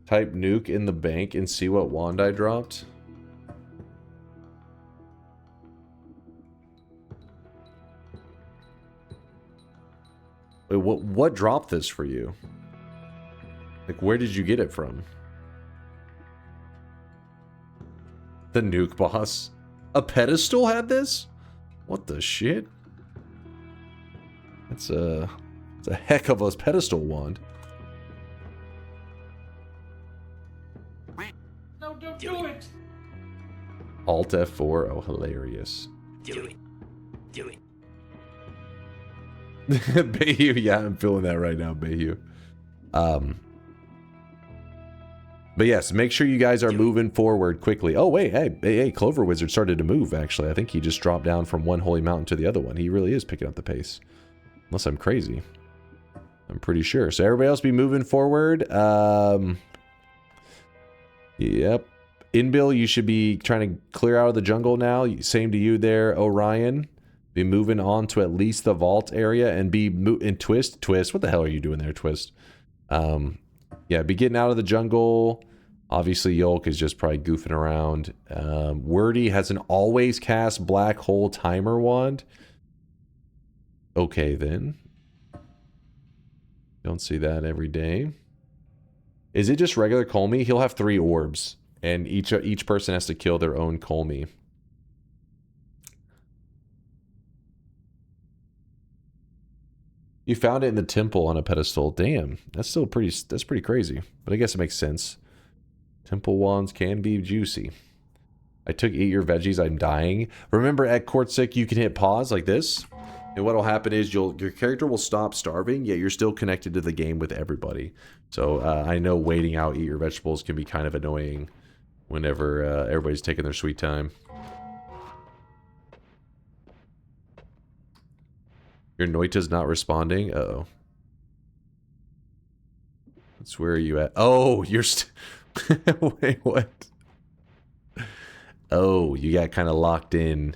Type nuke in the bank and see what wand I dropped. Wait, what dropped this for you? Like, where did you get it from? The nuke boss? A pedestal had this? What the shit? It's a heck of a pedestal wand. No, don't do it. Alt F4. Oh, hilarious. Do it. Do it. Bayou, yeah, I'm feeling that right now, Bayou. But yes, make sure you guys are moving forward quickly. Oh, wait, hey, Clover Wizard started to move, actually. I think he just dropped down from one holy mountain to the other one. He really is picking up the pace. Unless I'm crazy. I'm pretty sure. So everybody else be moving forward. Yep. Inbill, you should be trying to clear out of the jungle now. Same to you there, Orion. Be moving on to at least the vault area and be in Twist. Twist, what the hell are you doing there, Twist? Yeah, be getting out of the jungle. Obviously, Yolk is just probably goofing around. Wordy has an always cast black hole timer wand. Okay, then. Don't see that every day. Is it just regular Colmy? He'll have 3 orbs, and each person has to kill their own Colmy. You found it in the temple on a pedestal. Damn, that's still pretty crazy. But I guess it makes sense. Temple wands can be juicy. I took Eat Your Veggies, I'm dying. Remember at Courtsick you can hit pause like this. And what'll happen is your character will stop starving, yet you're still connected to the game with everybody. So I know waiting out Eat Your Vegetables can be kind of annoying whenever everybody's taking their sweet time. Your Noita's not responding? Uh-oh. That's where are you at? Oh, you're wait, what? Oh, you got kind of locked in.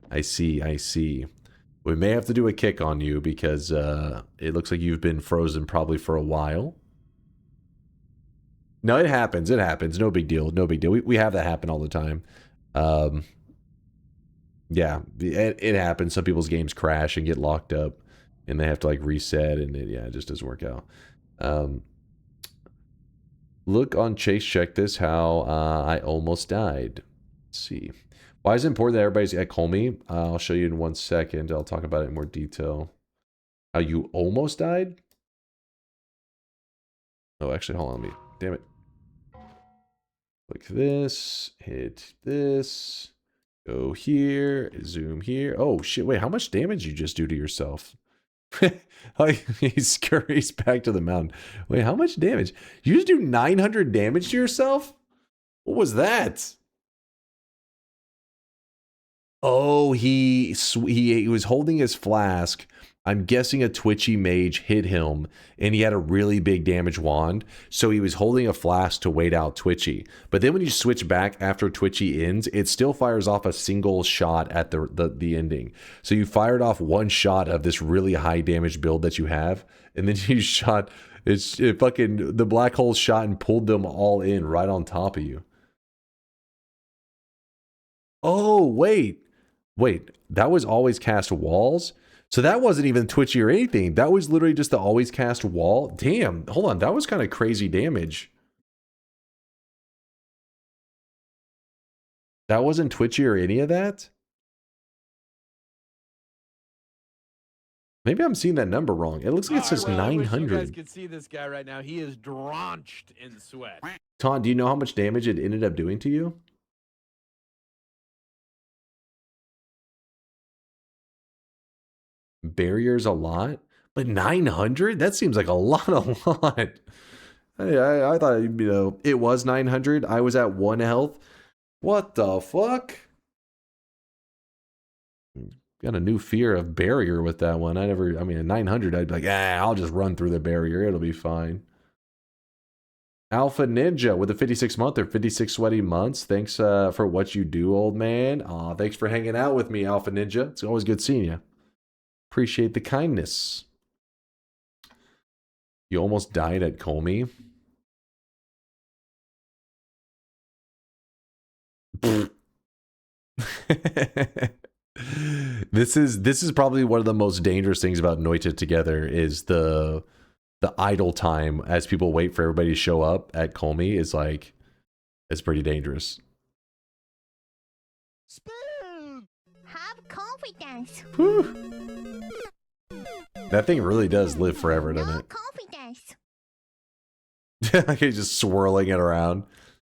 I see, I see. We may have to do a kick on you because it looks like you've been frozen probably for a while. No, it happens. It happens. No big deal. No big deal. We have that happen all the time. Yeah, it happens. Some people's games crash and get locked up, and they have to like reset, and it just doesn't work out. Look on Chase. Check this. How I almost died. Let's see. Why is it important that everybody's at Colmy? I'll show you in 1 second. I'll talk about it in more detail. How you almost died? Oh, actually, hold on. Let me. Damn it. Click this. Hit this. Go here, zoom here. Oh shit, wait, how much damage you just do to yourself? Like, he scurries back to the mountain. Wait, how much damage? You just do 900 damage to yourself? What was that? Oh, he was holding his flask. I'm guessing a Twitchy mage hit him, and he had a really big damage wand, so he was holding a flask to wait out Twitchy. But then when you switch back after Twitchy ends, it still fires off a single shot at the ending. So you fired off 1 shot of this really high damage build that you have, and then you shot, the black hole shot and pulled them all in right on top of you. Oh, wait, that was always cast walls? So that wasn't even Twitchy or anything. That was literally just the always cast wall. Damn, hold on. That was kind of crazy damage. That wasn't Twitchy or any of that? Maybe I'm seeing that number wrong. It looks like it says I wish you guys 900. could see this guy right now. He is drenched in sweat. Ton, do you know how much damage it ended up doing to you? Barriers a lot, but 900? That seems like a lot. I thought, you know, it was 900. I was at 1 health. What the fuck? Got a new fear of barrier with that one. I mean, at 900, I'd be like, I'll just run through the barrier. It'll be fine. Alpha Ninja with a 56 month or 56 sweaty months. Thanks for what you do, old man. Aw, thanks for hanging out with me, Alpha Ninja. It's always good seeing you. Appreciate the kindness. You almost died at Comey. This is probably one of the most dangerous things about Noita Together is the idle time as people wait for everybody to show up at Comey is like, it's pretty dangerous. Have confidence. Whew. That thing really does live forever, doesn't it? Confidence. He's just swirling it around.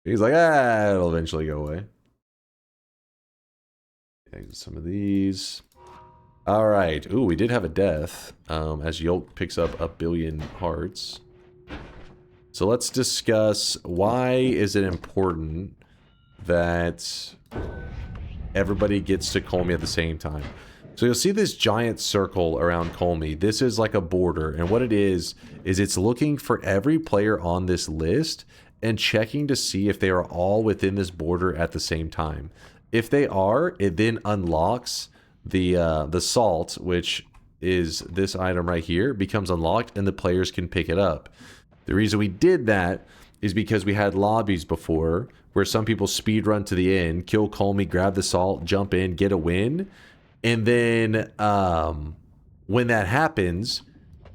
He's like, it'll eventually go away. Some of these. All right. Ooh, we did have a death. As Yolk picks up 1 billion hearts. So let's discuss why is it important that everybody gets to Colmy at the same time. So you'll see this giant circle around Colmy. This is like a border, and what it is it's looking for every player on this list and checking to see if they are all within this border at the same time. If they are, it then unlocks the salt, which is this item right here, becomes unlocked and the players can pick it up. The reason we did that is because we had lobbies before where some people speed run to the end, kill Colmy, grab the salt, jump in, get a win. And then when that happens,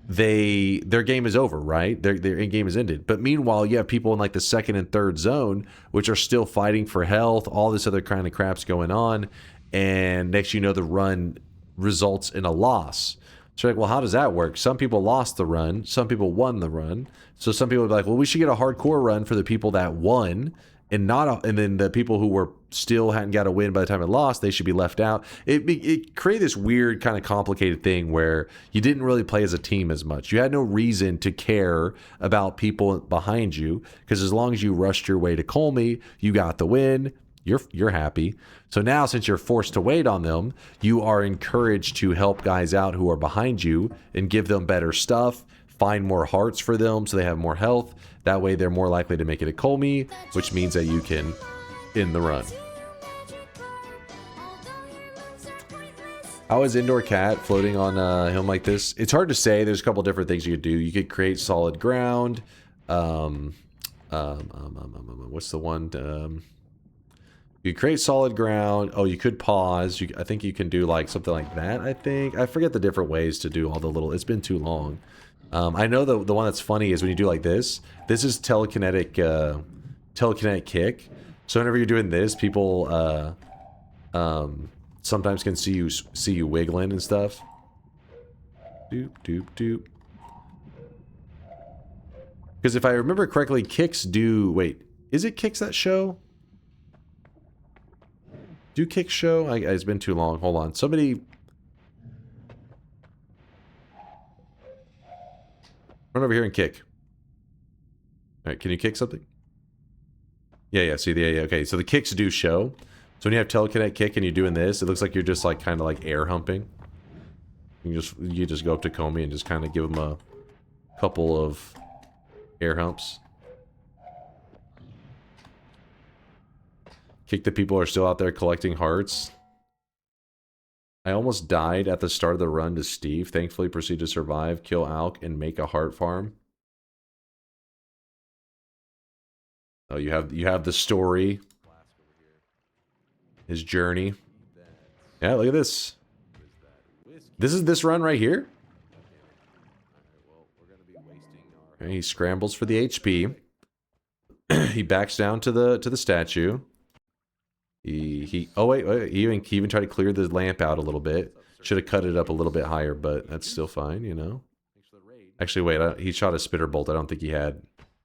their game is over, right? Their in game is ended. But meanwhile, you have people in like the second and third zone, which are still fighting for health, all this other kind of crap's going on. And next you know, the run results in a loss. So like, well, how does that work? Some people lost the run, some people won the run. So some people are like, well, we should get a hardcore run for the people that won, and and then the people who were still hadn't got a win by the time it lost, they should be left out. It created this weird kind of complicated thing where you didn't really play as a team as much. You had no reason to care about people behind you, because as long as you rushed your way to Colmy, you got the win. You're happy. So now, since you're forced to wait on them, you are encouraged to help guys out who are behind you and give them better stuff, find more hearts for them so they have more health. That way they're more likely to make it a Colmy, which means that you can end the run. How is Indoor Cat floating on him like this? It's hard to say. There's a couple different things you could do. You could create solid ground. What's the one? You create solid ground. Oh, you could pause. I think you can do like something like that, I think. I forget the different ways to do all the little... It's been too long. I know the one that's funny is when you do like this. This is telekinetic kick. So whenever you're doing this, people sometimes can see you wiggling and stuff. Doop, doop, doop. Because if I remember correctly, kicks do... Wait, is it kicks that show? Do kicks show? It's been too long. Hold on. Somebody... Run over here and kick. Alright, can you kick something? Yeah, see, okay, so the kicks do show. So when you have telekinetic kick and you're doing this, it looks like you're just like kind of like air humping. You just go up to Comey and just kind of give him a couple of air humps. Kick the people who are still out there collecting hearts. I almost died at the start of the run to Steve. Thankfully proceed to survive, kill Alk, and make a heart farm. Oh, you have the story. His journey. Yeah, look at this. This is this run right here. Okay, he scrambles for the HP. He backs down to the statue. Oh wait, he even tried to clear the lamp out a little bit. Should have cut it up a little bit higher, but that's still fine, you know. Actually, wait, he shot a spitter bolt. I don't think he had.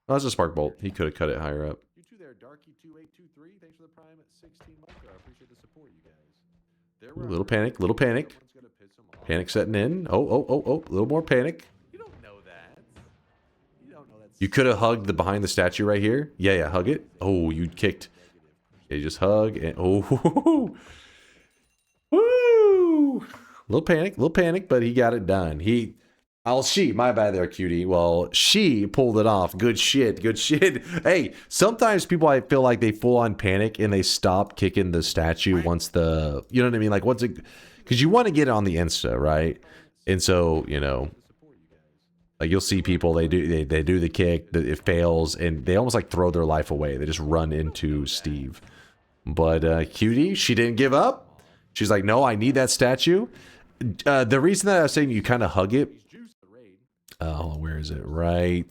Oh, that's a spark bolt. He could have cut it higher up. You too there, Darky2823. Thanks for the prime at 16 months. I appreciate the support, you guys. Ooh, little panic, little panic. Panic setting in. Oh, a little more panic. You don't know that. You don't know that. You could have hugged the behind the statue right here. Yeah, hug it. Oh, you kicked. Yeah, you just hug and oh, woo! Little panic, but he got it done. My bad there, cutie. Well, she pulled it off. Good shit. Hey, sometimes people, I feel like they full on panic and they stop kicking the statue once the, you know what I mean? Like once it, because you want to get it on the Insta, right? And so, you know, like you'll see people, they do the kick, it fails, and they almost like throw their life away. They just run into Steve. But cutie, she didn't give up. She's like, no, I need that statue. The reason that I was saying you kind of hug it. Oh, where is it? Right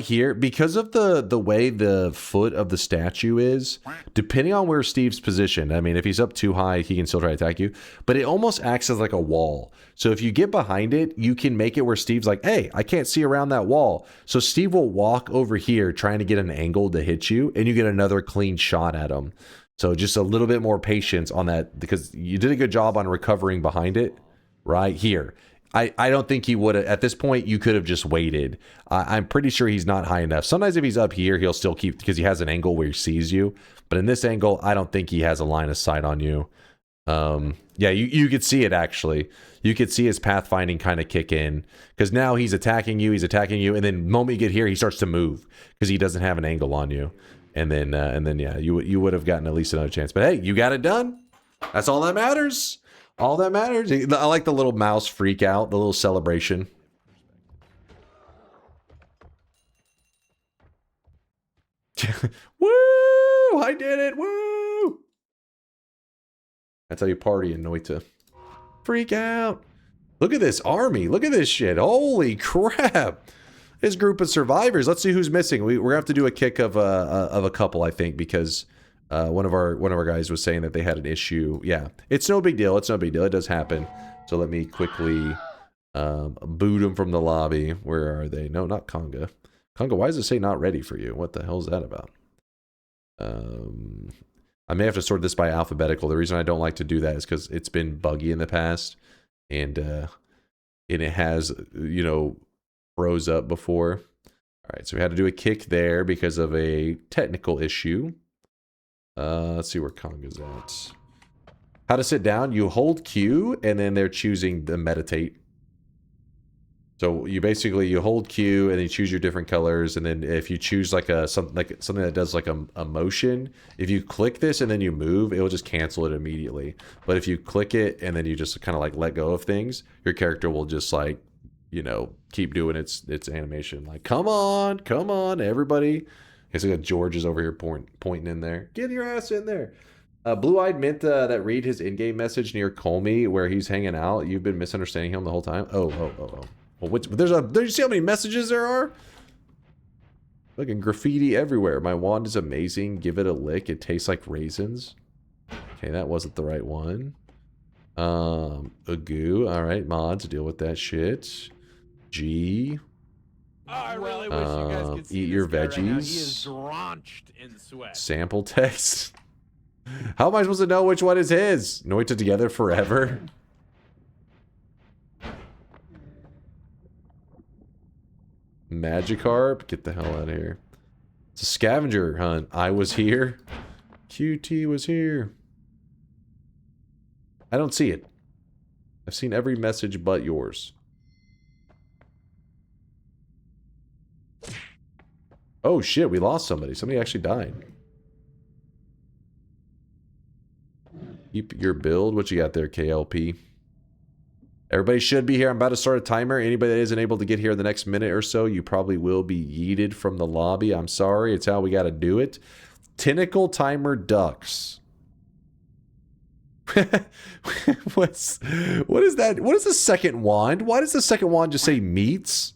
here. Because of the way the foot of the statue is, depending on where Steve's positioned. I mean, if he's up too high, he can still try to attack you. But it almost acts as like a wall. So if you get behind it, you can make it where Steve's like, hey, I can't see around that wall. So Steve will walk over here trying to get an angle to hit you, and you get another clean shot at him. So just a little bit more patience on that, because you did a good job on recovering behind it right here. I don't think he would have. At this point, you could have just waited. I'm pretty sure he's not high enough. Sometimes if he's up here, he'll still keep, because he has an angle where he sees you. But in this angle, I don't think he has a line of sight on you. Yeah, you could see it, actually. You could see his pathfinding kind of kick in, because now he's attacking you, and then the moment you get here, he starts to move because he doesn't have an angle on you. And then yeah, you would have gotten at least another chance. But hey, you got it done. That's all that matters. All that matters. I like the little mouse freak out, the little celebration. Woo! I did it! Woo! That's how you party in Noita. Freak out! Look at this army. Look at this shit. Holy crap! This group of survivors. Let's see who's missing. We're gonna have to do a kick of a couple, I think, because one of our guys was saying that they had an issue. Yeah, it's no big deal. It's no big deal. It does happen. So let me quickly boot them from the lobby. Where are they? No, not Conga. Conga, why does it say not ready for you? What the hell is that about? I may have to sort this by alphabetical. The reason I don't like to do that is because it's been buggy in the past, and it has, you know, froze up before. All right, so we had to do a kick there because of a technical issue. Let's see where Conga's at. How to sit down? You hold Q, and then they're choosing the meditate. So you hold Q, and then you choose your different colors, and then if you choose like something that does like a motion, if you click this and then you move, it will just cancel it immediately. But if you click it and then you just kind of like let go of things, your character will just like, you know, keep doing its animation. Like, come on, everybody. It's like George is over here pointing in there. Get your ass in there. Blue-eyed Mint that read his in-game message near Colmy where he's hanging out. You've been misunderstanding him the whole time. Oh. Well, you see how many messages there are? Fucking graffiti everywhere. My wand is amazing. Give it a lick. It tastes like raisins. Okay, that wasn't the right one. Agoo. All right, mods, deal with that shit. G. Oh, I really wish you guys could see eat your this guy veggies. right now. He is drenched in sweat. Sample text. How am I supposed to know which one is his? Noita Together forever. Magikarp, get the hell out of here. It's a scavenger hunt. I was here. QT was here. I don't see it. I've seen every message but yours. Oh shit, we lost somebody. Somebody actually died. Keep your build. What you got there, KLP? Everybody should be here. I'm about to start a timer. Anybody that isn't able to get here in the next minute or so, you probably will be yeeted from the lobby. I'm sorry. It's how we got to do it. Tentacle timer ducks. What is that? What is the second wand? Why does the second wand just say meats?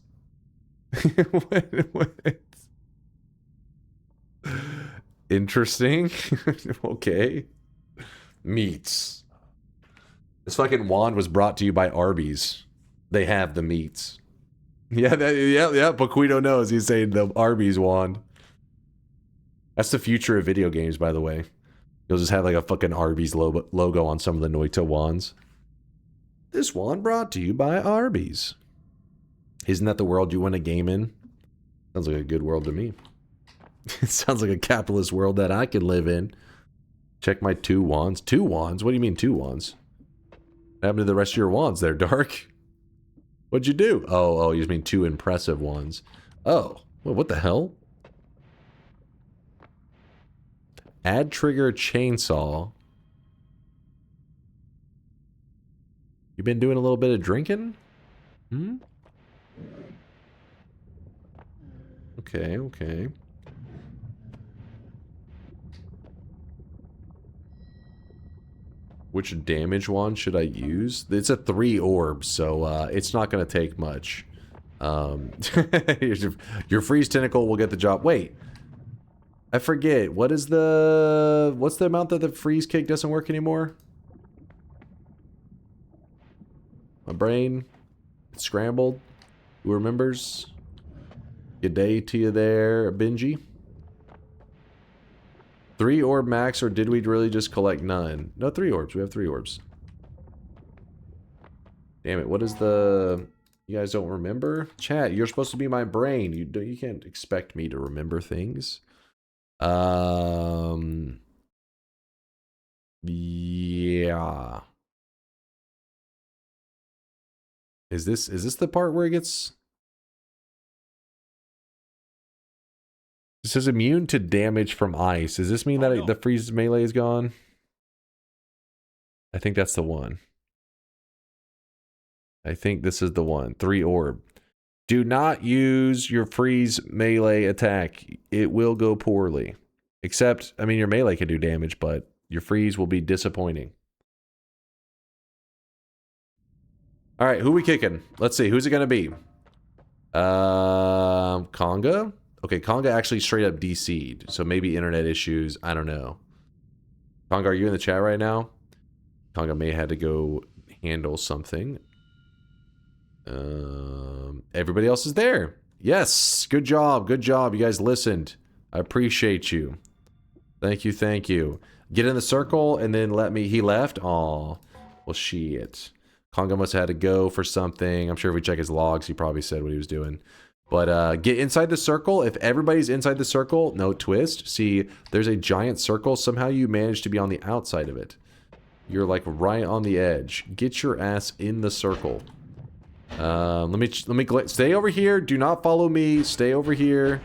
what? Interesting. Okay. Meats. This fucking wand was brought to you by Arby's. They have the meats. Yeah, Paquito knows. He's saying the Arby's wand. That's the future of video games, by the way. You'll just have like a fucking Arby's logo on some of the Noita wands. This wand brought to you by Arby's. Isn't that the world you want to game in? Sounds like a good world to me. It sounds like a capitalist world that I can live in. Check my 2 wands. 2 wands? What do you mean 2 wands? What happened to the rest of your wands there, Dark? What'd you do? Oh, you just mean 2 impressive ones. Oh, well, what the hell? Add trigger chainsaw. You been doing a little bit of drinking? Hmm? Okay. Which damage wand should I use? It's a 3 orb, so it's not going to take much. Your freeze tentacle will get the job. Wait. I forget. What's the amount that the freeze kick doesn't work anymore? My brain. It's scrambled. Who remembers? Good day to you there, Benji. 3 orb max, or did we really just collect none? No, 3 orbs. We have 3 orbs. Damn it, what is the... You guys don't remember? Chat, you're supposed to be my brain. You can't expect me to remember things. Yeah. Is this the part where it gets... It says immune to damage from ice. Does this mean that the freeze melee is gone? I think that's the one. I think this is the one. 3 orb. Do not use your freeze melee attack. It will go poorly. Except, I mean, your melee can do damage, but your freeze will be disappointing. Alright, who we kicking? Let's see. Who's it going to be? Conga? Okay, Conga actually straight up DC'd, so maybe internet issues, I don't know. Conga, are you in the chat right now? Conga may have had to go handle something. Everybody else is there. Yes, good job, you guys listened. I appreciate you. Thank you. Get in the circle and then let me, he left? Aw, well shit. Conga must have had to go for something. I'm sure if we check his logs, he probably said what he was doing. But get inside the circle. If everybody's inside the circle, no twist. See, there's a giant circle. Somehow you manage to be on the outside of it. You're like right on the edge. Get your ass in the circle. Let me stay over here. Do not follow me. Stay over here.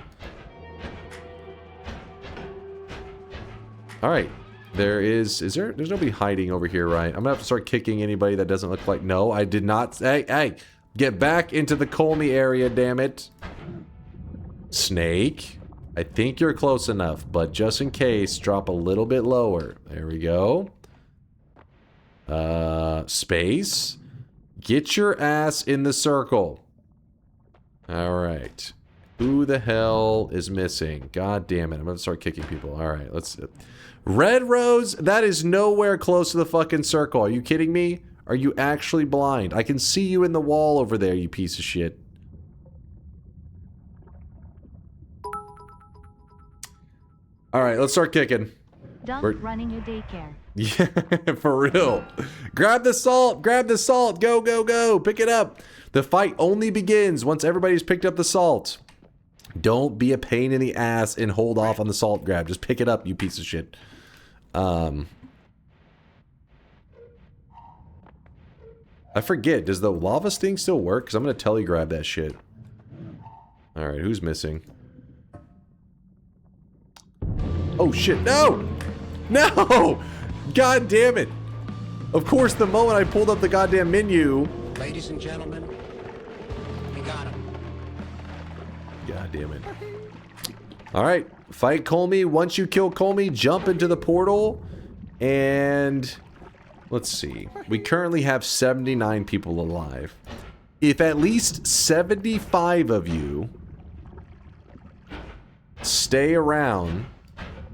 All right. There's nobody hiding over here, right? I'm gonna have to start kicking anybody that doesn't look like... No, I did not... Hey! Get back into the Colmy area, damn it. Snake. I think you're close enough, but just in case, drop a little bit lower. There we go. Space. Get your ass in the circle. Alright. Who the hell is missing? God damn it. I'm gonna start kicking people. Alright, let's... Red Rose, that is nowhere close to the fucking circle. Are you kidding me? Are you actually blind? I can see you in the wall over there, you piece of shit. Alright, let's start kicking. Dunk running a daycare. Yeah, for real. Grab the salt! Grab the salt! Go, go, go! Pick it up! The fight only begins once everybody's picked up the salt. Don't be a pain in the ass and hold off on the salt grab. Just pick it up, you piece of shit. I forget, does the lava sting still work? Because I'm going to telegrab that shit. Alright, who's missing? Oh shit, no! No! God damn it! Of course, the moment I pulled up the goddamn menu... Ladies and gentlemen, we got him. God damn it. Alright, fight Colmy. Once you kill Colmy, jump into the portal. And... let's see. We currently have 79 people alive. If at least 75 of you stay around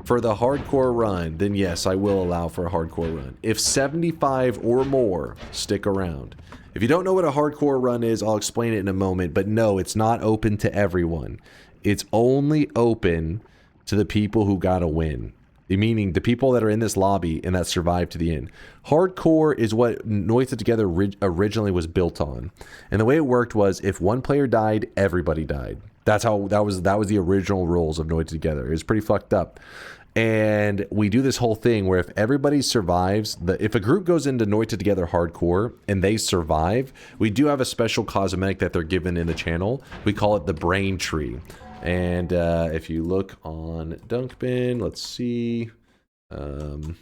for the hardcore run, then yes, I will allow for a hardcore run. If 75 or more, stick around. If you don't know what a hardcore run is, I'll explain it in a moment, but no, it's not open to everyone. It's only open to the people who gotta win. Meaning the people that are in this lobby and that survive to the end. Hardcore is what Noita Together originally was built on. And the way it worked was if one player died, everybody died. That's how that was the original rules of Noita Together. It was pretty fucked up. And we do this whole thing where if everybody survives, if a group goes into Noita Together Hardcore and they survive, we do have a special cosmetic that they're given in the channel. We call it the Brain Tree. And if you look on Dunkbin, let's see. The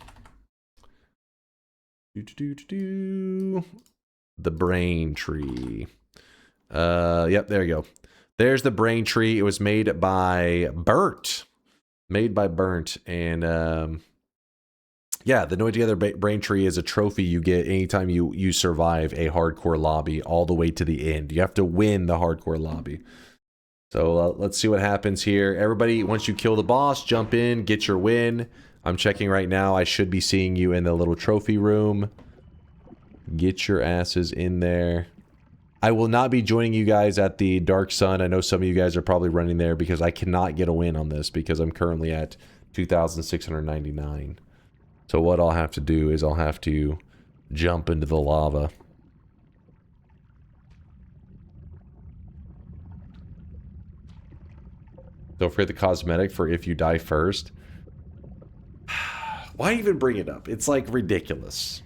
Brain Tree. Yep, there you go. There's the Brain Tree. It was made by Burnt. And yeah, the Noita Together Brain Tree is a trophy you get anytime you survive a hardcore lobby all the way to the end. You have to win the hardcore lobby. So let's see what happens here. Everybody, once you kill the boss, jump in, get your win. I'm checking right now. I should be seeing you in the little trophy room. Get your asses in there. I will not be joining you guys at the Dark Sun. I know some of you guys are probably running there because I cannot get a win on this because I'm currently at 2,699. So what I'll have to do is I'll have to jump into the lava. Don't forget the cosmetic for if you die first. Why even bring it up? It's like ridiculous.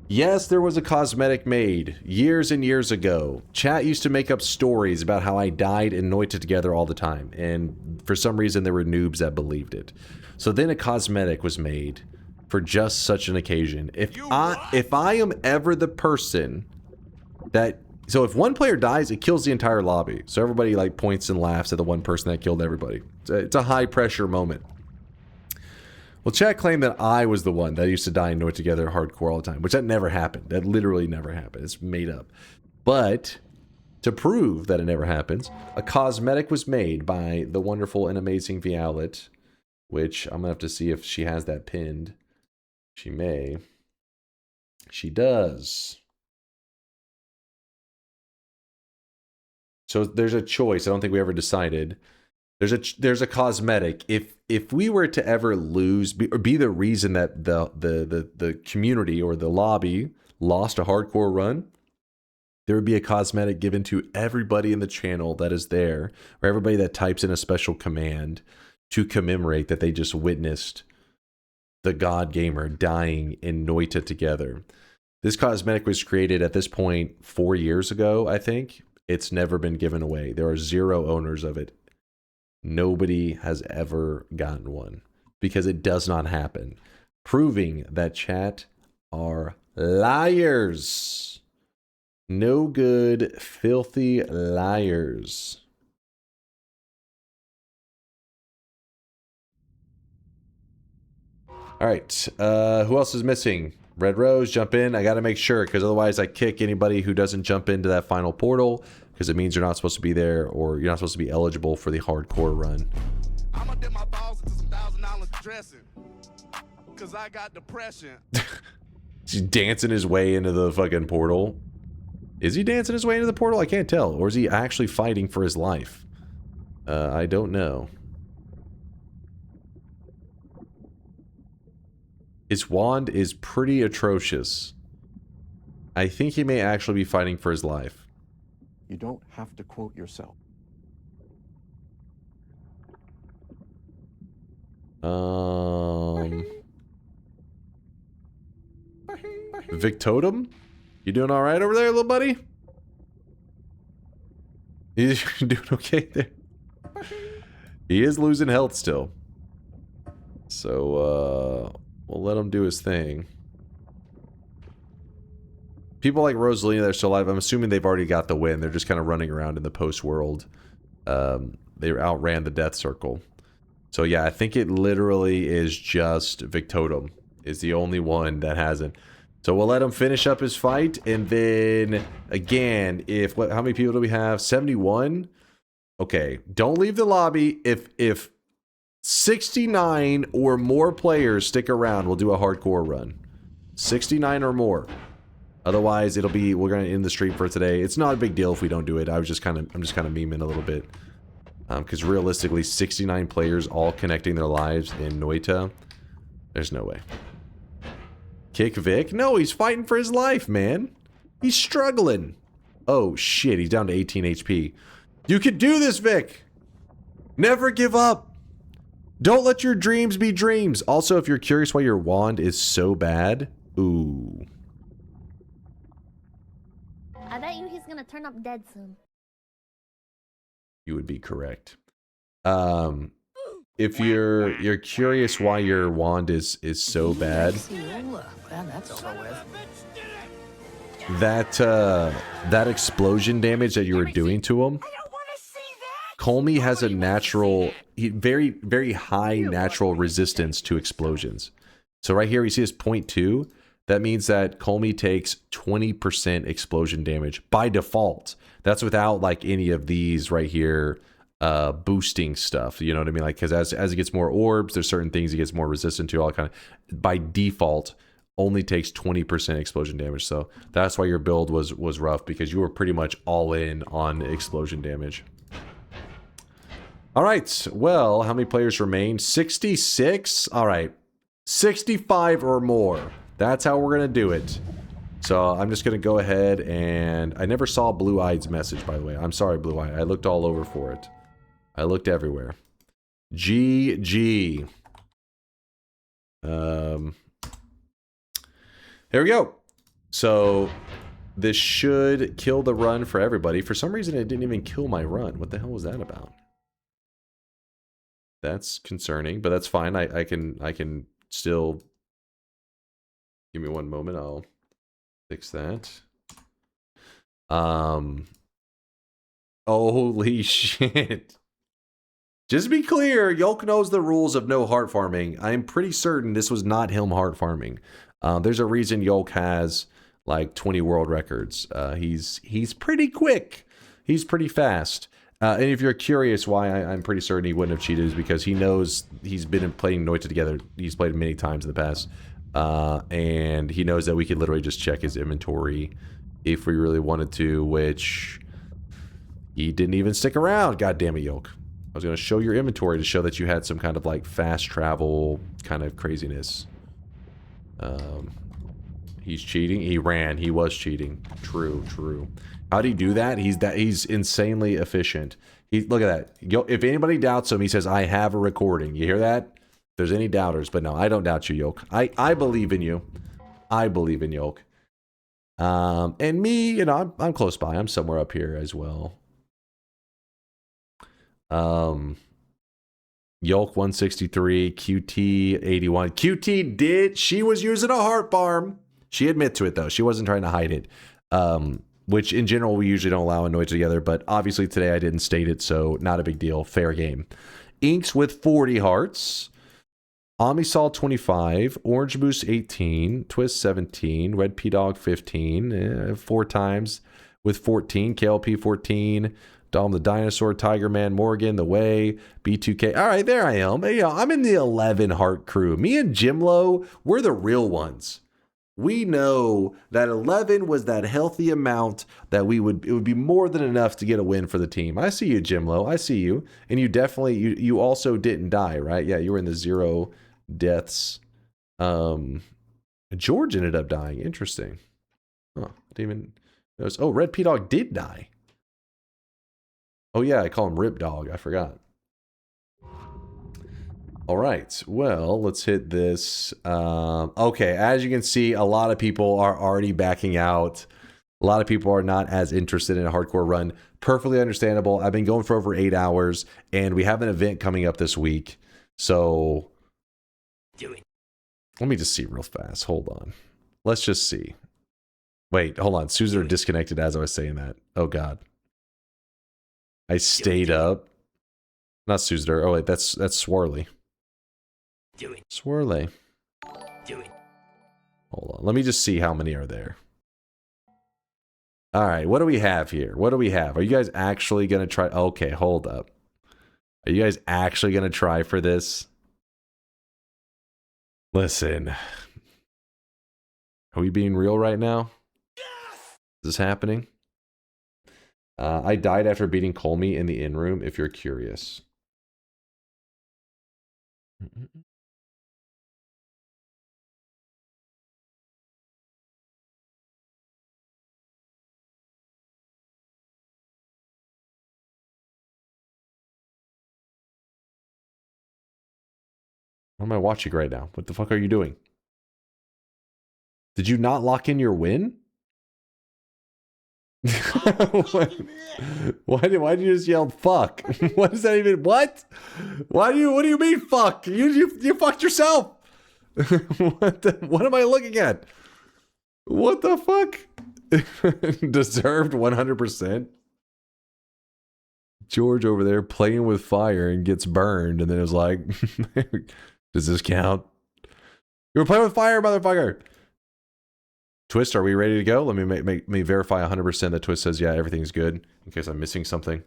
Yes, there was a cosmetic made years and years ago. Chat used to make up stories about how I died in Noita Together all the time. And for some reason, there were noobs that believed it. So then a cosmetic was made for just such an occasion. If I am ever the person that... So if one player dies, it kills the entire lobby. So everybody like points and laughs at the one person that killed everybody. It's a high pressure moment. Well, chat claimed that I was the one that used to die in Noita Together hardcore all the time, which that never happened. That literally never happened. It's made up. But to prove that it never happens, a cosmetic was made by the wonderful and amazing Violet, which I'm gonna have to see if she has that pinned. She may. She does. So there's a choice. I don't think we ever decided. There's a cosmetic. If we were to ever lose, be the reason that the community or the lobby lost a hardcore run, there would be a cosmetic given to everybody in the channel that is there, or everybody that types in a special command to commemorate that they just witnessed the God Gamer dying in Noita Together. This cosmetic was created at this point 4 years ago, I think. It's never been given away. There are 0 owners of it. Nobody has ever gotten one because it does not happen. Proving that chat are liars. No good, filthy liars. All right. Who else is missing? Red Rose, jump in. I got to make sure because otherwise I kick anybody who doesn't jump into that final portal because it means you're not supposed to be there or you're not supposed to be eligible for the hardcore run. I'm gonna dip my balls into some $1,000 dressing because I got depression. He's dancing his way into the fucking portal. Is he dancing his way into the portal? I can't tell. Or is he actually fighting for his life? I don't know. His wand is pretty atrocious. I think he may actually be fighting for his life. You don't have to quote yourself. Victotum? You doing all right over there, little buddy? You doing okay there? He is losing health still. So, we'll let him do his thing. People like Rosalina, they're still alive. I'm assuming they've already got the win. They're just kind of running around in the post-world. They outran the death circle. So yeah, I think it literally is just Victotum is the only one that hasn't. So we'll let him finish up his fight. And then, again, how many people do we have? 71? Okay, don't leave the lobby. If 69 or more players stick around, we'll do a hardcore run. 69 or more. Otherwise, it'll be, we're going to end the stream for today. It's not a big deal if we don't do it. I'm just kind of memeing a little bit. Because realistically, 69 players all connecting their lives in Noita, there's no way. Kick Vic? No, he's fighting for his life, man. He's struggling. Oh, shit, he's down to 18 HP. You can do this, Vic! Never give up! Don't let your dreams be dreams. Also, if you're curious why your wand is so bad, ooh. I bet you he's gonna turn up dead soon. You would be correct. If you're curious why your wand is so bad, that explosion damage that you were doing to him, Colmy has a natural, very, very high natural resistance to explosions. So right here, you see this 0.2. That means that Colmy takes 20% explosion damage by default. That's without like any of these right here boosting stuff. You know what I mean? Like, because as it gets more orbs, there's certain things he gets more resistant to. All kind of by default only takes 20% explosion damage. So that's why your build was rough, because you were pretty much all in on explosion damage. All right, well, how many players remain? 66? All right, 65 or more. That's how we're going to do it. So I'm just going to go ahead and... I never saw Blue Eye's message, by the way. I'm sorry, Blue Eye. I looked all over for it. I looked everywhere. GG. Here we go. So this should kill the run for everybody. For some reason, it didn't even kill my run. What the hell was that about? That's concerning, but that's fine. I can still... Give me one moment. I'll fix that. Holy shit. Just to be clear, Yolk knows the rules of no heart farming. I'm pretty certain this was not him heart farming. There's a reason Yolk has like 20 world records. He's pretty quick. He's pretty fast. And if you're curious why I'm pretty certain he wouldn't have cheated, is because he knows he's been playing Noita Together. He's played many times in the past. And he knows that we could literally just check his inventory if we really wanted to, which he didn't even stick around. God damn it, Yolk. I was going to show your inventory to show that you had some kind of like fast travel kind of craziness. He's cheating. He ran. He was cheating. True, true. How'd he do that? He's insanely efficient. Look at that. If anybody doubts him, he says, I have a recording. You hear that? If there's any doubters, but no, I don't doubt you, Yolk. I believe in you. I believe in Yolk. And me, you know, I'm close by. I'm somewhere up here as well. Yolk 163, QT 81. QT she was using a heart farm. She admit to it though. She wasn't trying to hide it. Which in general we usually don't allow in Noita Together, but obviously today I didn't state it, so not a big deal. Fair game. Inks with 40 hearts. Amisol 25, Orange Boost 18, Twist 17, Red P-Dog 15, 4 times with 14, KLP 14, Dom the Dinosaur, Tiger Man, Morgan, The Way, B2K. All right, there I am. Yeah, I'm in the 11 heart crew. Me and Jimlo, we're the real ones. We know that 11 was that healthy amount that it would be more than enough to get a win for the team. I see you, Jimlo. I see you. And you definitely, you also didn't die, right? Yeah, you were in the 0 deaths. George ended up dying. Interesting. Huh. Didn't even notice. Oh, Red P-Dog did die. Oh yeah, I call him Rip Dog. I forgot. All right, well, let's hit this. Okay, as you can see, a lot of people are already backing out. A lot of people are not as interested in a hardcore run. Perfectly understandable. I've been going for over 8 hours, and we have an event coming up this week. So, let me just see real fast. Hold on. Let's just see. Wait, hold on. Suzer disconnected as I was saying that. Oh, God. I stayed up. Not Suzer. Oh, wait, that's Swirly. Swirly. Hold on. Let me just see how many are there. All right. What do we have here? What do we have? Are you guys actually going to try? Okay, hold up. Are you guys actually going to try for this? Listen. Are we being real right now? Is this happening? I died after beating Colmy in the in-room, if you're curious. What am I watching right now? What the fuck are you doing? Did you not lock in your win? Why did you just yell fuck? What does that even what? What do you mean fuck? You fucked yourself. What am I looking at? What the fuck? Deserved 100%. George over there playing with fire and gets burned, and then it was like, does this count? You were playing with fire, motherfucker. Twist, are we ready to go? Let me make me verify 100% that Twist says, yeah, everything's good, in case I'm missing something.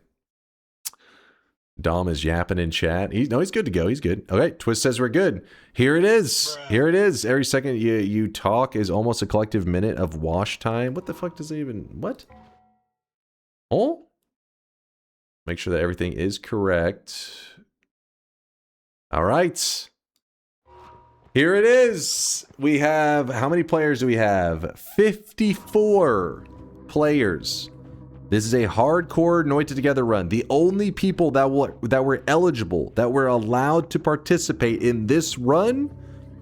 Dom is yapping in chat. He's good to go. He's good. Okay, Twist says we're good. Here it is. Here it is. Every second you talk is almost a collective minute of wash time. What the fuck does it even... What? Oh? Make sure that everything is correct. All right. Here it is. We have, how many players do we have? 54 players. This is a hardcore Noita Together run. The only people that were eligible, that were allowed to participate in this run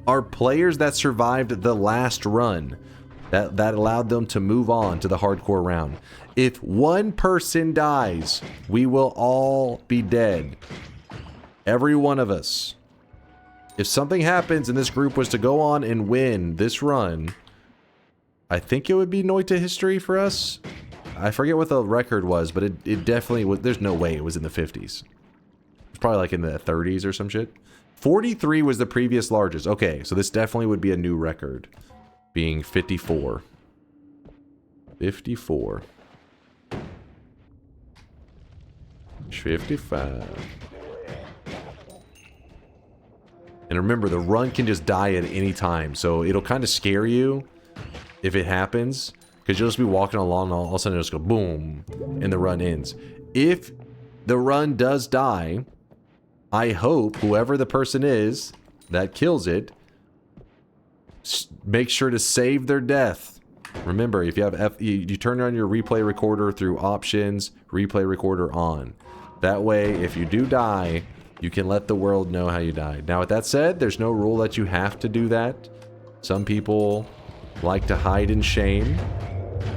are players that survived the last run. That allowed them to move on to the hardcore round. If one person dies, we will all be dead. Every one of us. If something happens and this group was to go on and win this run, I think it would be Noita history for us. I forget what the record was, but it definitely was. There's no way it was in the 50s. It's probably like in the 30s or some shit. 43 was the previous largest. Okay, so this definitely would be a new record, being 54. 54. 55. And remember, the run can just die at any time, so it'll kind of scare you if it happens, because you'll just be walking along and all of a sudden it'll just go boom, and the run ends. If the run does die, I hope whoever the person is that kills it, make sure to save their death. Remember, if you have you turn on your replay recorder through options, replay recorder on. That way, if you do die, you can let the world know how you died. Now, with that said, there's no rule that you have to do that. Some people like to hide in shame.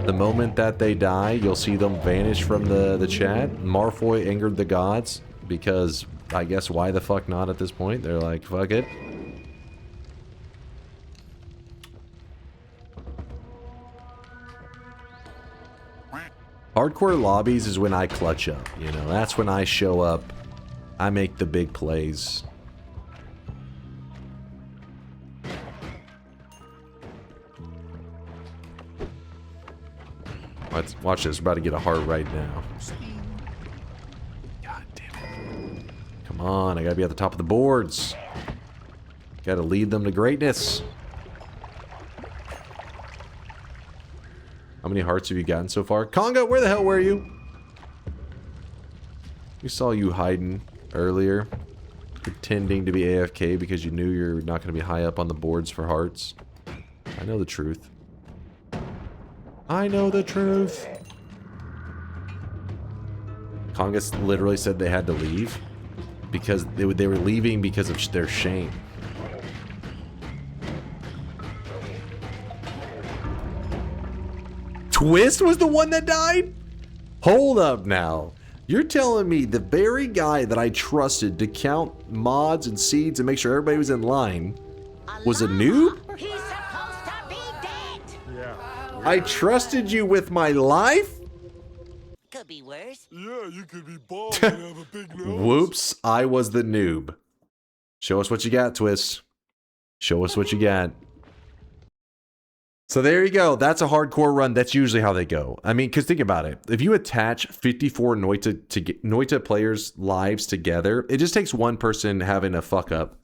The moment that they die, you'll see them vanish from the chat. Marfoy angered the gods because, I guess, why the fuck not at this point? They're like, fuck it. Hardcore lobbies is when I clutch up, you know? That's when I show up. I make the big plays. Watch this. We're about to get a heart right now. God damn it. Come on. I gotta be at the top of the boards. Gotta lead them to greatness. How many hearts have you gotten so far? Conga, where the hell were you? We saw you hiding earlier, pretending to be AFK because you knew you're not going to be high up on the boards for hearts. I know the truth. I know the truth. Conga literally said they had to leave because they were leaving because of their shame. Twist was the one that died? Hold up now. You're telling me the very guy that I trusted to count mods and seeds and make sure everybody was in line was a noob? He's supposed to be dead. Yeah. I trusted you with my life? Could be worse. Yeah, you could be bald and have a big nose. Whoops, I was the noob. Show us what you got, Twist. Show us what you got. So there you go. That's a hardcore run. That's usually how they go. I mean, because think about it. If you attach 54 Noita players' lives together, it just takes one person having a fuck up.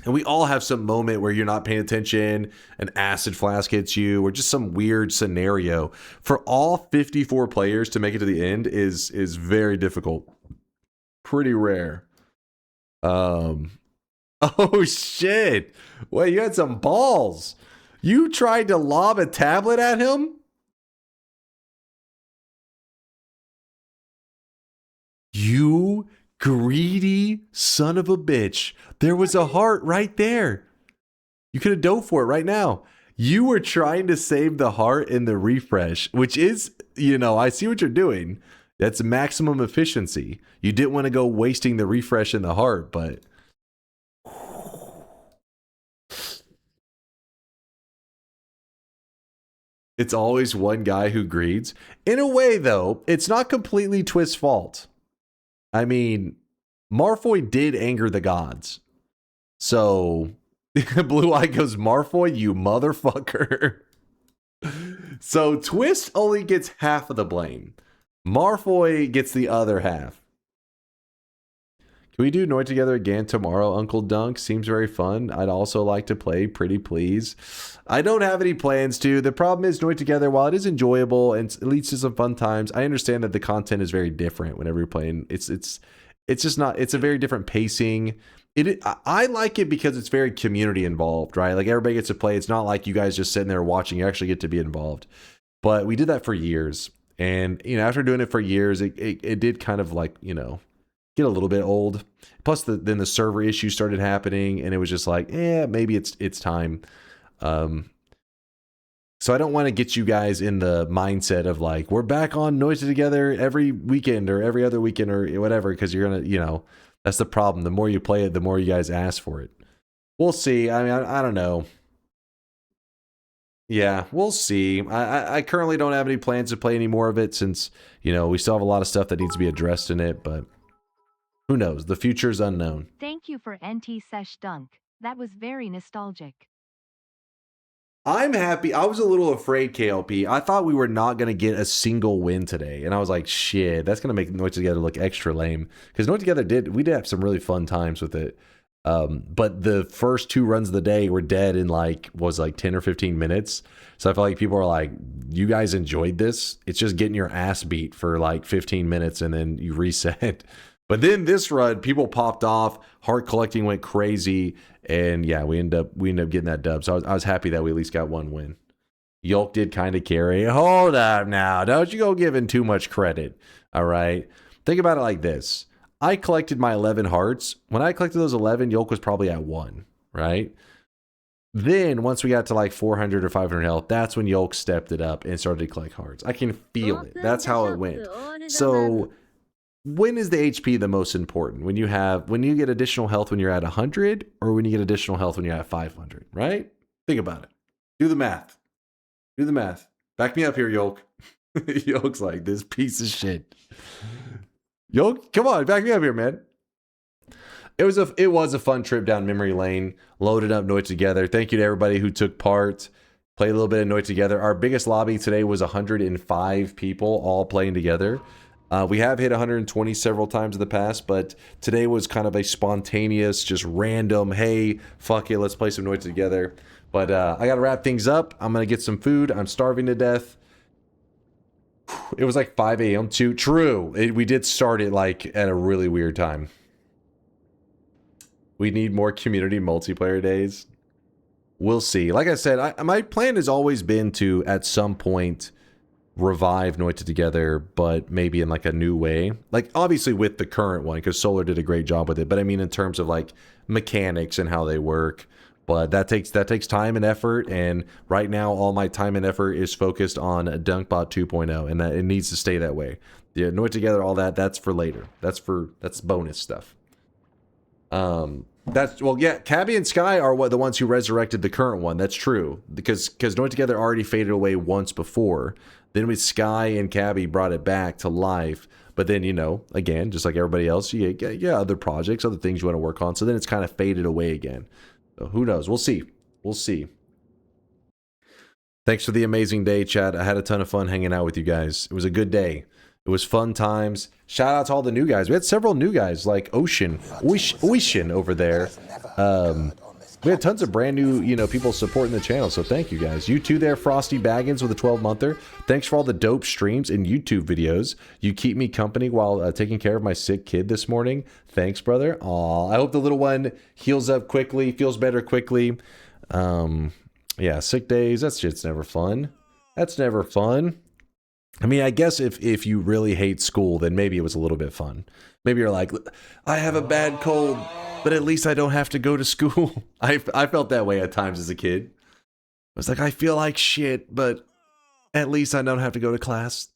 And we all have some moment where you're not paying attention, an acid flask hits you, or just some weird scenario. For all 54 players to make it to the end is very difficult. Pretty rare. Oh shit. Wait, you had some balls. You tried to lob a tablet at him? You greedy son of a bitch. There was a heart right there. You could have dove for it right now. You were trying to save the heart in the refresh, which is, you know, I see what you're doing. That's maximum efficiency. You didn't want to go wasting the refresh in the heart, but... It's always one guy who greeds. In a way, though, it's not completely Twist's fault. I mean, Marfoy did anger the gods. So, Blue Eye goes, Marfoy, you motherfucker. So, Twist only gets half of the blame. Marfoy gets the other half. Can we do Noita Together again tomorrow, Uncle Dunk? Seems very fun. I'd also like to play, pretty please. I don't have any plans to. The problem is Noita Together, while it is enjoyable and it leads to some fun times, I understand that the content is very different whenever you're playing. It's just not, it's a very different pacing. I like it because it's very community involved, right? Like everybody gets to play. It's not like you guys just sitting there watching. You actually get to be involved. But we did that for years. And, you know, after doing it for years, it did kind of like, you know, get a little bit old. Plus, then the server issues started happening, and it was just like, maybe it's time. So I don't want to get you guys in the mindset of like, we're back on Noita Together every weekend or every other weekend or whatever, because you're gonna, you know, that's the problem. The more you play it, the more you guys ask for it. We'll see. I mean, I don't know. Yeah, we'll see. I currently don't have any plans to play any more of it since, you know, we still have a lot of stuff that needs to be addressed in it, but who knows? The future is unknown. Thank you for NT Sesh Dunk. That was very nostalgic. I'm happy. I was a little afraid, KLP. I thought we were not going to get a single win today. And I was like, shit, that's going to make Noita Together look extra lame. Because Noita Together we did have some really fun times with it. But the first 2 runs of the day were dead in like 10 or 15 minutes. So I feel like people are like, you guys enjoyed this? It's just getting your ass beat for like 15 minutes and then you reset. But then this run, people popped off, heart collecting went crazy, and yeah, we end up getting that dub. So I was happy that we at least got one win. Yolk did kind of carry. Hold up now, don't you go giving too much credit. All right, think about it like this: I collected my 11 hearts. When I collected those 11, Yolk was probably at 1, right? Then once we got to like 400 or 500 health, that's when Yolk stepped it up and started to collect hearts. I can feel it. That's how it went. So when is the HP the most important? When you get additional health when you're at 100, or when you get additional health when you're at 500, right? Think about it. Do the math. Do the math. Back me up here, Yolk. Yolk's like, this piece of shit. Yolk, come on, back me up here, man. It was a fun trip down memory lane. Loaded up Noita Together. Thank you to everybody who took part. Played a little bit of Noita Together. Our biggest lobby today was 105 people all playing together. We have hit 120 several times in the past, but today was kind of a spontaneous, just random, hey, fuck it, let's play some Noita Together. But I got to wrap things up. I'm going to get some food. I'm starving to death. It was like 5 a.m. too. True. We did start it like at a really weird time. We need more community multiplayer days. We'll see. Like I said, my plan has always been to, at some point, revive Noita Together, but maybe in like a new way. Like obviously with the current one, because Solar did a great job with it, but I mean in terms of like mechanics and how they work. But that takes time and effort, and right now all my time and effort is focused on Dunkbot 2.0, and that it needs to stay that way. Yeah, Noita Together, all that's for later. That's bonus stuff. Cabby and Sky are the ones who resurrected the current one. That's true, because Noita Together already faded away once before. Then with Sky and Cabby brought it back to life. But then, you know, again, just like everybody else, you get other projects, other things you want to work on. So then it's kind of faded away again. So who knows? We'll see. We'll see. Thanks for the amazing day, chat. I had a ton of fun hanging out with you guys. It was a good day. It was fun times. Shout out to all the new guys. We had several new guys like Ocean over there. We had tons of brand new, people supporting the channel. So thank you guys. You too there, Frosty Baggins with a 12-monther. Thanks for all the dope streams and YouTube videos. You keep me company while taking care of my sick kid this morning. Thanks, brother. Aw, I hope the little one heals up quickly, feels better quickly. Yeah, sick days. That shit's never fun. That's never fun. I mean, I guess if you really hate school, then maybe it was a little bit fun. Maybe you're like, I have a bad cold, but at least I don't have to go to school. I felt that way at times as a kid. I was like, I feel like shit, but at least I don't have to go to class.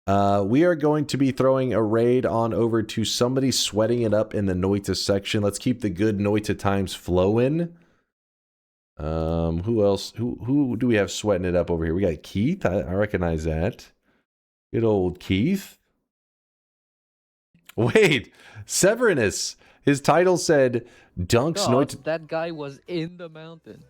We are going to be throwing a raid on over to somebody sweating it up in the Noita section. Let's keep the good Noita times flowing. Who else? Who do we have sweating it up over here? We got Keith. I recognize that. Good old Keith. Wait, Severinus. His title said Dunks Noita. That guy was in the mountain.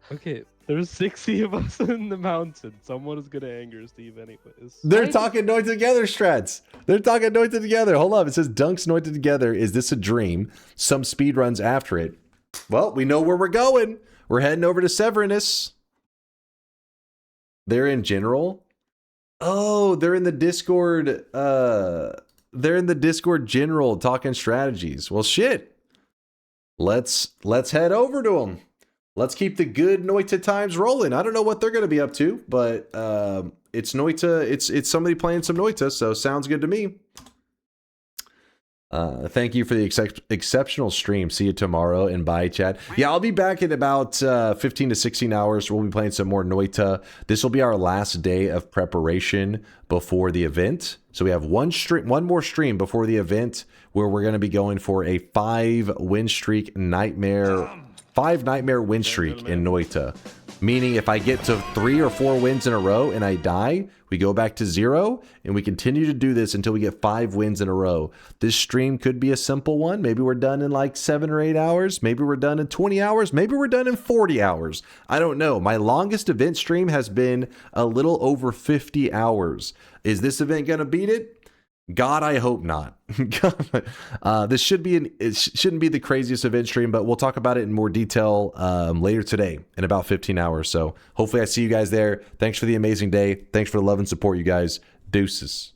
Okay, there's 60 of us in the mountain. Someone is gonna anger Steve anyways. They're talking Noita Together strats. They're talking Noita Together. Hold up. It says Dunks Noita Together. Is this a dream? Some speed runs after it. Well, we know where we're going. We're heading over to Severinus. They're in general. Oh, they're in the Discord. They're in the Discord general talking strategies. Well, shit. Let's head over to them. Let's keep the good Noita times rolling. I don't know what they're going to be up to, but it's Noita. It's somebody playing some Noita, so sounds good to me. Thank you for the exceptional stream. See you tomorrow, and bye, chat. Yeah, I'll be back in about 15 to 16 hours. We'll be playing some more Noita. This will be our last day of preparation before the event. So we have one more stream before the event where we're going to be going for a 5 win streak nightmare win streak in Noita. Meaning if I get to 3 or 4 wins in a row and I die, we go back to 0 and we continue to do this until we get 5 wins in a row. This stream could be a simple one. Maybe we're done in like 7 or 8 hours. Maybe we're done in 20 hours. Maybe we're done in 40 hours. I don't know. My longest event stream has been a little over 50 hours. Is this event going to beat it? God, I hope not. This shouldn't be the craziest event stream, but we'll talk about it in more detail later today in about 15 hours. So hopefully I see you guys there. Thanks for the amazing day. Thanks for the love and support, you guys. Deuces.